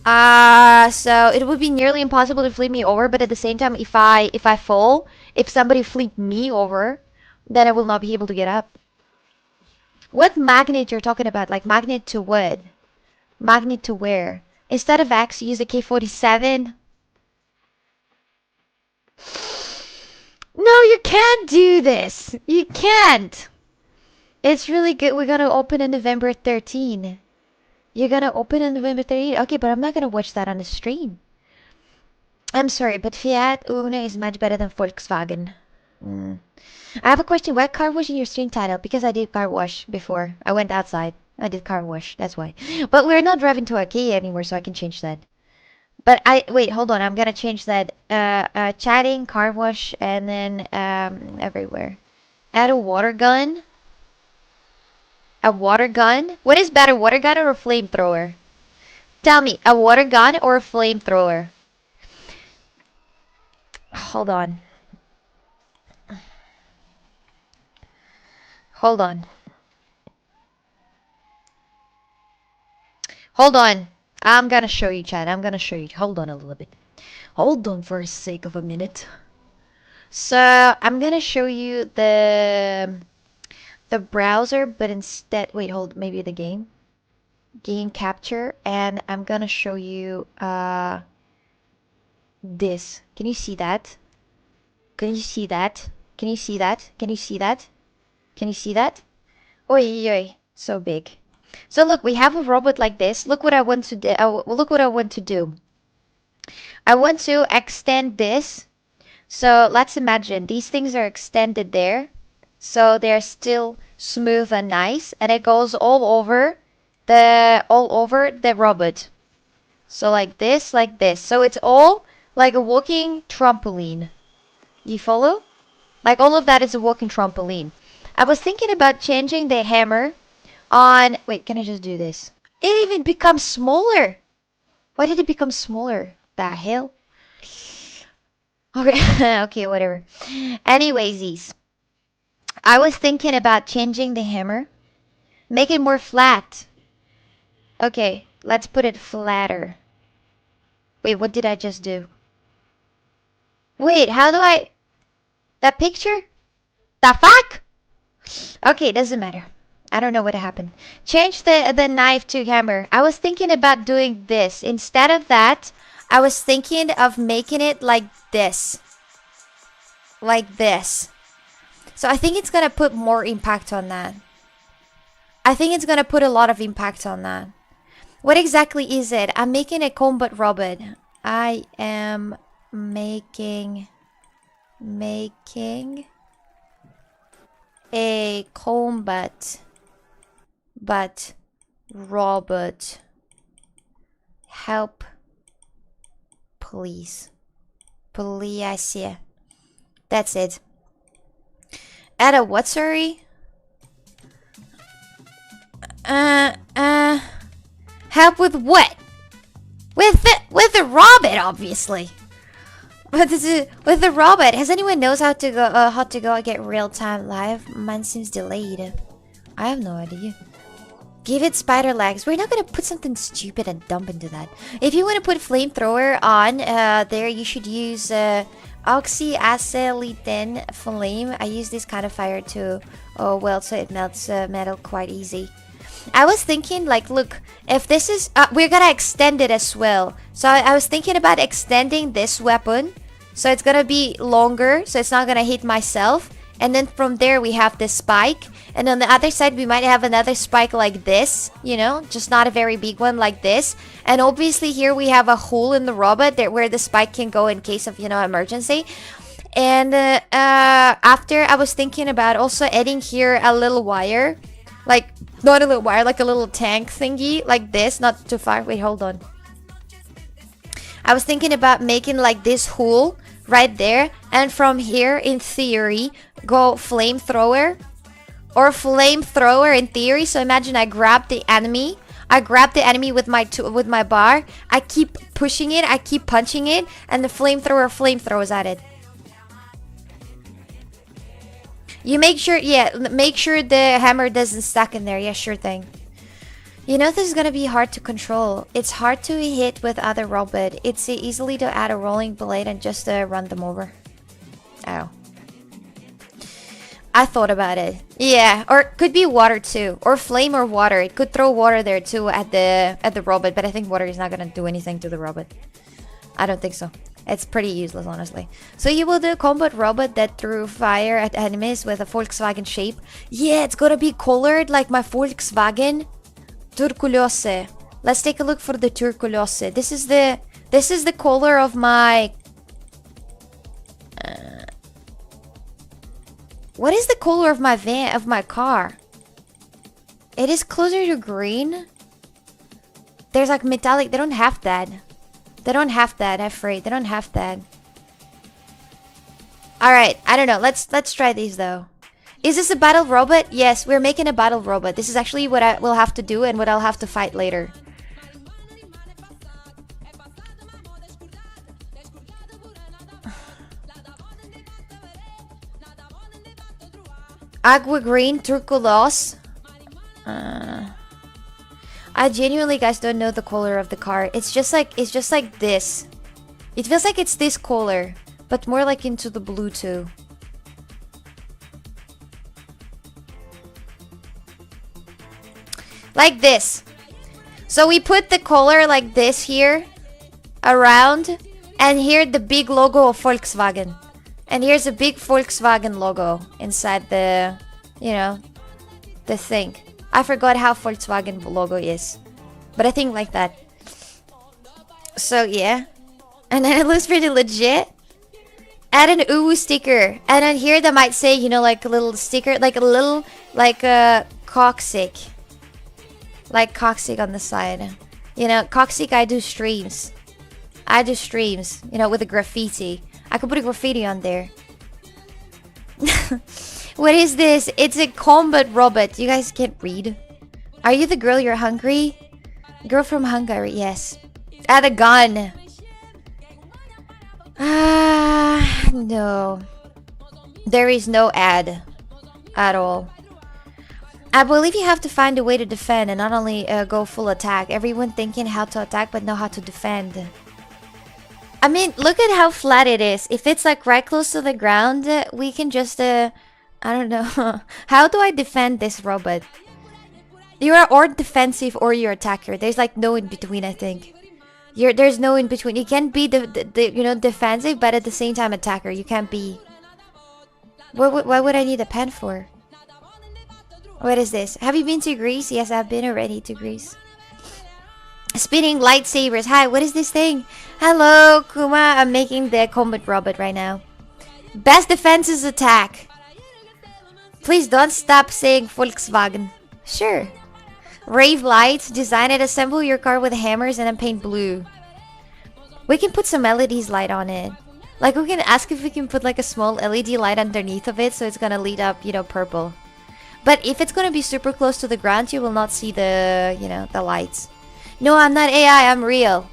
So it would be nearly impossible to flip me over, but at the same time, if I fall, if somebody flip me over, then I will not be able to get up. What magnet you're talking about? Like magnet to what? Magnet to where? Instead of X, use a K47. No, you can't do this. You can't. It's really good. We're gonna open on November 13. You're gonna open on November 13? Okay, but I'm not gonna watch that on the stream. I'm sorry, but Fiat Uno is much better than Volkswagen. I have a question. Why car wash in your stream title? Because I did car wash before. I went outside. I did car wash. That's why. But we're not driving to Ikea anymore, so I can change that. But wait, hold on. I'm gonna change that. Chatting, car wash, and then everywhere. Add a water gun. A water gun? What is better, water gun or a flamethrower? Tell me, a water gun or a flamethrower? Hold on. Hold on. Hold on. I'm gonna show you, Chad. I'm gonna show you. Hold on a little bit. Hold on for the sake of a minute. So, I'm gonna show you the browser, but instead, wait, hold, maybe the game capture, and I'm gonna show you this. Can you see that? Can you see that? Can you see that? Can you see that? Can you see that? Oi, oi, so big. So look, we have a robot like this. Look what I want to do. Look what I want to do. I want to extend this. So let's imagine these things are extended there. So they're still smooth and nice, and it goes all over the robot. So like this. So it's all like a walking trampoline. You follow? Like all of that is a walking trampoline. I was thinking about changing the hammer on. Wait, can I just do this? It even becomes smaller. Why did it become smaller? The hell? Okay, okay, whatever. Anyways, I was thinking about changing the hammer. Make it more flat. Okay, let's put it flatter. Wait, what did I just do? Wait, how do I... That picture? The fuck? Okay, doesn't matter. I don't know what happened. Change the knife to hammer. I was thinking about doing this. Instead of that, I was thinking of making it like this. Like this. So I think it's gonna put more impact on that. I think it's gonna put a lot of impact on that. What exactly is it? I'm making a combat robot. I am making a combat robot. Help Please. Please. That's it. Add a what, sorry? Help with what? With the robot, obviously. With the robot. Has anyone knows how to go get real time live? Mine seems delayed. I have no idea. Give it spider legs. We're not gonna put something stupid and dump into that. If you want to put flamethrower on there, you should use oxyacetylene flame. I use this kind of fire to weld so it melts metal quite easy. I was thinking, like, look, if this is we're gonna extend it as well. So I was thinking about extending this weapon, so it's gonna be longer, so it's not gonna hit myself. And then from there we have this spike, and on the other side we might have another spike like this, you know, just not a very big one like this. And obviously here we have a hole in the robot that where the spike can go in case of, you know, emergency. And after, I was thinking about also adding here a little wire, like not a little wire, like a little tank thingy like this, not too far. Wait, hold on. I was thinking about making like this hole right there, and from here in theory go flamethrower or flamethrower in theory. So imagine I grab the enemy with my bar, I keep pushing it, I keep punching it, and the flamethrower flamethrowers at it. You make sure, yeah, make sure the hammer doesn't stuck in there. Yeah, sure thing. You know this is gonna be hard to control. It's hard to hit with other robot. It's easily to add a rolling blade and just run them over. Oh. I thought about it. Yeah, or it could be water too, or flame or water. It could throw water there too at the robot, but I think water is not gonna do anything to the robot. I don't think so. It's pretty useless, honestly. So you will do a combat robot that threw fire at enemies with a Volkswagen shape. Yeah, it's gonna be colored like my Volkswagen. Turkulose. Let's take a look for the turkulose. This is the color of my what is the color of my car? It is closer to green. There's like metallic. They don't have that. They don't have that, I'm afraid. They don't have that. Alright, I don't know. Let's try these though. Is this a battle robot? Yes, we're making a battle robot. This is actually what I will have to do and what I'll have to fight later. Agua green turquoise. I genuinely, guys, don't know the color of the car. It's just like this. It feels like it's this color, but more like into the blue too. Like this. So we put the color like this here around, and here the big logo of Volkswagen. And here's a big Volkswagen logo inside the, you know, the thing. I forgot how Volkswagen logo is, but I think like that. So yeah, and then it looks pretty legit. Add an ooh sticker, and then here they might say, you know, like a little sticker, like a little, like a coccyx, like coccyx on the side. You know, coccyx. I do streams, you know, with a graffiti. I could put a graffiti on there. What is this? It's a combat robot. You guys can't read. Are you the girl? You're hungry? Girl from Hungary, yes. Add a gun. No. There is no ad at all. I believe you have to find a way to defend and not only go full attack. Everyone thinking how to attack but know how to defend. I mean, look at how flat it is. If it's like right close to the ground, we can just I don't know. How do I defend this robot? You are or defensive or you're attacker. There's like no in between, I think. There's no in between. You can't be the you know, defensive but at the same time attacker. You can't be. Why would I need a pen for? What is this? Have you been to Greece? Yes, I've been already to Greece. Spinning lightsabers. Hi, what is this thing? Hello, Kuma. I'm making the combat robot right now. Best defense is attack. Please don't stop saying Volkswagen. Sure. Rave lights. Design and assemble your car with hammers and then paint blue. We can put some LEDs light on it. Like we can ask if we can put like a small LED light underneath of it so it's gonna light up, you know, purple. But if it's gonna be super close to the ground, you will not see the, you know, the lights. No, I'm not AI, I'm real.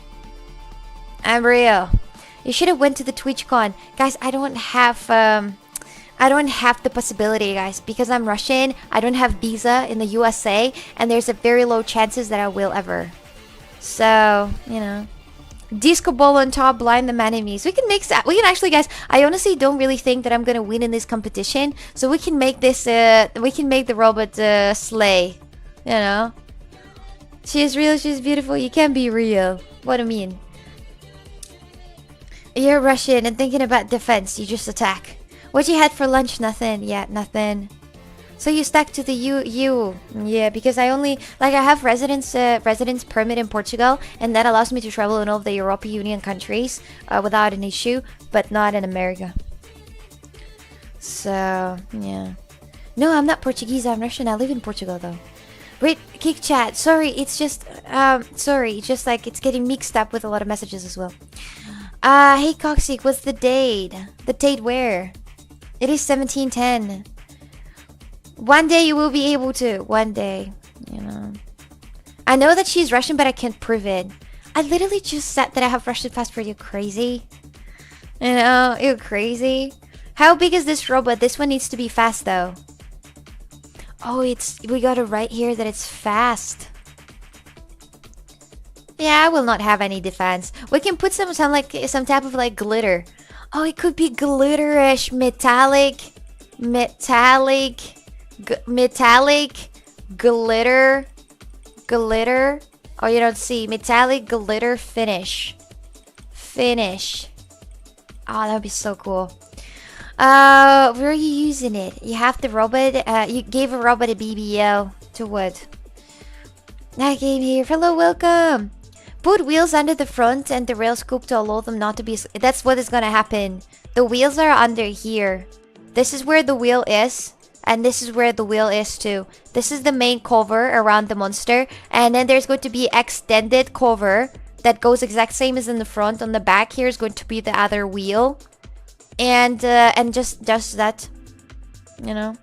I'm real. You should have went to the TwitchCon. Guys, I don't have the possibility, guys, because I'm Russian. I don't have visa in the USA, and there's a very low chances that I will ever. So, you know. Disco ball on top, blind the enemies. We can make that. We can actually, guys. I honestly don't really think that I'm gonna win in this competition. So we can make this. We can make the robot slay. You know. She's real. She's beautiful. You can't be real. What do I mean? You're Russian and thinking about defense. You just attack. What you had for lunch? Nothing. Yeah, nothing. So you stuck to the EU. Yeah, because I only I have residence permit in Portugal, and that allows me to travel in all of the European Union countries without an issue, but not in America. So yeah. No, I'm not Portuguese. I'm Russian. I live in Portugal though. Wait, kick chat. Sorry, it's just sorry, it's just like it's getting mixed up with a lot of messages as well. Hey Coxic, what's the date? The date where? It is 1710. One day you will be able to. One day, you know. I know that she's Russian, but I can't prove it. I literally just said that I have Russian passport. You crazy? You know, you're crazy. How big is this robot? This one needs to be fast though. Oh, we got it right here that it's fast. Yeah, I will not have any defense. We can put some type of like glitter. Oh, it could be glitterish, metallic, glitter. Oh, you don't see metallic glitter finish. Oh, that would be so cool. Where are you using it? You have the robot. You gave a robot a BBL to what? I came here. Hello, welcome. Put wheels under the front and the rail scoop to allow them not to be... That's what is gonna happen. The wheels are under here. This is where the wheel is. And this is where the wheel is too. This is the main cover around the monster. And then there's going to be extended cover that goes exact same as in the front. On the back here is going to be the other wheel. And just that. You know.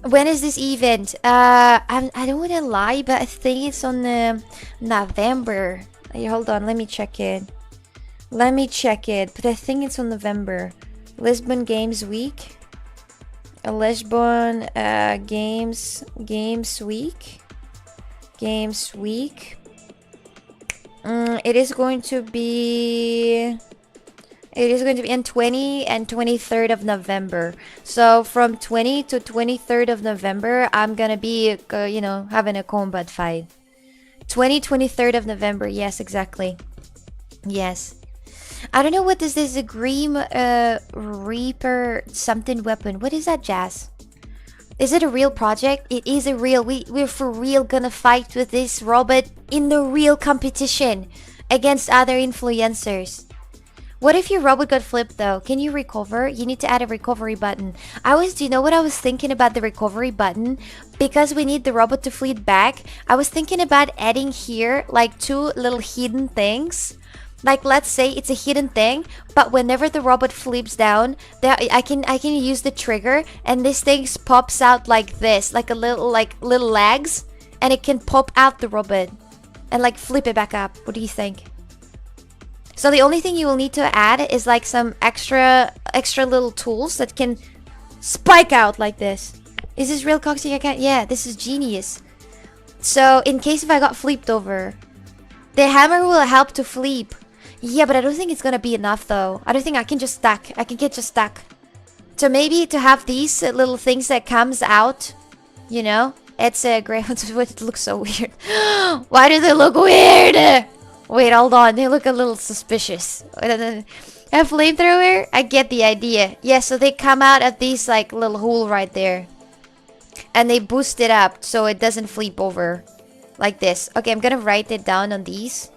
When is this event? I don't want to lie, but I think it's on November. Hey, hold on, let me check it. But I think it's on November. Lisbon Games Week. Lisbon Games Week. It is going to be on 20 and 23rd of November. So from 20 to 23rd of November, I'm gonna be, you know, having a combat fight. 23rd of November. Yes, exactly. Yes. I don't know what is this, a Grim Reaper something weapon. What is that, Jazz? Is it a real project? It is a real. We're for real gonna fight with this robot in the real competition against other influencers. What if your robot got flipped though? Can you recover? You need to add a recovery button. Do you know what I was thinking about the recovery button? Because we need the robot to fleet back. I was thinking about adding here like two little hidden things. Like let's say it's a hidden thing, but whenever the robot flips down, there I can use the trigger and this thing pops out like this, like a little legs, and it can pop out the robot and like flip it back up. What do you think? So the only thing you will need to add is like some extra little tools that can spike out like this. Is this real, Coxie? I can't. Yeah, this is genius. So in case if I got flipped over, the hammer will help to flip. Yeah, but I don't think it's gonna be enough though. I don't think I can just stack. I can get just stuck. So maybe to have these little things that comes out, you know, it's a great. It looks so weird. Why do they look weird? Wait, hold on. They look a little suspicious. A flamethrower? I get the idea. Yeah, so they come out of these like little hole right there. And they boost it up so it doesn't flip over. Like this. Okay, I'm gonna write it down on these.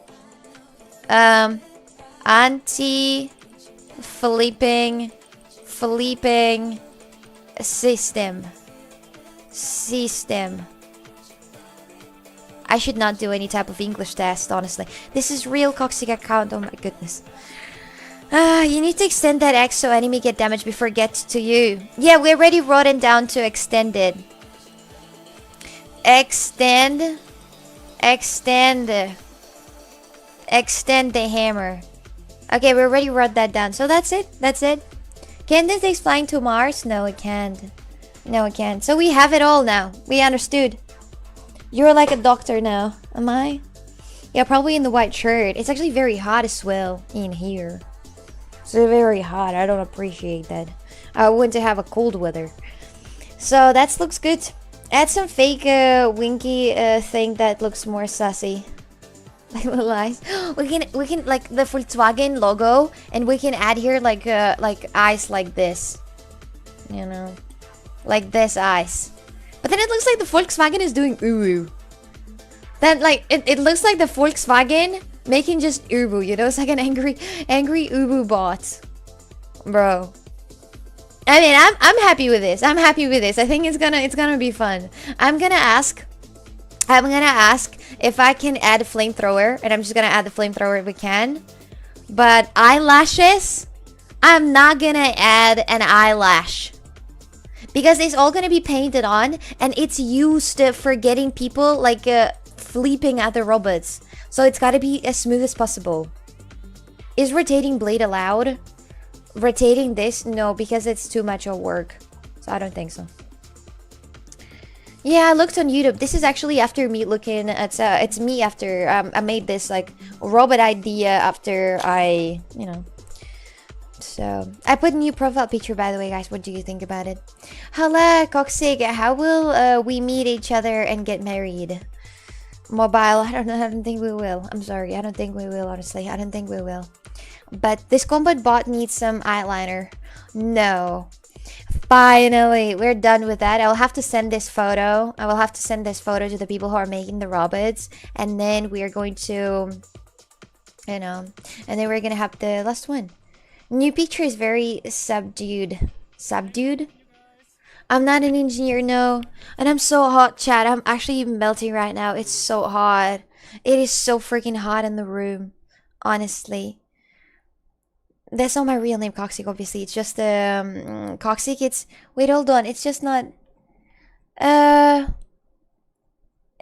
Anti-flipping system. I should not do any type of English test, honestly. This is real Coxic account, oh my goodness. You need to extend that X so enemy get damage before it gets to you. Yeah, we already wrote it down to extended. Extend. Extend. Extend the hammer. Okay, we already wrote that down. So that's it. That's it. Can this thing flying to Mars? No, it can't. No, it can't. So we have it all now. We understood. You're like a doctor now. Am I? Yeah, probably in the white shirt. It's actually very hot as well in here. It's very hot. I don't appreciate that. I want to have a cold weather. So that looks good. Add some fake winky thing that looks more sassy. Like little eyes. We can like the Volkswagen logo, and we can add here like eyes like this. You know, like this eyes. But then it looks like the Volkswagen is doing uwu. Then like it looks like the Volkswagen making just uwu. You know, it's like an angry uwu bot, bro. I mean, I'm happy with this. I'm happy with this. I think it's gonna be fun. I'm gonna ask if I can add a flamethrower, and I'm just gonna add the flamethrower if we can. But eyelashes, I'm not gonna add an eyelash because it's all gonna be painted on, and it's used for getting people like flipping at the robots. So it's gotta be as smooth as possible. Is rotating blade allowed? Rotating this? No, because it's too much of work. So I don't think so. Yeah, I looked on YouTube. This is actually after me looking at it's me after I made this like robot idea after I, you know. So I put a new profile picture, by the way, guys. What do you think about it? Hello, Coxig. How will we meet each other and get married? Mobile. I don't know. I don't think we will. I'm sorry. I don't think we will. Honestly, I don't think we will. But this combat bot needs some eyeliner. No. Finally, we're done with that. I'll have to send this photo. I will have to send this photo to the people who are making the robots, and then we are going to, you know, and then we're gonna have the last one. New picture is very subdued. Subdued? I'm not an engineer, no. And I'm so hot, chat. I'm actually melting right now. It's so hot. It is so freaking hot in the room. Honestly. That's not my real name, Coxic, obviously. It's just Coxic. It's wait, hold on. It's just not it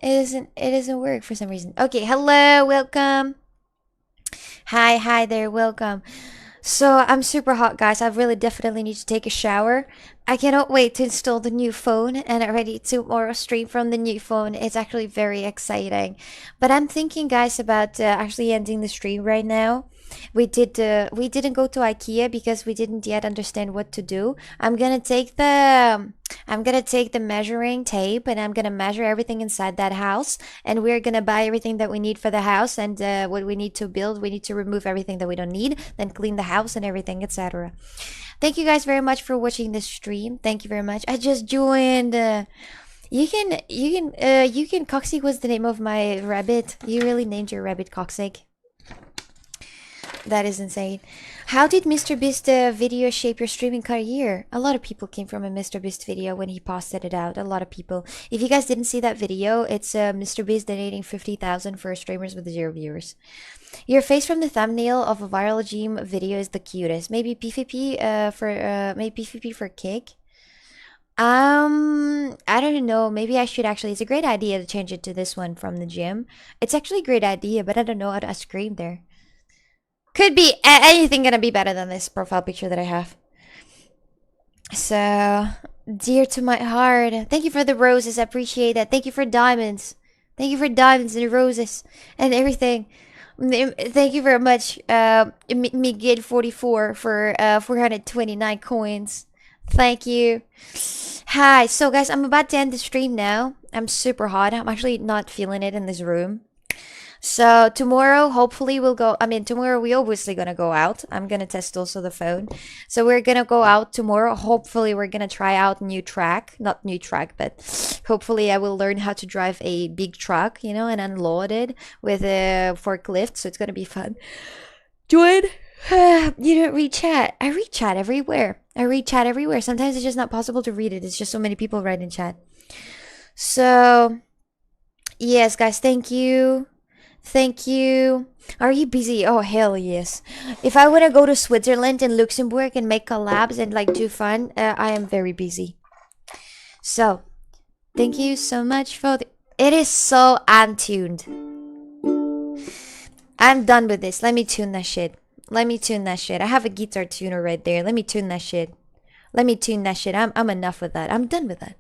doesn't work for some reason. Okay, hello, welcome. Hi there, welcome. So I'm super hot, guys. I really definitely need to take a shower. I cannot wait to install the new phone and already tomorrow stream from the new phone. It's actually very exciting. But I'm thinking, guys, about actually ending the stream right now. We didn't go to Ikea because we didn't yet understand what to do. I'm gonna take the measuring tape, and I'm gonna measure everything inside that house, and we're gonna buy everything that we need for the house, and what we need to build, we need to remove everything that we don't need, then clean the house and everything, etc. Thank you guys very much for watching this stream. Thank you very much. I just joined. You can Coxic was the name of my rabbit. You really named your rabbit Coxic. That is insane. How did MrBeast video shape your streaming career? A lot of people came from a MrBeast video when he posted it out. A lot of people. If you guys didn't see that video, it's MrBeast donating 50,000 for streamers with 0 viewers. Your face from the thumbnail of a viral gym video is the cutest. Maybe PvP maybe PvP for kick. I don't know. Maybe I should actually. It's a great idea to change it to this one from the gym. It's actually a great idea, but I don't know how to scream there. Could be anything gonna be better than this profile picture that I have. So, dear to my heart. Thank you for the roses. I appreciate that. Thank you for diamonds. Thank you for diamonds and roses and everything. Thank you very much, Miguel44 for 429 coins. Thank you. Hi. So, guys, I'm about to end the stream now. I'm super hot. I'm actually not feeling it in this room. So tomorrow, hopefully we'll go. I mean, tomorrow we obviously gonna go out. I'm gonna test also the phone. So we're gonna go out tomorrow. Hopefully we're gonna try out new track. Not new track, but hopefully I will learn how to drive a big truck, you know, and unload it with a forklift. So it's gonna be fun. Join. You don't read chat. I read chat everywhere. Sometimes it's just not possible to read it. It's just so many people write in chat. So Yes, guys, thank you. Thank you. Are you busy? Oh, hell yes. If I want to go to Switzerland and Luxembourg and make collabs and like do fun, I am very busy. So, thank you so much for the. It is so untuned. I'm done with this. Let me tune that shit. Let me tune that shit. I have a guitar tuner right there. Let me tune that shit. Let me tune that shit. I'm enough with that. I'm done with that.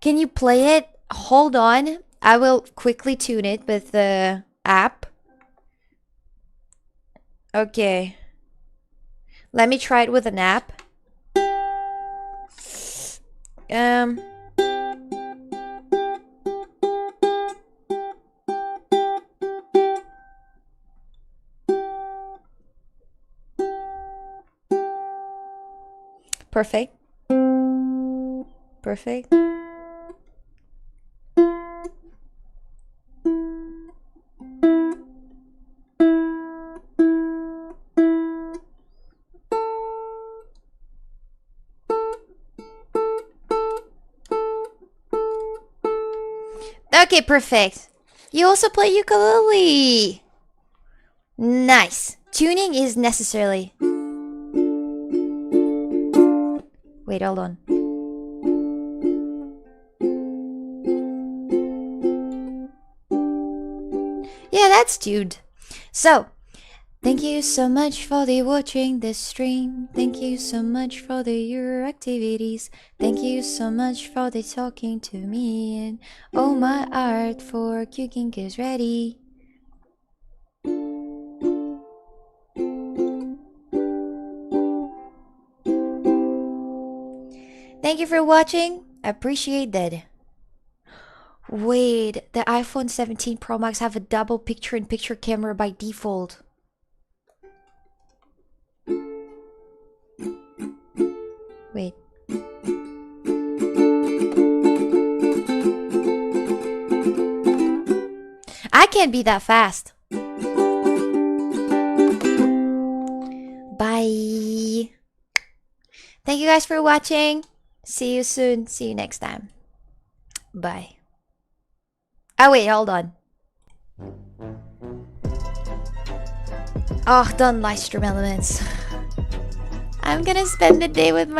Can you play it? Hold on. I will quickly tune it with the app. Okay. Let me try it with an app. Perfect. Perfect. Okay, perfect. You also play ukulele. Nice. Tuning is necessary. Wait, hold on. Yeah, that's tuned. So, thank you so much for the watching this stream. Thank you so much for your activities. Thank you so much for the talking to me. And oh, my art for cooking is ready. Thank you for watching. I appreciate that. Wait, the iPhone 17 Pro Max have a double picture-in-picture camera by default. Wait. I can't be that fast. Bye. Thank you guys for watching. See you soon. See you next time. Bye. Oh, wait, hold on. Oh, done live stream elements. I'm gonna spend the day with my